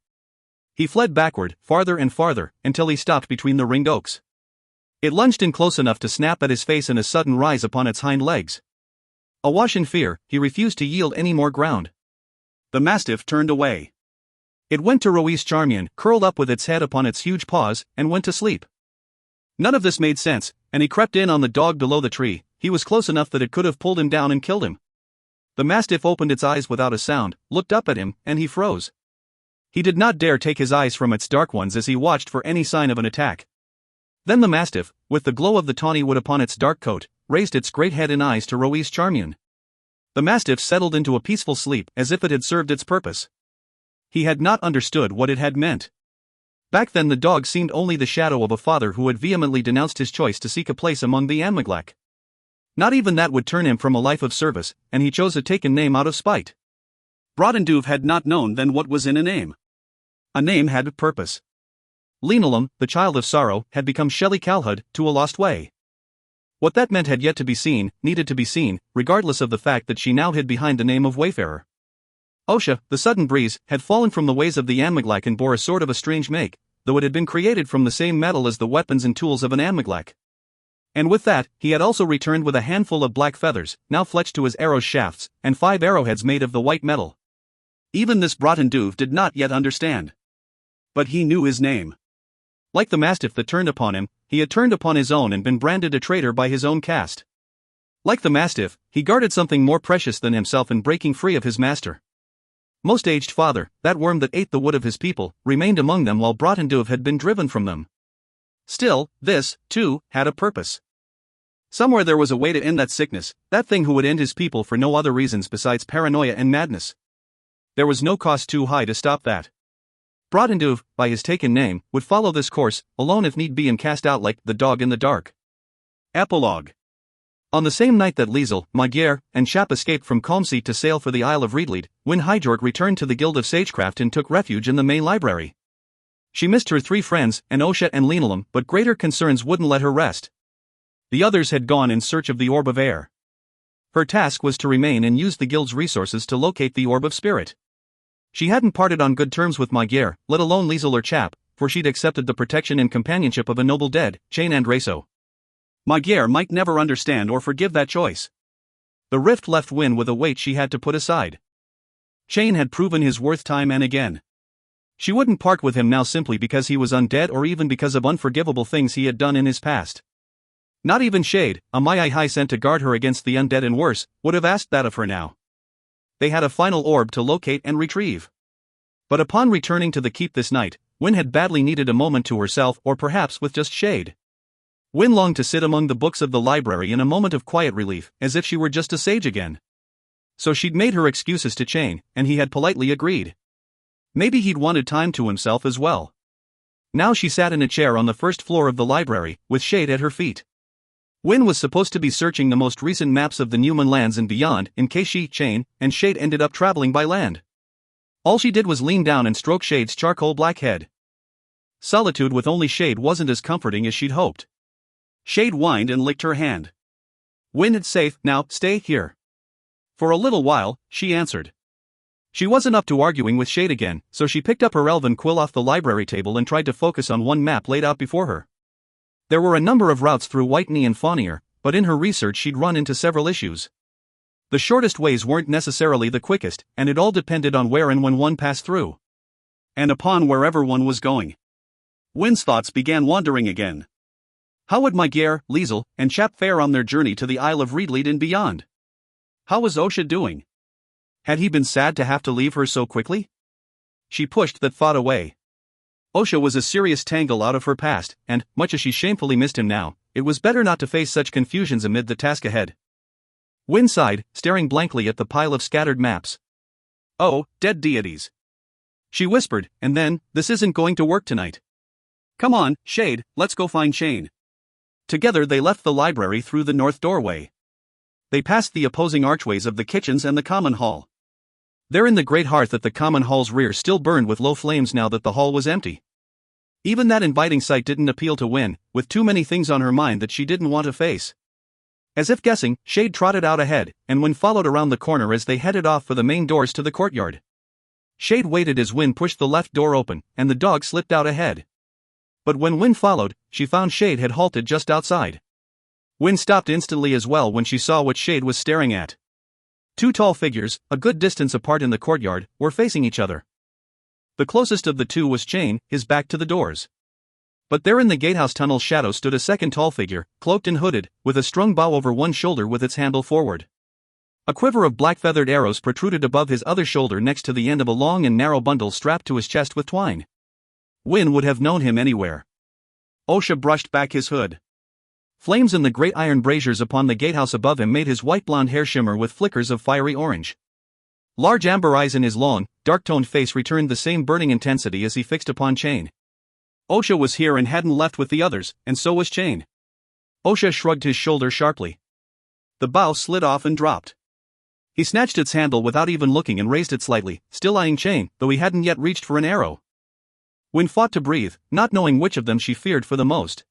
He fled backward, farther and farther, until he stopped between the ringed oaks. It lunged in close enough to snap at his face in a sudden rise upon its hind legs. Awash in fear, he refused to yield any more ground. The mastiff turned away. It went to Roes Charmian, curled up with its head upon its huge paws, and went to sleep. None of this made sense, and he crept in on the dog below the tree. He was close enough that it could have pulled him down and killed him. The mastiff opened its eyes without a sound, looked up at him, and he froze. He did not dare take his eyes from its dark ones as he watched for any sign of an attack. Then the mastiff, with the glow of the tawny wood upon its dark coat, raised its great head and eyes to Roes Charmian. The mastiff settled into a peaceful sleep as if it had served its purpose. He had not understood what it had meant. Back then the dog seemed only the shadow of a father who had vehemently denounced his choice to seek a place among the Amyglac. Not even that would turn him from a life of service, and he chose a taken name out of spite. Broadenduve had not known then what was in a name. A name had purpose. Linolum, the child of sorrow, had become Shelley Calhoun, to a lost way. What that meant had yet to be seen, needed to be seen, regardless of the fact that she now hid behind the name of Wayfarer. Osha, the sudden breeze, had fallen from the ways of the Amyglac and bore a sort of a strange make, though it had been created from the same metal as the weapons and tools of an Amyglac. And with that, he had also returned with a handful of black feathers, now fletched to his arrow shafts, and 5 arrowheads made of the white metal. Even this Broadenduve did not yet understand. But he knew his name. Like the mastiff that turned upon him, he had turned upon his own and been branded a traitor by his own caste. Like the mastiff, he guarded something more precious than himself in breaking free of his master. Most aged father, that worm that ate the wood of his people, remained among them while Broadenduve had been driven from them. Still, this, too, had a purpose. Somewhere there was a way to end that sickness, that thing who would end his people for no other reasons besides paranoia and madness. There was no cost too high to stop that. Broadenduve, by his taken name, would follow this course, alone if need be and cast out like the dog in the dark. Epilogue. On the same night that Liesel, Magyar, and Shap escaped from Calmsea to sail for the Isle of Reedlead, Wyn Hydjort returned to the Guild of Sagecraft and took refuge in the main library. She missed her 3 friends, and Osha and Linolum, but greater concerns wouldn't let her rest. The others had gone in search of the Orb of Air. Her task was to remain and use the Guild's resources to locate the Orb of Spirit. She hadn't parted on good terms with Magyar, let alone Liesel or Chap, for she'd accepted the protection and companionship of a noble dead, Chane Andraso. Magyar might never understand or forgive that choice. The rift left Wyn with a weight she had to put aside. Chane had proven his worth time and again. She wouldn't part with him now simply because he was undead or even because of unforgivable things he had done in his past. Not even Shade, a Mai sent to guard her against the undead and worse, would have asked that of her now. They had a final orb to locate and retrieve. But upon returning to the keep this night, Wyn had badly needed a moment to herself or perhaps with just Shade. Wyn longed to sit among the books of the library in a moment of quiet relief, as if she were just a sage again. So she'd made her excuses to Chane, and he had politely agreed. Maybe he'd wanted time to himself as well. Now she sat in a chair on the first floor of the library, with Shade at her feet. Wyn was supposed to be searching the most recent maps of the Newman lands and beyond in case she, Chane, and Shade ended up traveling by land. All she did was lean down and stroke Shade's charcoal black head. Solitude with only Shade wasn't as comforting as she'd hoped. Shade whined and licked her hand. Wyn, it's safe, now, stay here. For a little while, she answered. She wasn't up to arguing with Shade again, so she picked up her elven quill off the library table and tried to focus on one map laid out before her. There were a number of routes through Whitney and Faunier, but in her research she'd run into several issues. The shortest ways weren't necessarily the quickest, and it all depended on where and when one passed through. And upon wherever one was going. Wyn's thoughts began wandering again. How would Magyar, Liesel, and Chap fare on their journey to the Isle of Reedlead and beyond? How was Osha doing? Had he been sad to have to leave her so quickly? She pushed that thought away. Osha was a serious tangle out of her past, and, much as she shamefully missed him now, it was better not to face such confusions amid the task ahead. Wyn sighed, staring blankly at the pile of scattered maps. Oh, dead deities. She whispered, and then, this isn't going to work tonight. Come on, Shade, let's go find Chane. Together they left the library through the north doorway. They passed the opposing archways of the kitchens and the common hall. There in the great hearth at the common hall's rear still burned with low flames now that the hall was empty. Even that inviting sight didn't appeal to Wyn, with too many things on her mind that she didn't want to face. As if guessing, Shade trotted out ahead, and Wyn followed around the corner as they headed off for the main doors to the courtyard. Shade waited as Wyn pushed the left door open, and the dog slipped out ahead. But when Wyn followed, she found Shade had halted just outside. Wyn stopped instantly as well when she saw what Shade was staring at. 2 tall figures, a good distance apart in the courtyard, were facing each other. The closest of the two was Chane, his back to the doors. But there in the gatehouse tunnel's shadow stood a second tall figure, cloaked and hooded, with a strung bow over one shoulder with its handle forward. A quiver of black-feathered arrows protruded above his other shoulder next to the end of a long and narrow bundle strapped to his chest with twine. Wyn would have known him anywhere. Osha brushed back his hood. Flames in the great iron braziers upon the gatehouse above him made his white-blonde hair shimmer with flickers of fiery orange. Large amber eyes in his long, dark-toned face returned the same burning intensity as he fixed upon Chane. Osha was here and hadn't left with the others, and so was Chain. Osha shrugged his shoulder sharply. The bow slid off and dropped. He snatched its handle without even looking and raised it slightly, still eyeing Chain, though he hadn't yet reached for an arrow. Wynne fought to breathe, not knowing which of them she feared for the most.